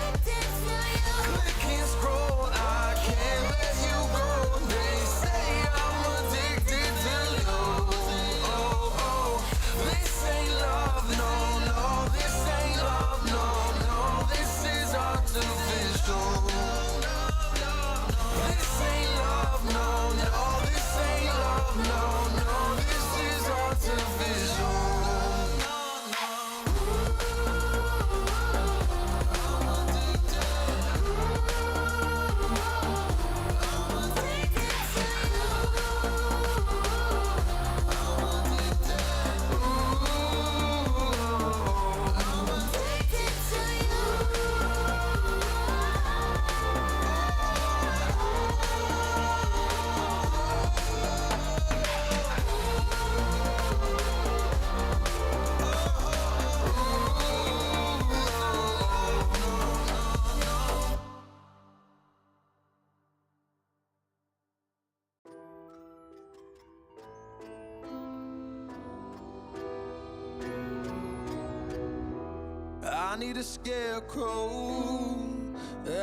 need a scarecrow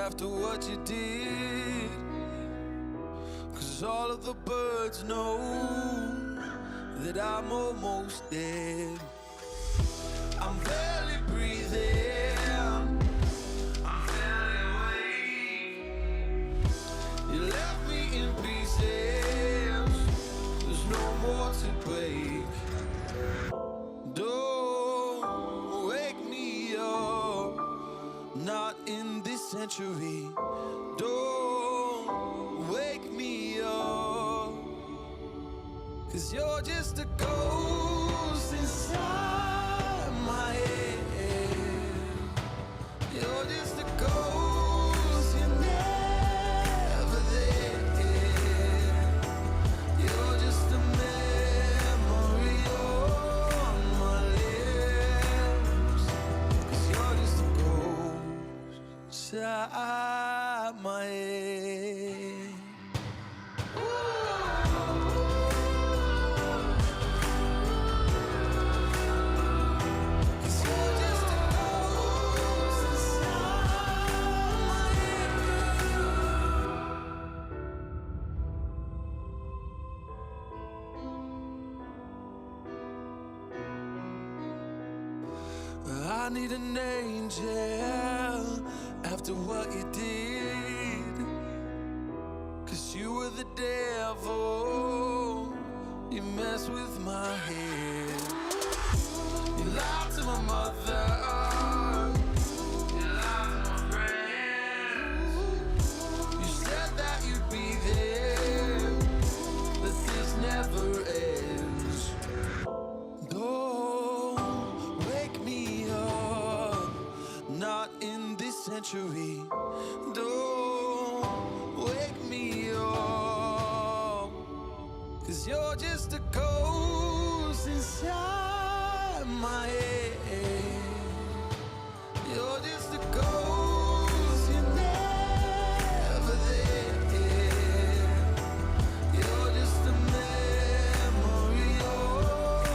after what you did. 'Cause all of the birds know that I'm almost dead. I'm barely breathing, I'm barely awake. You left me in pieces, there's no more to break. Don't wake me up, not in this century. Don't wake me up, 'cause you're just a ghost inside my head. You're just a ghost, you're never there. You're just a memory on my lips. 'Cause you're just a ghost inside my head. I need an angel after what you did. 'Cause you were the devil, you messed with my head. You lied to my mother, you lied to my friends. You said that you'd be there, but this never ends. Don't wake me up, not in this century. Don't wake me up, 'cause you're just a ghost inside my head. You're just a ghost, you're never there. You're just a memory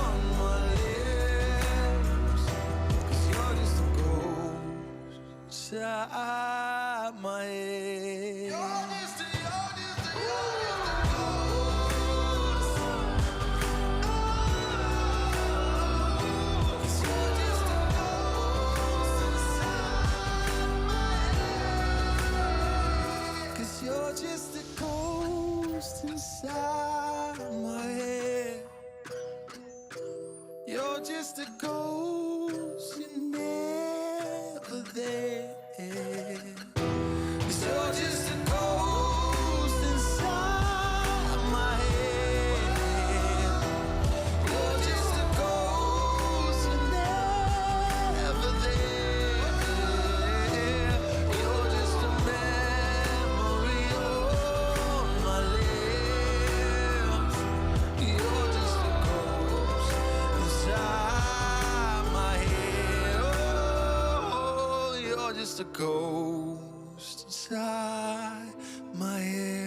on my lips. 'Cause you're just a ghost inside my head. You're just a ghost. 'Cause you're just a ghost inside my head. 'Cause you're just a ghost inside my head. You're just a ghost, you're never there. 'Cause you're just a ghost inside my head. You're just a ghost, you're never there. You're just a memory on my lips. You're just a ghost inside my head. Oh, you're just a ghost inside my head.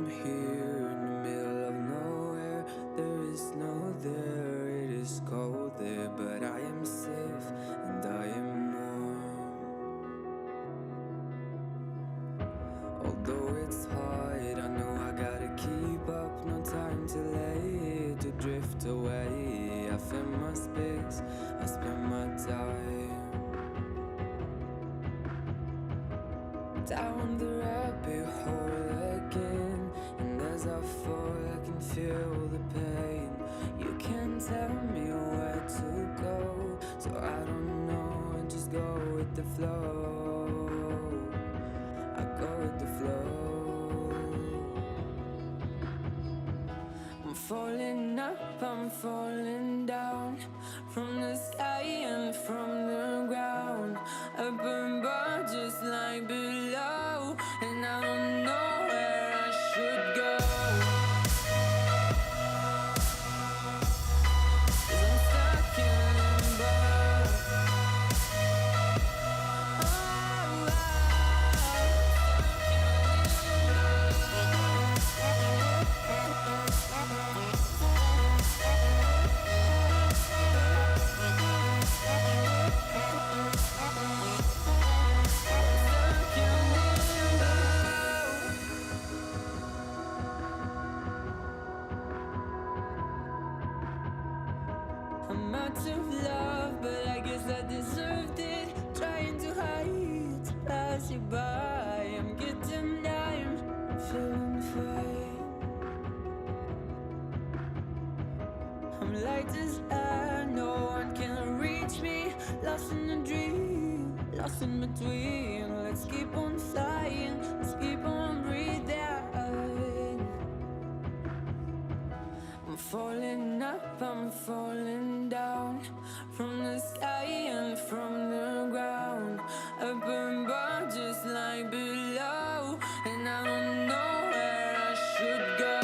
here in the middle of nowhere. There is no there, it is cold there, but I am safe and I am warm. Although it's hard, I know I gotta keep up. No time to let to drift away. I find my space, I spend my time down the rabbit hole again. And as I fall, I can feel the pain. You can't tell me where to go, so I don't know, I just go with the flow. I go with the flow. I'm falling up, I'm falling down, from the sky and from the ground. Up above just like below, and I don't know where I should go. 'Cause I'm stuck in limbo. I'm out of love, but I guess I deserved it. Trying to hide, to pass you by. I'm getting down, I'm feeling fine. I'm light as air, no one can reach me. Lost in a dream, lost in between. Let's keep on flying, let's keep on breathing. I'm falling up, I'm falling down, from the sky and from the ground. Up above just like below, and I don't know where I should go.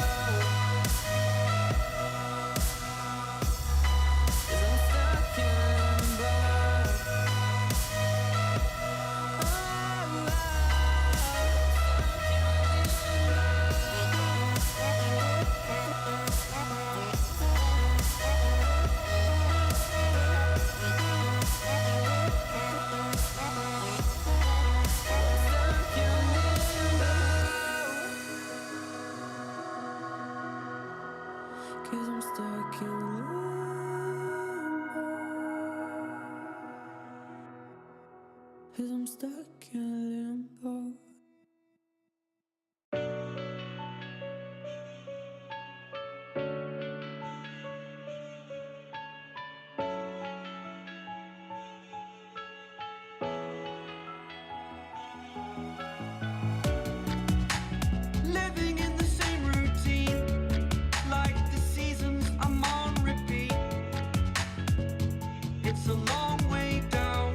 'Cause I'm stuck in limbo. Cause I'm stuck in limbo. Cause I'm stuck in limbo. Living in the same routine, like the seasons I'm on repeat. It's a long way down.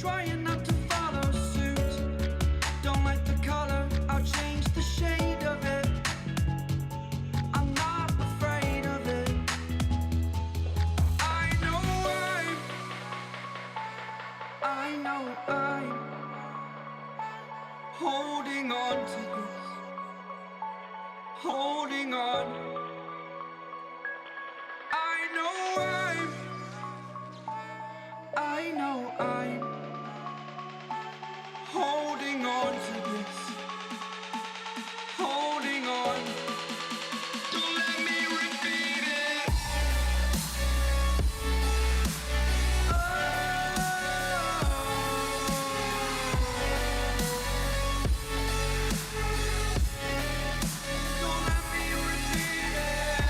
Trying not to follow suit. Don't like the color, I'll change the shade of it. I'm not afraid of it. I know I'm holding on to this, holding on. I know I'm holding on to this, holding on. Don't let me repeat it. Don't let me repeat it.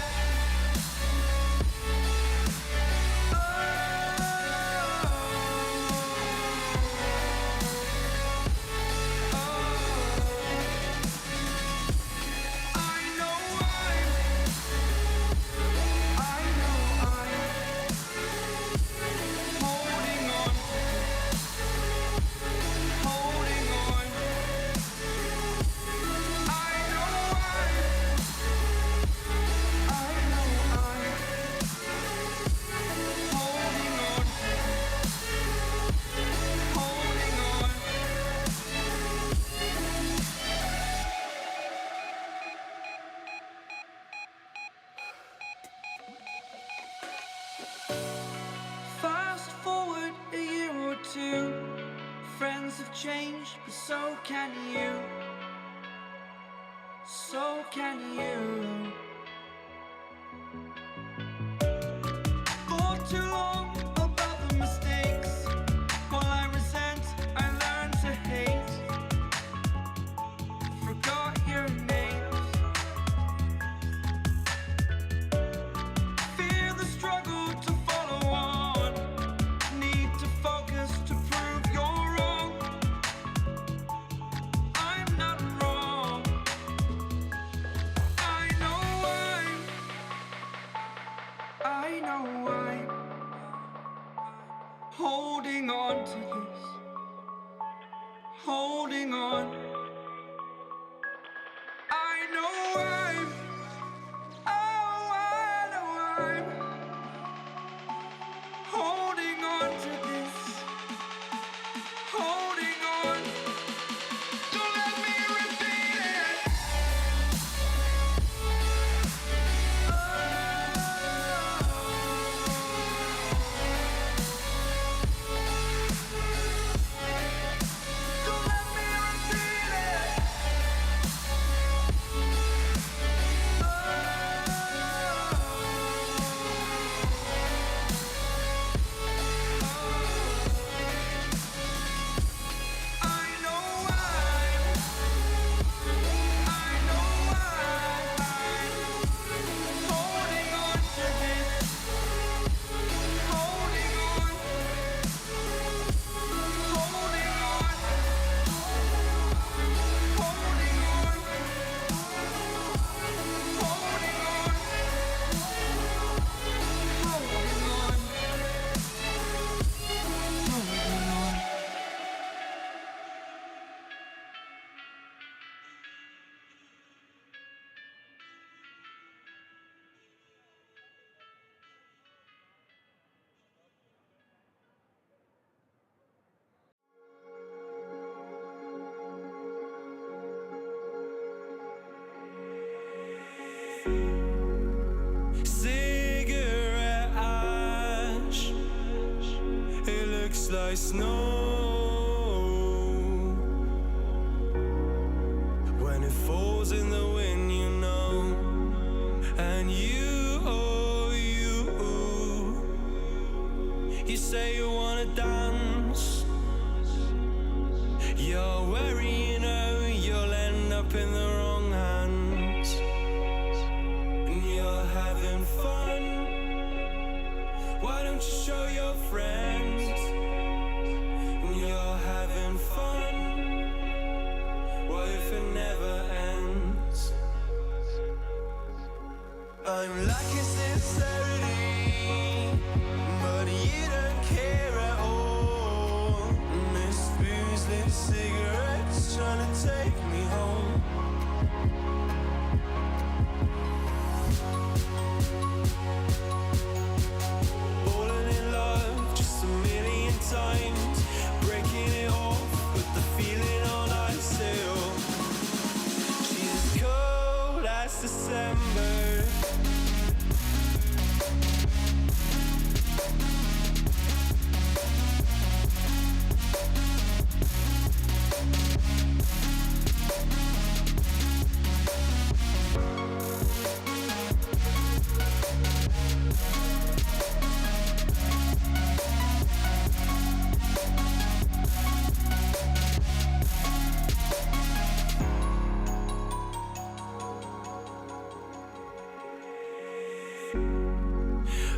Fast forward a year or two, friends have changed, but so can you. So can you. For too long about the mistakes, while I resent, I learned to hate. Forgot your names. Fear the struggle to follow on. Need to focus to prove you're wrong. I'm not wrong. I know I'm holding on to this. Holding on. I know I'm holding on to this. Holding on. Don't let me repeat it. Don't let me repeat it. I know I'm holding on to this. Holding on. Holding on. Holding on. Holding on. Holding on. Holding on. Cigarette ash, it looks like snow. When it falls in the wind, you know. And you say you wanna dance. You're wary, you know, you'll end up in the wrong hands. And you're having fun. Why don't you show your friends? And you're having fun. What if it never ends? I'm lacking sincerity, but you don't care at all. Miss booze, lit cigarettes, trying to take me home. Falling in love just a million times, breaking it off with the feeling on ice still. She's as cold as December.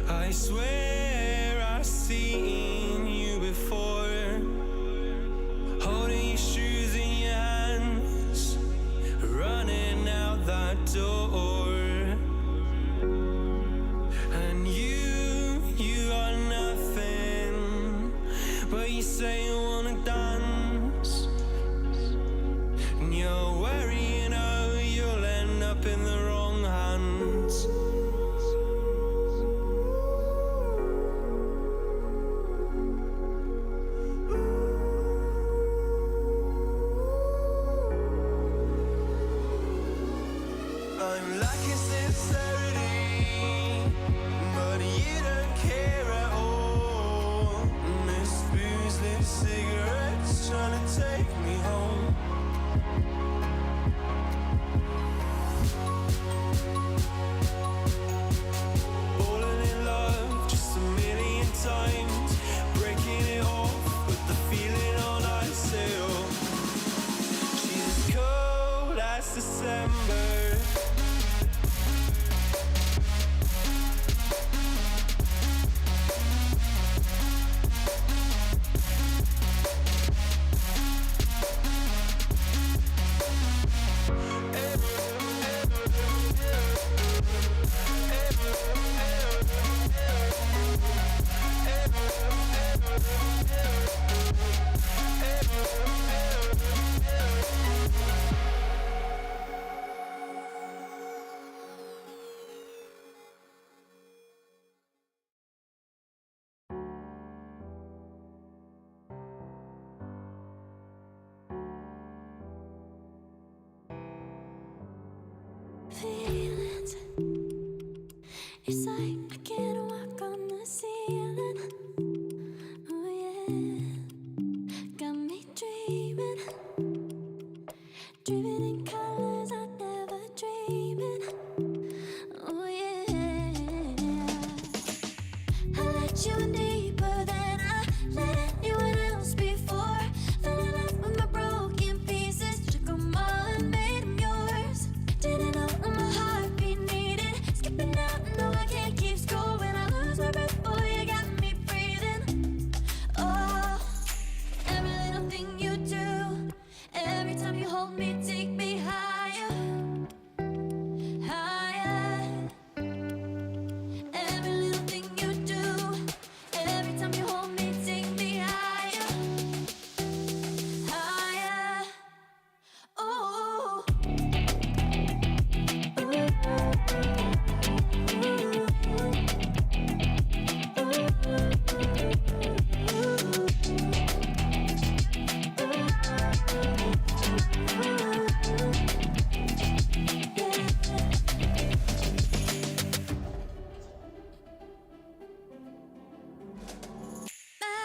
I swear I've seen you before, holding your shoes in your hands, running out that door. And you are nothing, but you say you wanna dance. And you're wary, you know, you'll end up in the wrong hands. I'm lacking sincerity, but you don't care. you in deeper than I let anyone else before. Fell in love with my broken pieces, took them all and made them yours. Didn't know what my heartbeat needed. Skipping out, no, I can't keep score. When I lose my breath, boy, you got me breathing. Oh, every little thing you do, every time you hold me, take me higher, higher. Every little thing you do, every time you hold me, take me higher, higher. Oh.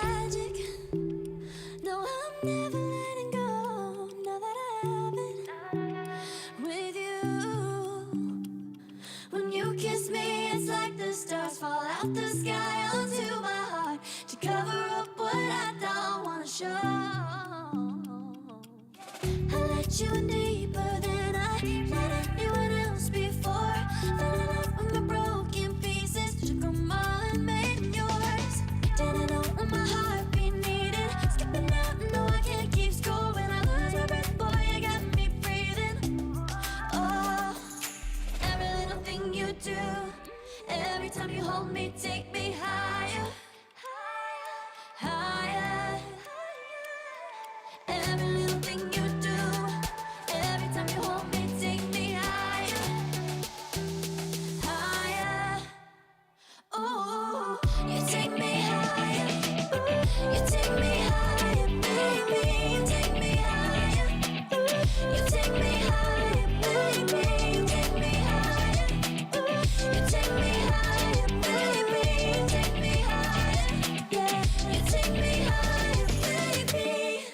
Magic. No, I'm never letting go. Now that I have it with you. When you kiss me, it's like the stars fall out the sky onto my heart to cover up what I don't wanna show. I let you in deeper than I let anyone else before. Fell in love with my broken pieces, took them all and made them yours. Didn't know what my heartbeat needed. Skipping out, no, I can't keep score. When I lose my breath, boy, you got me breathing. Oh, every little thing you do, every time you hold me, take me higher, higher. Every little thing you do, every time you hold me, take me higher, higher. Oh, you take me higher, you take me higher, baby, you take me higher, you take me higher, baby, you take me higher, you take me higher, baby, you take me higher, yeah, you take me higher, baby.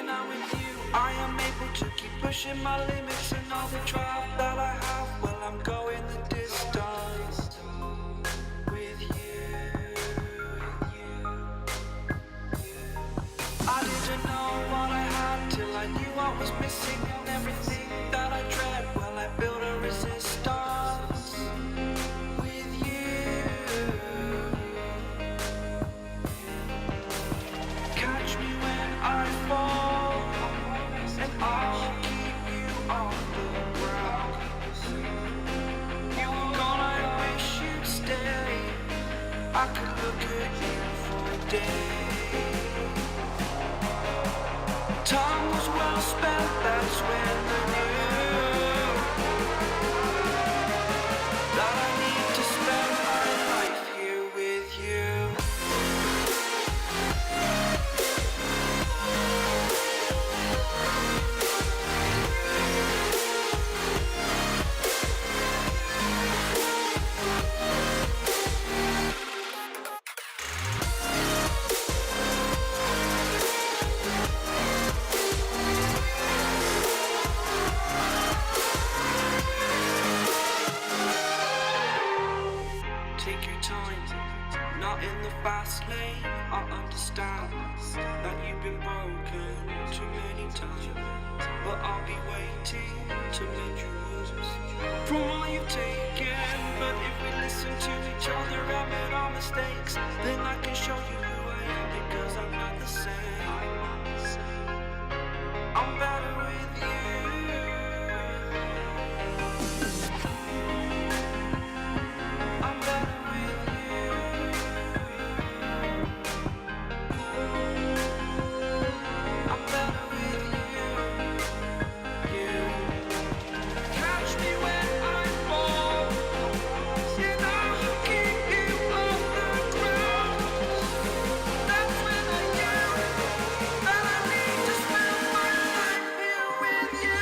I'm with you, I am able to keep pushing my limits. And all the drive that I have, well, I'm going the distance with you. I didn't know what I had till I knew what was missing. And everything that I dread, well, I built a resistance with you. Catch me when I fall, and I'll keep you on the ground. You were gone, I wish you'd stay. I could look at you for days. Time was well spent, that's when I knew that I need to spend my life here with you. Take your time, not in the fast lane. I understand that you've been broken too many times, but I'll be waiting to mend your wounds from all you've taken. But if we listen to each other, admit our mistakes, then I can show you who I am, because I'm not the same. I'm better with you. I'm better with you. I'm better with you. Catch me when I fall, and I'll keep you off the ground. That's when I knew that I need to spend my life here with you.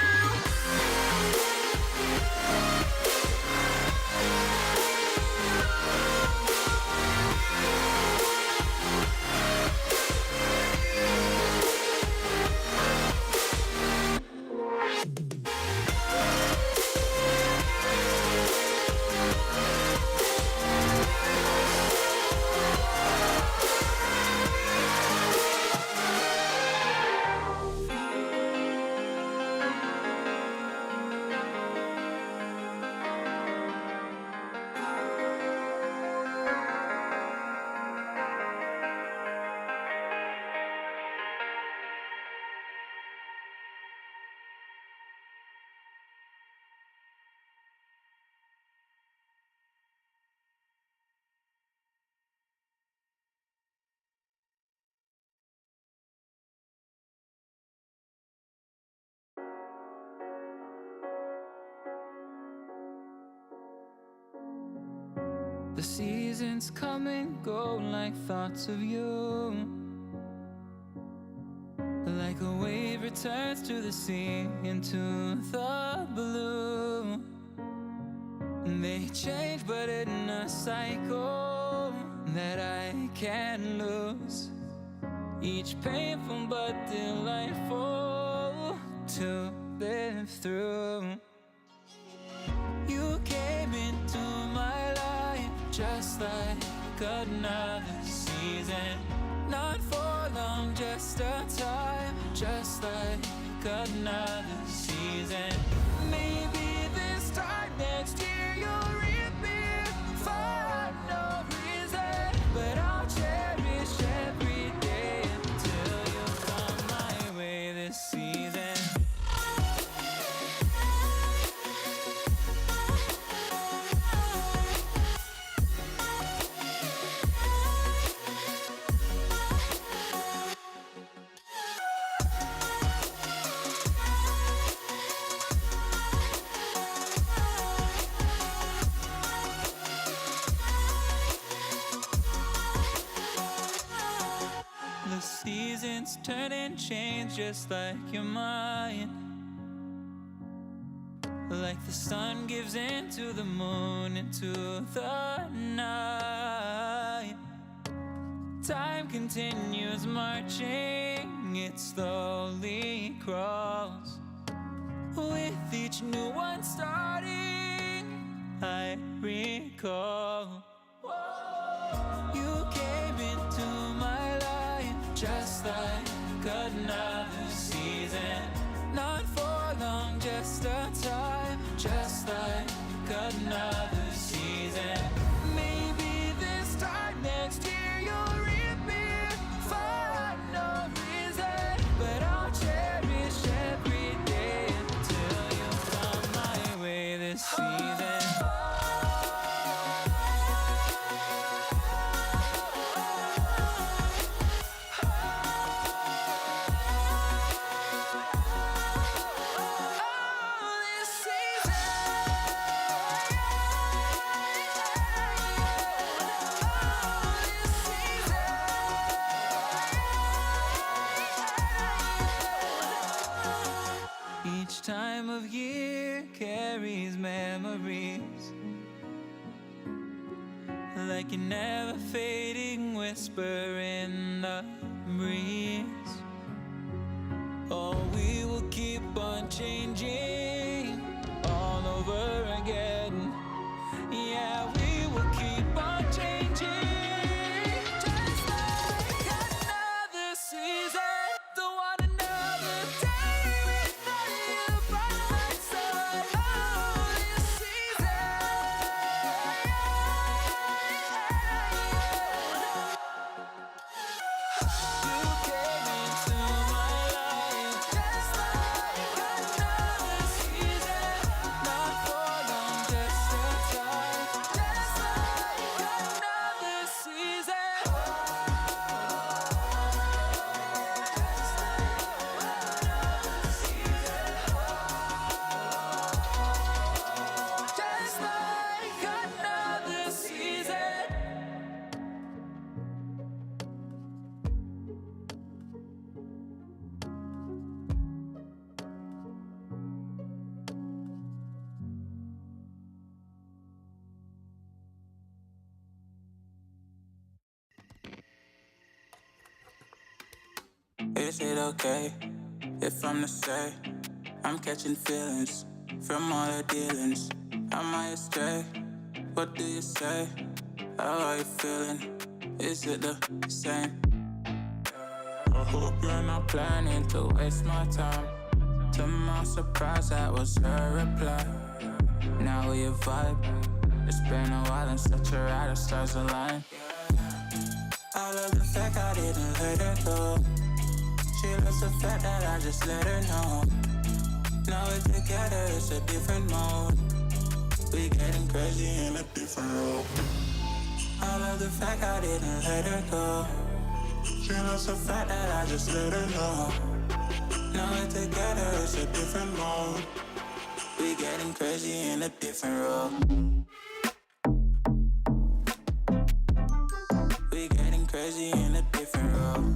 The seasons come and go like thoughts of you. Like a wave returns to the sea into the blue. They change but in a cycle that I can't lose. Each painful but delightful to live through. You came into my life just like another season. Not for long, just a time, just like another season. Maybe this time next year you'll reappear for no reason, but I'll cherish every day until you come my way this season. The seasons turn and change just like your mind. Like the sun gives into the moon, into the night. Time continues marching, it slowly crawls. With each new one starting, I recall. You came into my life just like another season. Not for long, just a time, just like another season. Maybe this time next year you'll reappear for no reason, but I'll cherish every day until you come my way this season. Each time of year carries memories, like a never fading whisper in the breeze. Oh, we will keep on changing all over again. Yeah, we will keep on changing, just like another season. Don't want another day without you by my side. Oh, this season. You came into my life just like another season. Not for long, just a time, just like another season. Just like another season. Is it okay if I'm to say I'm catching feelings from all the dealings? Am I astray? What do you say? How are you feeling? Is it the same? I hope you're not planning to waste my time. To my surprise, that was her reply. Now we vibe. It's been a while and such a ride, the stars align. I love the fact I didn't let her go. She loves the fact that I just let her know. Now we're together, it's a different mode. We getting crazy in a different role. I love the fact I didn't let her go. She loves the fact that I just let her know. Now we're together, it's a different mode. We getting crazy in a different role. We getting crazy in a different role.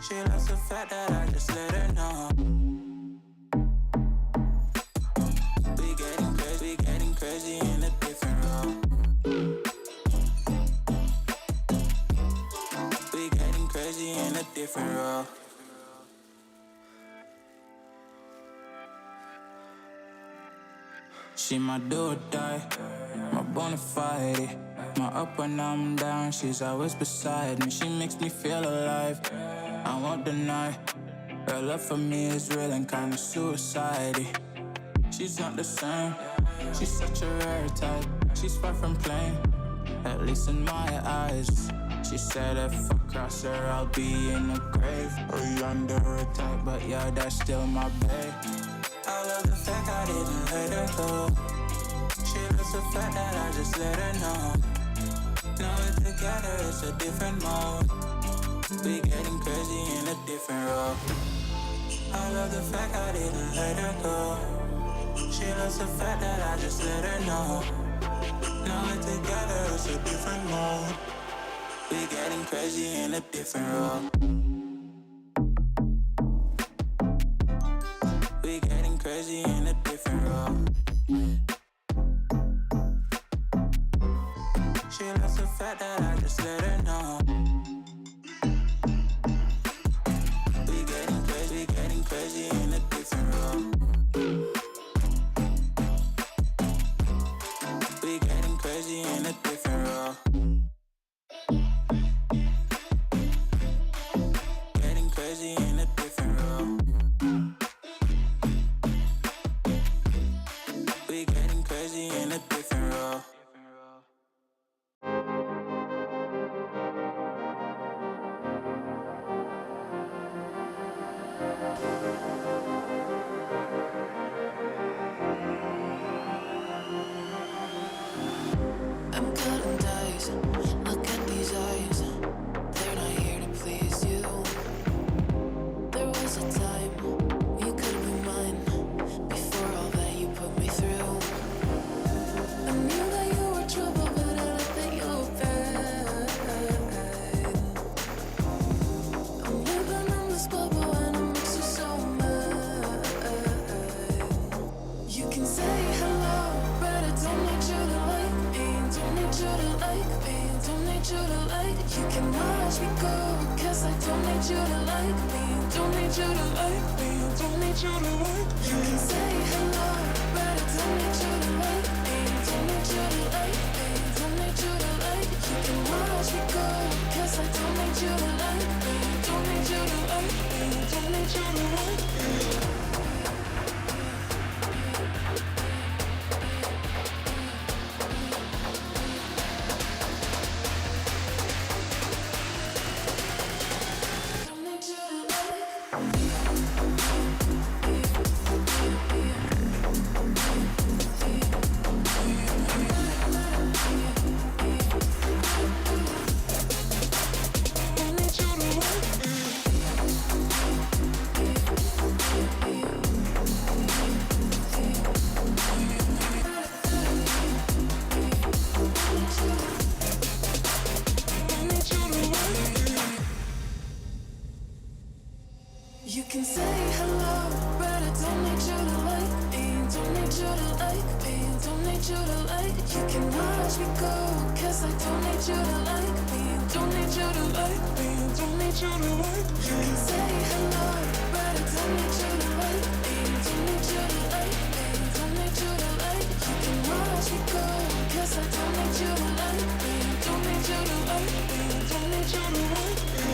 She loves the fact that I just let her know. We getting crazy in a different role. We getting crazy in a different role. She my do or die, my bona fide. My up when I'm down, she's always beside me. She makes me feel alive, I won't deny. Her love for me is real and kinda suicide-y. She's not the same, she's such a rare type. She's far from plain, at least in my eyes. She said if I cross her, I'll be in the grave or under her type, but yeah, that's still my babe. I love the fact I didn't let her go. She loves the fact that I just let her know. Now we're together, it's a different mode. We getting crazy in a different role. I love the fact I didn't let her go. She loves the fact that I just let her know. Now we're together, it's a different mode. We getting crazy in a different role. We getting crazy in a different role. need you to like. You can watch me go, 'cause I don't need you to like me. Don't need you to like me. Don't need you to like me. You can say hello, but I don't need you to like me. Don't need you to like me. Don't need you to like. You can watch me go, 'cause I don't need you to like me. Don't need you to like me. Don't need you to like me. You can say hello, but I don't need you to like me. Don't need you to like me. Don't need you to like. You can watch me go, 'cause I don't need you to like me. Don't need you to like me. Don't need you to like. You can say hello, but I don't need you to like me. Don't need you to like me. Don't need you to like. You can watch me go, 'cause I don't need you to like me. Don't need you to like me. Don't need you to like me.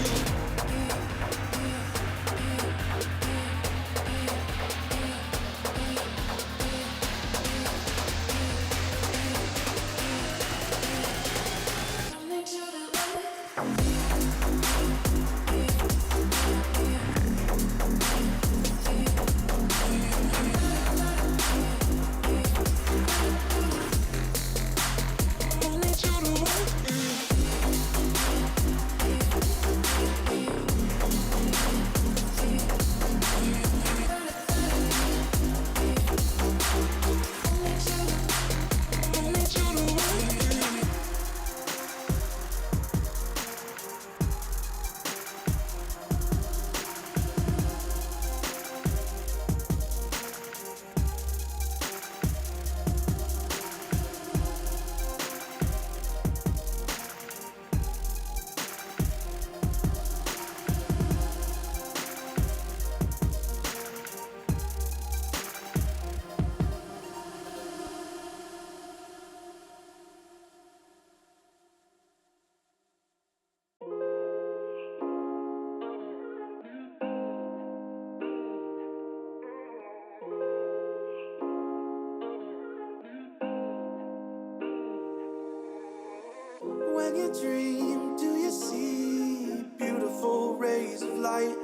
When you dream, do you see beautiful rays of light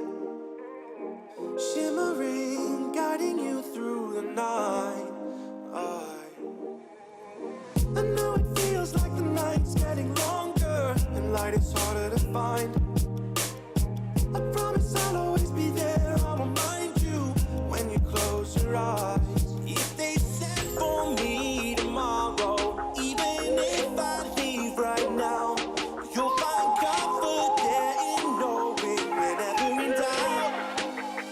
shimmering, guiding you through the night? I know it feels like the night's getting longer and light is harder to find. I promise I'll always be there, I'll remind you when you close your eyes. If they said for me tomorrow, even if I leave right now, you'll find comfort there in knowing whenever in doubt,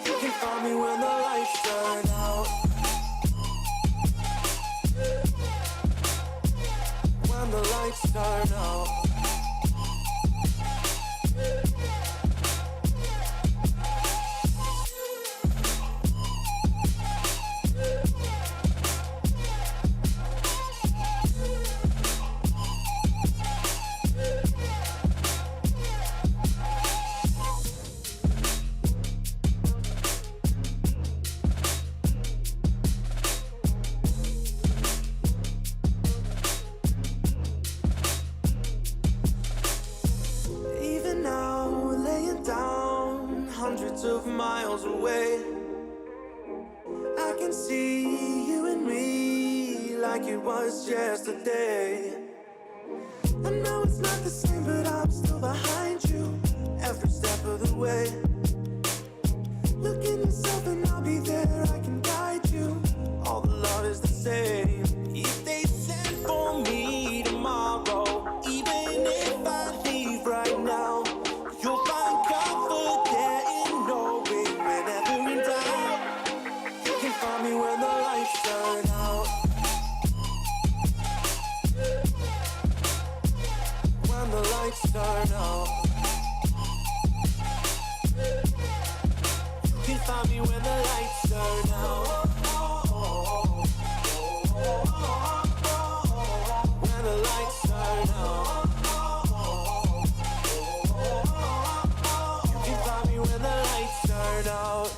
you can find me when the lights turn out. When the lights turn out. Even now, laying down hundreds of miles away, I can see you and me like it was yesterday. I know it's not the same, but I'm still behind you every step of the way. Look in yourself and I'll be there, I can guide you. All the love is the same. If they said for me tomorrow, even if I leave right now, you'll find comfort there in knowing whenever in doubt, you can find me when the lights turn out. When the lights lights turn out. You can find me when the lights turn out. When the lights turn out. You can find me when the lights turn out.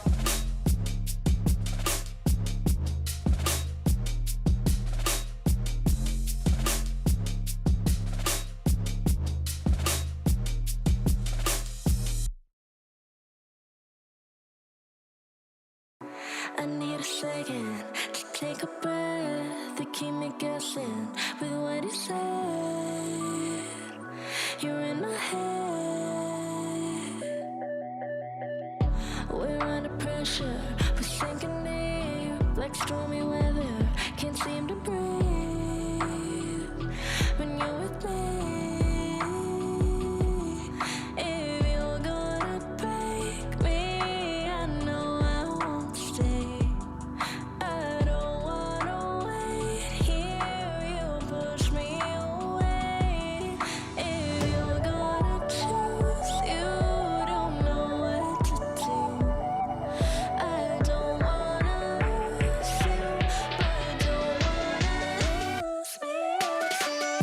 I need a second to take a breath, to keep me guessing with what you said. You're in my head. We're under pressure, we're sinking deep like stormy weather. Can't seem to breathe when you're with me. If you're gonna break me, I know I won't stay. I don't wanna wait here. You push me away. If you're gonna choose, you don't know what to do. I don't wanna lose you, but I don't wanna lose me too.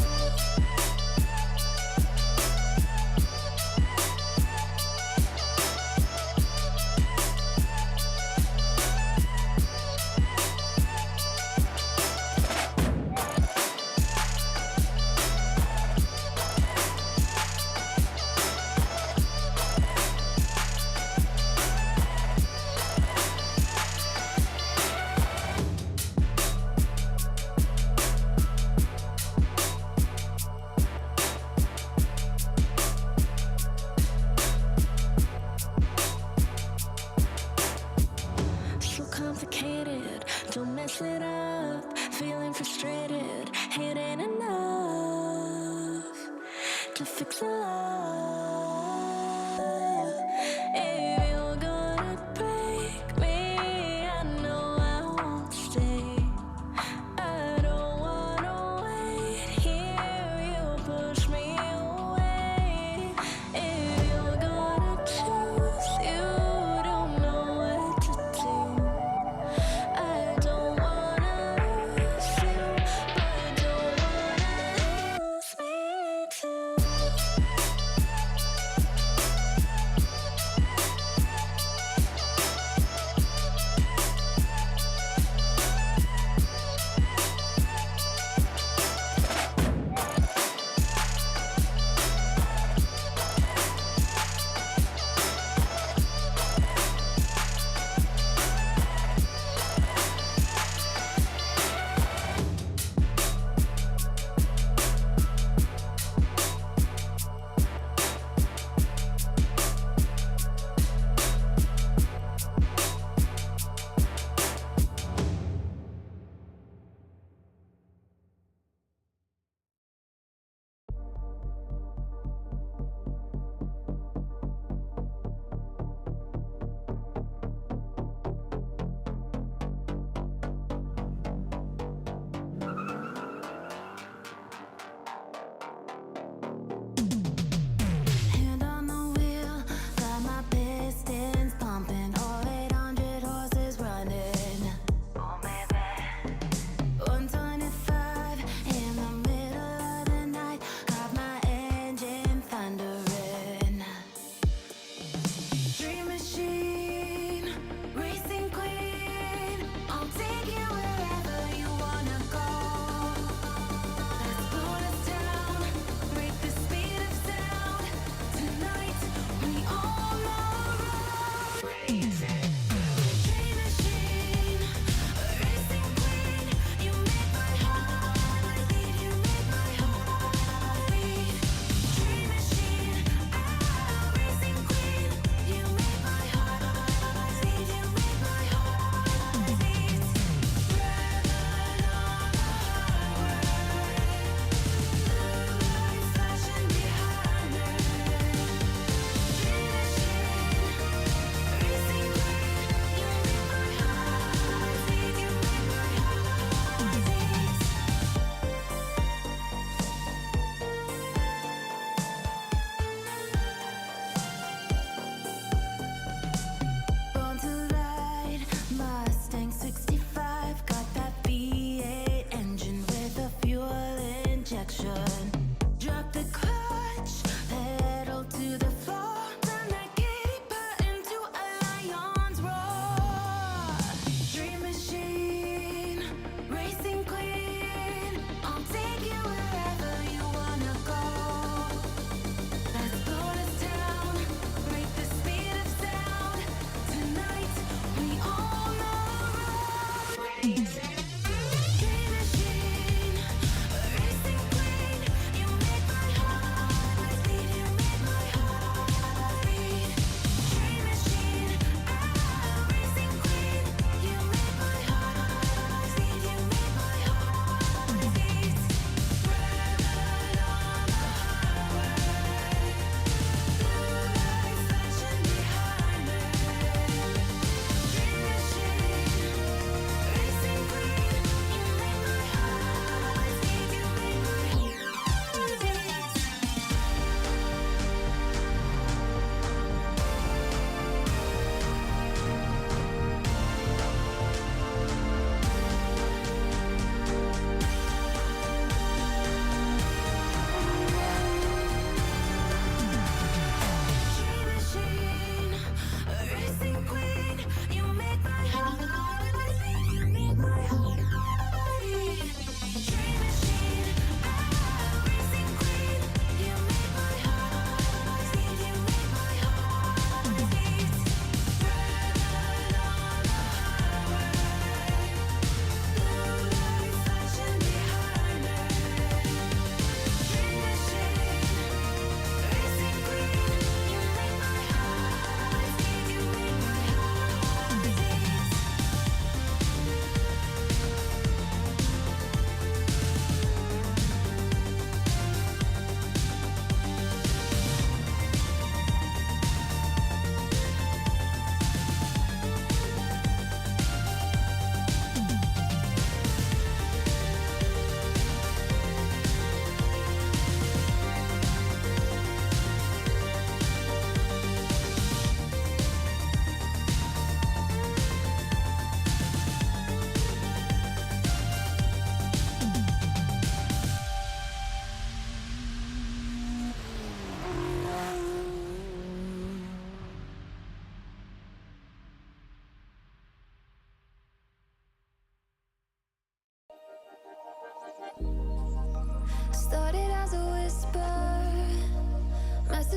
So complicated, don't mess it up. Feeling frustrated, it ain't enough to fix a love. If you're gonna break me, I know I won't stay. I don't wanna wait here. You push me away. If you're gonna choose, you don't know what to do. I don't wanna lose you, but I don't wanna lose me too.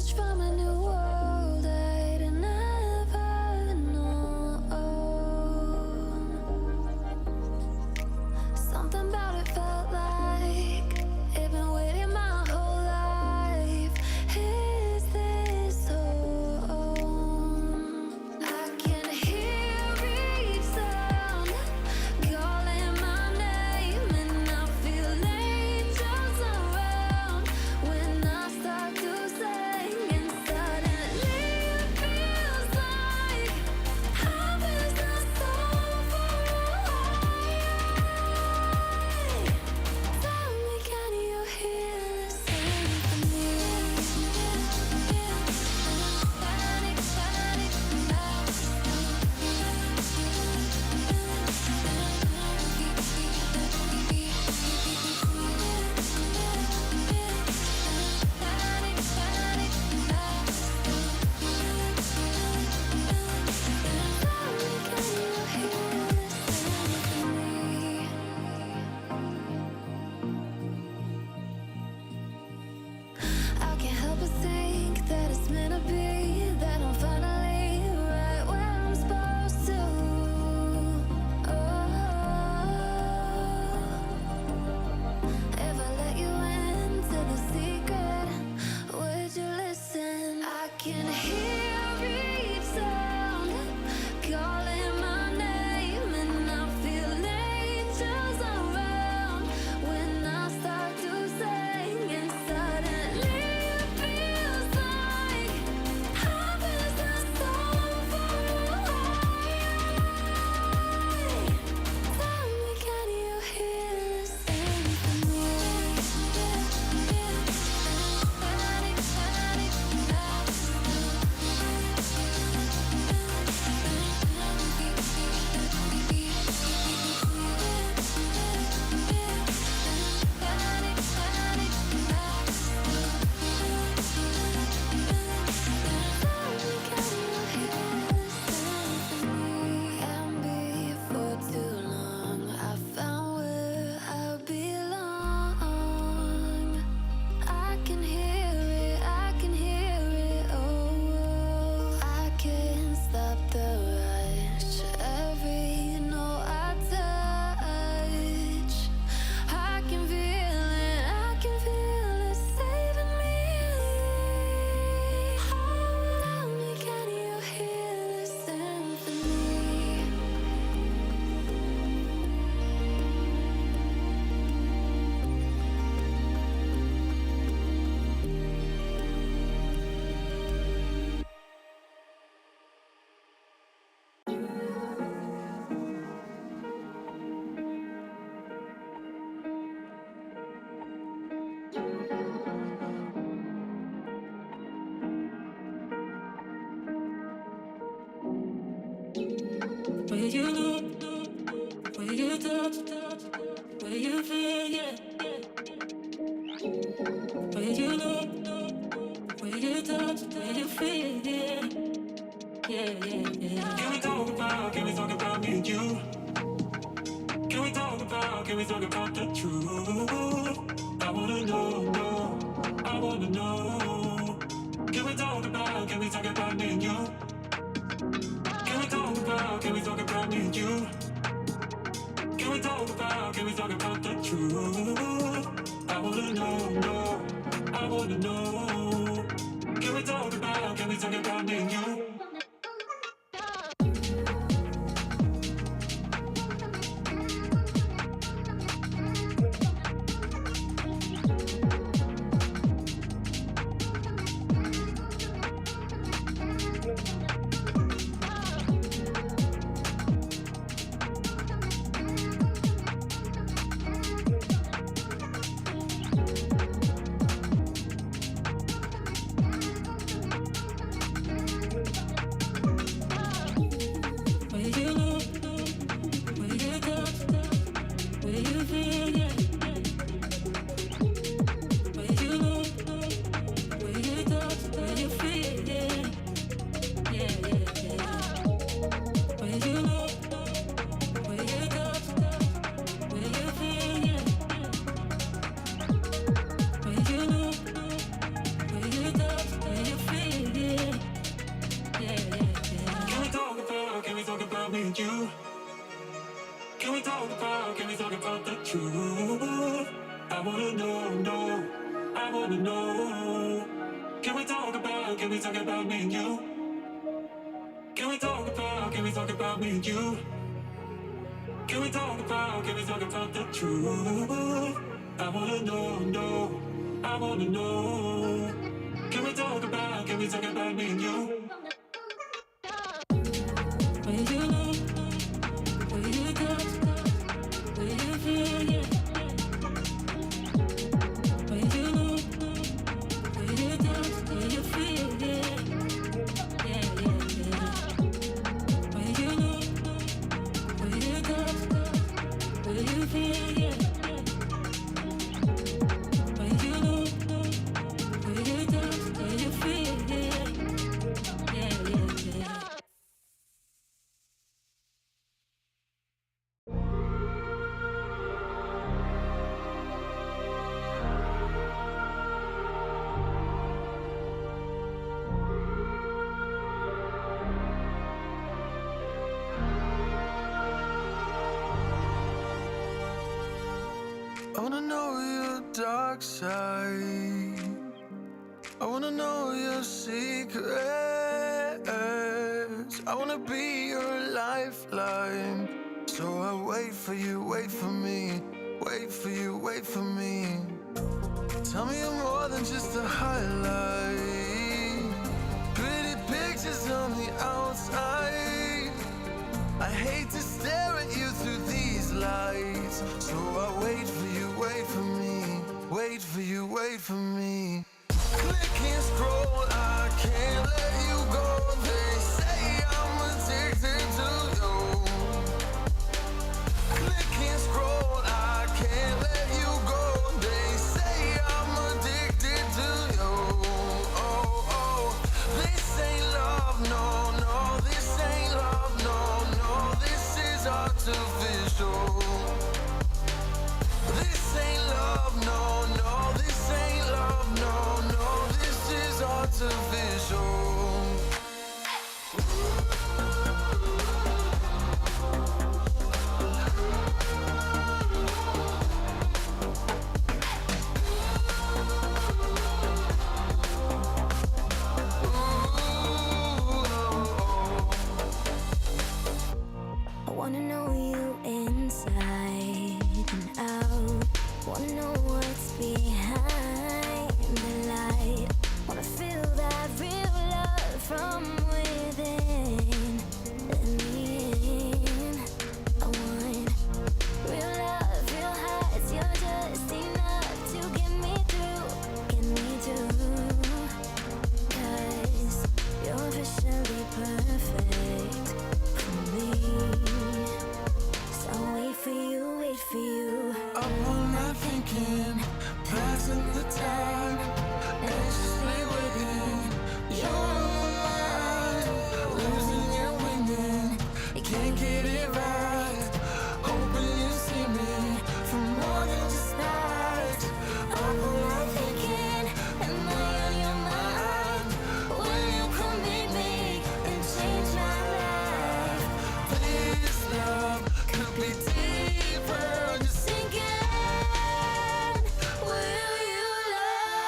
message from a new world I'd never known. Something about it felt like it'd been waiting my whole life. Is this home? I can hear each sound calling my name, and I feel angels around when I start to sing. And suddenly it feels like heaven's not so far away. Tell me, can you hear the symphony? Panic, panic, I can't help but think that it's meant to be, that I'm finally right where I'm supposed to. If I let you into the secret, would you listen? I can hear each sound calling my name, and I feel angels around when I start to sing. And suddenly it feels like heaven's not so far away. Tell me, can you hear the symphony? Panic, panic, and before too long I found where I belong. I can hear it, I can hear it, oh, I can't stop the rush. Every note I touch, I can feel it saving me. Tell me, can you hear the symphony? Where you look, where you touch, where you feel, yeah. Where you look, where you touch, where you feel, yeah. Yeah. Can we talk about me and you? Can we talk about the truth? I wanna know, I wanna know. Can we talk about me and you? Can we talk about me and you? Can we talk about the truth? I wanna know, I wanna know. Can we talk about me and you? me and you? Can we talk about the truth? I wanna know, I wanna know. Can we talk about me and you? Can we talk about me and you? Can we talk about the truth? I wanna know, I wanna know. Can we talk about me and you? Will you know? Will you touch? Will you feel? Yeah. Will you know? Will you touch? Will you feel? Yeah. Yeah, yeah, yeah. Will you know? Will you touch? Will you feel? Yeah. Will you know? Will you touch? Will you feel? Yeah. Yeah, yeah, yeah. I wanna know your dark side. I wanna know your secrets. I wanna be your lifeline. So I wait for you, wait for me. Wait for you, wait for me. Tell me you're more than just a highlight. Pretty pictures on the outside. I hate to stare at you through these lights. So I wait for you, wait for me. Wait for you, wait for me. Click and scroll, I can't let you go. They say I'm addicted to you. Click and scroll, I can't let you go. They say I'm addicted to you. Oh, oh, this ain't love, no, no. This ain't love, no, no. This is artificial. This ain't love, no, no. This ain't love, no, no. This is artificial. I wanna know you inside and out. Wanna know what's behind the light. Wanna feel that real love from within. Let me in. I want real love, real hearts. You're just enough to get me through, get me through. 'Cause you're officially perfect for me. So wait for you, wait for you. Up all night thinking, passing the time, anxiously waiting. You're on my mind, losing and winning. You can't get it right. Hoping you see me for more than just nights. Up all night thinking, am I on your mind? Will you come meet me and change my life? This love could be deeper, just sinking. Will you love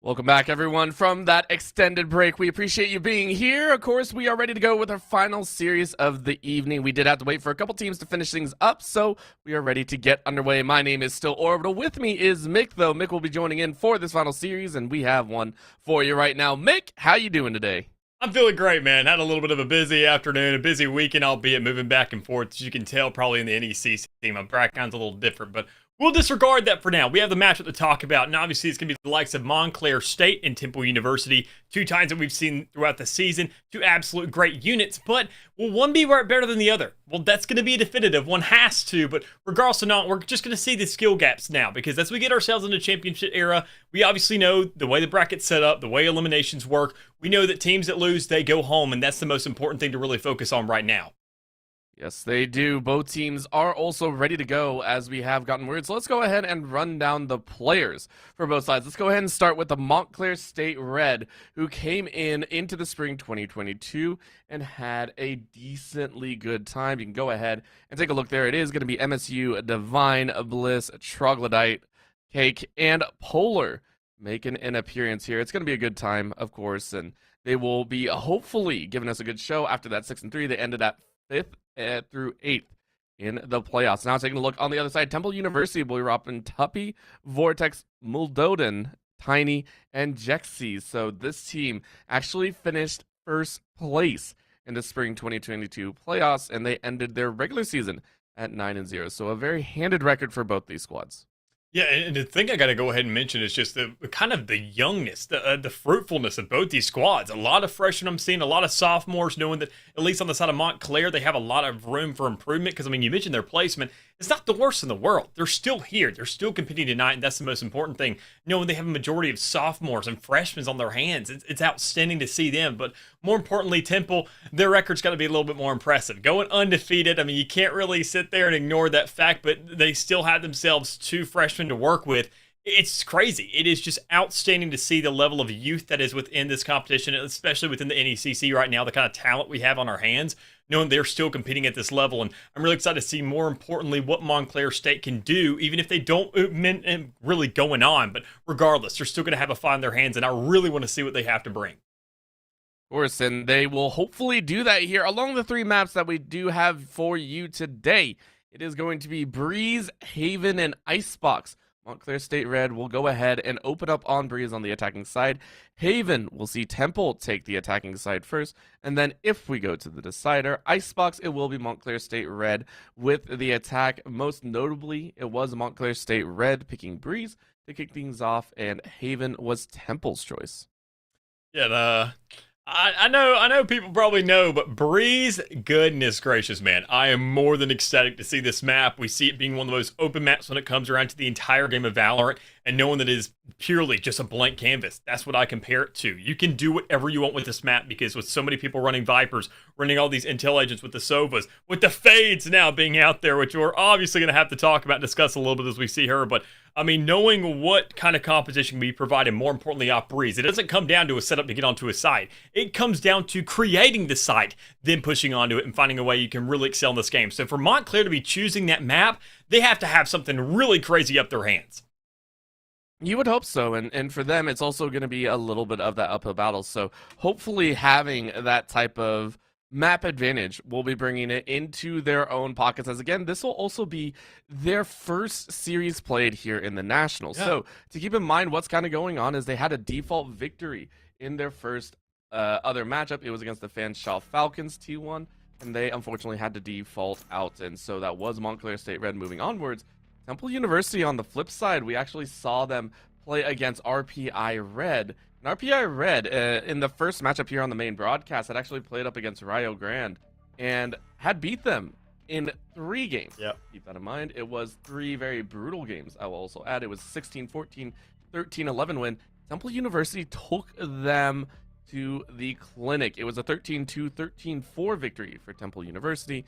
Welcome back, everyone, from that extended break. We appreciate you being here. Of course, we are ready to go with our final series of the evening. We did have to wait for a couple teams to finish things up, so we are ready to get underway. My name is still Orbital. With me is Mick, though. Mick will be joining in for this final series, and we have one for you right now. Mick, how you doing today? I'm feeling great, man. Had a little bit of a busy afternoon, a busy weekend, albeit moving back and forth. As you can tell, probably in the NECC team, my background's a little different, but we'll disregard that for now. We have the matchup to talk about, and obviously it's going to be the likes of Montclair State and Temple University, two times that we've seen throughout the season, two absolute great units, but will one be better than the other? Well, that's going to be definitive. One has to, but regardless or not, we're just going to see the skill gaps now, because as we get ourselves into championship era, we obviously know the way the bracket's set up, the way eliminations work. We know that teams that lose, they go home, and that's the most important thing to really focus on right now. Yes, they do. Both teams are also ready to go as we have gotten word. So let's go ahead and run down the players for both sides. Let's go ahead and start with the Montclair State Red, who came into the spring 2022 and had a decently good time. You can go ahead and take a look there. It is going to be MSU, Divine, Bliss, Troglodyte, Cake, and Polar making an appearance here. It's going to be a good time, of course, and they will be hopefully giving us a good show after that 6-3. They ended at 5th through 8th in the playoffs. Now taking a look on the other side, Temple University will be dropping Tuppy, Vortex, Muldoden, Tiny, and Jexy. So this team actually finished first place in the spring 2022 playoffs, and they ended their regular season at 9-0. So a very handed record for both these squads. Yeah, and the thing I got to go ahead and mention is just the kind of the youngness, the fruitfulness of both these squads. A lot of freshmen I'm seeing, a lot of sophomores, knowing that at least on the side of Montclair, they have a lot of room for improvement. Because, I mean, you mentioned their placement. It's not the worst in the world. They're still here. They're still competing tonight, and that's the most important thing. Knowing they have a majority of sophomores and freshmen on their hands, it's outstanding to see them. But more importantly, Temple, their record's got to be a little bit more impressive. Going undefeated, I mean, you can't really sit there and ignore that fact, but they still have themselves two freshmen to work with. It's crazy. It is just outstanding to see the level of youth that is within this competition, especially within the NECC right now, the kind of talent we have on our hands, knowing they're still competing at this level. And I'm really excited to see, more importantly, what Montclair State can do, even if they don't really going on. But regardless, they're still going to have a fight in their hands, and I really want to see what they have to bring. Of course, and they will hopefully do that here along the three maps that we do have for you today. It is going to be Breeze, Haven, and Icebox. Montclair State Red will go ahead and open up on Breeze on the attacking side. Haven will see Temple take the attacking side first. And then if we go to the decider, Icebox, it will be Montclair State Red with the attack. Most notably, it was Montclair State Red picking Breeze to kick things off, and Haven was Temple's choice. Yeah, I know people probably know, but Breeze, goodness gracious, man. I am more than ecstatic to see this map. We see it being one of the most open maps when it comes around to the entire game of Valorant, and knowing that it is purely just a blank canvas. That's what I compare it to. You can do whatever you want with this map, because with so many people running Vipers, running all these Intel agents with the Sovas, with the Fades now being out there, which we're obviously going to have to talk about and discuss a little bit as we see her, but I mean, knowing what kind of composition can be provided, more importantly, off Breeze, it doesn't come down to a setup to get onto a site. It comes down to creating the site, then pushing onto it and finding a way you can really excel in this game. So for Montclair to be choosing that map, they have to have something really crazy up their hands. You would hope so, and for them, it's also going to be a little bit of that uphill battle. So hopefully having that type of map advantage will be bringing it into their own pockets, as again, this will also be their first series played here in the Nationals. Yeah. So to keep in mind, what's kind of going on is they had a default victory in their first other matchup. It was against the Fanshawe Falcons T1, and they unfortunately had to default out, and so that was Montclair State Red moving onwards. Temple University, on the flip side, we actually saw them play against RPI Red. And RPI Red, in the first matchup here on the main broadcast, had actually played up against Rio Grande and had beat them in 3 games. Yep. Keep that in mind. It was 3 very brutal games, I will also add. It was 16-14, 13-11 win. Temple University took them to the clinic. It was a 13-2, 13-4 victory for Temple University.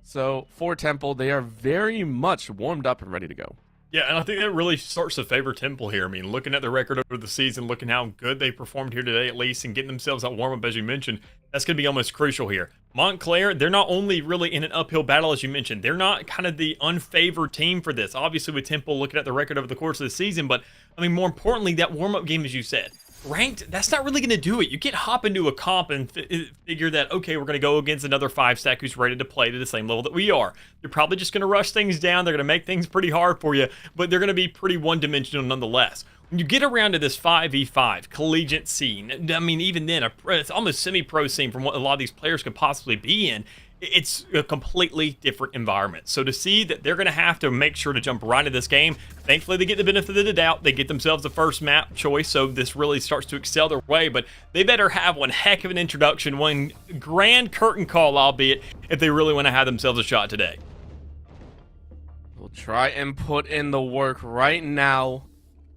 So for Temple, they are very much warmed up and ready to go. Yeah, and I think that really starts to favor Temple here. I mean, looking at the record over the season, looking how good they performed here today at least, and getting themselves that warm-up, as you mentioned, that's going to be almost crucial here. Montclair, they're not only really in an uphill battle, as you mentioned, they're not kind of the unfavored team for this. Obviously, with Temple looking at the record over the course of the season, but, I mean, more importantly, that warm-up game, as you said, ranked, that's not really going to do it. You can't hop into a comp and figure that, okay, we're going to go against another 5-stack who's ready to play to the same level that we are. They're probably just going to rush things down. They're going to make things pretty hard for you, but they're going to be pretty one-dimensional nonetheless. When you get around to this 5v5 collegiate scene, I mean, even then, it's almost semi-pro scene from what a lot of these players could possibly be in. It's a completely different environment. So to see that they're going to have to make sure to jump right into this game, thankfully they get the benefit of the doubt. They get themselves the first map choice, so this really starts to excel their way. But they better have one heck of an introduction, one grand curtain call, albeit, if they really want to have themselves a shot today. We'll try and put in the work right now.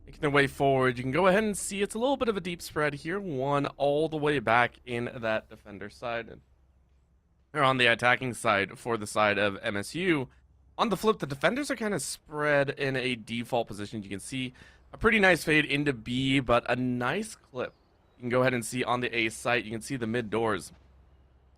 Making their way forward. You can go ahead and see it's a little bit of a deep spread here. One all the way back in that defender side. They're on the attacking side for the side of MSU. On the flip, the defenders are kind of spread in a default position. You can see a pretty nice fade into B, but a nice clip. You can go ahead and see on the A site, you can see the mid doors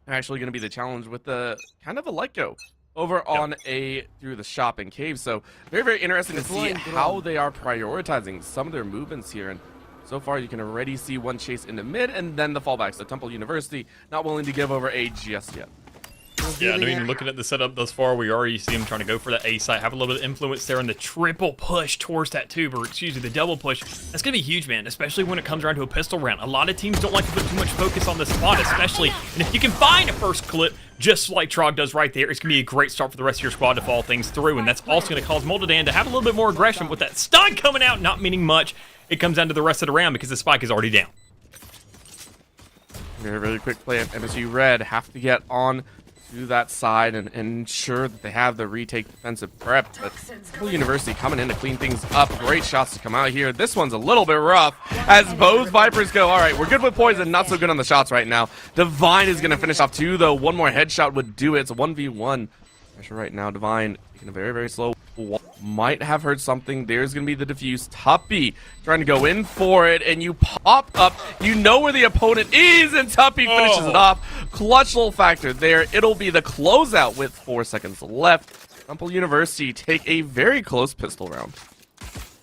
are actually going to be the challenge with the kind of a let go over on A through the shop and cave. So very, very interesting to see how they are prioritizing some of their movements here. And so far, you can already see one chase into mid and then the fallback. So Temple University not willing to give over A just yet. Yeah, I mean, looking at the setup thus far, we already see him trying to go for that A site, have a little bit of influence there, and the triple push towards that tube, or excuse me, the double push. That's going to be huge, man, especially when it comes around to a pistol round. A lot of teams don't like to put too much focus on the spot, especially, and if you can find a first clip, just like Trog does right there, it's going to be a great start for the rest of your squad to follow things through, and that's also going to cause Moldadan to have a little bit more aggression with that stun coming out, not meaning much. It comes down to the rest of the round because the spike is already down. Very, very quick play. MSU Red have to get on to that side and ensure that they have the retake defensive prep. But Temple University coming in to clean things up. Great shots to come out here. This one's a little bit rough as both Vipers go. All right, we're good with poison, not so good on the shots right now. Divine is going to finish off two, though. One more headshot would do it. It's a 1v1. Pressure right now. Divine taking a very, very slow. Might have heard something. There's going to be the diffuse. Tuppy trying to go in for it, and you pop up. You know where the opponent is, and Tuppy finishes it off. Clutch little factor there. It'll be the closeout with 4 seconds left. Temple University take a very close pistol round.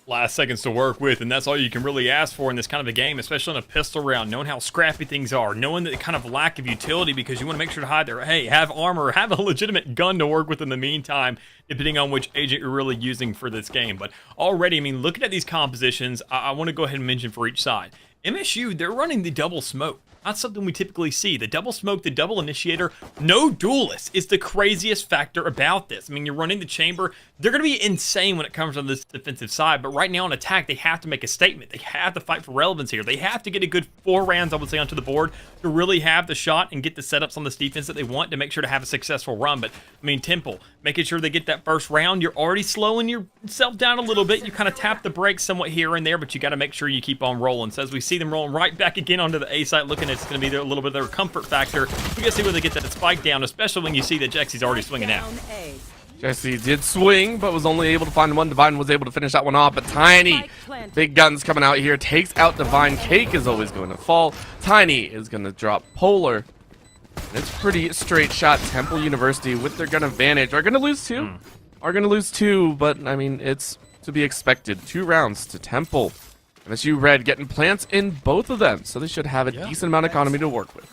Last seconds to work with, and that's all you can really ask for in this kind of a game, especially in a pistol round, knowing how scrappy things are, knowing the kind of lack of utility because you want to make sure to hide there. Hey, have armor, have a legitimate gun to work with in the meantime, depending on which agent you're really using for this game. But already, I mean, looking at these compositions, I want to go ahead and mention for each side. MSU, they're running the double smoke. Not something we typically see. The double smoke, the double initiator, no duelist is the craziest factor about this. I mean, you're running the chamber. They're going to be insane when it comes on this defensive side, but right now on attack, they have to make a statement. They have to fight for relevance here. They have to get a good 4 rounds, I would say, onto the board to really have the shot and get the setups on this defense that they want to make sure to have a successful run. But, I mean, Temple, making sure they get that first round, you're already slowing yourself down a little bit. You kind of tap the brakes somewhat here and there, but you got to make sure you keep on rolling. So as we see them rolling right back again onto the A site, looking at it's going to be a little bit of their comfort factor. We got to see where they get that spike down, especially when you see that Jexy's already swinging out. Jesse did swing, but was only able to find one. Divine was able to finish that one off, but Tiny, big guns coming out here, takes out Divine. Cake is always going to fall. Tiny is going to drop Polar. And it's pretty straight shot. Temple University with their gun advantage are going to lose two. Are going to lose two, but I mean, it's to be expected. 2 rounds to Temple. MSU Red getting plants in both of them, so they should have a decent amount of economy to work with.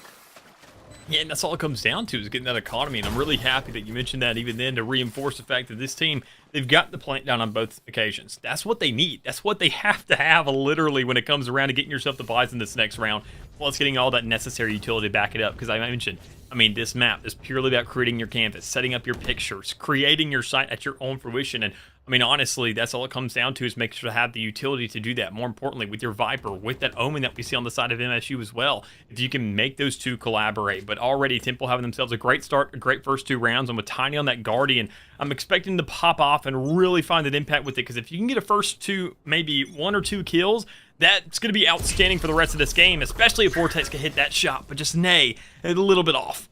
Yeah, and that's all it comes down to is getting that economy, and I'm really happy that you mentioned that even then to reinforce the fact that this team, they've got the plant down on both occasions. That's what they need. That's what they have to have literally when it comes around to getting yourself the buys in this next round, plus getting all that necessary utility to back it up, because I mentioned, I mean, this map is purely about creating your canvas, setting up your pictures, creating your site at your own fruition, and I mean, honestly, that's all it comes down to is make sure to have the utility to do that. More importantly, with your Viper, with that Omen that we see on the side of MSU as well, if you can make those two collaborate. But already, Temple having themselves a great start, a great first 2 rounds, and with Tiny on that Guardian, I'm expecting to pop off and really find an impact with it, because if you can get a first 2, maybe 1 or 2 kills, that's going to be outstanding for the rest of this game, especially if Vortex can hit that shot, but just nay, a little bit off.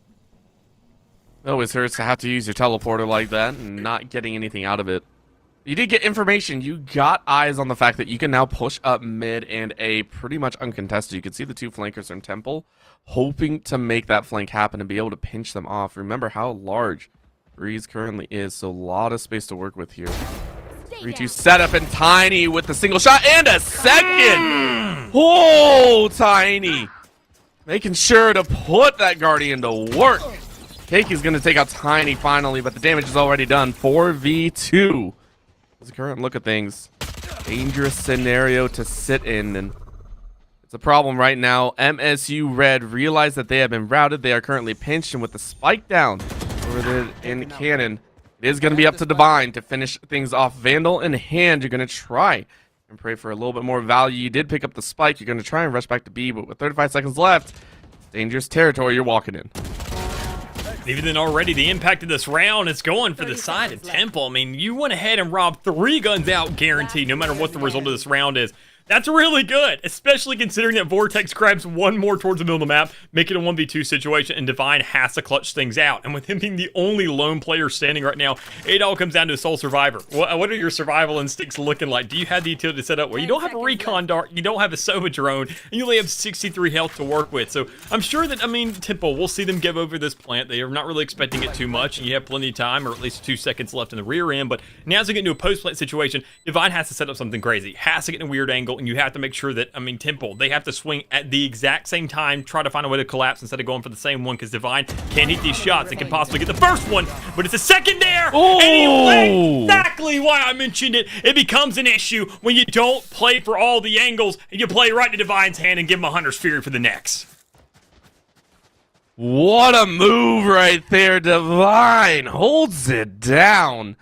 It always hurts to have to use your teleporter like that and not getting anything out of it. You did get information. You got eyes on the fact that you can now push up mid and A pretty much uncontested. You can see the 2 flankers from Temple hoping to make that flank happen and be able to pinch them off. Remember how large Breeze currently is, so a lot of space to work with here. 3-2 setup, and Tiny with the single shot and a second. Oh, Tiny! Making sure to put that Guardian to work. Cake is going to take out Tiny finally, but the damage is already done. 4v2. That's the current look at things. Dangerous scenario to sit in, and it's a problem right now. MSU Red realize that they have been routed. They are currently pinched, and with the spike down over there in Cannon, it is going to be up to Divine to finish things off. Vandal in hand, you're going to try and pray for a little bit more value. You did pick up the spike. You're going to try and rush back to B, but with 35 seconds left, it's dangerous territory you're walking in. Even then, already the impact of this round is going for the side of Temple. I mean, you went ahead and robbed 3 guns out guaranteed, no matter what the result of this round is. That's really good, especially considering that Vortex grabs one more towards the middle of the map, make it a 1v2 situation, and Divine has to clutch things out. And with him being the only lone player standing right now, it all comes down to a sole survivor. What are your survival instincts looking like? Do you have the utility set up where you don't have a recon dart, you don't have a Sova drone, and you only have 63 health to work with? So I'm sure that, I mean, Temple, we'll see them give over this plant. They are not really expecting it too much, and you have plenty of time, or at least 2 seconds left in the rear end. But now as we get into a post-plant situation, Divine has to set up something crazy, has to get in a weird angle, and you have to make sure that, I mean, Temple, they have to swing at the exact same time, try to find a way to collapse instead of going for the same one, because Divine can't hit these shots and can possibly get the first one, but it's a second there, and he laid exactly why I mentioned it. It becomes an issue when you don't play for all the angles, and you play right to Divine's hand and give him a Hunter's Fury for the next. What a move right there. Divine holds it down.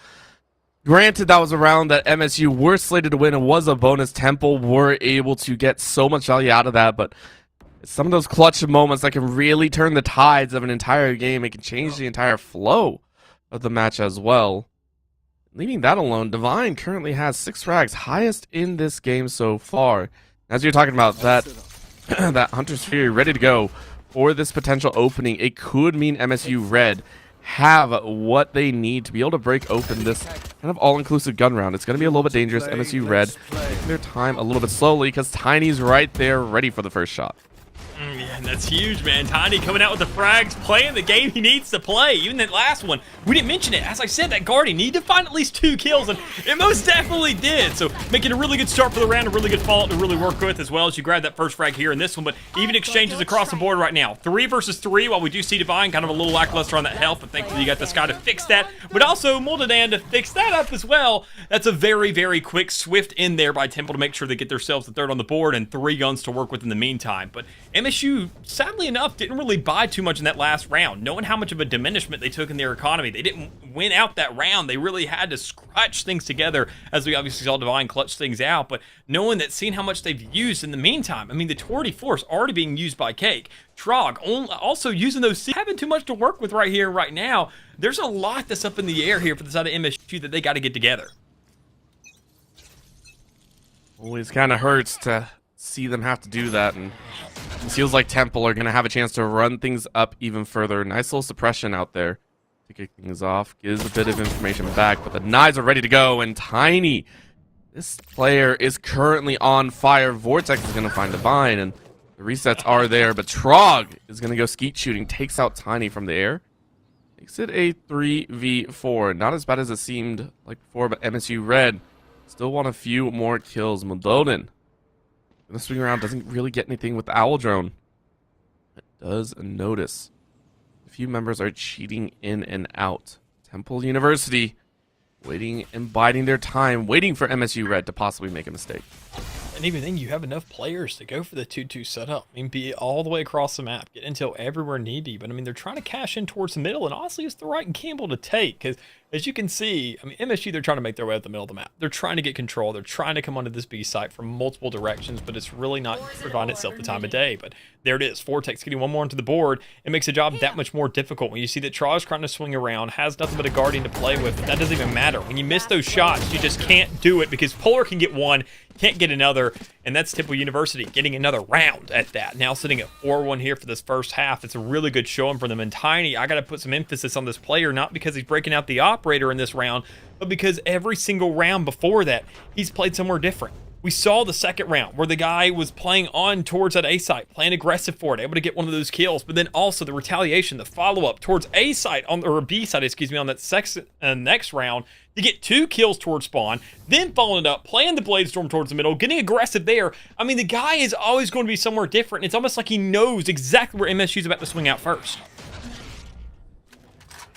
Granted, that was a round that MSU were slated to win. It was a bonus. Temple were able to get so much value out of that, but it's some of those clutch moments that can really turn the tides of an entire game. It can change the entire flow of the match as well. Leaving that alone, Divine currently has 6 frags, highest in this game so far. As you're talking about that, that Hunter's Fury ready to go for this potential opening, it could mean MSU Red have what they need to be able to break open this kind of all-inclusive gun round. It's going to be a little bit dangerous. MSU Red taking their time a little bit slowly because Tiny's right there ready for the first shot. Yeah, and that's huge, man. Tiny coming out with the frags, playing the game he needs to play. Even that last one, we didn't mention it. As I said, that Guardian needed to find at least 2 kills, and it most definitely did. So making a really good start for the round, a really good fallout to really work with as well as you grab that first frag here in this one. But even exchanges across the board right now. 3 versus 3, while we do see Divine kind of a little lackluster on that health, but thankfully you got this guy to fix that. But also Multidan to fix that up as well. That's a very, very quick, swift in there by Temple to make sure they get themselves the 3rd on the board and 3 guns to work with in the meantime. But MSU, sadly enough, didn't really buy too much in that last round. Knowing how much of a diminishment they took in their economy, they didn't win out that round. They really had to scratch things together, as we obviously saw Divine clutch things out. But knowing that, seeing how much they've used in the meantime, I mean, the Torty Force already being used by Cake. Trog also using those, having too much to work with right here, right now. There's a lot that's up in the air here for the side of MSU that they got to get together. Always kind of hurts to see them have to do that, and it feels like Temple are going to have a chance to run things up even further. Nice little suppression out there to kick things off. Gives a bit of information back, but the knives are ready to go, and Tiny, this player is currently on fire. Vortex is going to find Divine, and the resets are there, but Trog is going to go skeet shooting, takes out Tiny from the air. Makes it a 3v4. Not as bad as it seemed like before, but MSU Red still want a few more kills. Muldoden in the swing around doesn't really get anything with the Owl Drone. It does notice a few members are cheating in and out. Temple University waiting and biding their time, waiting for MSU Red to possibly make a mistake. And even then, you have enough players to go for the 2-2 setup. I mean, be it all the way across the map, get intel everywhere needy. But I mean, they're trying to cash in towards the middle, and honestly, it's the right gamble to take. Because as you can see, I mean, MSU, they're trying to make their way up the middle of the map. They're trying to get control. They're trying to come onto this B site from multiple directions, but it's really not providing itself the time of day. But there it is. Vortex getting one more into the board. It makes the job that much more difficult. When you see that Trog's trying to swing around, has nothing but a Guardian to play with, but that doesn't even matter. When you miss those shots, you just can't do it because Polar can get one, can't get another, and that's Temple University getting another round at that. Now sitting at 4-1 here for this first half. It's a really good showing for them. And Tiny, I got to put some emphasis on this player, not because he's breaking out the operator in this round, but because every single round before that, he's played somewhere different. We saw the second round where the guy was playing on towards that A site, playing aggressive for it, able to get one of those kills, but then also the retaliation, the follow-up towards A site, or B site, excuse me, on that next round to get 2 kills towards spawn, then following it up, playing the Blade Storm towards the middle, getting aggressive there. I mean, the guy is always going to be somewhere different. It's almost like he knows exactly where MSU is about to swing out first.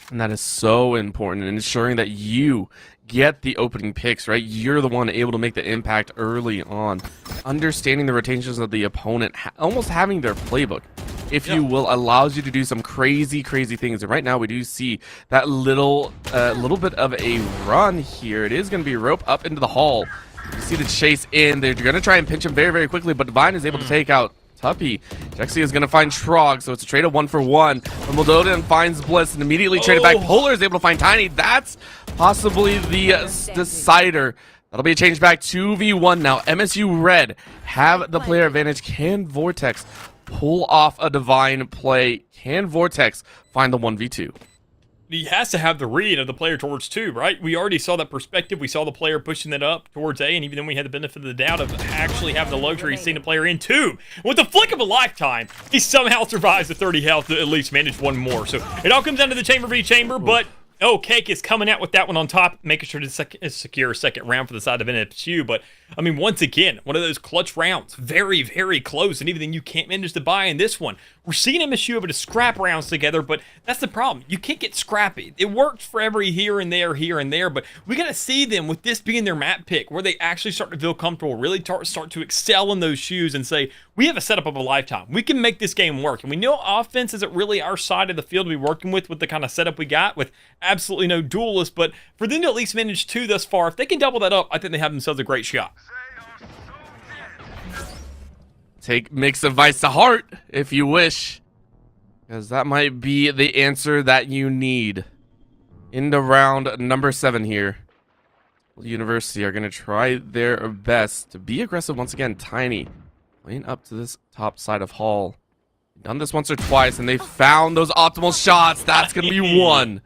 And that is so important in ensuring that you get the opening picks, right? You're the one able to make the impact early on. Understanding the rotations of the opponent, almost having their playbook, if you will, allows you to do some crazy things. And right now we do see that little bit of a run here. It is going to be rope up into the hall. You see the chase in. They're going to try and pinch him very quickly, but Divine is able to take out Tuppy. Jexy is going to find Trog, so it's a trade of 1-for-1. Wimbledon finds Bliss and immediately traded back. Polar is able to find Tiny. That's possibly the decider. That'll be a change back 2v1 now. MSU Red have the player advantage. Can Vortex pull off a Divine play? Can Vortex find the 1v2? He has to have the read of the player towards 2, right? We already saw that perspective. We saw the player pushing that up towards A, and even then we had the benefit of the doubt of actually having the luxury of seeing the player in 2. With the flick of a lifetime, he somehow survives the 30 health to at least manage one more. So it all comes down to the chamber v chamber, but Cake is coming out with that one on top, making sure to secure a second round for the side of NFSU. But, I mean, once again, one of those clutch rounds. Very close. And even then, you can't manage to buy in this one. We're seeing MSU able to scrap rounds together, but that's the problem. You can't get scrappy. It worked for every here and there, but we got to see them with this being their map pick, where they actually start to feel comfortable, really start to excel in those shoes and say, we have a setup of a lifetime. We can make this game work. And we know offense isn't really our side of the field to be working with the kind of setup we got with absolutely no duelists, but for them to at least manage 2 thus far, if they can double that up, I think they have themselves a great shot. Take Mick's advice to heart, if you wish, because that might be the answer that you need. Into round number 7 here. University are going to try their best to be aggressive once again. Tiny playing up to this top side of Hall. Done this once or twice, and they found those optimal shots. That's going to be 1.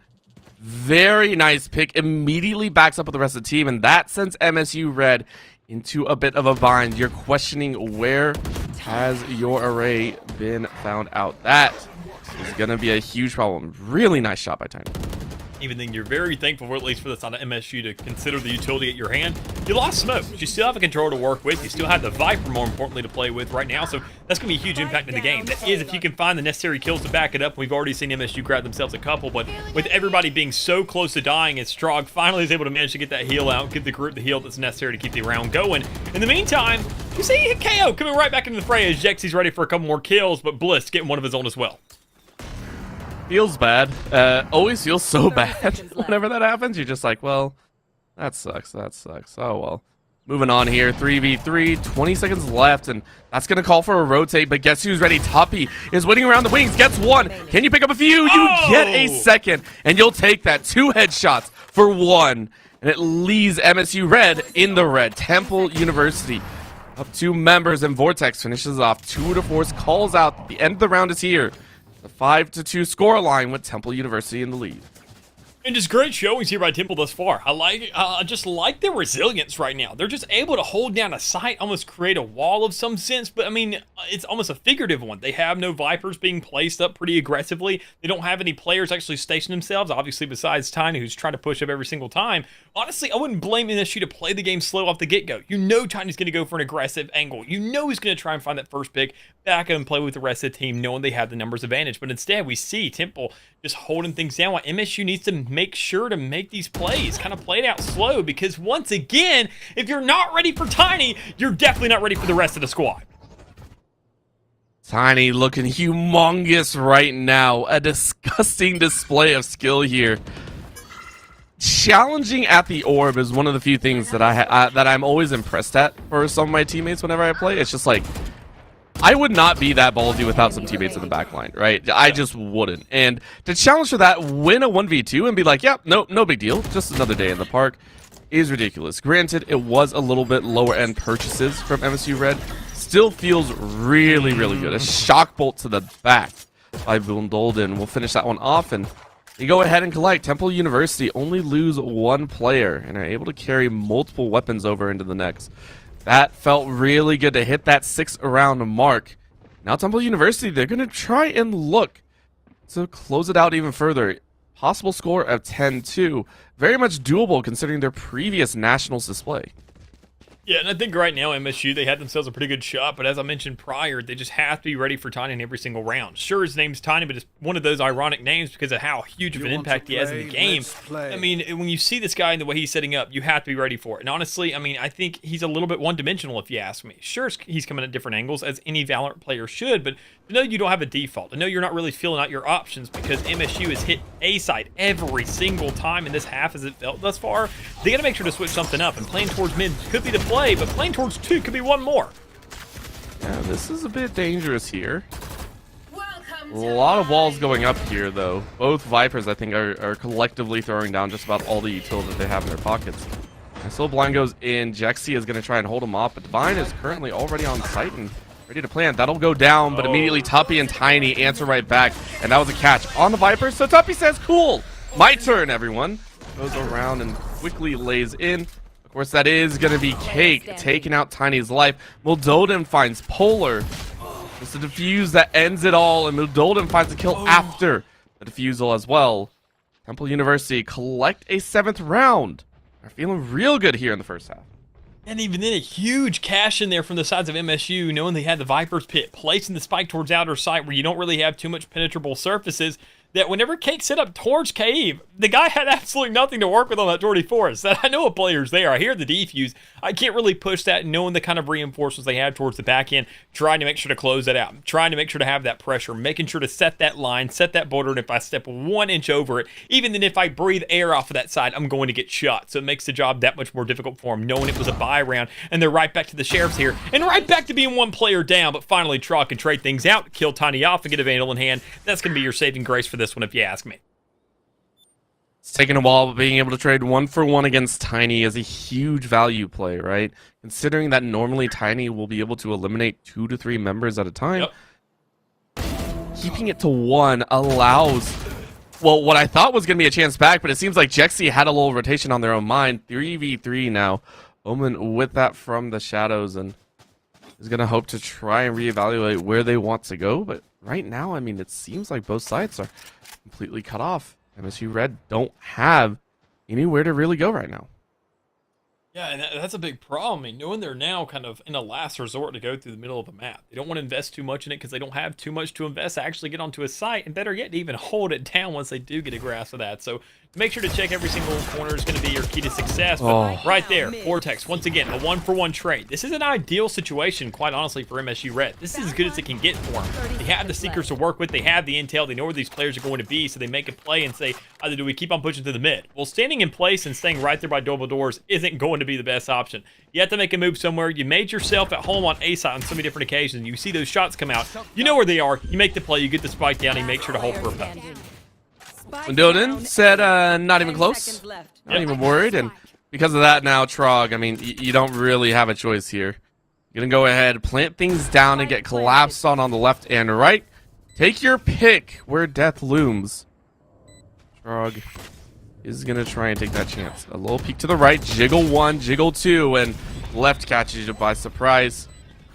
Very nice pick. Immediately backs up with the rest of the team, and that sends MSU Red into a bit of a bind. You're questioning, where has your array been found out? That is going to be a huge problem. Really nice shot by Tiny. Even then, you're very thankful, for at least for the side of MSU, to consider the utility at your hand. You lost Smoke, but you still have a controller to work with. You still have the Viper, more importantly, to play with right now. So that's going to be a huge impact in the game. That is, if you can find the necessary kills to back it up. We've already seen MSU grab themselves a couple, but with everybody being so close to dying, and Strog finally is able to manage to get that heal out, give the group the heal that's necessary to keep the round going. In the meantime, you see KO coming right back into the fray as Jexy's ready for a couple more kills, but Bliss getting one of his own as well. Feels bad. Always feels so bad whenever that happens. You're just like, well, that sucks. Oh, well. Moving on here. 3v3. 20 seconds left, and that's going to call for a rotate, but guess who's ready? Tuppy is waiting around the wings. Gets 1. Can you pick up a few? You get a second, and you'll take that. 2 headshots for 1, and it leaves MSU Red in the red. Temple University up 2 members, and Vortex finishes off 2-4. Calls out. The end of the round is here. The 5-2 scoreline with Temple University in the lead. And just great showings here by Temple thus far. I just like their resilience right now. They're just able to hold down a site, almost create a wall of some sense, but I mean, it's almost a figurative one. They have no Vipers being placed up pretty aggressively. They don't have any players actually station themselves, obviously besides Tiny, who's trying to push up every single time. Honestly, I wouldn't blame NSU to play the game slow off the get-go. You know Tiny's going to go for an aggressive angle. You know he's going to try and find that first pick, back up and play with the rest of the team, knowing they have the numbers advantage. But instead, we see Temple just holding things down while MSU needs to make sure to make these plays, kind of play it out slow, because once again, if you're not ready for Tiny, you're definitely not ready for the rest of the squad. Tiny looking humongous right now. A disgusting display of skill here. Challenging at the orb is one of the few things that that I'm always impressed at for some of my teammates whenever I play. It's just like, I would not be that ballsy without some teammates in the backline, right? I just wouldn't. And to challenge for that, win a 1v2 and be like, yeah, no big deal, just another day in the park, is ridiculous. Granted, it was a little bit lower end purchases from MSU Red. Still feels really good. A shock bolt to the back by Bundolden will finish that one off, and you go ahead and collect. Temple University only lose 1 player and are able to carry multiple weapons over into the next. That felt really good to hit that 6th round mark. Now Temple University, they're going to try and look to close it out even further. Possible score of 10-2. Very much doable considering their previous nationals display. Yeah, and I think right now MSU, they had themselves a pretty good shot, but as I mentioned prior, they just have to be ready for Tiny in every single round. Sure, his name's Tiny, but it's one of those ironic names because of how huge of an impact he has in the game. I mean, when you see this guy and the way he's setting up, you have to be ready for it. And honestly, I mean, I think he's a little bit one-dimensional if you ask me. Sure, he's coming at different angles, as any Valorant player should, but to know you don't have a default, to know you're not really feeling out your options because MSU has hit A side every single time in this half as it felt thus far, they got to make sure to switch something up, and playing towards mid could be the play, but playing towards 2 could be one more. Yeah, this is a bit dangerous here. A lot of walls going up here, though. Both Vipers, I think, are collectively throwing down just about all the utility that they have in their pockets. And so Blind goes in. Jexy is going to try and hold him off, but Divine is currently already on site and ready to plant. That'll go down, but immediately Tuppy and Tiny answer right back, and that was a catch on the Vipers. So Tuppy says, cool, my turn, everyone. Goes around and quickly lays in. Of course, that is going to be Cake, taking out Tiny's life. Muldolden finds Polar. It's a defuse that ends it all, and Muldolden finds a kill after the defusal as well. Temple University collect a 7th round. They're feeling real good here in the first half. And even then, a huge cash in there from the sides of MSU, knowing they had the Viper's Pit, placing the spike towards outer sight where you don't really have too much penetrable surfaces, that whenever Cake set up towards Cave, the guy had absolutely nothing to work with on that 24. So I know a player's there. I hear the defuse. I can't really push that, knowing the kind of reinforcements they have towards the back end, trying to make sure to close that out, trying to make sure to have that pressure, making sure to set that line, set that border, and if I step 1 inch over it, even then if I breathe air off of that side, I'm going to get shot. So it makes the job that much more difficult for them, knowing it was a buy round, and they're right back to the Sheriffs here, and right back to being 1 player down, but finally Trog can trade things out, kill Tiny off, and get a Vandal in hand. That's going to be your saving grace for this one, if you ask me. It's taken a while, but being able to trade 1-for-1 against Tiny is a huge value play, right? Considering that normally Tiny will be able to eliminate 2 to 3 members at a time. Yep. Keeping it to 1 allows, well, what I thought was going to be a chance back, but it seems like Jexy had a little rotation on their own mind. 3v3 now. Omen with that from the shadows and is going to hope to try and reevaluate where they want to go. But right now, I mean, it seems like both sides are completely cut off. MSU Red don't have anywhere to really go right now. Yeah, and that's a big problem. I mean, knowing they're now kind of in a last resort to go through the middle of the map. They don't want to invest too much in it because they don't have too much to invest to actually get onto a site, and better yet, to even hold it down once they do get a grasp of that. So make sure to check every single corner is going to be your key to success. But right there, Vortex, once again, a 1-for-1 trade. This is an ideal situation, quite honestly, for MSU Red. This is as good as it can get for them. They have the Seekers to work with. They have the intel. They know where these players are going to be, so they make a play and say, either do we keep on pushing to the mid? Well, standing in place and staying right there by double doors isn't going to be the best option. You have to make a move somewhere. You made yourself at home on A side on so many different occasions. You see those shots come out. You know where they are. You make the play. You get the spike down. And you make sure to hold for a puck. Muldolden said not even close. Not even worried. And because of that now, Trog, I mean, you don't really have a choice here. You're going to go ahead, plant things down, and get collapsed on the left and right. Take your pick where death looms. Trog is going to try and take that chance. A little peek to the right, jiggle 1, jiggle 2, and left catches you by surprise.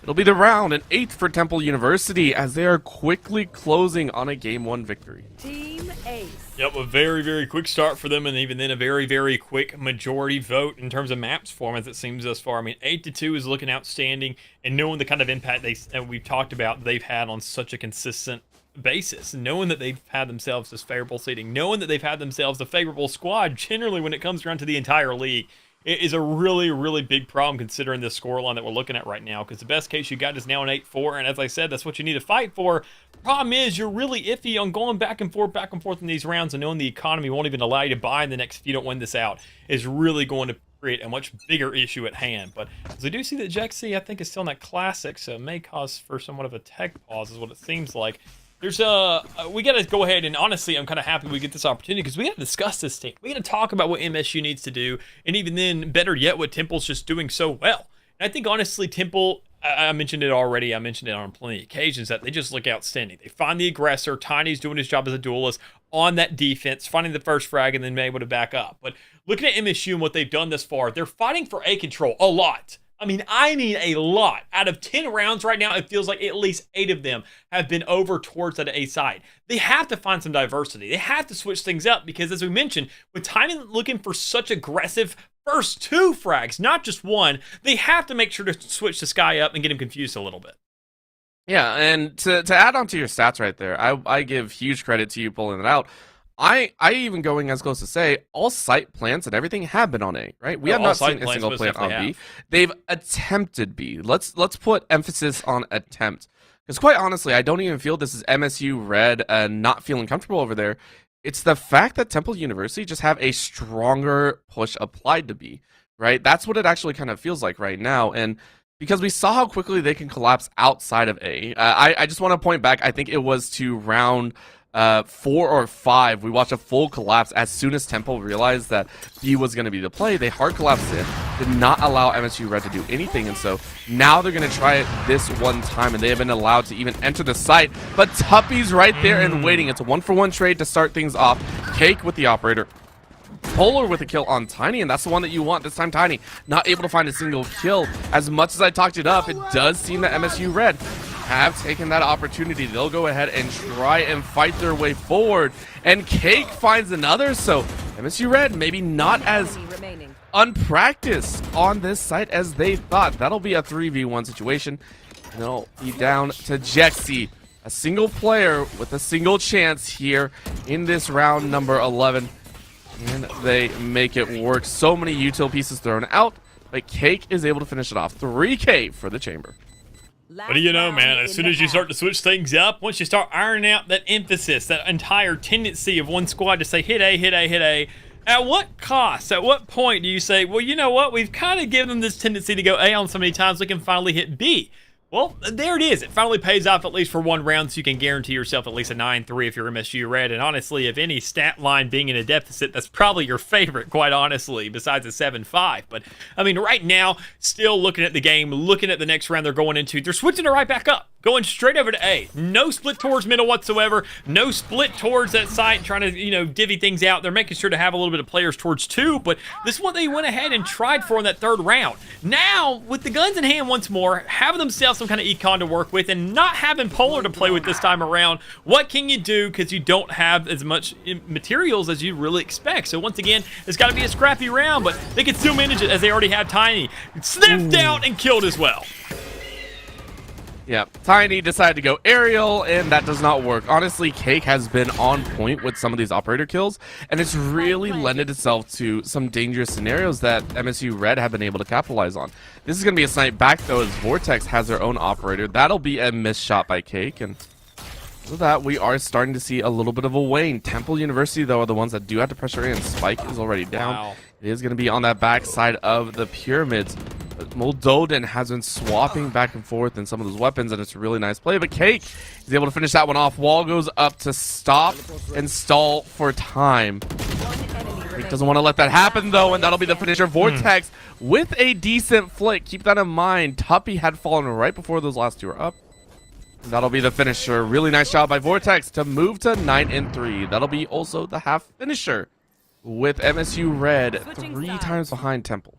It'll be the round, an 8th for Temple University as they are quickly closing on a Game 1 victory. Team Ace. Yep, a very, very quick start for them, and even then a very, very quick majority vote in terms of maps for them, as it seems thus far. I mean, 8-2 is looking outstanding, and knowing the kind of impact we've talked about they've had on such a consistent basis, knowing that they've had themselves this favorable seating, knowing that they've had themselves a favorable squad generally when it comes around to the entire league. It is a really, really big problem considering the scoreline that we're looking at right now, because the best case you got is now an 8-4, and as I said, that's what you need to fight for. Problem is, you're really iffy on going back and forth in these rounds, and knowing the economy won't even allow you to buy in the next if you don't win this out is really going to create a much bigger issue at hand. But as I do see that Jexy, I think, is still in that classic, so it may cause for somewhat of a tech pause is what it seems like. There's we got to go ahead, and honestly, I'm kind of happy we get this opportunity because we got to discuss this team. We got to talk about what MSU needs to do, and even then, better yet, what Temple's just doing so well. And I think, honestly, Temple, I mentioned it already. I mentioned it on plenty of occasions that they just look outstanding. They find the aggressor. Tiny's doing his job as a duelist on that defense, finding the first frag, and then being able to back up. But looking at MSU and what they've done thus far, they're fighting for A control a lot. I mean a lot. Out of 10 rounds right now, it feels like at least 8 of them have been over towards that A side. They have to find some diversity. They have to switch things up because, as we mentioned, with Tiny looking for such aggressive first 2 frags, not just 1, they have to make sure to switch the Sky up and get him confused a little bit. Yeah, and to add on to your stats right there, I give huge credit to you pulling it out. I even going as close to say all site plants and everything have been on A, right? We have not seen a single plant on B. They've attempted B. Let's put emphasis on attempt. Because quite honestly, I don't even feel this is MSU Red not feeling comfortable over there. It's the fact that Temple University just have a stronger push applied to B, right? That's what it actually kind of feels like right now. And because we saw how quickly they can collapse outside of A, I just want to point back, I think it was to round 4 or 5, we watched a full collapse as soon as Temple realized that B was going to be the play. They hard collapsed in, did not allow MSU Red to do anything, and so now they're going to try it this one time, and they have been allowed to even enter the site, but Tuppy's right there and waiting. It's a 1-for-1 trade to start things off. Cake with the operator. Polar with a kill on Tiny, and that's the one that you want this time. Tiny not able to find a single kill. As much as I talked it up, it does seem that MSU Red have taken that opportunity. They'll go ahead and try and fight their way forward, and Cake finds another. So MSU Red maybe not as unpracticed on this site as they thought. That'll be a 3v1 situation, and they'll be down to Jexy, a single player with a single chance here in this round number 11. And they make it work. So many util pieces thrown out, but Cake is able to finish it off. 3K for the chamber. What do you know, man? As soon as you start to switch things up, once you start ironing out that emphasis, that entire tendency of one squad to say hit A, hit A, hit A, at what cost? At what point do you say, well, you know what? We've kind of given them this tendency to go A on so many times we can finally hit B. Well, there it is. It finally pays off at least for one round, so you can guarantee yourself at least a 9-3 if you're MSU Red. And honestly, if any stat line being in a deficit, that's probably your favorite, quite honestly, besides a 7-5. But, I mean, right now, still looking at the game, looking at the next round they're going into, they're switching it right back up. Going straight over to A. No split towards middle whatsoever. No split towards that site, trying to, you know, divvy things out. They're making sure to have a little bit of players towards 2, but this is what they went ahead and tried for in that 3rd round. Now, with the guns in hand once more, having themselves some kind of econ to work with, and not having Polar to play with this time around, what can you do? Because you don't have as much materials as you really expect. So once again, it's got to be a scrappy round, but they can still manage it as they already have Tiny. Sniffed out and killed as well. Yeah, Tiny decided to go aerial, and that does not work. Honestly, Cake has been on point with some of these operator kills, and it's really lended itself to some dangerous scenarios that MSU Red have been able to capitalize on. This is going to be a snipe back, though, as Vortex has their own operator. That'll be a missed shot by Cake, and with that, we are starting to see a little bit of a wane. Temple University, though, are the ones that do have to pressure in. Spike is already down. Wow. It is going to be on that back side of the pyramids. Moldoden has been swapping back and forth in some of those weapons, and it's a really nice play. But Cake is able to finish that one off. Wall goes up to stop and stall for time. Cake doesn't want to let that happen, though, and that'll be the finisher. Vortex with a decent flick. Keep that in mind. Tuppy had fallen right before those last 2 are up. And that'll be the finisher. Really nice job by Vortex to move to 9-3. That'll be also the half finisher with MSU Red 3 times behind Temple.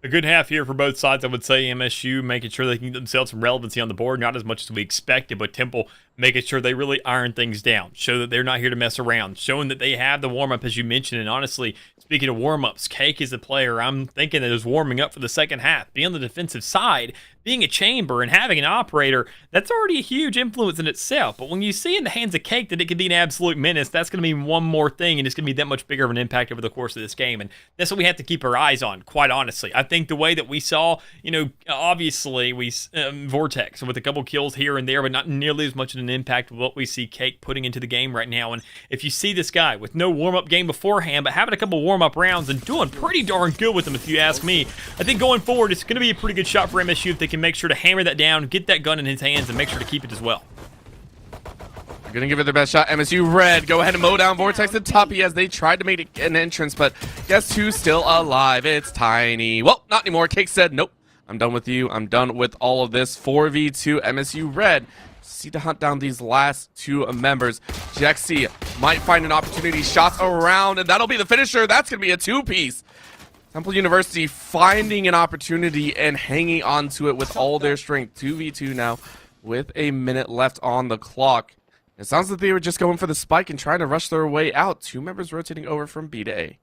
A good half here for both sides, I would say. MSU making sure they can get themselves some relevancy on the board, not as much as we expected, but Temple making sure they really iron things down, show that they're not here to mess around, showing that they have the warm-up, as you mentioned. And honestly, speaking of warm-ups, Cake is the player I'm thinking that is warming up for the second half. Being on the defensive side, being a chamber, and having an operator, that's already a huge influence in itself. But when you see in the hands of Cake that it can be an absolute menace, that's going to mean one more thing, and it's going to be that much bigger of an impact over the course of this game. And that's what we have to keep our eyes on, quite honestly. I think the way that we saw, you know, obviously, Vortex with a couple kills here and there, but not nearly as much of an impact of what we see Cake putting into the game right now. And if you see this guy with no warm-up game beforehand, but having a couple warm-up rounds and doing pretty darn good with them, if you ask me, I think going forward, it's going to be a pretty good shot for MSU if they can make sure to hammer that down, get that gun in his hands, and make sure to keep it as well. They're going to give it their best shot. MSU Red go ahead and mow down Vortex and Tuppy as they tried to make an entrance, but guess who's still alive? It's Tiny. Well, not anymore. Cake said, nope, I'm done with you. I'm done with all of this. 4v2 MSU Red. See to hunt down these last 2 members. Jexy might find an opportunity. Shots around, and that'll be the finisher. That's going to be a 2-piece. Temple University finding an opportunity and hanging on to it with all their strength. 2v2 now with a minute left on the clock. It sounds like they were just going for the spike and trying to rush their way out. 2 members rotating over from B to A.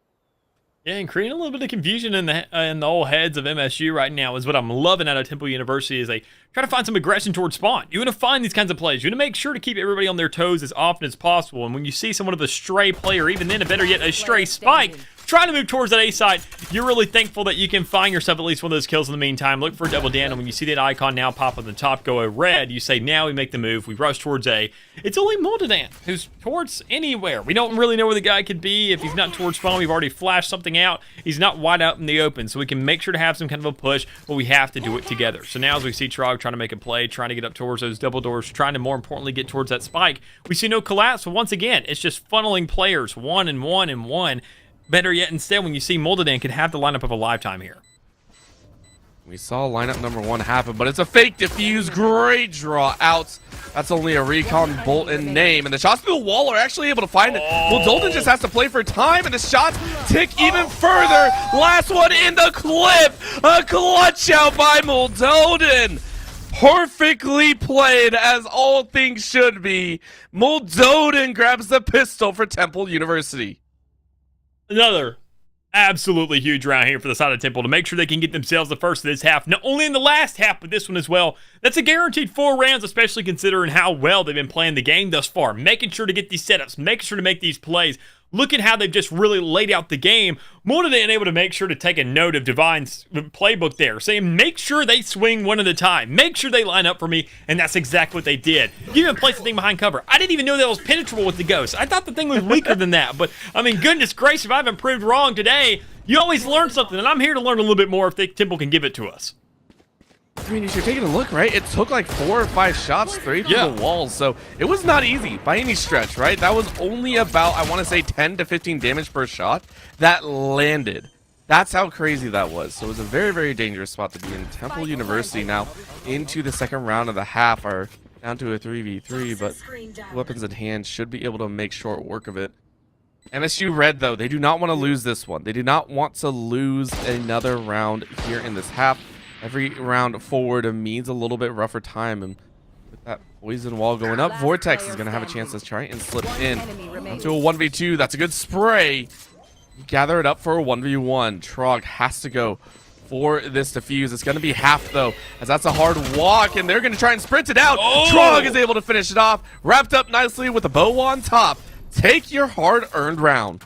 Yeah, and creating a little bit of confusion in the old heads of MSU right now is what I'm loving out of Temple University is they try to find some aggression towards spawn. You want to find these kinds of plays. You want to make sure to keep everybody on their toes as often as possible. And when you see somewhat of a stray player, even then, better yet, a stray spike, trying to move towards that A side, you're really thankful that you can find yourself at least one of those kills in the meantime. Look for a double down, and when you see that icon now pop on the top, go a red, you say, now we make the move. We rush towards A. It's only Multidan who's towards anywhere. We don't really know where the guy could be. If he's not towards spawn, we've already flashed something out. He's not wide out in the open, so we can make sure to have some kind of a push, but we have to do it together. So now as we see Trog trying to make a play, trying to get up towards those double doors, trying to more importantly get towards that spike, we see no collapse. So once again, it's just funneling players, 1 and 1 and 1. Better yet, instead, when you see Multidan could have the lineup of a lifetime here. We saw lineup number 1 happen, but it's a fake defuse. Great draw out. That's only a recon bolt in name. And the shots through the wall are actually able to find it. Well, Dalton just has to play for time, and the shots tick even further. Last one in the clip. A clutch out by Moldovan. Perfectly played, as all things should be. Moldovan grabs the pistol for Temple University. Another absolutely huge round here for the side of Temple to make sure they can get themselves the first of this half. Not only in the last half, but this one as well. That's a guaranteed 4 rounds, especially considering how well they've been playing the game thus far. Making sure to get these setups, making sure to make these plays. Look at how they've just really laid out the game. Multidan able to make sure to take a note of Divine's playbook there, saying make sure they swing one at a time. Make sure they line up for me, and that's exactly what they did. You even placed the thing behind cover. I didn't even know that was penetrable with the Ghost. I thought the thing was weaker than that, but I mean, goodness gracious, if I've been proved wrong today, you always learn something, and I'm here to learn a little bit more if Temple can give it to us. I mean, if you're taking a look, right, it took like 4 or 5 shots straight through the walls, so it was not easy by any stretch, right? That was only about, I want to say, 10 to 15 damage per shot that landed. That's how crazy that was. So it was a very, very dangerous spot to be in. Temple University now into the second round of the half are down to a 3v3, but weapons in hand should be able to make short work of it. MSU Red, though, they do not want to lose this one. They do not want to lose another round here in this half. Every round forward means a little bit rougher time, and with that poison wall going up, Vortex is going to have a chance to try and slip in. Onto a 1v2, that's a good spray. Gather it up for a 1v1. Trog has to go for this defuse. It's going to be half, though, as that's a hard walk, and they're going to try and sprint it out. Trog is able to finish it off, wrapped up nicely with a bow on top. Take your hard-earned round.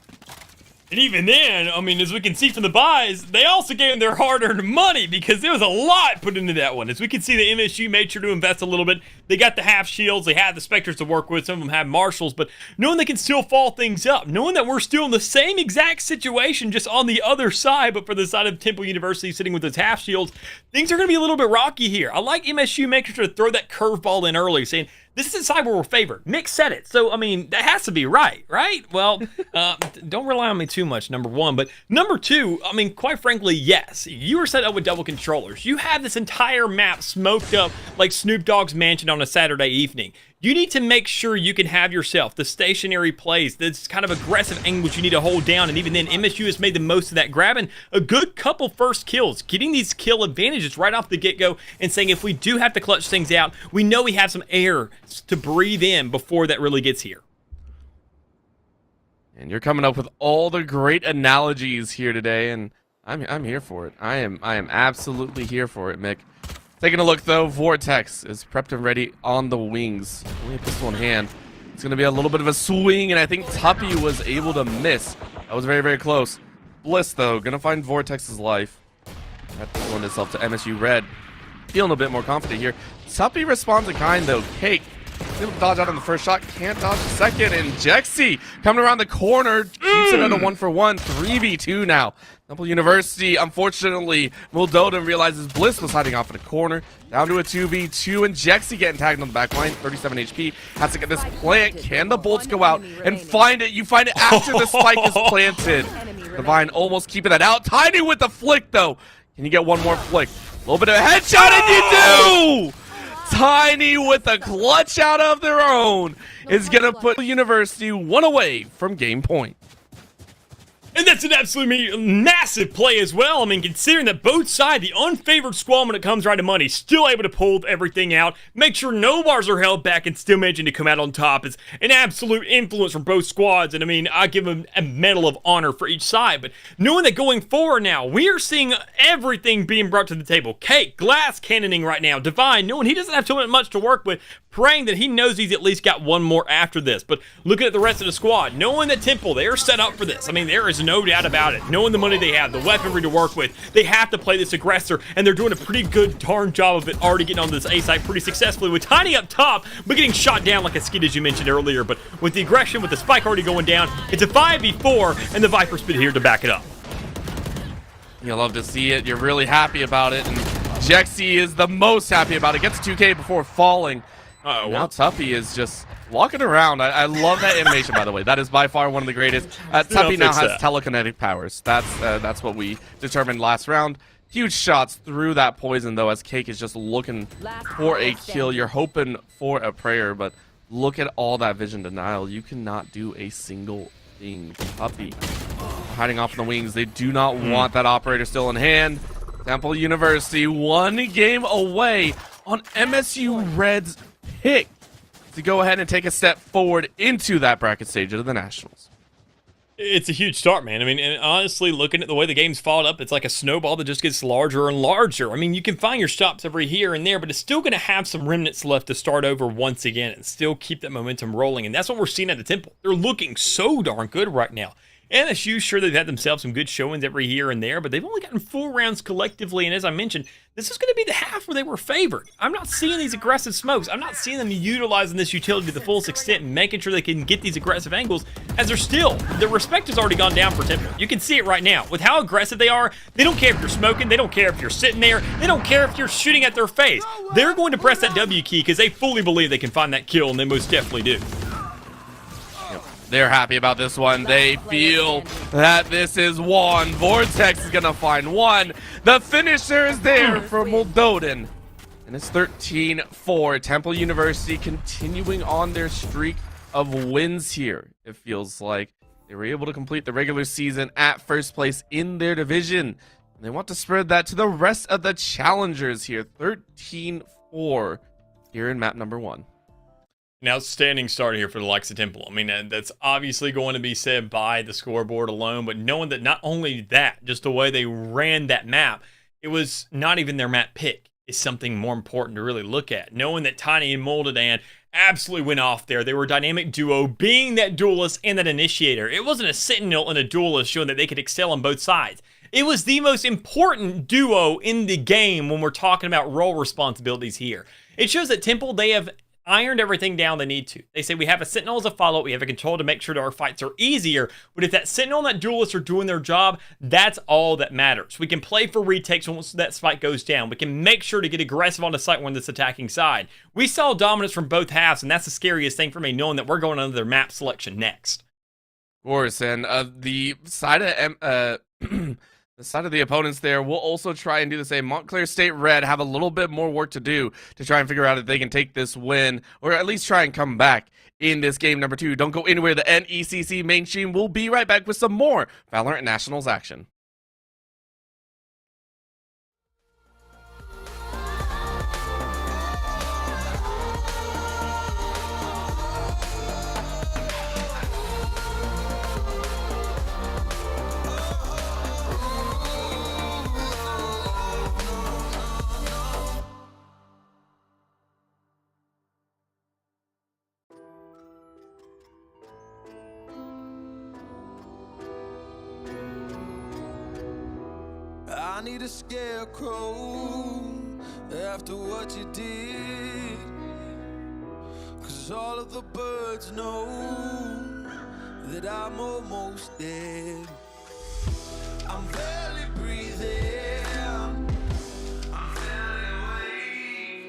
And even then, I mean, as we can see from the buys, they also gave them their hard-earned money because there was a lot put into that one. As we can see, the MSU made sure to invest a little bit. They got the half shields. They had the Spectres to work with. Some of them had Marshals. But knowing they can still fall things up, knowing that we're still in the same exact situation, just on the other side, but for the side of Temple University sitting with its half shields, things are going to be a little bit rocky here. I like MSU making sure to throw that curveball in early, saying, this is the side where we're favored. Mick said it. So, I mean, that has to be right? Well, don't rely on me too much, number one. But number two, I mean, quite frankly, yes. You were set up with double controllers. You have this entire map smoked up like Snoop Dogg's mansion on a Saturday evening. You need to make sure you can have yourself the stationary plays, this kind of aggressive angles you need to hold down, and even then, MSU has made the most of that, grabbing a good couple first kills, getting these kill advantages right off the get-go, and saying if we do have to clutch things out, we know we have some air to breathe in before that really gets here. And you're coming up with all the great analogies here today, and I'm here for it. I am absolutely here for it, Mick. Taking a look, though, Vortex is prepped and ready on the wings. Only a pistol in hand. It's going to be a little bit of a swing, and I think Tuppy was able to miss. That was very, very close. Bliss, though, going to find Vortex's life. That pistol itself to MSU Red. Feeling a bit more confident here. Tuppy responds in kind, though. Cake able to dodge out on the first shot, can't dodge the second, and Jexy coming around the corner, keeps it at a 1-for-1, 3v2 now. Temple University, unfortunately, Moldovan realizes Bliss was hiding off in a corner, down to a 2v2, and Jexy getting tagged on the back line, 37 HP, has to get this plant. Can the bolts go out and find it? You find it after the spike is planted. Divine almost keeping that out. Tiny with the flick, though. Can you get one more flick? A little bit of a headshot, and you do! Tiny with a clutch out of their own is going to put University one away from game point. And that's an absolutely massive play as well. I mean, considering that both sides, the unfavored squad when it comes right to money, still able to pull everything out, make sure no bars are held back, and still managing to come out on top is an absolute influence from both squads. And I mean, I give them a medal of honor for each side. But knowing that going forward now, we are seeing everything being brought to the table. Cake, glass cannoning right now. Divine, knowing he doesn't have too much to work with, praying that he knows he's at least got one more after this. But looking at the rest of the squad, knowing that Temple, they are set up for this. I mean, there is no doubt about it. Knowing the money they have, the weaponry to work with, they have to play this aggressor, and they're doing a pretty good darn job of it, already getting onto this A site pretty successfully with Tiny up top, but getting shot down like a skid as you mentioned earlier. But with the aggression, with the spike already going down, it's a 5v4, and the Viper's been here to back it up. You love to see it. You're really happy about it, and Jexy is the most happy about it. Gets 2K before falling. Now Tuppy is just walking around. I love that animation, by the way. That is by far one of the greatest. Tuppy now has telekinetic powers. That's what we determined last round. Huge shots through that poison, though, as Cake is just looking for a kill. You're hoping for a prayer, but look at all that vision denial. You cannot do a single thing. Tuppy hiding off in the wings. They do not want that operator still in hand. Temple University 1 game away on MSU Red's pick to go ahead and take a step forward into that bracket stage of the Nationals. It's a huge start, man. I mean, and honestly, looking at the way the game's followed up, it's like a snowball that just gets larger and larger. I mean, you can find your stops every here and there, but it's still going to have some remnants left to start over once again and still keep that momentum rolling. And that's what we're seeing at the Temple. They're looking so darn good right now. NSU, sure, they've had themselves some good showings every here and there, but they've only gotten 4 rounds collectively, and as I mentioned, this is going to be the half where they were favored. I'm not seeing these aggressive smokes. I'm not seeing them utilizing this utility to the fullest extent and making sure they can get these aggressive angles, as they're still, the respect has already gone down for Temple. You can see it right now. With how aggressive they are, they don't care if you're smoking, they don't care if you're sitting there, they don't care if you're shooting at their face. They're going to press that W key because they fully believe they can find that kill, and they most definitely do. They're happy about this one. They feel that this is one. Vortex is going to find one. The finisher is there for Moldovan. And it's 13-4. Temple University continuing on their streak of wins here. It feels like they were able to complete the regular season at first place in their division. And they want to spread that to the rest of the challengers here. 13-4 here in map number 1. An outstanding start here for the likes of Temple. I mean, that's obviously going to be said by the scoreboard alone, but knowing that not only that, just the way they ran that map, it was not even their map pick, is something more important to really look at. Knowing that Tiny and Moldovan absolutely went off there. They were a dynamic duo, being that duelist and that initiator. It wasn't a sentinel and a duelist showing that they could excel on both sides. It was the most important duo in the game when we're talking about role responsibilities here. It shows that Temple, they have ironed everything down they need to. They say we have a sentinel as a follow-up, we have a control to make sure that our fights are easier, but if that sentinel and that duelist are doing their job, that's all that matters. We can play for retakes once that spike goes down. We can make sure to get aggressive on the site when this attacking side. We saw dominance from both halves, and that's the scariest thing for me, knowing that we're going under their map selection next. Of course, and the side of the side of the opponents there will also try and do the same. Montclair State Red have a little bit more work to do to try and figure out if they can take this win, or at least try and come back in this game number 2. Don't go anywhere. The NECC mainstream will be right back with some more Valorant Nationals action. I need a scarecrow after what you did, 'cause all of the birds know that I'm almost dead. I'm barely breathing, I'm barely awake.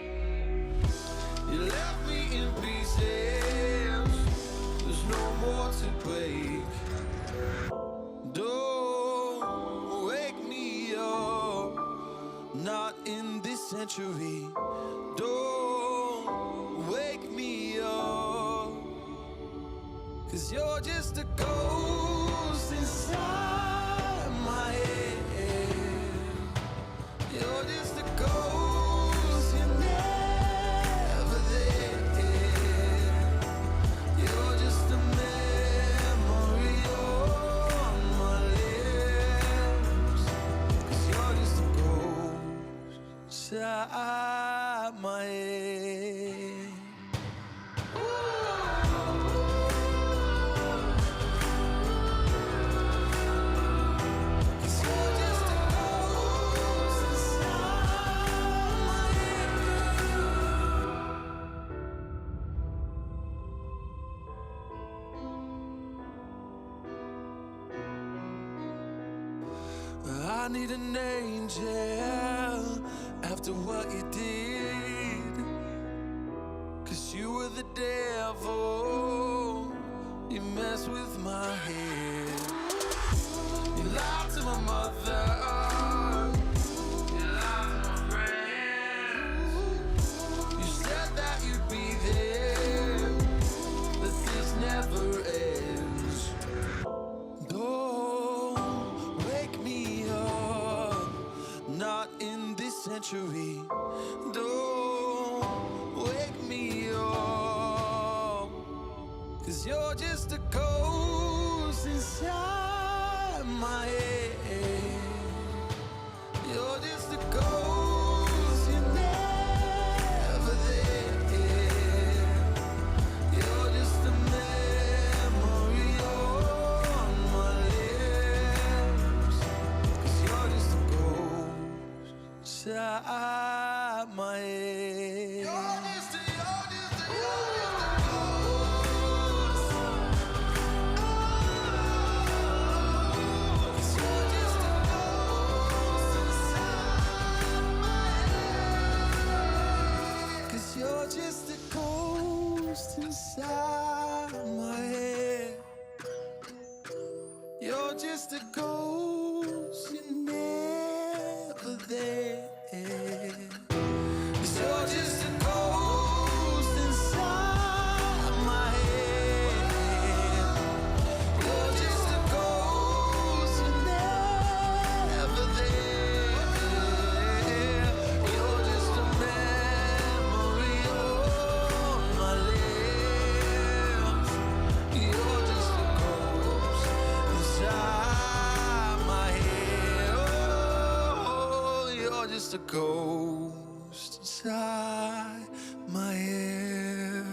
You left me in pieces, there's no more to break. Don't wake me up, not in this century. Don't wake me up, 'cause you're just a ghost inside. inside my head. I need an angel after what you did. 'Cause you were the devil, you messed with my head. You lied to my mother, you lied to my friends. You said that you'd be there, but this never ends. Don't wake me up, not in this century. Don't wake me up, 'cause you're just a ghost inside my head. You're just a ghost, you're never there. You're just a memory on my lips. 'Cause you're just a ghost inside my head. You're just a ghost. You're just a ghost inside my head. 'Cause you're just a ghost inside my head. You're just a ghost, you're never there. 'Cause you're just a ghost inside my head. You're just a ghost, you're never there. You're just a memory on my lips. You're just a ghost inside my head. Oh, you're just a ghost inside my head.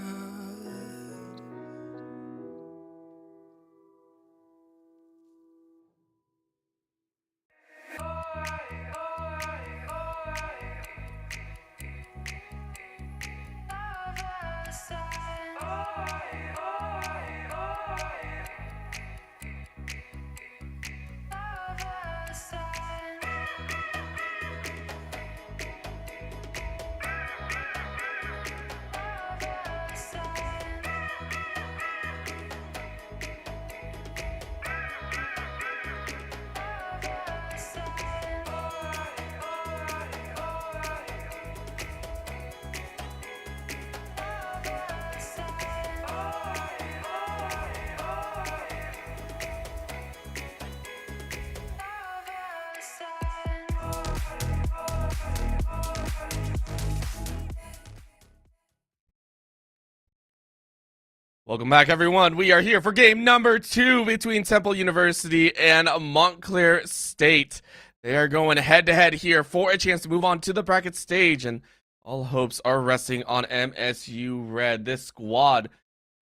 Welcome back, everyone. We are here for game number 2 between Temple University and Montclair State. They are going head-to-head here for a chance to move on to the bracket stage, and all hopes are resting on MSU Red. This squad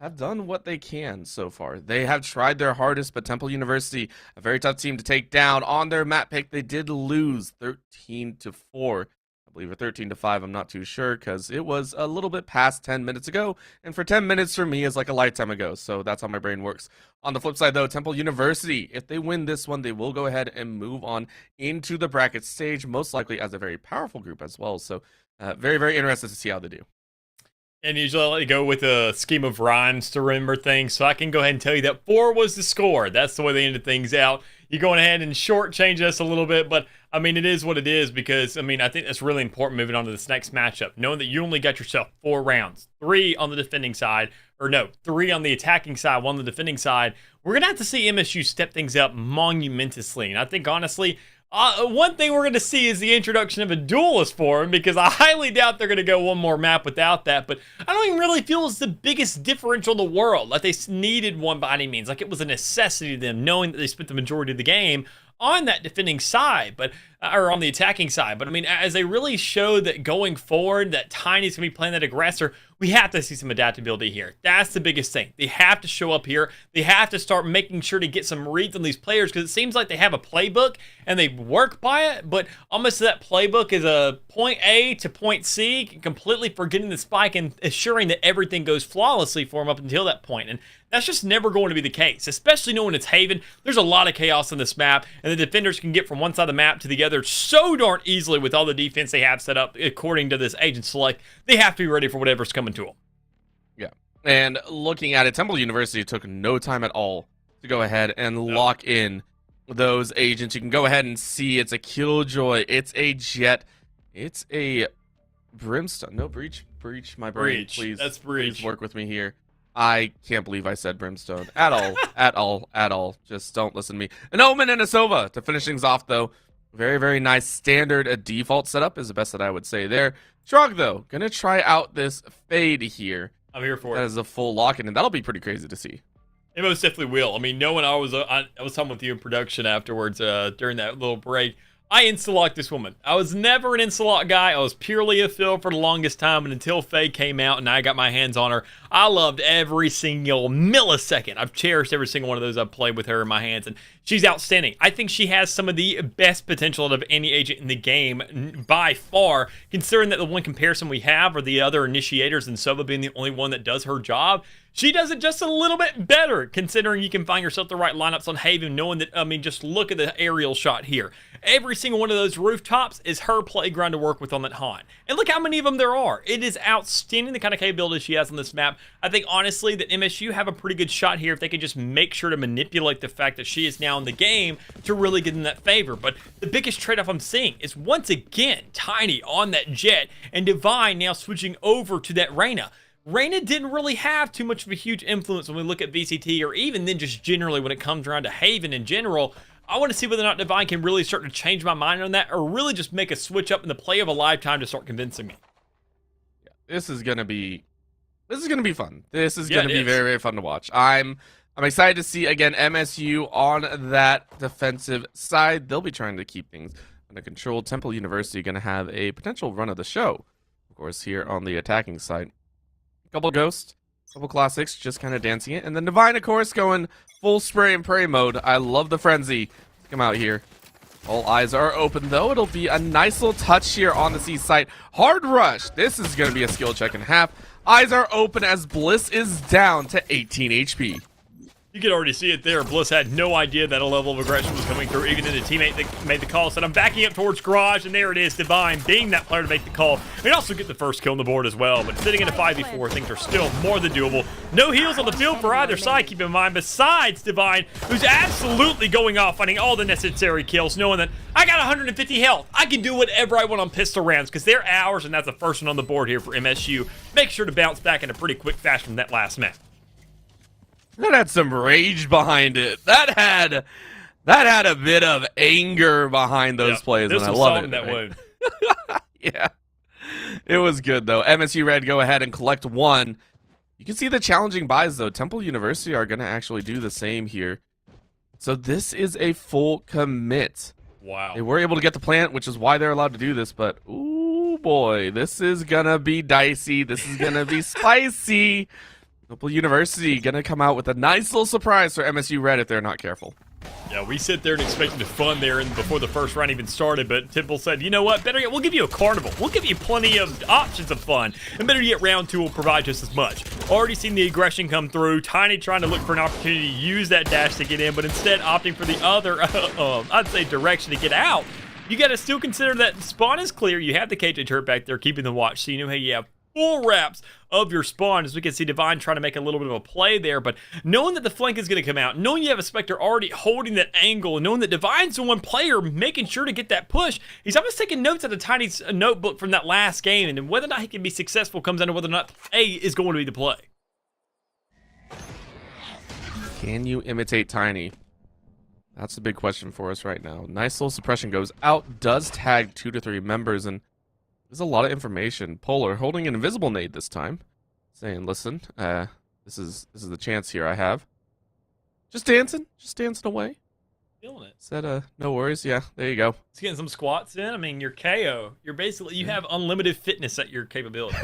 have done what they can so far. They have tried their hardest, but Temple University, a very tough team to take down. On their map pick, they did lose 13-4. I believe, or 13-5, I'm not too sure, because it was a little bit past 10 minutes ago, and for 10 minutes for me is like a lifetime ago, so that's how my brain works. On the flip side, though, Temple University, if they win this one, they will go ahead and move on into the bracket stage, most likely as a very powerful group as well, so very, very interested to see how they do. And usually I like to go with a scheme of rhymes to remember things, so I can go ahead and tell you that 4 was the score. That's the way they ended things out. You're going ahead and shortchange us a little bit, but I mean, it is what it is because, I mean, I think that's really important moving on to this next matchup, knowing that you only got yourself 4 rounds, 3 on the defending side, or no, 3 on the attacking side, 1 on the defending side. We're going to have to see MSU step things up monumentously, and I think, honestly, one thing we're going to see is the introduction of a duelist for him, because I highly doubt they're going to go one more map without that, but I don't even really feel it's the biggest differential in the world. Like, they needed one by any means. Like, it was a necessity to them, knowing that they spent the majority of the game on that defending side. But or on the attacking side. But I mean, as they really show that going forward, that Tiny's going to be playing that aggressor, we have to see some adaptability here. That's the biggest thing. They have to show up here. They have to start making sure to get some reads on these players, because it seems like they have a playbook and they work by it, but almost that playbook is a point A to point C, completely forgetting the spike and assuring that everything goes flawlessly for them up until that point. And that's just never going to be the case, especially knowing it's Haven. There's a lot of chaos on this map, and the defenders can get from one side of the map to the other so darn easily with all the defense they have set up according to this agent select. They have to be ready for whatever's coming to them. Yeah. And looking at it, Temple University took no time at all to go ahead and lock in those agents. You can go ahead and see it's a Killjoy, it's a Jet, it's a Brimstone. No, Breach, my brain, Breach. please. That's Breach. Please work with me here. I can't believe I said Brimstone at all, at all. Just don't listen to me. An Omen and a Sova to finish things off, though. Very, very nice standard default setup is the best that I would say there. Shrug, though, gonna try out this Fade here. I'm here for That it. is a full lock-in, and that'll be pretty crazy to see. It most definitely will. I mean, knowing I was talking with you in production afterwards during that little break. I insta-locked this woman. I was never an insta-lock guy. I was purely a fill for the longest time, and until Faye came out and I got my hands on her, I loved every single millisecond. I've cherished every single one of those I've played with her in my hands, and she's outstanding. I think she has some of the best potential out of any agent in the game by far, considering that the one comparison we have are the other initiators and Sova being the only one that does her job. She does it just a little bit better, considering you can find yourself the right lineups on Haven, knowing that, I mean, just look at the aerial shot here. Every single one of those rooftops is her playground to work with on that Han. And look how many of them there are. It is outstanding, the kind of capability she has on this map. I think, honestly, that MSU have a pretty good shot here if they can just make sure to manipulate the fact that she is now in the game to really get in that favor. But the biggest trade-off I'm seeing is, once again, Tiny on that Jet, and Divine now switching over to that Reyna. Reyna didn't really have too much of a huge influence when we look at VCT, or even then just generally when it comes around to Haven in general. I want to see whether or not Divine can really start to change my mind on that, or really just make a switch up in the play of a lifetime to start convincing me. Yeah, this is gonna be fun. This is gonna be very, very fun to watch. I'm excited to see again MSU on that defensive side. They'll be trying to keep things under control. Temple University gonna have a potential run of the show, of course, here on the attacking side. Couple Ghosts, couple Classics, just kind of dancing it. And then Divine, of course, going full spray and pray mode. I love the frenzy. Come out here. All eyes are open, though. It'll be a nice little touch here on the C site. Hard rush. This is going to be a skill check and a half. Eyes are open as Bliss is down to 18 HP. You could already see it there. Bliss had no idea that a level of aggression was coming through. Even then, the teammate that made the call said, I'm backing up towards Garage, and there it is, Divine being that player to make the call. And also get the first kill on the board as well. But sitting in a 5v4, things are still more than doable. No heals on the field for either side, keep in mind, besides Divine, who's absolutely going off, finding all the necessary kills, knowing that I got 150 health. I can do whatever I want on pistol rounds, because they're ours, and that's the first one on the board here for MSU. Make sure to bounce back in a pretty quick fashion from that last map. That had some rage behind it. That had a bit of anger behind those plays, and I love it. That wound. Yeah, it was good though. MSU Red go ahead and collect one. You can see the challenging buys though. Temple University are going to actually do the same here. So this is a full commit. Wow. They were able to get the plant, which is why they're allowed to do this. But ooh boy, this is gonna be dicey. This is gonna be spicy. Temple University gonna come out with a nice little surprise for MSU Red if they're not careful. Yeah, we sit there and expected the fun there and before the first round even started, but Temple said, you know what, better yet, we'll give you a carnival. We'll give you plenty of options of fun, and better yet, round two will provide just as much. Already seen the aggression come through, Tiny trying to look for an opportunity to use that dash to get in, but instead opting for the other, I'd say, direction to get out. You got to still consider that spawn is clear. You have the KJ turret back there keeping the watch, so you know, hey, you have full wraps of your spawn, as we can see Divine trying to make a little bit of a play there, but knowing that the flank is going to come out, knowing you have a Spectre already holding that angle, and knowing that Divine's the one player making sure to get that push, he's almost taking notes out of Tiny's notebook from that last game, and whether or not he can be successful comes down to whether or not A is going to be the play. Can you imitate Tiny? That's the big question for us right now. Nice little suppression goes out, does tag 2 to 3 members, and there's a lot of information. Polar holding an invisible nade this time, saying, "Listen, this is the chance here I have. Just dancing away. Feeling it. Said, no worries. Yeah, there you go. It's getting some squats in. I mean, you're KO. You're basically, you have unlimited fitness at your capability.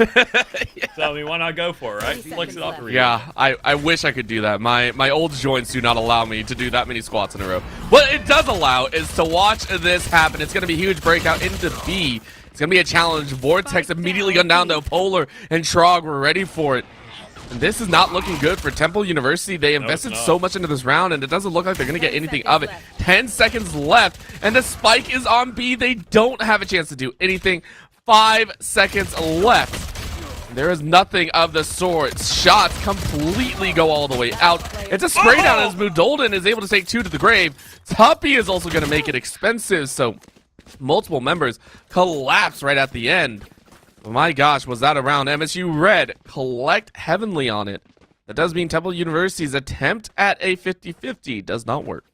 So, I mean, why not go for it, right? 30 Flex it off the seconds rear. Yeah, I wish I could do that. My old joints do not allow me to do that many squats in a row. What it does allow is to watch this happen. It's going to be a huge breakout into B. It's going to be a challenge. Vortex immediately gone down to Polar and Trog were ready for it. And this is not looking good for Temple University. They invested so much into this round, and it doesn't look like they're going to get anything of it. 10 seconds left, and the spike is on B. They don't have a chance to do anything. 5 seconds left. There is nothing of the sort. Shots completely go all the way out. It's a spray down as Mudolden is able to take 2 to the grave. Tuppy is also going to make it expensive, so multiple members collapse right at the end. Oh my gosh, was that a round? MSU Red collect heavenly on it. That does mean Temple University's attempt at a 50-50 does not work.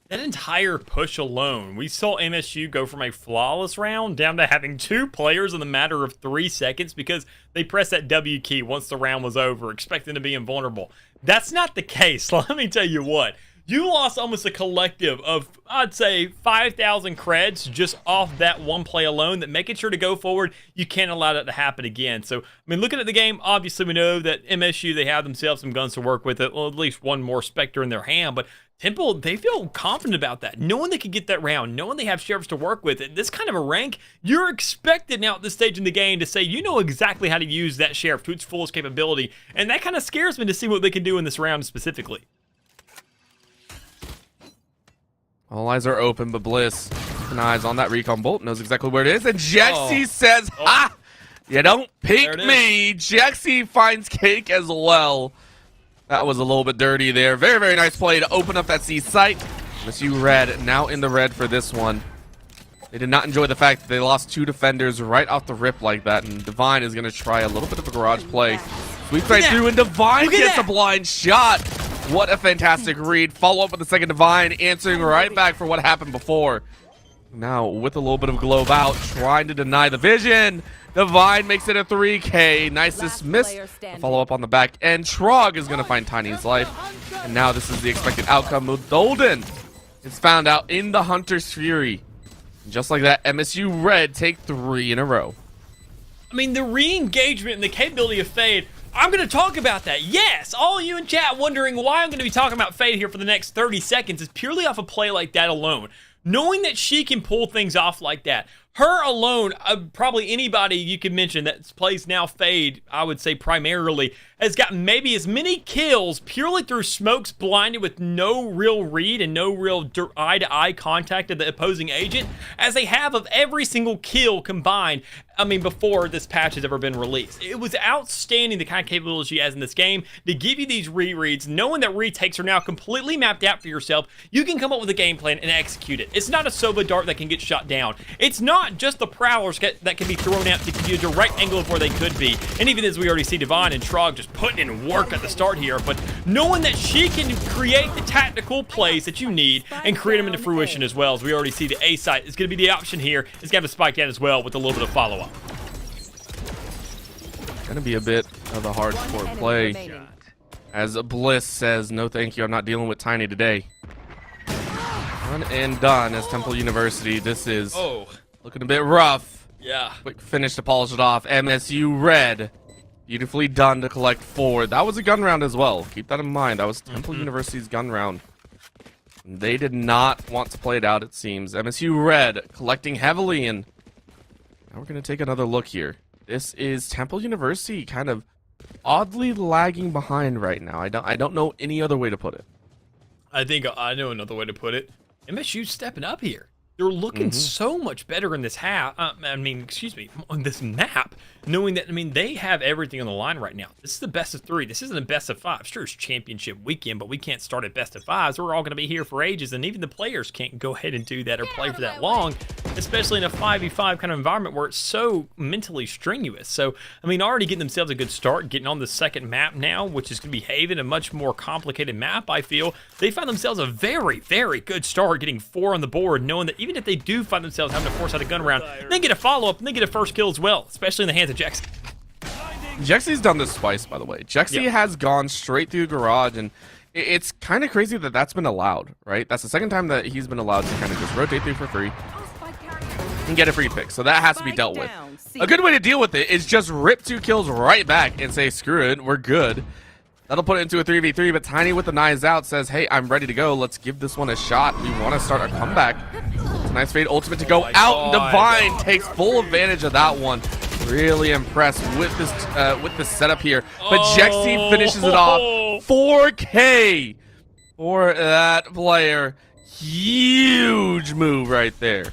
That entire push alone, we saw MSU go from a flawless round down to having 2 players in the matter of 3 seconds because they pressed that W key once the round was over, expecting to be invulnerable. That's not the case. Let me tell you what. You lost almost a collective of, I'd say, 5,000 creds just off that one play alone, that making sure to go forward, you can't allow that to happen again. So, I mean, looking at the game, obviously we know that MSU, they have themselves some guns to work with, at least one more Spectre in their hand, but Temple, they feel confident about that, knowing they can get that round, knowing they have sheriffs to work with. At this kind of a rank, you're expected now at this stage in the game to say you know exactly how to use that sheriff to its fullest capability, and that kind of scares me to see what they can do in this round specifically. All eyes are open, but Bliss, keeping eyes on that recon bolt, knows exactly where it is, and Jexy says, ha! You don't peek me! Jexy finds cake as well. That was a little bit dirty there. Very, very nice play to open up that C site. MSU Red now in the red for this one. They did not enjoy the fact that they lost 2 defenders right off the rip like that, and Divine is going to try a little bit of a garage play. Sweeps right through, and Divine gets a blind shot. What a fantastic read. Follow up with the second Divine, answering right back for what happened before. Now, with a little bit of globe out, trying to deny the vision. Divine makes it a 3K. Nice dismiss. Follow up on the back end. Trog is going to find Tiny's life. And now this is the expected outcome. Mudolden is found out in the Hunter's Fury. Just like that, MSU Red take 3 in a row. I mean, the re-engagement and the capability of Fade, I'm going to talk about that. Yes, all you in chat wondering why I'm going to be talking about Fade here for the next 30 seconds is purely off a play like that alone. Knowing that she can pull things off like that. Her alone, probably anybody you could mention that plays now Fade, I would say primarily, has got maybe as many kills purely through smokes blinded with no real read and no real eye-to-eye contact of the opposing agent as they have of every single kill combined, I mean, before this patch has ever been released. It was outstanding the kind of capability she has in this game to give you these rereads, knowing that retakes are now completely mapped out for yourself. You can come up with a game plan and execute it. It's not a Sova dart that can get shot down. It's not just the prowlers that can be thrown out to give you a direct angle of where they could be. And even as we already see Divine and Trog just putting in work at the start here, but knowing that she can create the tactical plays that you need and create them into fruition as well, as we already see the A site is going to be the option here. It's going to have a spike down as well with a little bit of follow-up. Going to be a bit of a hardcore play. As Bliss says, no thank you, I'm not dealing with Tiny today. One and done as Temple University. This is looking a bit rough. Yeah. Quick finish to polish it off. MSU Red. Beautifully done to collect 4. That was a gun round as well. Keep that in mind. That was Temple University's gun round. They did not want to play it out, it seems. MSU Red collecting heavily, and now we're going to take another look here. This is Temple University kind of oddly lagging behind right now. I don't know any other way to put it. I think I know another way to put it. MSU's stepping up here. They're looking so much better in this on this map, knowing that, they have everything on the line right now. This is the best of 3. This isn't a best of 5. Sure, it's championship weekend, but we can't start at best of 5s. We're all going to be here for ages, and even the players can't go ahead and do that or play for that long, especially in a 5v5 kind of environment where it's so mentally strenuous. So, already getting themselves a good start, getting on the second map now, which is going to be Haven, a much more complicated map, I feel. They found themselves a very, very good start, getting 4 on the board, knowing that even if they do find themselves having to force out a gun round, they get a follow-up and they get a first kill as well, especially in the hands of Jexy. Jexy's done this twice, by the way. Jexy has gone straight through garage, and It's kind of crazy that that's been allowed, right? That's the second time that he's been allowed to kind of just rotate through for free and get a free pick. So that has to be dealt with. A good way to deal with it is just rip 2 kills right back and say, screw it, we're good. That'll put it into a 3v3, but Tiny with the knives out says, hey, I'm ready to go. Let's give this one a shot. We want to start a comeback. It's a nice fade ultimate to go out, and Divine takes full advantage of that one. Really impressed with this setup here. But Jexy finishes it off. 4K for that player. Huge move right there.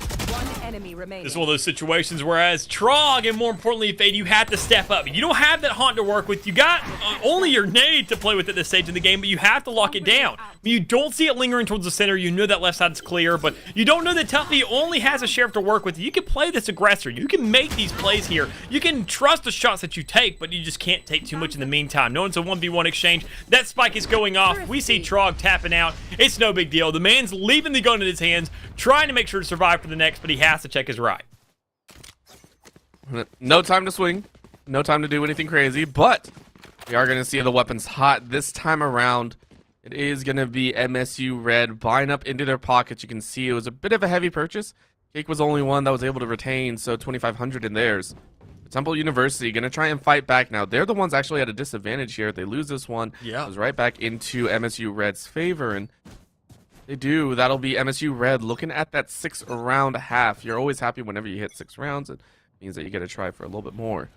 This is one of those situations where, as Trog, and more importantly, Fade, you have to step up. You don't have that haunt to work with. You got only your nade to play with at this stage in the game, but you have to lock it down. When you don't see it lingering towards the center, you know that left side's clear, but you don't know that Tuffy only has a sheriff to work with. You can play this aggressor. You can make these plays here. You can trust the shots that you take, but you just can't take too much in the meantime. Knowing it's a 1v1 exchange, that spike is going off. We see Trog tapping out. It's no big deal. The man's leaving the gun in his hands, trying to make sure to survive for the next, but he has to check his right. No time to swing. No time to do anything crazy, but we are going to see the weapons hot this time around. It is going to be MSU Red buying up into their pockets. You can see it was a bit of a heavy purchase. Cake was the only one that was able to retain, so 2,500 in theirs. Temple University going to try and fight back now. They're the ones actually at a disadvantage here. If they lose this one, it goes right back into MSU Red's favor, and they do. That'll be MSU Red looking at that 6-round half. You're always happy whenever you hit 6 rounds. It means that you got to try for a little bit more.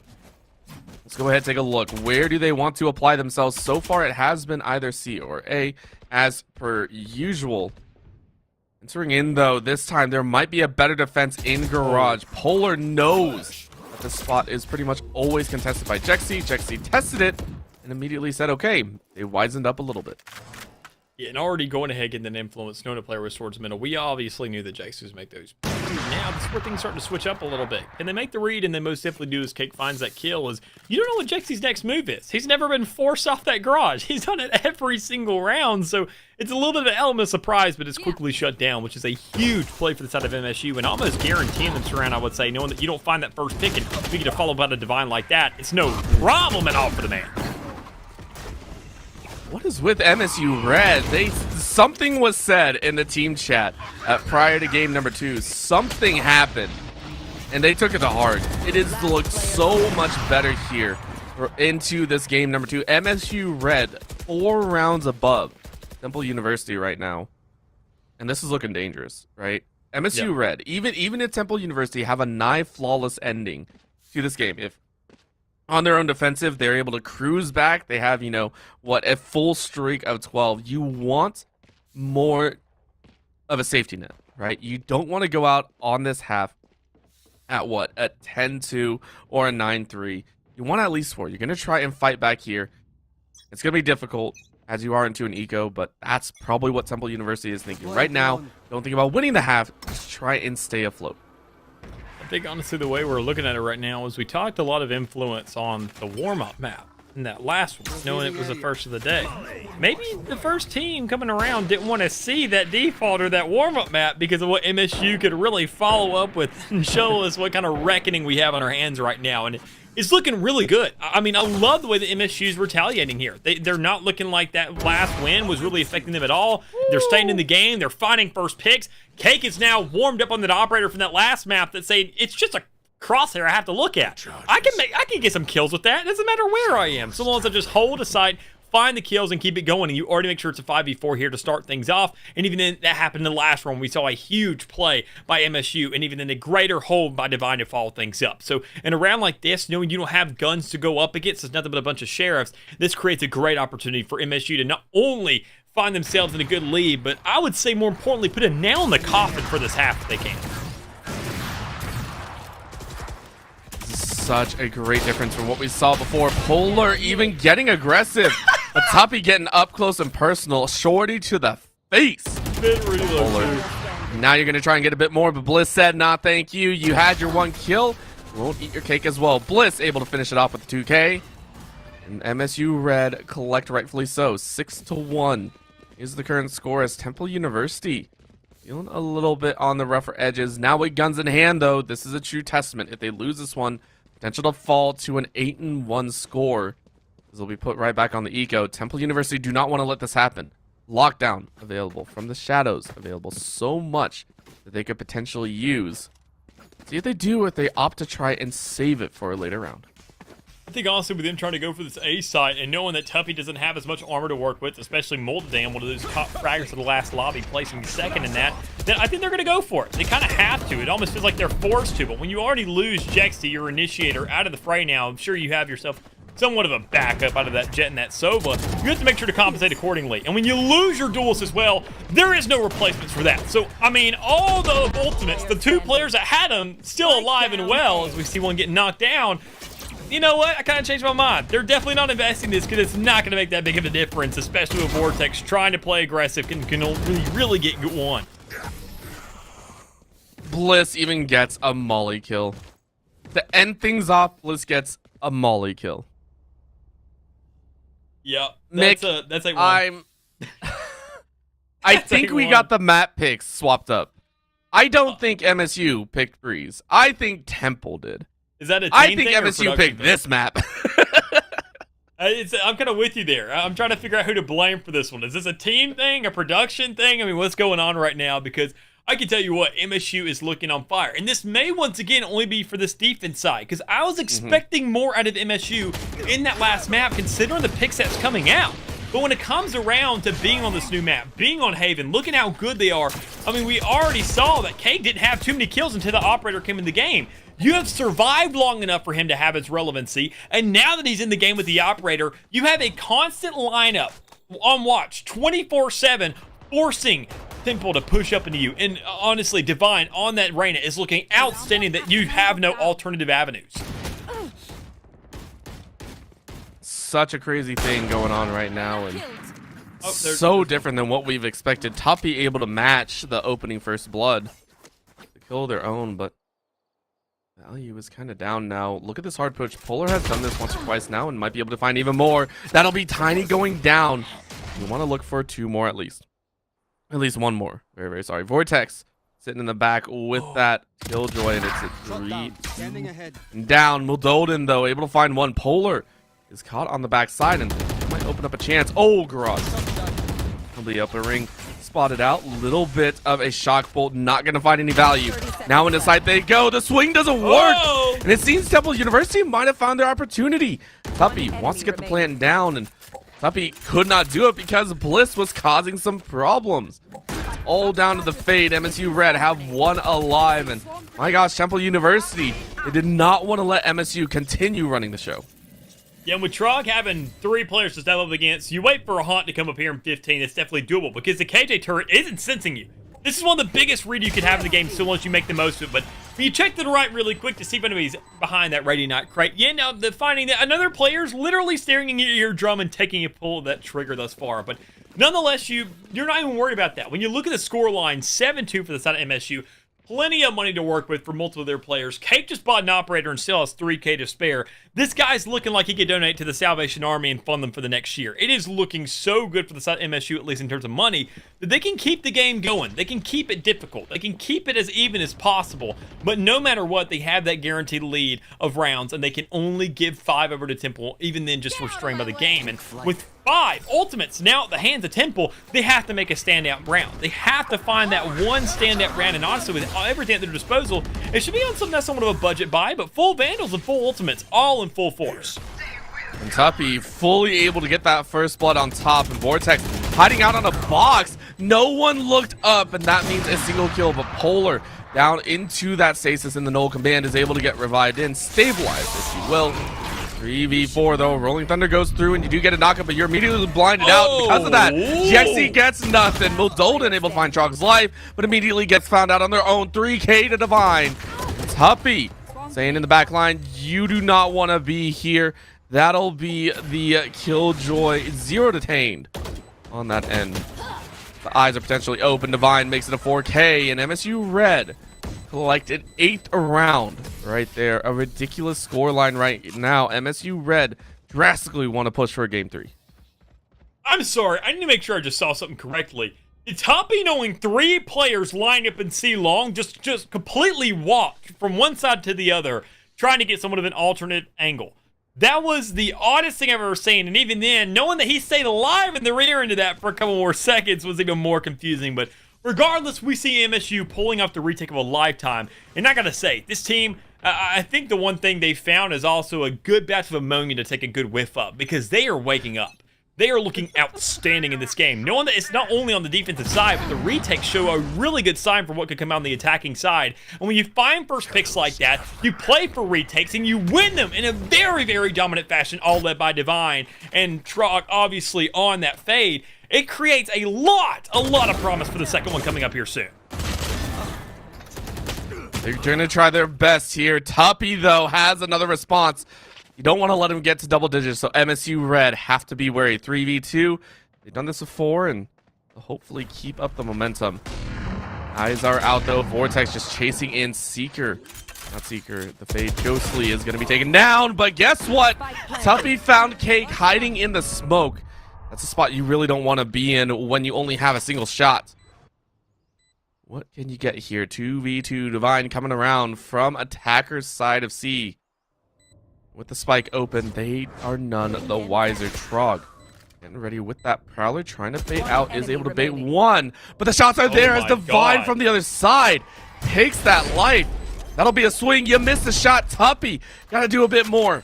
Let's go ahead and take a look. Where do they want to apply themselves? So far, it has been either C or A, as per usual. Entering in, though, this time there might be a better defense in Garage. Polar knows that this spot is pretty much always contested by Jexy. Jexy tested it and immediately said, okay. They wisened up a little bit. Yeah, and already going ahead getting an influence, knowing a player with swordsman. We obviously knew that Jexy was make those. Now this is where things starting to switch up a little bit. And they make the read, and then most simply do as Cake finds that kill is, you don't know what Jexy's next move is. He's never been forced off that garage. He's done it every single round, so it's a little bit of an element of surprise, but it's quickly shut down, which is a huge play for the side of MSU, and almost guaranteeing them surround, I would say, knowing that you don't find that first pick, and we get to follow by a Divine like that. It's no problem at all for the man. What is with MSU Red? Something was said in the team chat prior to game number 2. Something happened, and they took it to heart. It has looked so much better here into this game number 2. MSU Red 4 rounds above Temple University right now, and this is looking dangerous, right? MSU Red, even if Temple University have a nigh flawless ending to this game, if on their own defensive, they're able to cruise back. They have, a full streak of 12. You want more of a safety net, right? You don't want to go out on this half at what? A 10-2 or a 9-3. You want at least 4. You're going to try and fight back here. It's going to be difficult as you are into an eco, but that's probably what Temple University is thinking right now. Don't think about winning the half. Just try and stay afloat. I think honestly the way we're looking at it right now is we talked a lot of influence on the warm-up map in that last one, knowing it was the first of the day. Maybe the first team coming around didn't want to see that default or that warm-up map because of what MSU could really follow up with and show us what kind of reckoning we have on our hands right now. And it's looking really good. I mean, I love the way the MSU is retaliating here. They're not looking like that last win was really affecting them at all. They're staying in the game. They're finding first picks. Cake is now warmed up on that operator from that last map that's saying it's just a crosshair I have to look at. I can get some kills with that. It doesn't matter where I am. So long as I just hold a sight, find the kills, and keep it going. And you already make sure it's a 5v4 here to start things off. And even then, that happened in the last round. We saw a huge play by MSU, and even then a greater hold by Divine to follow things up. So in a round like this, knowing you don't have guns to go up against, it's nothing but a bunch of sheriffs, this creates a great opportunity for MSU to not only find themselves in a good lead, but I would say more importantly, put a nail in the coffin for this half if they can. Such a great difference from what we saw before. Polar even getting aggressive, but Toppy getting up close and personal. Shorty to the face. Polar. Now you're going to try and get a bit more, but Bliss said, nah, thank you. You had your 1 kill. You won't eat your cake as well. Bliss able to finish it off with 2K. And MSU Red collect rightfully so. 6-1 is the current score as Temple University feeling a little bit on the rougher edges. Now with guns in hand, though, this is a true testament. If they lose this one, potential to fall to an 8-1 score. This will be put right back on the eco. Temple University do not want to let this happen. Lockdown available from the shadows. Available so much that they could potentially use. See if they do, if they opt to try and save it for a later round. I think honestly with them trying to go for this A site and knowing that Tuppy doesn't have as much armor to work with, especially Moldedam, one of those top fraggers of the last lobby, placing second in that, then I think they're going to go for it. They kind of have to. It almost feels like they're forced to, but when you already lose Jexty, your initiator, out of the fray now, I'm sure you have yourself somewhat of a backup out of that Jet and that Sova. You have to make sure to compensate accordingly. And when you lose your duelist as well, there is no replacements for that. So, I mean, all the ultimates, the 2 players that had them still alive and well, as we see one getting knocked down, you know what? I kind of changed my mind. They're definitely not investing this because it's not going to make that big of a difference, especially with Vortex trying to play aggressive can really get one. Bliss even gets a molly kill. To end things off, Bliss gets a molly kill. Yeah, Nick, that's a one. I think we got the map picks swapped up. I don't think MSU picked Breeze. I think Temple did. Is that a team I think thing or MSU picked this map. I'm kind of with you there. I'm trying to figure out who to blame for this one. Is this a team thing, a production thing? I mean, what's going on right now? Because I can tell you what, MSU is looking on fire. And this may once again only be for this defense side, because I was expecting more out of MSU in that last map, considering the pick sets coming out. But when it comes around to being on this new map, being on Haven, looking how good they are, I mean, we already saw that Cade didn't have too many kills until the operator came in the game. You have survived long enough for him to have its relevancy, and now that he's in the game with the operator, you have a constant lineup on watch, 24/7, forcing Temple to push up into you. And honestly, Divine on that Reyna is looking outstanding that you have no alternative avenues. Such a crazy thing going on right now, and so different than what we've expected. Tuppy able to match the opening first blood to kill their own, but value is kind of down now. Look at this hard push. Polar has done this once or twice now and might be able to find even more. That'll be Tiny going down. You want to look for 2 more at least. At least 1 more. Very, very sorry. Vortex sitting in the back with that Killjoy, and it's a 3 and down. Muldolden, though, able to find 1. Polar is caught on the back side and might open up a chance. Oh, garage. On the upper ring. Spotted out. Little bit of a shock bolt. Not going to find any value. Now in the side they go. The swing doesn't work. And it seems Temple University might have found their opportunity. Tuppy wants to get the plant down, and Tuppy could not do it because Bliss was causing some problems. All down to the fade. MSU Red have 1 alive, and my gosh, Temple University, they did not want to let MSU continue running the show. Yeah, and with Trog having 3 players to step up against, you wait for a Haunt to come up here in 15. It's definitely doable because the KJ turret isn't sensing you. This is one of the biggest read you could have in the game so long as you make the most of it. But when you check to the right really quick to see if anybody's behind that Radiant Knight crate, yeah, now the finding that another player's literally staring in your eardrum and taking a pull of that trigger thus far. But nonetheless, you're not even worried about that. When you look at the score line, 7-2 for the side of MSU, plenty of money to work with for multiple of their players. Cake just bought an operator and still has $3K to spare. This guy's looking like he could donate to the Salvation Army and fund them for the next year. It is looking so good for the side of MSU, at least in terms of money, that they can keep the game going. They can keep it difficult. They can keep it as even as possible. But no matter what, they have that guaranteed lead of rounds, and they can only give 5 over to Temple, even then just restrained by the game. And with 5 ultimates now at the hands of Temple, they have to make a standout round. They have to find that one standout round, and honestly, with everything at their disposal, it should be on something that's somewhat of a budget buy, but full Vandals and full Ultimates, all in full force. And Tuppy fully able to get that first blood on top, and Vortex hiding out on a box. No one looked up, and that means a single kill, but Polar down into that stasis in the Null Command is able to get revived in, stabilized, if you will. 3v4 though, Rolling Thunder goes through and you do get a knockup, but you're immediately blinded out because of that. GXC gets nothing. Muldolden able to find Trog's life, but immediately gets found out on their own. 3K to Divine. Tuppy saying in the back line, you do not want to be here. That'll be the Killjoy. 0 detained on that end. The eyes are potentially open. Divine makes it a 4K, and MSU Red collected 8th round right there. A ridiculous scoreline right now. MSU Red drastically want to push for a game 3. I'm sorry, I need to make sure I just saw something correctly. Did Tuppy, knowing 3 players line up in C long, just completely walk from one side to the other, trying to get somewhat of an alternate angle? That was the oddest thing I've ever seen, and even then, knowing that he stayed alive in the rear end of that for a couple more seconds was even more confusing. But regardless, we see MSU pulling off the retake of a lifetime. And I gotta say, this team, I think the one thing they found is also a good batch of ammonia to take a good whiff of, because they are waking up. They are looking outstanding in this game, knowing that it's not only on the defensive side, but the retakes show a really good sign for what could come out on the attacking side. And when you find first picks like that, you play for retakes and you win them in a very, very dominant fashion, all led by Divine and Trog obviously on that fade. It creates a lot of promise for the second one coming up here soon. They're going to try their best here. Tuppy, though, has another response. You don't want to let him get to double digits, so MSU Red have to be wary. 3v2. They've done this before, and they'll hopefully keep up the momentum. Eyes are out, though. Vortex just chasing in Seeker. Not Seeker. The fade Ghostly is going to be taken down, but guess what? Tuppy found Cake hiding in the smoke. That's a spot you really don't want to be in when you only have a single shot. What can you get here? 2v2 Divine coming around from attacker's side of C. With the spike open, they are none the wiser. Trog getting ready with that Prowler, trying to bait out, is able to bait one, but the shots are there as Divine from the other side takes that life. That'll be a swing. You missed the shot, Tuppy. Gotta do a bit more.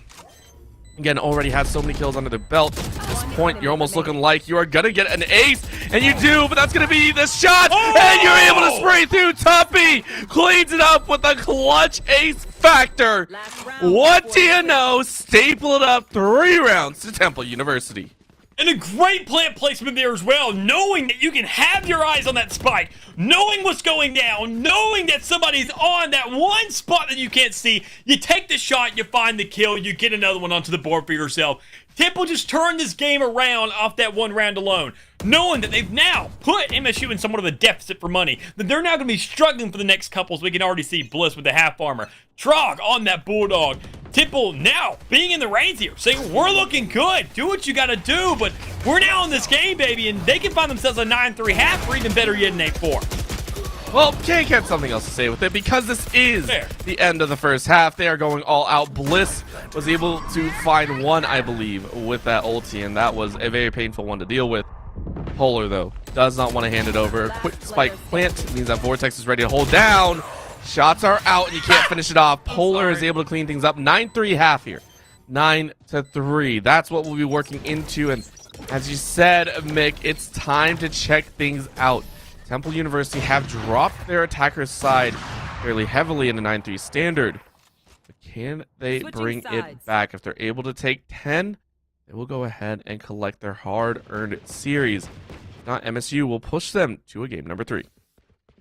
Again, already had so many kills under their belt. At this point, you're almost looking like you are gonna get an ace, and you do, but that's gonna be the shot, and you're able to spray through. Tuppy cleans it up with a clutch ace factor. What do you know? Staple it up 3 rounds to Temple University. And a great plant placement there as well, knowing that you can have your eyes on that spike, knowing what's going down, knowing that somebody's on that one spot that you can't see. You take the shot, you find the kill, you get another one onto the board for yourself. Temple just turned this game around off that one round alone, knowing that they've now put MSU in somewhat of a deficit for money, that they're now going to be struggling for the next couples. We can already see Bliss with the half armor, Trog on that Bulldog, Temple now being in the reins here, saying we're looking good, do what you got to do, but we're now in this game, baby, and they can find themselves a 9-3 half, or even better yet, an 8-4. Well, Cake had something else to say with it, because this is the end of the first half. They are going all out. Bliss was able to find one, I believe, with that ulti, and that was a very painful one to deal with. Polar, though, does not want to hand it over. A quick spike plant means that Vortex is ready to hold down. Shots are out, and you can't finish it off. Polar is able to clean things up. 9-3 half here. 9-3. That's what we'll be working into, and as you said, Mick, it's time to check things out. Temple University have dropped their attacker's side fairly heavily in the 9-3 standard. But can they bring it back? If they're able to take 10, they will go ahead and collect their hard-earned series. If not, MSU will push them to a game number 3.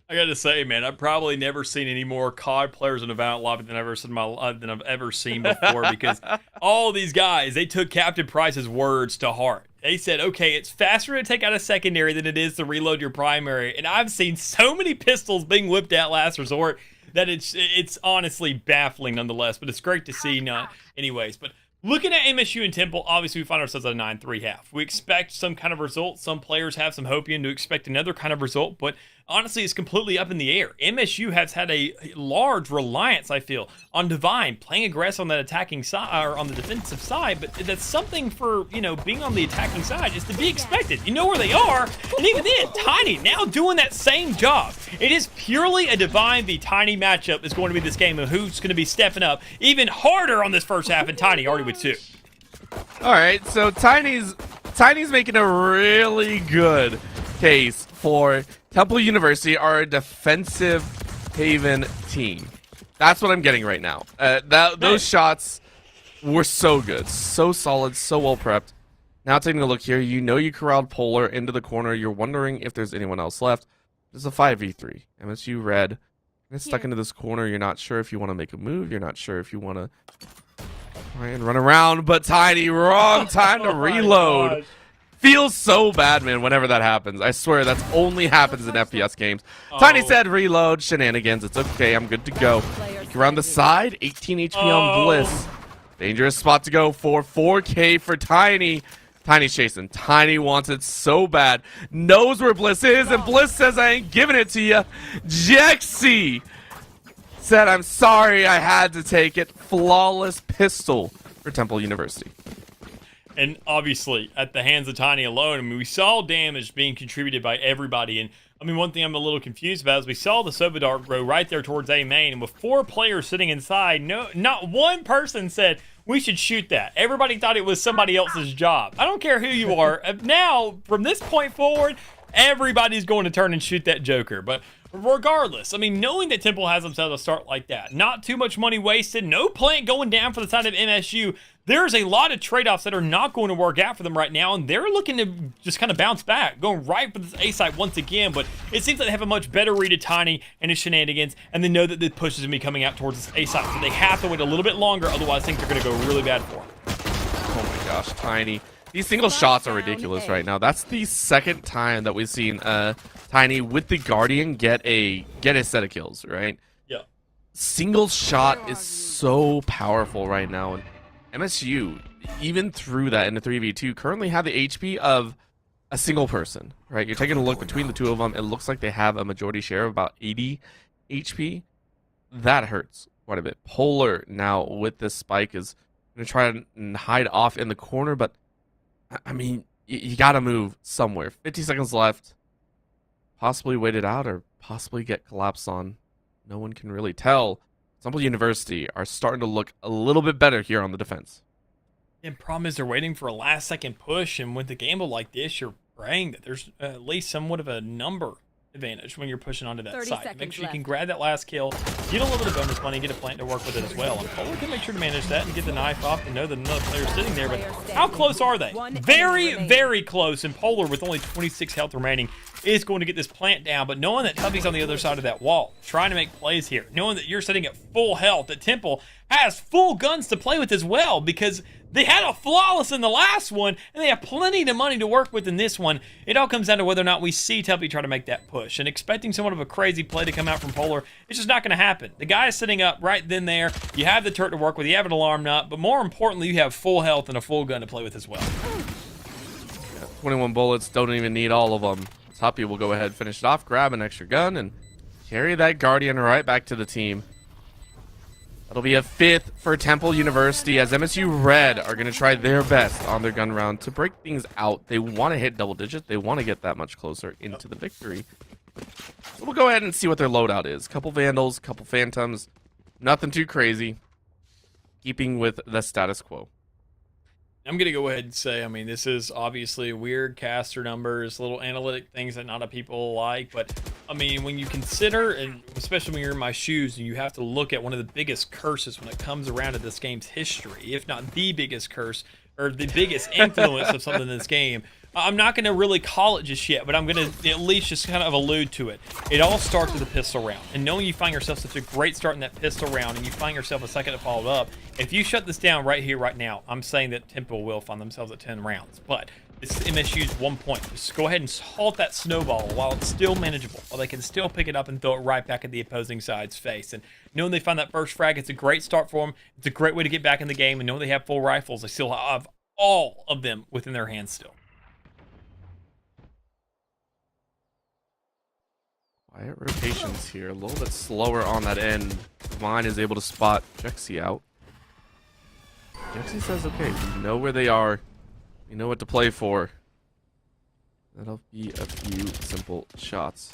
I gotta say, man, I've probably never seen any more COD players in a Valorant lobby than I've ever seen before, because all these guys, they took Captain Price's words to heart. They said, okay, it's faster to take out a secondary than it is to reload your primary. And I've seen so many pistols being whipped out last resort that it's honestly baffling nonetheless, but it's great to see anyways. But looking at MSU and Temple, obviously we find ourselves at a 9-3 half. We expect some kind of result. Some players have some hope in to expect another kind of result, but honestly, it's completely up in the air. MSU has had a large reliance, I feel, on Divine playing aggressive on that attacking side, or on the defensive side, but that's something for, you know, being on the attacking side is to be expected. You know where they are, and even then, Tiny now doing that same job. It is purely a Divine v Tiny matchup is going to be this game, of who's going to be stepping up even harder on this first half, and Tiny already with 2. All right, so Tiny's making a really good case for Temple University are a defensive haven team. That's what I'm getting right now. Those shots were so good, so solid, so well prepped. Now taking a look here, you know you corralled Polar into the corner. You're wondering if there's anyone else left. This is a 5v3. MSU Red. It's stuck into this corner. You're not sure if you want to make a move. You're not sure if you want to try and run around. But Tiny, wrong time to reload. Feels so bad, man, whenever that happens. I swear, that's only happens in FPS games. Tiny said reload, shenanigans. It's okay, I'm good to go. Peek around the side, 18 HP on Bliss. Dangerous spot to go for 4K for Tiny. Tiny's chasing. Tiny wants it so bad. Knows where Bliss is, and Bliss says, I ain't giving it to you. Jexy said, I'm sorry I had to take it. Flawless pistol for Temple University. And obviously, at the hands of Tiny alone, I mean, we saw damage being contributed by everybody. And I mean, one thing I'm a little confused about is we saw the Sova Dart grow right there towards A main, and with 4 players sitting inside, not one person said we should shoot that. Everybody thought it was somebody else's job. I don't care who you are. Now, from this point forward, everybody's going to turn and shoot that Joker. But regardless, I mean, knowing that Temple has themselves a start like that, not too much money wasted, no plant going down for the side of MSU, there's a lot of trade-offs that are not going to work out for them right now, and they're looking to just kind of bounce back, going right for this A site once again. But it seems like they have a much better read of Tiny and his shenanigans, and they know that the push is going to be coming out towards this A site, so they have to wait a little bit longer, otherwise things are going to go really bad for them. Oh my gosh, Tiny. These single shots are ridiculous right now. That's the second time that we've seen Tiny with the Guardian get a set of kills, right? Yeah. Single shot is so powerful right now, and MSU, even through that in the 3v2, currently have the HP of a single person, right? You're taking a look between the two of them. It looks like they have a majority share of about 80 HP. That hurts quite a bit. Polar now with this spike is going to try and hide off in the corner, but I mean, you got to move somewhere. 50 seconds left. Possibly wait it out or possibly get collapsed on. No one can really tell. Temple University are starting to look a little bit better here on the defense. And problem is they're waiting for a last-second push, and with a gamble like this, you're praying that there's at least somewhat of a number advantage when you're pushing onto that 30 side. Make sure you left. can grab that last kill, get a little bit of bonus money, get a plant to work with it as well. And Polar can make sure to manage that and get the knife off and know that another player's sitting there. But how close are they? Very, very close. And Polar, with only 26 health remaining, is going to get this plant down. But knowing that Tubby's on the other side of that wall, trying to make plays here, knowing that you're sitting at full health, that Temple has full guns to play with as well, because they had a flawless in the last one, and they have plenty of money to work with in this one. It all comes down to whether or not we see Tuppy try to make that push. And expecting somewhat of a crazy play to come out from Polar, it's just not going to happen. The guy is sitting up right then there. You have the turret to work with. You have an alarm nut. But more importantly, you have full health and a full gun to play with as well. Yeah, 21 bullets. Don't even need all of them. Tuppy will go ahead, finish it off, grab an extra gun, and carry that Guardian right back to the team. That'll be a 5th for Temple University, as MSU Red are going to try their best on their gun round to break things out. They want to hit double digits. They want to get that much closer into the victory. So we'll go ahead and see what their loadout is. Couple Vandals, couple Phantoms. Nothing too crazy. Keeping with the status quo. I'm going to go ahead and say, I mean, this is obviously weird caster numbers, little analytic things that not a people like, but I mean, when you consider, and especially when you're in my shoes, and you have to look at one of the biggest curses when it comes around to this game's history, if not the biggest curse, or the biggest influence of something in this game, I'm not going to really call it just yet, but I'm going to at least just kind of allude to it. It all starts with a pistol round. And knowing you find yourself such a great start in that pistol round, and you find yourself a second to follow up, if you shut this down right here, right now, I'm saying that Temple will find themselves at 10 rounds. But it's MSU's 1 point. Just go ahead and halt that snowball while it's still manageable, while they can still pick it up and throw it right back at the opposing side's face. And knowing they find that first frag, it's a great start for them. It's a great way to get back in the game. And knowing they have full rifles, they still have all of them within their hands still. Quiet rotations here, a little bit slower on that end. Vine is able to spot Jexy out. Jexy says, okay, we know where they are. We know what to play for. That'll be a few simple shots.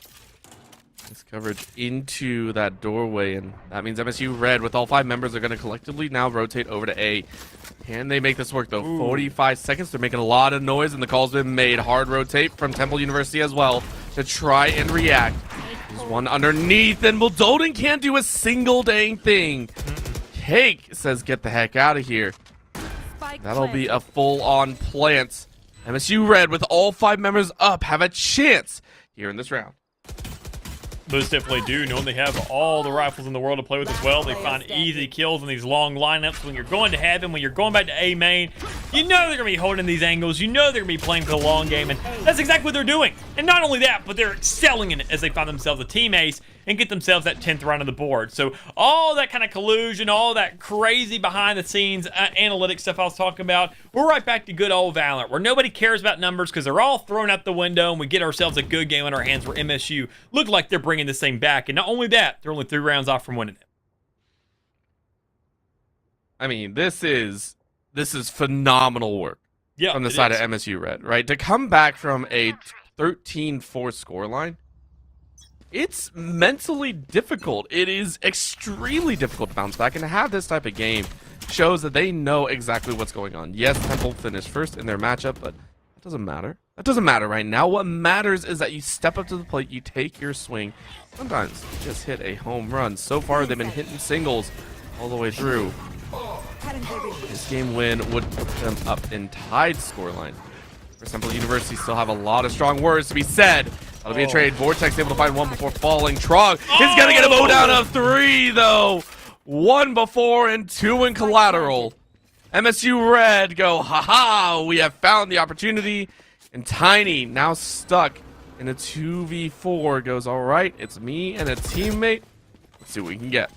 Nice coverage into that doorway, and that means MSU Red, with all 5 members, are going to collectively now rotate over to A. Can they make this work, though? Ooh. 45 seconds. They're making a lot of noise, and the call's been made. Hard rotate from Temple University as well to try and react. There's one underneath, and Bulldoden can't do a single dang thing. Cake says, get the heck out of here. That'll be a full-on plant. MSU Red, with all 5 members up, have a chance here in this round. Those definitely do, knowing they have all the rifles in the world to play with as well. They find easy kills in these long lineups. When you're going to heaven, when you're going back to A main, you know they're going to be holding these angles. You know they're going to be playing for the long game, and that's exactly what they're doing. And not only that, but they're excelling in it as they find themselves a team ace and get themselves that 10th round of the board. So all that kind of collusion, all that crazy behind-the-scenes analytic stuff I was talking about, we're right back to good old Valorant, where nobody cares about numbers because they're all thrown out the window, and we get ourselves a good game on our hands where MSU look like they're bringing this thing back. And not only that, they're only 3 rounds off from winning it. I mean, this is this is phenomenal work from the side of MSU Red, right? To come back from a 13-4 scoreline, it's mentally difficult. It is extremely difficult to bounce back, and to have this type of game shows that they know exactly what's going on. Yes, Temple finished first in their matchup, but that doesn't matter. That doesn't matter right now. What matters is that you step up to the plate, you take your swing. Sometimes you just hit a home run. So far, they've been hitting singles all the way through. This game win would put them up in tied scoreline. For Temple University, still have a lot of strong words to be said. That'll be a trade. Vortex able to find one before falling. Trog is going to get a bow down of 3, though. 1 before and 2 in collateral. MSU Red go, haha, we have found the opportunity. And Tiny, now stuck in a 2v4, goes, all right, it's me and a teammate. Let's see what we can get.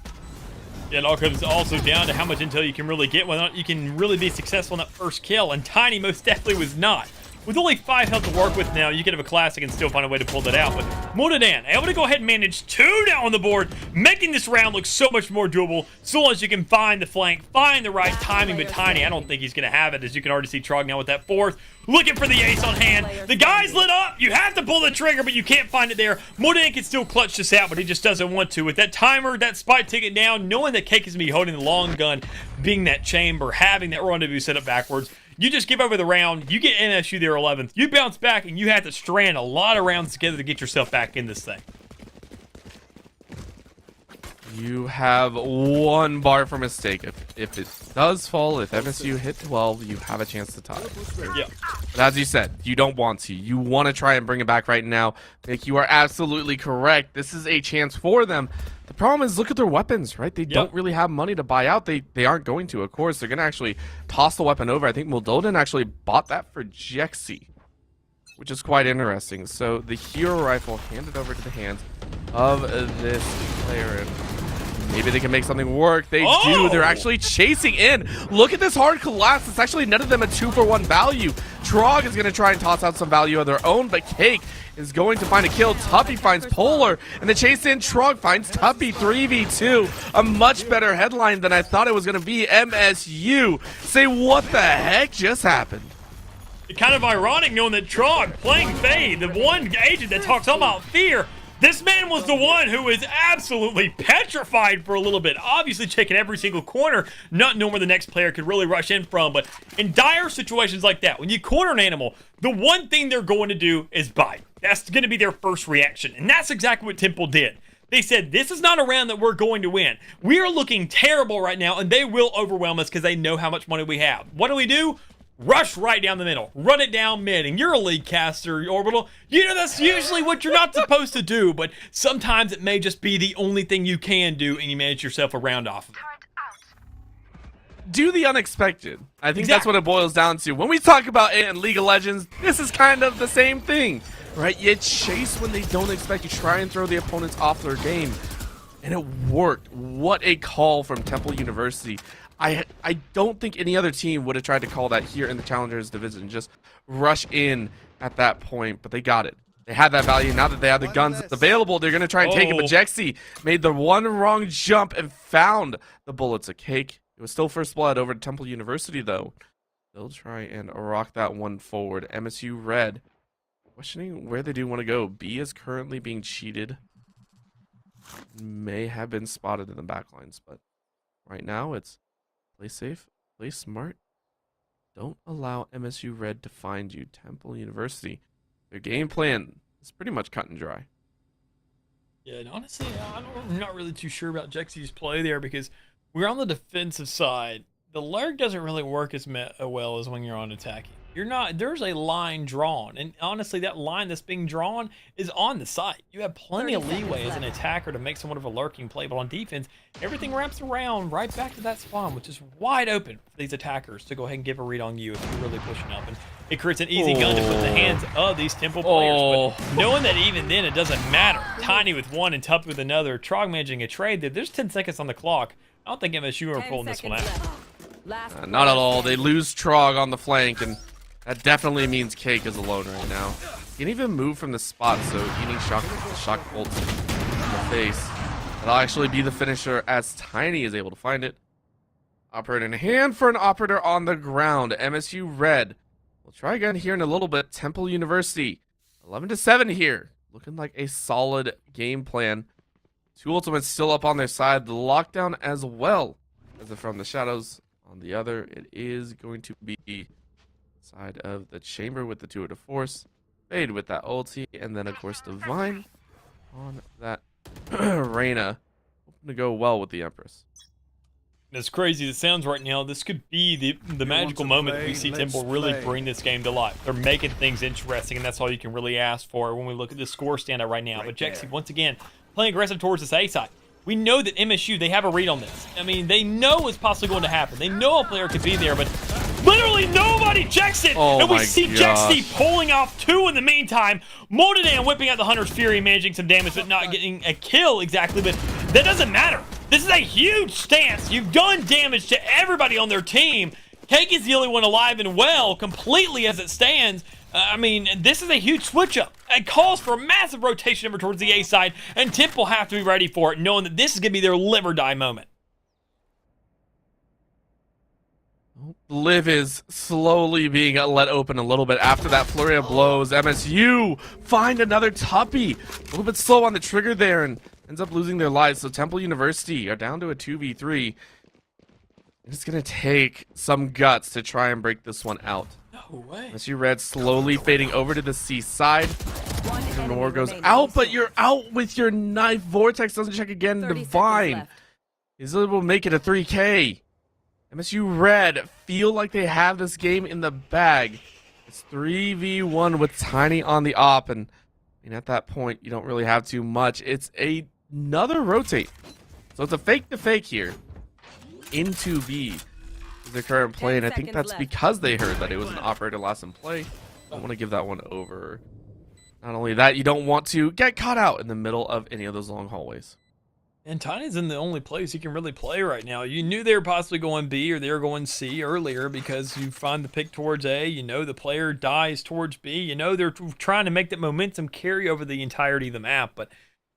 Yeah, it all comes also down to how much intel you can really get, whether or not you can really be successful in that first kill, and Tiny most definitely was not. With only 5 health to work with now, you could have a classic and still find a way to pull that out. But Modadan able to go ahead and manage 2 down on the board, making this round look so much more doable, so long as you can find the flank, find the right timing. But Tiny, I don't think he's going to have it, as you can already see Trog now with that 4th. Looking for the ace on hand. The guy's lit up. You have to pull the trigger, but you can't find it there. Modadan can still clutch this out, but he just doesn't want to. With that timer, that spike ticket down, knowing that Cake is going to be holding the long gun, being that chamber, having that rendezvous set up backwards, you just give over the round, you get NSU there 11th, you bounce back, and you have to strand a lot of rounds together to get yourself back in this thing. You have 1 bar for mistake. If it does fall, if MSU hit 12, you have a chance to tie. Yeah. But as you said, you don't want to. You want to try and bring it back right now. Nick, you are absolutely correct. This is a chance for them. The problem is, look at their weapons, right? They don't really have money to buy out. They aren't going to, of course. They're going to actually toss the weapon over. I think Moldovan actually bought that for Jexy, which is quite interesting. So the hero rifle handed over to the hands of this player. And maybe they can make something work. They do. They're actually chasing in. Look at this hard collapse. It's actually netted them a 2-for-1 value. Trog is going to try and toss out some value of their own, but Cake is going to find a kill. Tuppy finds Polar, and the chase in. Trog finds Tuppy 3v2. A much better headline than I thought it was going to be. MSU say, what the heck just happened? Kind of ironic knowing that Trog playing Faye, the one agent that talks all about fear, this man was the one who was absolutely petrified for a little bit, obviously checking every single corner, not knowing where the next player could really rush in from. But in dire situations like that, when you corner an animal, the one thing they're going to do is bite. That's going to be their first reaction, and that's exactly what Temple did. They said, this is not a round that we're going to win. We are looking terrible right now, and they will overwhelm us because they know how much money we have. What do? Rush right down the middle. Run it down mid. And you're a league caster, Orbital. You know that's usually what you're not supposed to do, but sometimes it may just be the only thing you can do, and you manage yourself a round off of it. Do the unexpected. I think that's what it boils down to. When we talk about it in League of Legends, this is kind of the same thing, right? You chase when they don't expect. You try and throw the opponents off their game, and it worked. What a call from Temple University. I don't think any other team would have tried to call that here in the Challengers Division. Just rush in at that point, but they got it. They had that value. Now that they have the guns available, they're going to try and take it. But Jexy made the one wrong jump and found the bullets of Cake. It was still first blood over to Temple University, though. They'll try and rock that one forward. MSU Red questioning where they do want to go. B is currently being cheated. May have been spotted in the backlines, but right now it's play safe, play smart. Don't allow MSU Red to find you. Temple University, their game plan is pretty much cut and dry. Yeah, and honestly, I'm not really too sure about Jexy's play there because we're on the defensive side. The lurk doesn't really work as well as when you're on attacking. There's a line drawn, and honestly, that line that's being drawn is on the site. You have plenty of leeway as an attacker to make somewhat of a lurking play, but on defense, everything wraps around right back to that spawn, which is wide open for these attackers to go ahead and give a read on you if you're really pushing up. And it creates an easy gun to put in the hands of these Temple players. But knowing that even then, it doesn't matter. Tiny with one and Tuppy with another. Trog managing a trade. There's 10 seconds on the clock. I don't think MSU are pulling this one out. Not at all. They lose Trog on the flank, and that definitely means Cake is alone right now. He can even move from the spot, so eating shock bolts in the face. That'll actually be the finisher as Tiny is able to find it. Operator in hand for an operator on the ground. MSU Red. We'll try again here in a little bit. Temple University. 11-7 here. Looking like a solid game plan. Two ultimates still up on their side. The lockdown as well. As if from the shadows on the other, it is going to be side of the chamber with the 2 of force. Fade with that ulti. And then, of course, Divine on that Reyna. Hoping to go well with the Empress. As crazy as it sounds right now, this could be the magical moment that we see Temple really bring this game to life. They're making things interesting, and that's all you can really ask for when we look at the score standout right now. But Jexy, once again, playing aggressive towards this A side. We know that MSU, they have a read on this. I mean, they know what's possibly going to happen. They know a player could be there, but literally nobody checks it. And we see Jexy pulling off 2 in the meantime. Moldadan whipping out the Hunter's Fury, managing some damage, but not getting a kill exactly. But that doesn't matter. This is a huge stance. You've done damage to everybody on their team. Cake is the only one alive and well, completely as it stands. I mean, this is a huge switch up. It calls for a massive rotation over towards the A side, and Temple have to be ready for it, knowing that this is going to be their live or die moment. Liv is slowly being let open a little bit after that flurry of blows. MSU find another tuppy. A little bit slow on the trigger there and ends up losing their lives. So Temple University are down to a 2v3. It's going to take some guts to try and break this one out. No way. MSU Red slowly fading over to the C side. Nor goes out, but you're out with your knife. Vortex doesn't check again. Divine is able to make it a 3K. MSU Red feel like they have this game in the bag. It's 3v1 with Tiny on the op, and at that point, you don't really have too much. It's another rotate. So it's a fake to fake here. Into B is the current play, and I think that's because they heard that it was an operator last in play. I want to give that one over. Not only that, you don't want to get caught out in the middle of any of those long hallways. And Tiny's in the only place you can really play right now. You knew they were possibly going B or they were going C earlier because you find the pick towards A. You know the player dies towards B. You know they're trying to make that momentum carry over the entirety of the map. But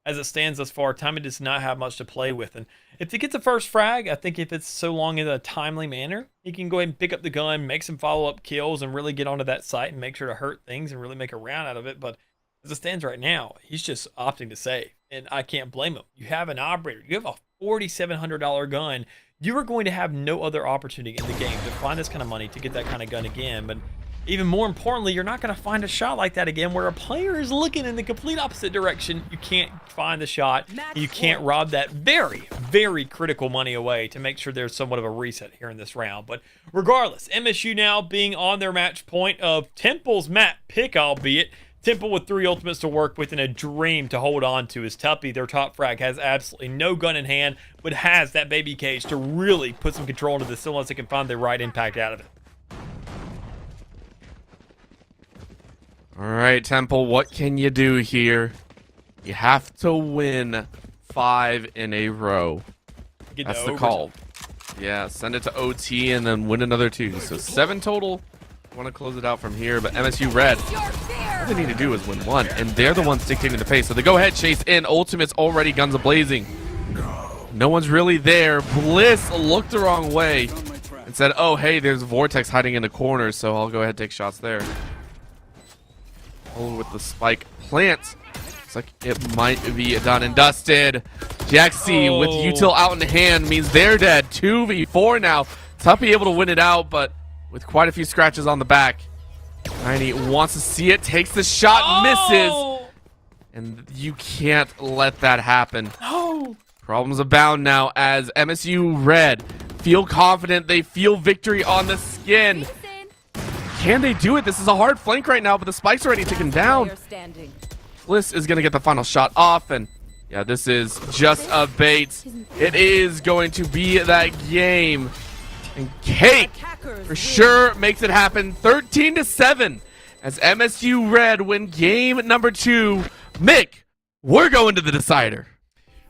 as it stands thus far, Tiny does not have much to play with. And if he gets a first frag, I think if it's so long in a timely manner, he can go ahead and pick up the gun, make some follow-up kills, and really get onto that site and make sure to hurt things and really make a round out of it. But as it stands right now, he's just opting to save. And I can't blame him. You have an operator. You have a $4,700 gun. You are going to have no other opportunity in the game to find this kind of money to get that kind of gun again. But even more importantly, you're not going to find a shot like that again where a player is looking in the complete opposite direction. You can't find the shot. You can't rob that very, very critical money away to make sure there's somewhat of a reset here in this round. But regardless, MSU now being on their match point of Temple's map pick, albeit Temple with 3 ultimates to work with and a dream to hold on to. As Tuppy, their top frag, has absolutely no gun in hand, but has that baby cage to really put some control into this unless they can find the right impact out of it. All right, Temple, what can you do here? You have to win 5 in a row. That's the call. Yeah, send it to OT and then win another 2. So 7 total. Want to close it out from here, but MSU Red, all they need to do is win 1, and they're the ones dictating the pace. So they go ahead, chase in. Ultimate's already guns a-blazing. No one's really there. Bliss looked the wrong way and said, oh, hey, there's Vortex hiding in the corner, so I'll go ahead and take shots there. Oh, with the spike plant. Looks like it might be done and dusted. Jexy with util out in hand means they're dead. 2v4 now. Tuppy able to win it out, but with quite a few scratches on the back. Tiny wants to see it, takes the shot, misses. And you can't let that happen. Problems abound now as MSU Red feel confident. They feel victory on the skin. Can they do it? This is a hard flank right now, but the spike's already taken down. Bliss is going to get the final shot off, and yeah, this is just a bait. It is going to be that game. And Cake for sure makes it happen. 13-7 as MSU Red win game number 2. Mick, we're going to the decider.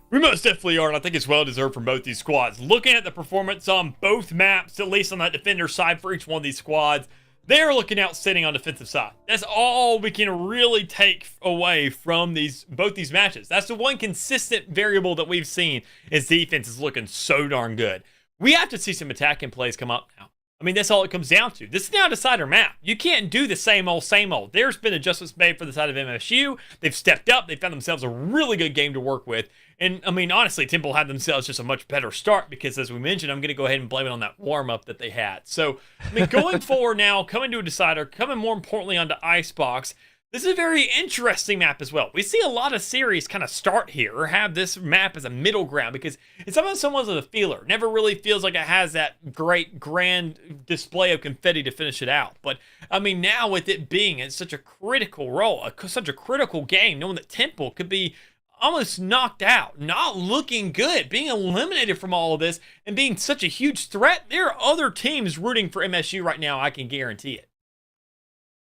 We most definitely are, and I think it's well-deserved from both these squads. Looking at the performance on both maps, at least on that defender side for each one of these squads, they're looking outstanding on the defensive side. That's all we can really take away from both these matches. That's the one consistent variable that we've seen is defense is looking so darn good. We have to see some attacking plays come up now. I mean, that's all it comes down to. This is now a decider map. You can't do the same old, same old. There's been adjustments made for the side of MSU. They've stepped up. They found themselves a really good game to work with. And, I mean, honestly, Temple had themselves just a much better start because, as we mentioned, I'm going to go ahead and blame it on that warm-up that they had. So, I mean, going forward now, coming to a decider, coming more importantly onto Icebox, this is a very interesting map as well. We see a lot of series kind of start here or have this map as a middle ground because it's almost someone's a feeler. Never really feels like it has that great grand display of confetti to finish it out. But I mean, now with it being in such a critical role, such a critical game, knowing that Temple could be almost knocked out, not looking good, being eliminated from all of this and being such a huge threat, there are other teams rooting for MSU right now, I can guarantee it.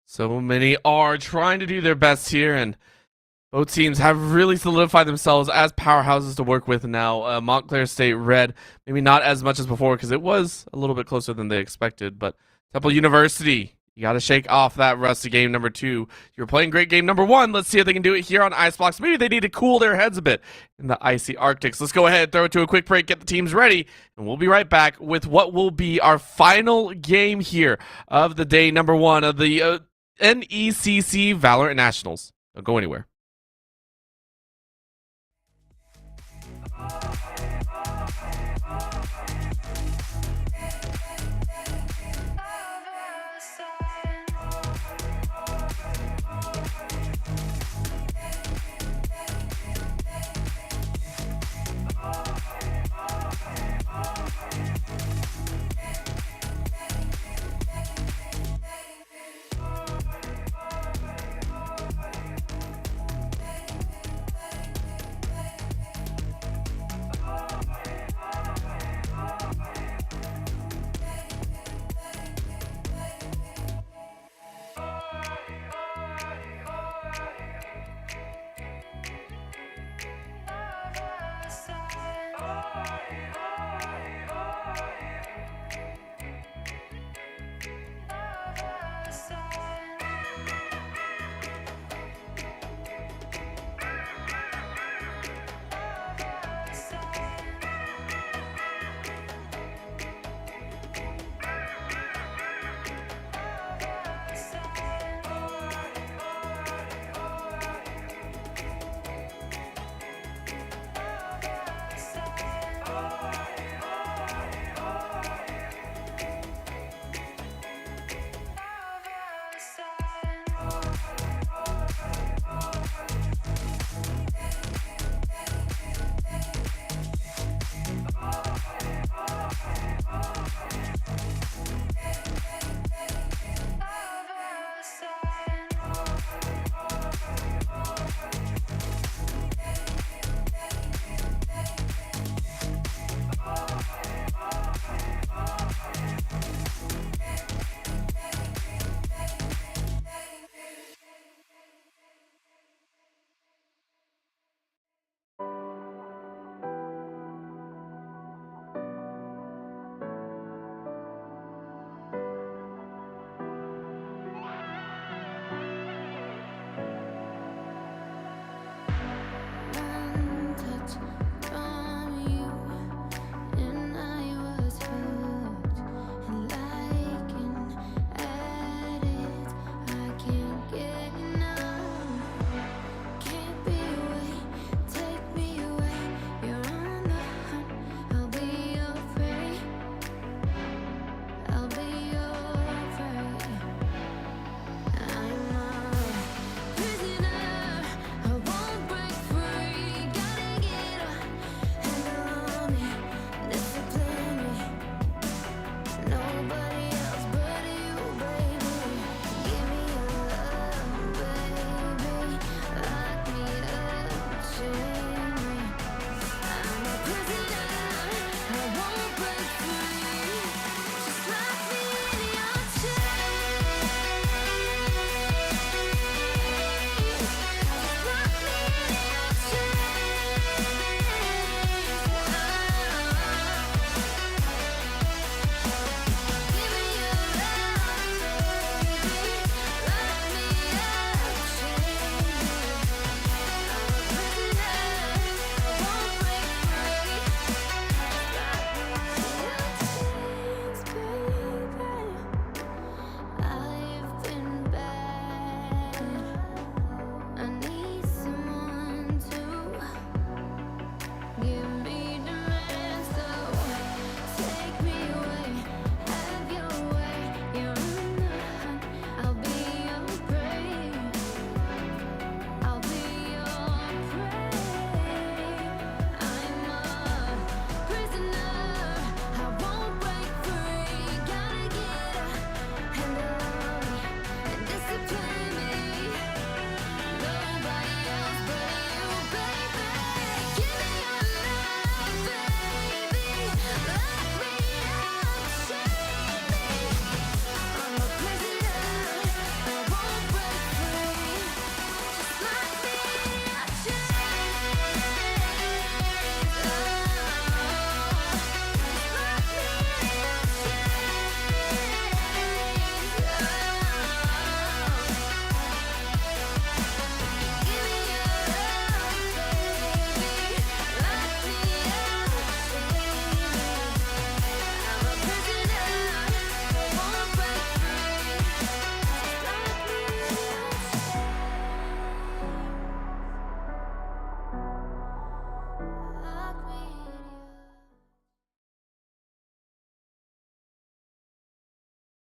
So many are trying to do their best here, and both teams have really solidified themselves as powerhouses to work with now. Montclair State Red, maybe not as much as before because it was a little bit closer than they expected, but Temple University, you got to shake off that rusty game number 2. You were playing great game number 1. Let's see if they can do it here on Icebox. Maybe they need to cool their heads a bit in the icy Arctics. Let's go ahead, throw it to a quick break, get the teams ready, and we'll be right back with what will be our final game here of the day number 1 of the NECC Valorant Nationals. Don't go anywhere.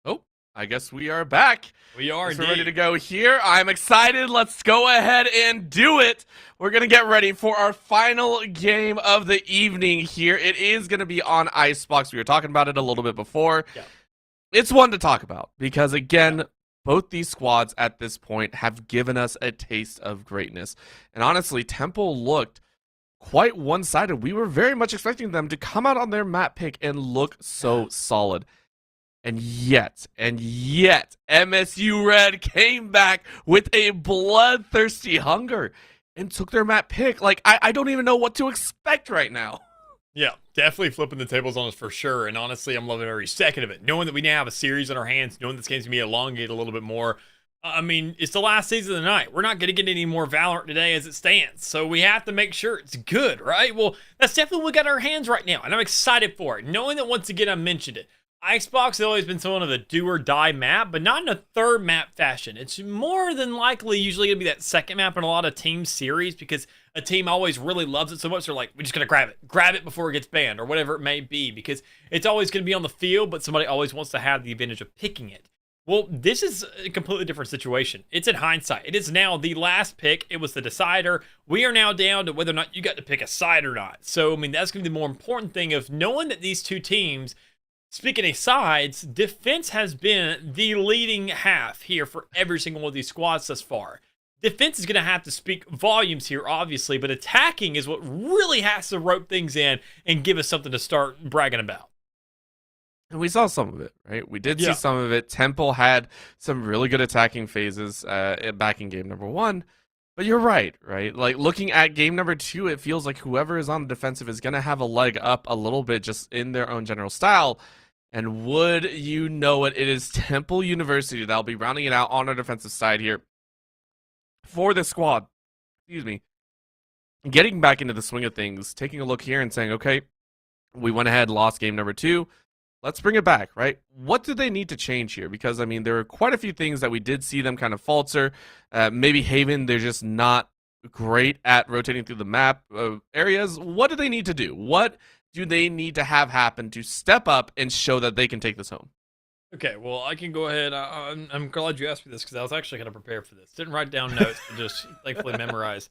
Oh, I guess we are back. We are Guess we're ready to indeed. go here. I'm excited. Let's go ahead and do it. We're going to get ready for our final game of the evening here. It is going to be on Icebox. We were talking about it a little bit before. Yeah. It's one to talk about because, again, both these squads at this point have given us a taste of greatness. And honestly, Temple looked quite one-sided. We were very much expecting them to come out on their map pick and look so solid. And yet, MSU Red came back with a bloodthirsty hunger and took their map pick. Like, I don't even know what to expect right now. Yeah, definitely flipping the tables on us for sure. And honestly, I'm loving every second of it. Knowing that we now have a series on our hands, knowing this game's going to be elongated a little bit more. I mean, it's the last season of the night. We're not going to get any more Valorant today as it stands. So we have to make sure it's good, right? Well, that's definitely what we got in our hands right now. And I'm excited for it. Knowing that, once again, I mentioned it. Icebox has always been someone of a do or die map, but not in a third map fashion. It's more than likely usually going to be that second map in a lot of team series because a team always really loves it so much. They're like, we're just going to grab it before it gets banned or whatever it may be because it's always going to be on the field, but somebody always wants to have the advantage of picking it. Well, this is a completely different situation. It's in hindsight. It is now the last pick. It was the decider. We are now down to whether or not you got to pick a side or not. So, I mean, that's going to be the more important thing of knowing that these two teams, speaking of sides, defense has been the leading half here for every single one of these squads thus far. Defense is going to have to speak volumes here, obviously, but attacking is what really has to rope things in and give us something to start bragging about. And we saw some of it, right? We did see some of it. Temple had some really good attacking phases back in game number 1. But you're right? Like, looking at game number 2, it feels like whoever is on the defensive is going to have a leg up a little bit just in their own general style. And would you know it, it is Temple University that'll be rounding it out on our defensive side here for this squad. Excuse me. Getting back into the swing of things, taking a look here and saying, okay, we went ahead, lost game number 2. Let's bring it back, right? What do they need to change here? Because, I mean, there are quite a few things that we did see them kind of falter. Maybe Haven, they're just not great at rotating through the map areas. What do they need to do? What do they need to have happen to step up and show that they can take this home? Okay, well, I can go ahead. I'm glad you asked me this because I was actually going to prepare for this. Didn't write down notes, but just thankfully memorize.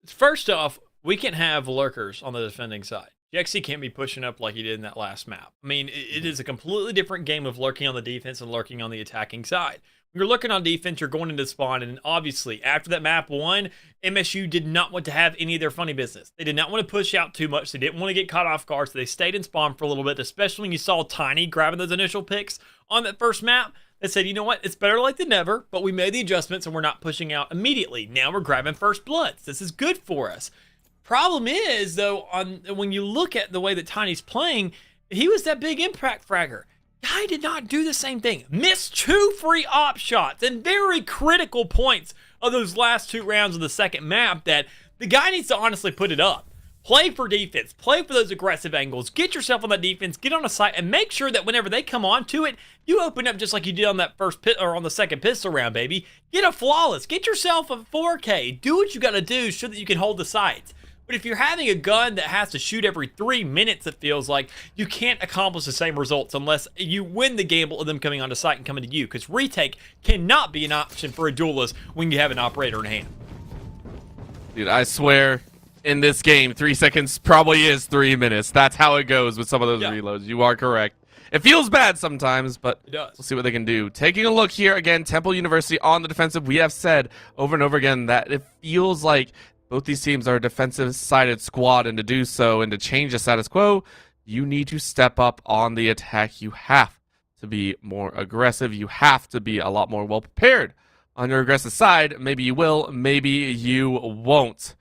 First off, we can have lurkers on the defending side. NECC can't be pushing up like he did in that last map. I mean, it is a completely different game of lurking on the defense and lurking on the attacking side. When you're lurking on defense, you're going into spawn, and obviously, after that map 1, MSU did not want to have any of their funny business. They did not want to push out too much. They didn't want to get caught off guard, so they stayed in spawn for a little bit, especially when you saw Tiny grabbing those initial picks on that first map. They said, you know what, it's better late than never, but we made the adjustments, and we're not pushing out immediately. Now we're grabbing first bloods. This is good for us. Problem is, though, when you look at the way that Tiny's playing, he was that big impact fragger. Guy did not do the same thing. Missed 2 free op shots and very critical points of those last 2 rounds of the second map that the guy needs to honestly put it up. Play for defense. Play for those aggressive angles. Get yourself on that defense. Get on a site and make sure that whenever they come onto it, you open up just like you did on that first pit or on the second pistol round, baby. Get a flawless. Get yourself a 4K. Do what you got to do so that you can hold the sights. But if you're having a gun that has to shoot every 3 minutes, it feels like you can't accomplish the same results unless you win the gamble of them coming onto site and coming to you. Because retake cannot be an option for a duelist when you have an operator in hand. Dude, I swear, in this game, 3 seconds probably is 3 minutes. That's how it goes with some of those reloads. You are correct. It feels bad sometimes, but it does. We'll see what they can do. Taking a look here again, Temple University on the defensive. We have said over and over again that it feels like both these teams are a defensive-sided squad, and to do so and to change the status quo, you need to step up on the attack. You have to be more aggressive. You have to be a lot more well-prepared on your aggressive side. Maybe you will, maybe you won't.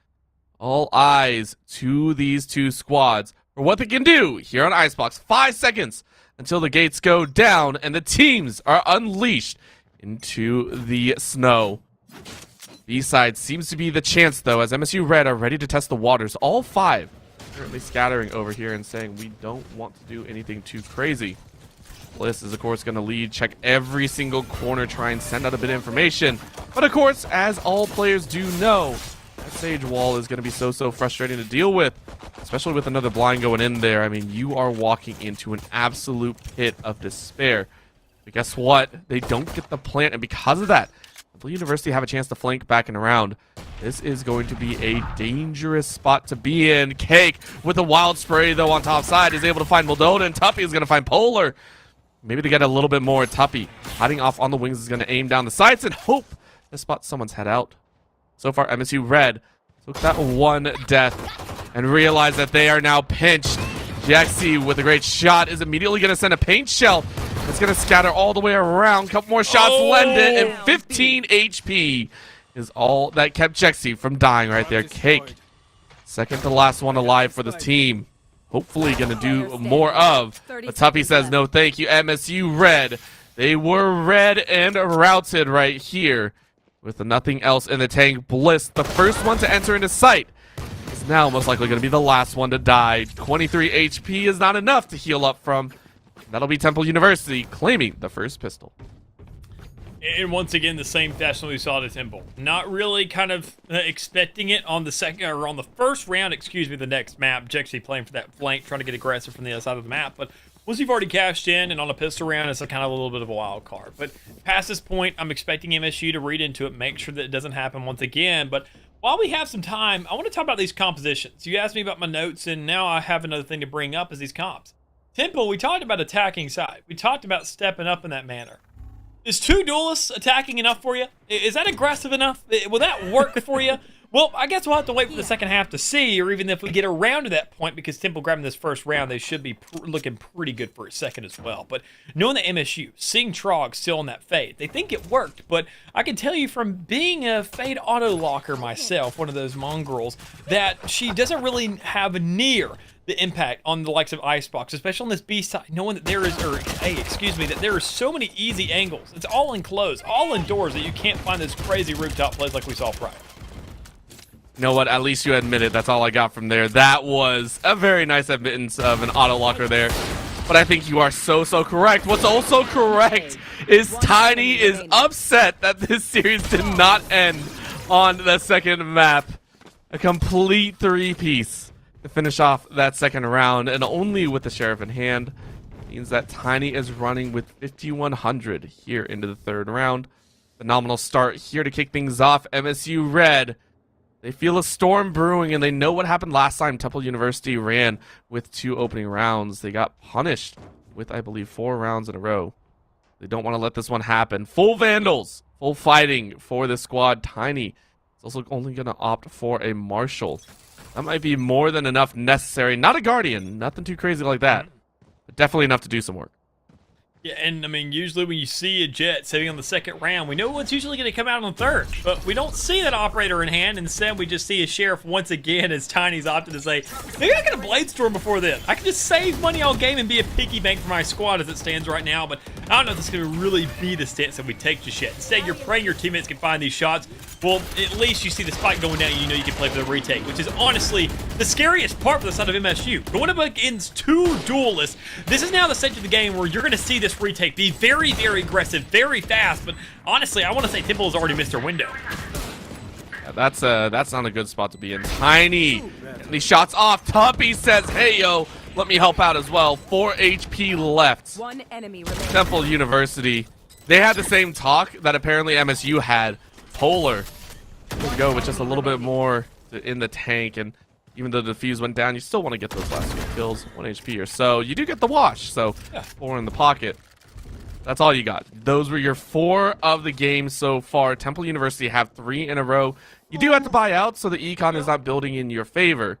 All eyes to these two squads for what they can do here on Icebox. 5 seconds until the gates go down and the teams are unleashed into the snow. B-side seems to be the chance, though, as MSU Red are ready to test the waters. All 5 currently scattering over here and saying we don't want to do anything too crazy. Bliss is, of course, going to lead, check every single corner, try and send out a bit of information. But, of course, as all players do know, that Sage Wall is going to be so frustrating to deal with. especially with another blind going in there, I mean, you are walking into an absolute pit of despair. But guess what? They don't get the plant, and because of that, Temple University have a chance to flank back and around. This is going to be a dangerous spot to be in. Cake with a wild spray, though, on top side is able to find Moldona, and Tuppy is going to find Polar. Maybe they get a little bit more. Tuppy hiding off on the wings is going to aim down the sights and hope to spot someone's head out. So far, MSU Red took that one death and realized that they are now pinched. Jexy with a great shot is immediately going to send a paint shell. It's going to scatter all the way around. Couple more shots, lend it, and 15 HP is all that kept Jexy from dying right there. Cake, second to last one alive for the team. Hopefully going to do more of. But Tuppy says no thank you. MSU Red. They were red and routed right here with nothing else in the tank. Bliss, the first one to enter into sight, is now most likely going to be the last one to die. 23 HP is not enough to heal up from. That'll be Temple University claiming the first pistol. And once again, the same fashion we saw at Temple. Not really kind of expecting it on the second, or on the first round, excuse me, the next map. Jexy playing for that flank, trying to get aggressive from the other side of the map. But once you've already cashed in and on a pistol round, it's a kind of a little bit of a wild card. But past this point, I'm expecting MSU to read into it, make sure that it doesn't happen once again. But while we have some time, I want to talk about these compositions. You asked me about my notes, and now I have another thing to bring up is these comps. Temple, we talked about attacking side. We talked about stepping up in that manner. Is 2 duelists attacking enough for you? Is that aggressive enough? Will that work for you? Well, I guess we'll have to wait for the second half to see, or even if we get around to that point, because Temple grabbing this first round, they should be looking pretty good for a second as well. But knowing that MSU, seeing Trog still on that Fade, they think it worked, but I can tell you from being a Fade auto locker myself, one of those mongrels, that she doesn't really have near the impact on the likes of Icebox, especially on this B side, knowing that there is, or A, excuse me, that there are so many easy angles. It's all enclosed, all indoors, that you can't find those crazy rooftop plays like we saw prior. You know what? At least you admit it. That's all I got from there. That was a very nice admittance of an auto locker there. But I think you are so correct. What's also correct is Tiny is upset that this series did not end on the second map. A complete three-piece to finish off that second round, and only with the Sheriff in hand means that Tiny is running with 5,100 here into the third round. Phenomenal start here to kick things off. MSU Red, they feel a storm brewing, and they know what happened last time Temple University ran with 2 opening rounds. They got punished with, I believe, 4 rounds in a row. They don't want to let this one happen. Full Vandals, full fighting for the squad. Tiny is also only going to opt for a Marshal. That might be more than enough necessary. Not a Guardian, nothing too crazy like that, but definitely enough to do some work. Yeah, and I mean, usually when you see a Jet sitting on the second round, we know what's usually going to come out on the third, but we don't see that operator in hand. Instead, we just see a Sheriff once again as Tiny's opted to say, maybe I get a Blade Storm before then. I can just save money all game and be a piggy bank for my squad as it stands right now, but I don't know if this is going to really be the stance that we take just yet. Instead, you're praying your teammates can find these shots. Well, at least you see the spike going down, and you know you can play for the retake, which is honestly the scariest part for the side of MSU. Going up against 2 duelists, this is now the stage of the game where you're going to see this retake be very, very aggressive, very fast, but honestly, I want to say Temple has already missed their window. Yeah, that's not a good spot to be in. Tiny, getting these shots off. Tuppy says, hey, yo, let me help out as well. 4 HP left. 1 enemy remaining. Temple University, they had the same talk that apparently MSU had. Polar will go with just a little bit more in the tank, and even though the defuse went down, you still want to get those last few kills, 1 HP or so. You do get the wash, so 4 in the pocket. That's all you got. Those were your 4 of the game so far. Temple University have 3 in a row. You do have to buy out, so the econ is not building in your favor.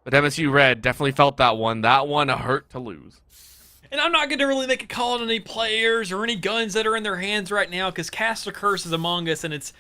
But MSU Red definitely felt that one. That one hurt to lose. And I'm not going to really make a call on any players or any guns that are in their hands right now, because Cast a Curse is among us, and it's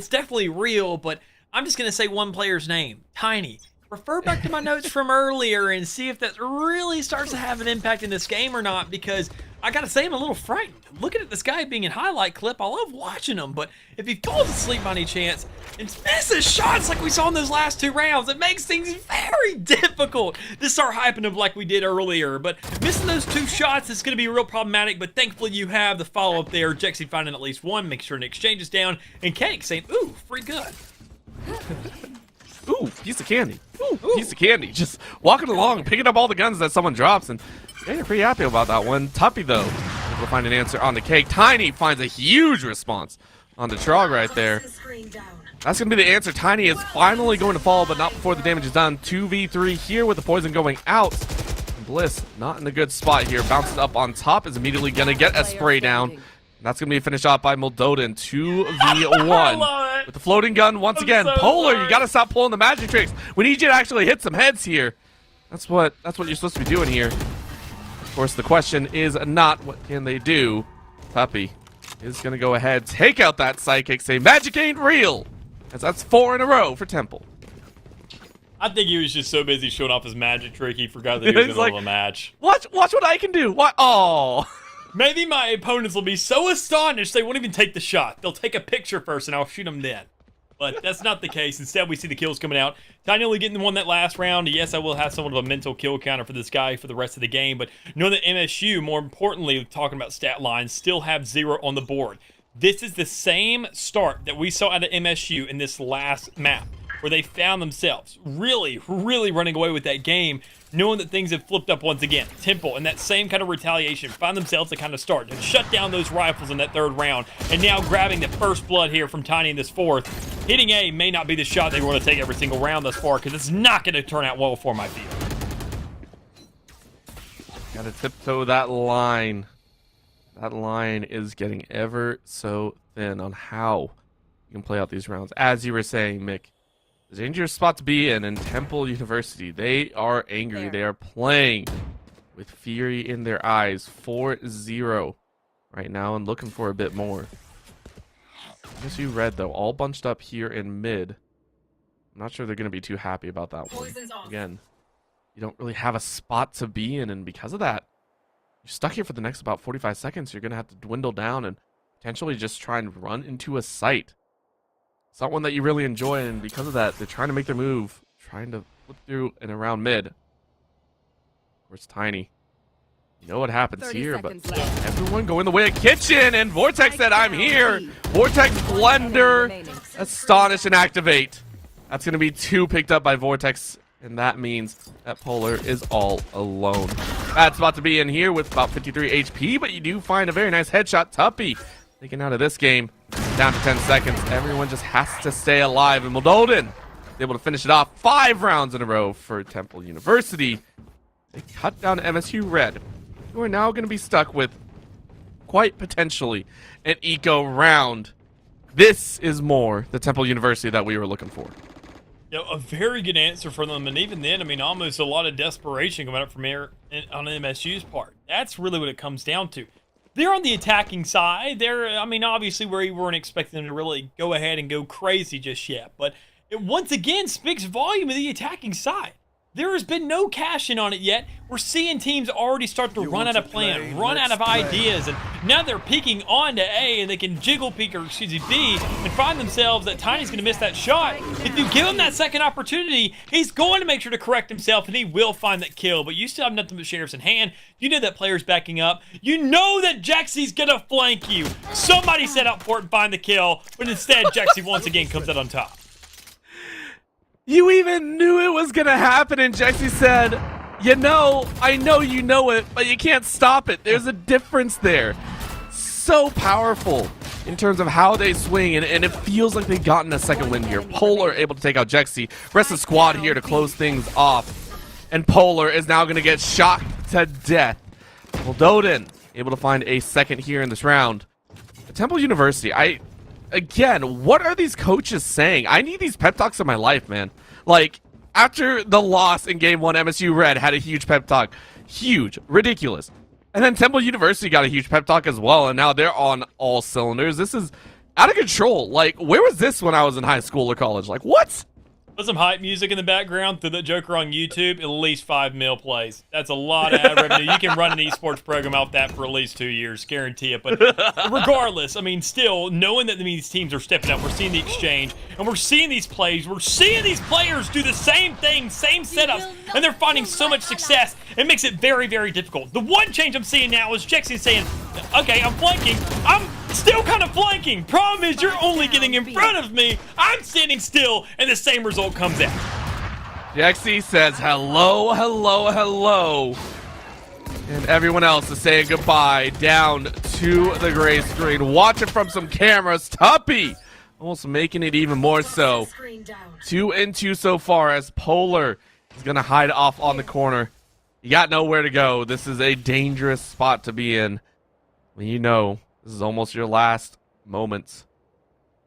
definitely real, but I'm just going to say one player's name, Tiny. Refer back to my notes from earlier and see if that really starts to have an impact in this game or not, because I gotta say I'm a little frightened. Looking at this guy being in highlight clip, I love watching him, but if he falls asleep by any chance and misses shots like we saw in those last 2 rounds, it makes things very difficult to start hyping him like we did earlier. But missing those 2 shots is gonna be real problematic, but thankfully you have the follow-up there. Jexy finding at least 1, make sure an exchange is down, and Cake saying, ooh, free gun. Ooh, piece of candy. Ooh. piece of candy. Just walking along, picking up all the guns that someone drops, and they're pretty happy about that one. Tuppy, though, able to find an answer on the cake. Tiny finds a huge response on the Trog right there. That's going to be the answer. Tiny is finally going to fall, but not before the damage is done. 2v3 here with the poison going out. Bliss not in a good spot here. Bounces up on top, is immediately going to get a spray down. That's going to be finished off by Moldoden. 2v1 with the floating gun once again. so Polar, sorry. you got to stop pulling the magic tricks. We need you to actually hit some heads here. That's what you're supposed to be doing here. Of course, the question is not what can they do. Puppy is going to go ahead, take out that sidekick, say magic ain't real. As that's 4 in a row for Temple. I think he was just so busy showing off his magic trick, he forgot that he was in the middle of a match. Watch what I can do. What? Oh. Maybe my opponents will be so astonished they won't even take the shot. They'll take a picture first and I'll shoot them then. But that's not the case. Instead, we see the kills coming out. Tiny only getting the one that last round. Yes, I will have somewhat of a mental kill counter for this guy for the rest of the game. But know that MSU, more importantly, talking about stat lines, still have 0 on the board. This is the same start that we saw out of MSU in this last map, where they found themselves really, really running away with that game, knowing that things have flipped up once again. Temple, in that same kind of retaliation, find themselves to kind of start to shut down those rifles in that 3rd round, and now grabbing the first blood here from Tiny in this 4th. Hitting A may not be the shot they want to take every single round thus far, because it's not going to turn out well for my field. Gotta tiptoe that line. That line is getting ever so thin on how you can play out these rounds. As you were saying, Mick, the dangerous spot to be in Temple University. They are angry. They are playing with fury in their eyes. 4-0 right now and looking for a bit more. MSU Red, though, all bunched up here in mid. I'm not sure they're going to be too happy about that one. Again, you don't really have a spot to be in, and because of that, you're stuck here for the next about 45 seconds. You're going to have to dwindle down and potentially just try and run into a site. It's not one that you really enjoy, and because of that, they're trying to make their move, trying to flip through and around mid. Where's Tiny? You know what happens here, but everyone going the way of Kitchen, and Vortex said, I'm here. Vortex Blender, Astonish, and Activate. That's going to be 2 picked up by Vortex, and that means that Polar is all alone. Bad spot to be in here with about 53 HP, but you do find a very nice headshot. Tuppy taken out of this game. Down to 10 seconds. Everyone just has to stay alive, and Moldoden is able to finish it off 5 rounds in a row for Temple University. They cut down MSU Red, who are now going to be stuck with quite potentially an eco round. This is more the Temple University that we were looking for. You know, a very good answer for them, and even then, I mean, almost a lot of desperation coming up from here on MSU's part. That's really what it comes down to. They're on the attacking side. I mean, obviously we weren't expecting them to really go ahead and go crazy just yet, but it once again speaks volume of the attacking side. There has been no cash in on it yet. We're seeing teams already start to run out of plan, run out of ideas, and now they're peeking onto A, and they can jiggle peek, or excuse me, B, and find themselves that Tiny's going to miss that shot. If you give him that second opportunity, he's going to make sure to correct himself, and he will find that kill, but you still have nothing but sheriffs in hand. You know that player's backing up. You know that Jaxie's going to flank you. Somebody set out for it and find the kill, but instead, Jaxie once again comes out on top. You even knew it was going to happen, and Jaxie said, you know, I know you know it, but you can't stop it. There's a difference there. So powerful in terms of how they swing, and it feels like they've gotten a second win here. Polar able to take out Jaxie. Rest of the squad here to close things off. And Polar is now going to get shot to death. Moldoden able to find a second here in this round. Temple University, Again, what are these coaches saying? I need these pep talks in my life, man. Like, after the loss in Game 1, MSU Red had a huge pep talk. Huge. Ridiculous. And then Temple University got a huge pep talk as well, and now they're on all cylinders. This is out of control. Like, where was this when I was in high school or college? Like, what? Put some hype music in the background, throw that joker on YouTube, at least 5 mil plays. That's a lot of ad revenue. You can run an esports program off that for at least 2 years, guarantee it. But regardless, I mean, still, knowing that these teams are stepping up, we're seeing the exchange, and we're seeing these plays, we're seeing these players do the same thing, same setups, and they're finding so much success, it makes it very, very difficult. The one change I'm seeing now is Jaxie saying, okay, I'm flanking, I'm still kind of flanking. Problem is, you're only getting in front of me. I'm standing still, and the same result comes out. NECC says hello, hello, hello. And everyone else is saying goodbye down to the gray screen. Watching from some cameras. Tuppy almost making it even more so. 2-2 so far as Polar is going to hide off on the corner. You got nowhere to go. This is a dangerous spot to be in. When you know this is almost your last moments.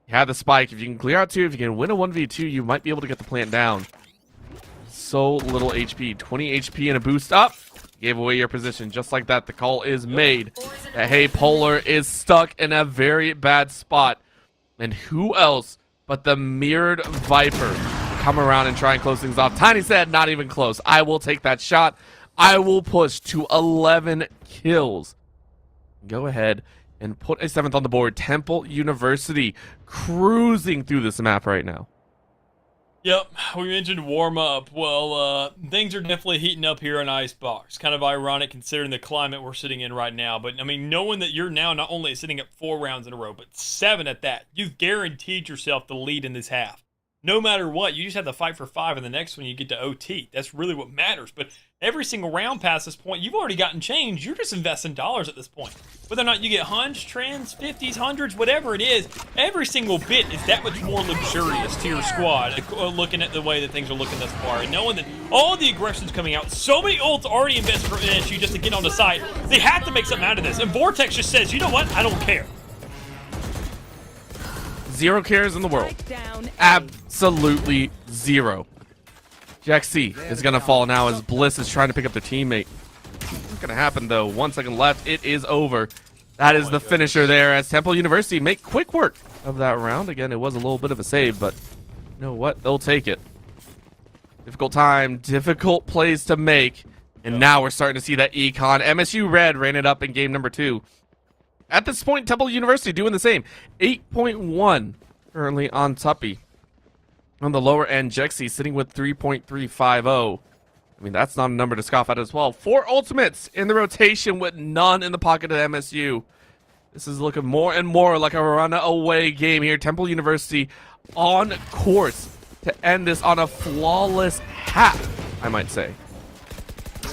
You have the spike. If you can clear out 2, if you can win a 1v2, you might be able to get the plant down. So little HP. 20 HP and a boost up. Gave away your position. Just like that, the call is made. That, hey, Polar is stuck in a very bad spot. And who else but the mirrored Viper come around and try and close things off. Tiny said, not even close. I will take that shot. I will push to 11 kills. Go ahead and put a 7th on the board. Temple University cruising through this map right now. Yep, we mentioned warm up. Well, things are definitely heating up here in Icebox. Kind of ironic considering the climate we're sitting in right now. But, I mean, knowing that you're now not only sitting at 4 rounds in a row, but 7 at that, you've guaranteed yourself the lead in this half. No matter what, you just have to fight for 5 in the next one you get to OT. That's really what matters. But every single round past this point, you've already gotten change. You're just investing dollars at this point. Whether or not you get hunts, trends, 50s, 100s, whatever it is, every single bit is that much more luxurious to your squad, looking at the way that things are looking thus far. And knowing that all the aggression's coming out, so many ults already invested for NSU just to get on the site, they have to make something out of this. And Vortex just says, you know what? I don't care. 0 cares in the world. Absolutely 0. NECC is going to fall now as Bliss is trying to pick up the teammate. What's going to happen, though? 1 second left. It is over. That is the finisher there as Temple University make quick work of that round. Again, it was a little bit of a save, but you know what? They'll take it. Difficult time, difficult plays to make. And now we're starting to see that econ. MSU Red ran it up in game number 2. At this point, Temple University doing the same. 8.1 currently on Tuppy. On the lower end, NECC sitting with 3.350. I mean, that's not a number to scoff at as well. 4 ultimates in the rotation with none in the pocket of MSU. This is looking more and more like a runaway game here. Temple University on course to end this on a flawless half, I might say.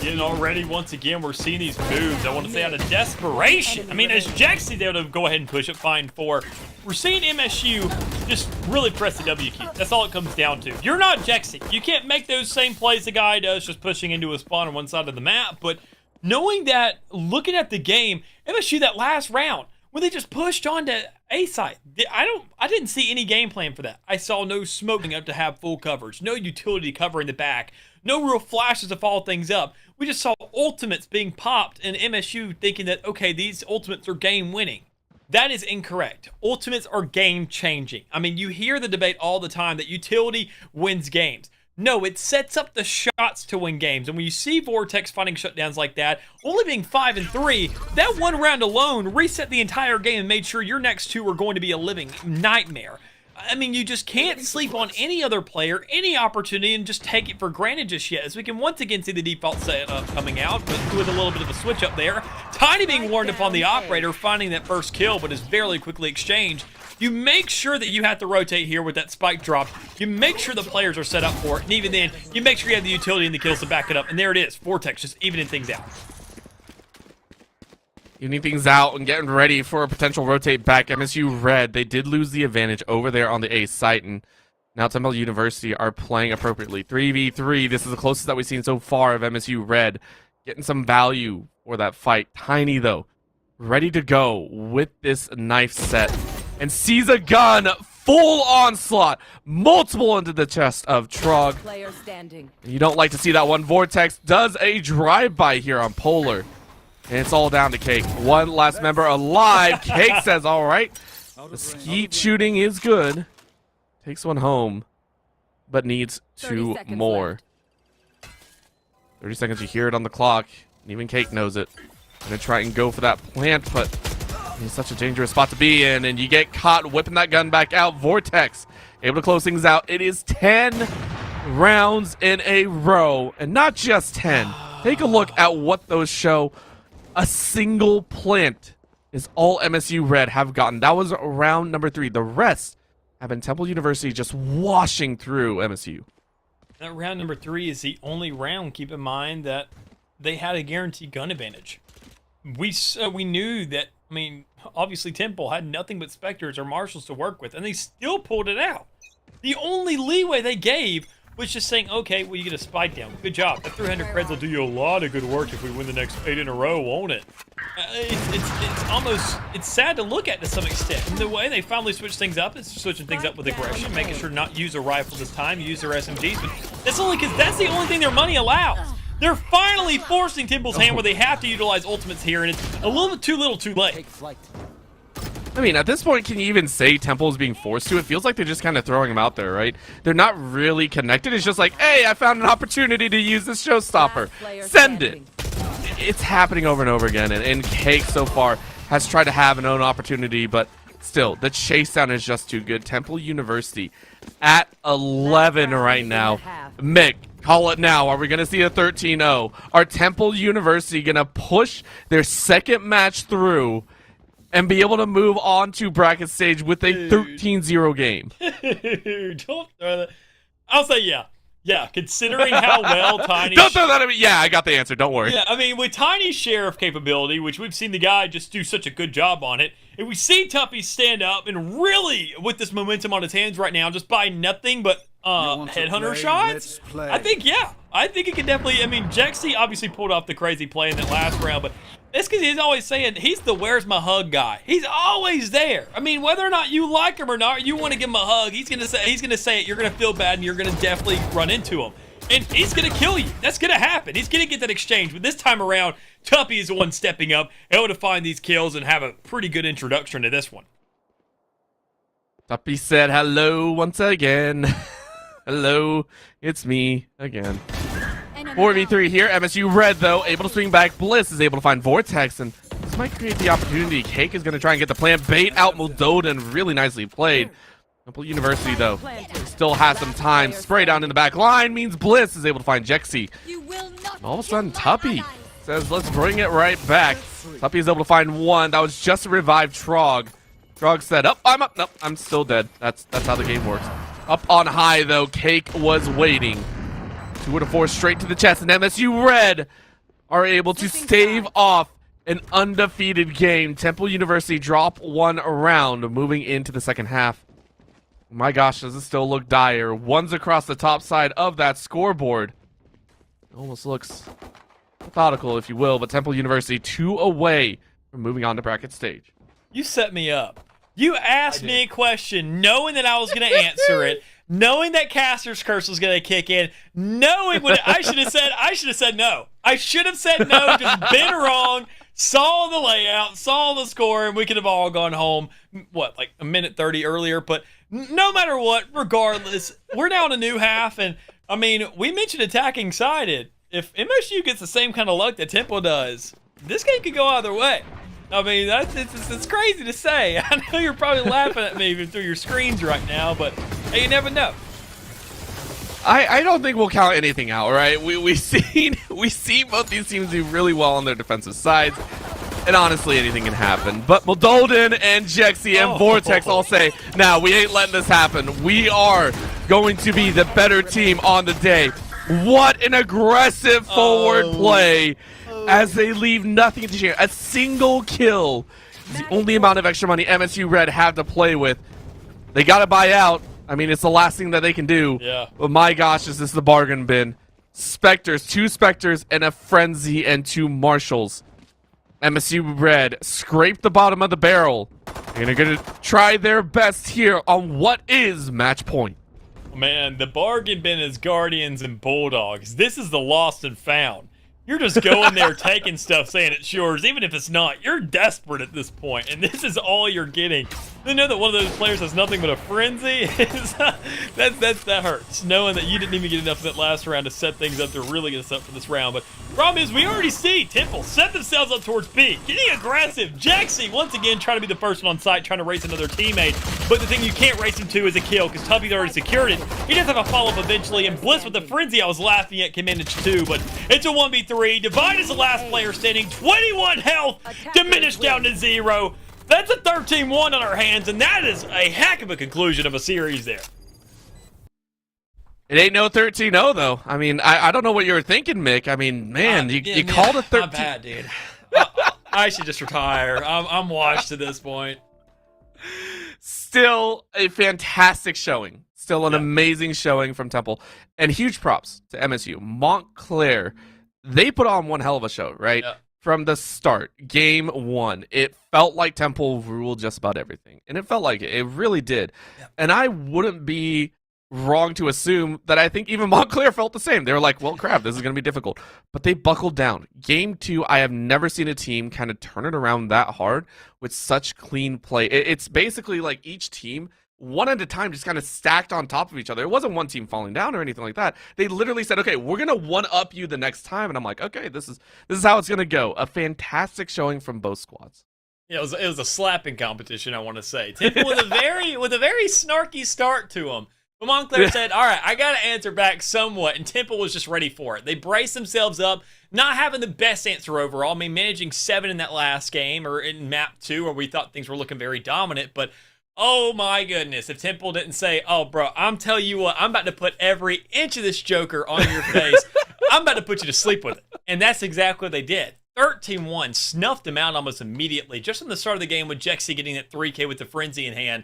And already, once again, we're seeing these moves, I want to say, out of desperation. I mean, as NECC there to go ahead and push it, fine 4. We're seeing MSU just really press the W key. That's all it comes down to. You're not NECC. You can't make those same plays the guy does, just pushing into a spawn on one side of the map. But knowing that, looking at the game, MSU that last round, when they just pushed on to A site, I didn't see any game plan for that. I saw no smoking up to have full coverage, no utility covering the back, no real flashes to follow things up. We just saw ultimates being popped and MSU thinking that, okay, these ultimates are game winning. That is incorrect. Ultimates are game changing. I mean, you hear the debate all the time that utility wins games. No, it sets up the shots to win games. And when you see Vortex finding shutdowns like that, only being 5 and 3, that one round alone reset the entire game and made sure your next 2 were going to be a living nightmare. I mean, you just can't sleep on any other player, any opportunity, and just take it for granted just yet. As we can once again see the default setup coming out, but with a little bit of a switch up there. Tiny being warned upon the operator, finding that first kill, but is fairly quickly exchanged. You make sure that you have to rotate here with that spike drop. You make sure the players are set up for it, and even then, you make sure you have the utility and the kills to back it up. And there it is, Vortex just evening things out. Evening things out and getting ready for a potential rotate back. MSU Red, they did lose the advantage over there on the A site, and now Temple University are playing appropriately. 3v3, this is the closest that we've seen so far of MSU Red. Getting some value for that fight. Tiny, though, ready to go with this knife set. And sees a gun, full onslaught, multiple into the chest of Trog. Player standing. You don't like to see that one. Vortex does a drive-by here on Polar. And it's all down to Cake. One last member alive. Cake says, all right. The skeet shooting is good. Takes one home, but needs 2 more. 30 seconds, you hear it on the clock. And even Cake knows it. Gonna try and go for that plant, but it's such a dangerous spot to be in. And you get caught whipping that gun back out. Vortex able to close things out. It is 10 rounds in a row. And not just 10. Take a look at what those show. A single plant is all MSU Red have gotten. That was round number 3. The rest have been Temple University just washing through MSU. That round number 3 is the only round, keep in mind, that they had a guaranteed gun advantage. We knew that, I mean, obviously Temple had nothing but Spectres or Marshals to work with, and they still pulled it out. The only leeway they gave was just saying, okay, well, you get a spike down. Good job. That 300 creds will do you a lot of good work if we win the next 8 in a row, won't it? It's almost, it's sad to look at to some extent. And the way they finally switched things up is switching things up with aggression, making sure not use a rifle this time, use their SMGs. But that's only because that's the only thing their money allows. They're finally forcing Temple's hand where they have to utilize ultimates here, and it's a little bit too little too late. I mean, at this point, can you even say Temple is being forced to? It feels like they're just kind of throwing him out there, right? They're not really connected. It's just like, hey, I found an opportunity to use this showstopper. Send it. It's happening over and over again, and Cake so far has tried to have an own opportunity, but still, the chase down is just too good. Temple University at 11 right now. Mick, call it now. Are we going to see a 13-0? Are Temple University going to push their second match through and be able to move on to bracket stage with a 13-0 game? Don't throw that. I'll say yeah. Yeah, considering how well Tiny... Don't throw that at me. Yeah, I got the answer. Don't worry. Yeah, I mean, with Tiny's share of capability, which we've seen the guy just do such a good job on it, if we see Tuppy stand up and really, with this momentum on his hands right now, just buy nothing but headhunter shots, I think, yeah. I think he can definitely... I mean, Jexy obviously pulled off the crazy play in that last round, but it's because he's always saying he's the where's my hug guy. He's always there. I mean, whether or not you like him or not, you want to give him a hug. He's gonna say it. You're gonna feel bad, and you're gonna definitely run into him, and he's gonna kill you. That's gonna happen. He's gonna get that exchange. But this time around, Tuppy is the one stepping up, able to find these kills and have a pretty good introduction to this one. Tuppy said hello once again. Hello, it's me again. 4v3 here. MSU Red, though, able to swing back. Bliss is able to find Vortex, and this might create the opportunity. Cake is going to try and get the plant. Bait out Moldoden. Really nicely played. Temple University, though, still has some time. Spray down in the back line means Bliss is able to find Jexy. All of a sudden, Tuppy says, let's bring it right back. Tuppy is able to find one. That was just a revived Trog. Trog said, oh, I'm up. Nope, I'm still dead. That's how the game works. Up on high, though, Cake was waiting. 2 to 4 straight to the chest, and MSU Red are able to stave off an undefeated game. Temple University drop one round, moving into the second half. My gosh, does this still look dire? One's across the top side of that scoreboard. Almost looks methodical, if you will, but Temple University 2 away from moving on to bracket stage. You set me up. You asked me a question knowing that I was going to answer it. Knowing that Caster's Curse was going to kick in, knowing what I should have said no. I should have said no, just been wrong, saw the layout, saw the score, and we could have all gone home, what, like a minute 30 earlier. But no matter what, regardless, we're now in a new half. And, I mean, we mentioned attacking sided. If MSU gets the same kind of luck that Temple does, this game could go either way. I mean, it's crazy to say. I know you're probably laughing at me through your screens right now, but hey, you never know. I don't think we'll count anything out, right? We see both these teams do really well on their defensive sides, and honestly, anything can happen. But Moldoden and Jexy and Vortex all say, "Nah, we ain't letting this happen. We are going to be the better team on the day." What an aggressive forward play! As they leave nothing to share. A single kill is the only amount of extra money MSU Red have to play with. They got to buy out. I mean, it's the last thing that they can do. Yeah. But my gosh, is this the bargain bin? Spectres, 2 Spectres, and a Frenzy, and 2 Marshals. MSU Red scrape the bottom of the barrel. And they're going to try their best here on what is match point. Man, the bargain bin is Guardians and Bulldogs. This is the lost and found. You're just going there taking stuff, saying it's yours, even if it's not. You're desperate at this point, and this is all you're getting. To know that one of those players has nothing but a frenzy, that hurts. Knowing that you didn't even get enough of that last round to set things up to really get us up for this round. But the problem is we already see Temple set themselves up towards B. Getting aggressive. Jexy, once again, trying to be the first one on site, trying to race another teammate. But the thing you can't race him to is a kill, because Tuppy's already secured it. He does have a follow-up eventually, and Bliss with the frenzy I was laughing at can manage too. But it's a 1v3. Divide is the last player standing. 21 health, diminished down to 0. That's a 13-1 on our hands, and that is a heck of a conclusion of a series there. It ain't no 13-0 though. I mean, I don't know what you were thinking, Mick. I mean, man, you called it 13. Not bad, dude. I should just retire. I'm washed at this point. Still a fantastic showing. Still an amazing showing from Temple. And huge props to MSU. Montclair, they put on one hell of a show, right? Yeah. From the start, game one, it felt like Temple ruled just about everything. And it felt like it. It really did. Yeah. And I wouldn't be wrong to assume that I think even Montclair felt the same. They were like, well, crap, this is going to be difficult. But they buckled down. Game two, I have never seen a team kind of turn it around that hard with such clean play. It's basically like each team, one at a time, just kind of stacked on top of each other. It wasn't one team falling down or anything like that. They literally said, okay, we're going to one-up you the next time. And I'm like, okay, this is how it's going to go. A fantastic showing from both squads. Yeah, it was a slapping competition, I want to say. Temple with a very snarky start to him. But Montclair said, all right, I got to answer back somewhat, and Temple was just ready for it. They braced themselves up, not having the best answer overall. I mean, managing 7 in that last game, or in map 2, where we thought things were looking very dominant, but oh my goodness, if Temple didn't say, oh, bro, I'm telling you what, I'm about to put every inch of this joker on your face. I'm about to put you to sleep with it. And that's exactly what they did. 13-1, snuffed them out almost immediately, just from the start of the game with Jexy getting that 3K with the Frenzy in hand.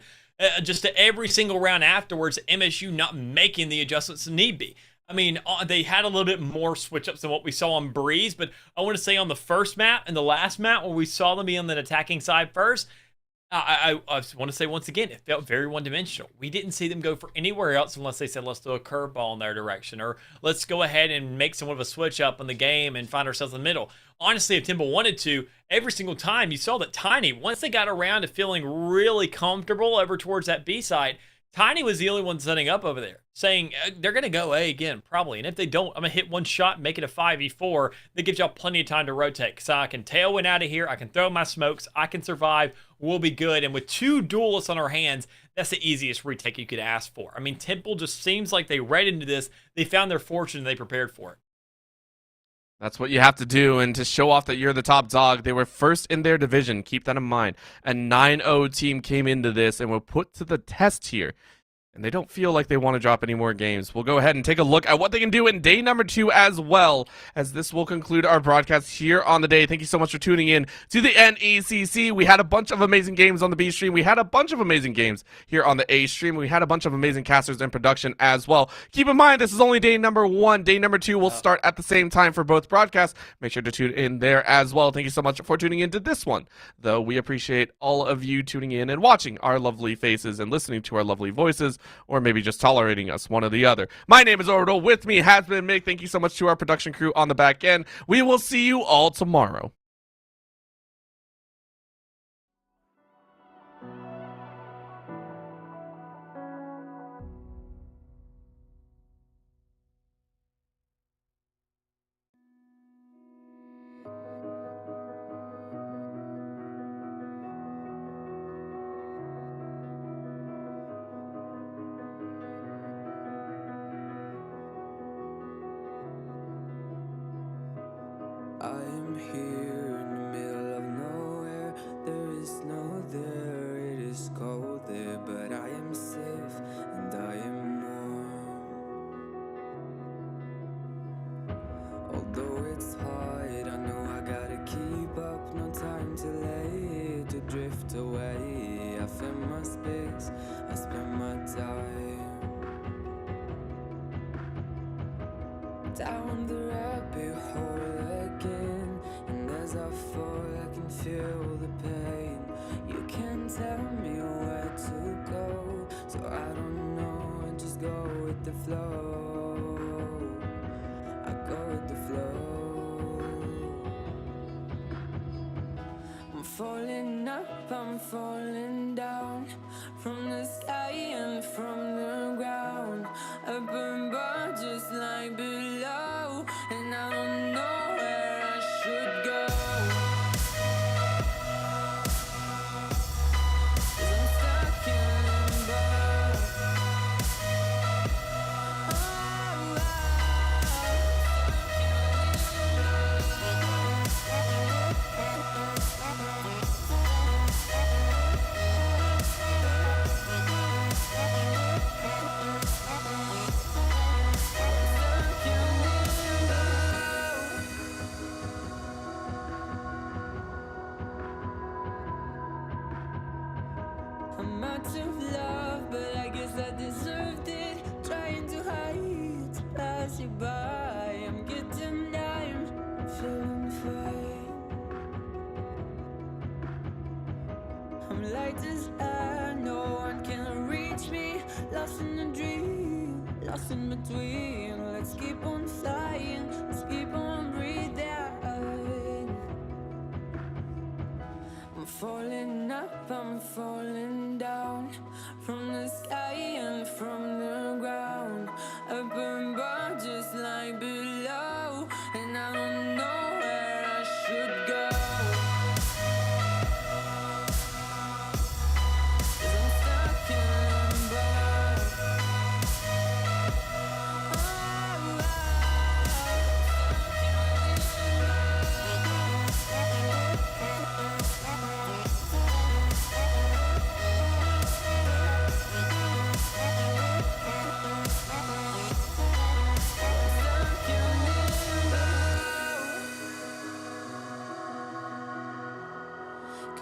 Just to every single round afterwards, MSU not making the adjustments that need be. I mean, they had a little bit more switch-ups than what we saw on Breeze, but I want to say on the first map and the last map where we saw them be on the attacking side first, I want to say once again, it felt very one-dimensional. We didn't see them go for anywhere else unless they said, let's throw a curveball in their direction, or let's go ahead and make somewhat of a switch-up in the game and find ourselves in the middle. Honestly, if Temple wanted to, every single time you saw that Tiny, once they got around to feeling really comfortable over towards that B side, Tiny was the only one setting up over there, saying they're going to go A again, probably. And if they don't, I'm going to hit one shot, make it a 5v4. That gives y'all plenty of time to rotate. So I can tailwind out of here. I can throw my smokes. I can survive. We'll be good. And with 2 duelists on our hands, that's the easiest retake you could ask for. I mean, Temple just seems like they read into this. They found their fortune and they prepared for it. That's what you have to do, and to show off that you're the top dog, they were first in their division. Keep that in mind. A 9-0 team came into this and were put to the test here, and they don't feel like they want to drop any more games. We'll go ahead and take a look at what they can do in day number 2 as well, as this will conclude our broadcast here on the day. Thank you so much for tuning in to the NECC. We had a bunch of amazing games on the B stream. We had a bunch of amazing games here on the A stream. We had a bunch of amazing casters in production as well. Keep in mind, this is only day number 1. Day number 2 will start at the same time for both broadcasts. Make sure to tune in there as well. Thank you so much for tuning into this one, though. We appreciate all of you tuning in and watching our lovely faces and listening to our lovely voices, or maybe just tolerating us, one or the other. My name is Orbital. With me has been Mick. Thank you so much to our production crew on the back end. We will see you all tomorrow. I am here in the middle of nowhere. There is no there, it is cold there, but I am safe and I am warm. Although it's hard, I know I gotta keep up. No time to lay to drift away. I find my space, I spend my time down the rabbit hole again, and as I fall I can feel the pain. You can't tell me where to go, so I don't know, I just go with the flow. I go with the flow. I'm falling up, I'm falling down, from the sky and from the ground. Up above just like below, and I don't know where I should go. 'Cause I'm stuck in limbo.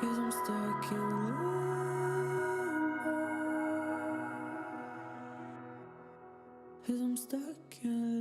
'cause I'm stuck in limbo. 'Cause I'm stuck in